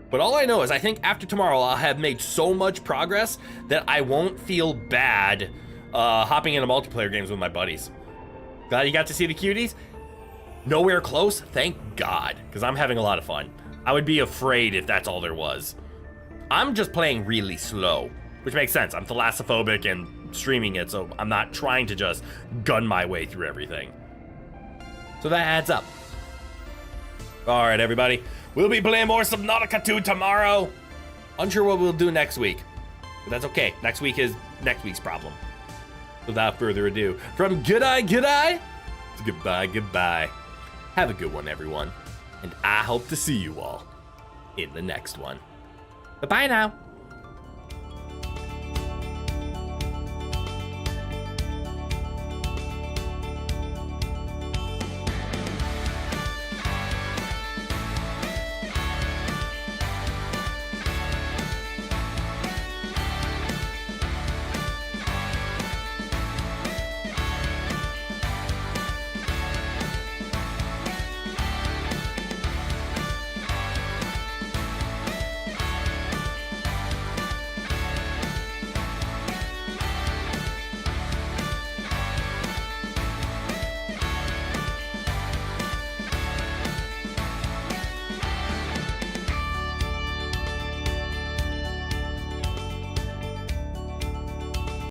But all I know is I think after tomorrow, I'll have made so much progress that I won't feel bad hopping into multiplayer games with my buddies. Glad you got to see the cuties. Nowhere close, thank God, because I'm having a lot of fun. I would be afraid if that's all there was. I'm just playing really slow, which makes sense. I'm thanatophobic and streaming it, so I'm not trying to just gun my way through everything. So that adds up. All right, everybody. We'll be playing more Subnautica 2 tomorrow. Unsure what we'll do next week, but that's okay. Next week is next week's problem. Without further ado, from goodbye to goodbye. Have a good one, everyone. And I hope to see you all in the next one. Bye-bye now.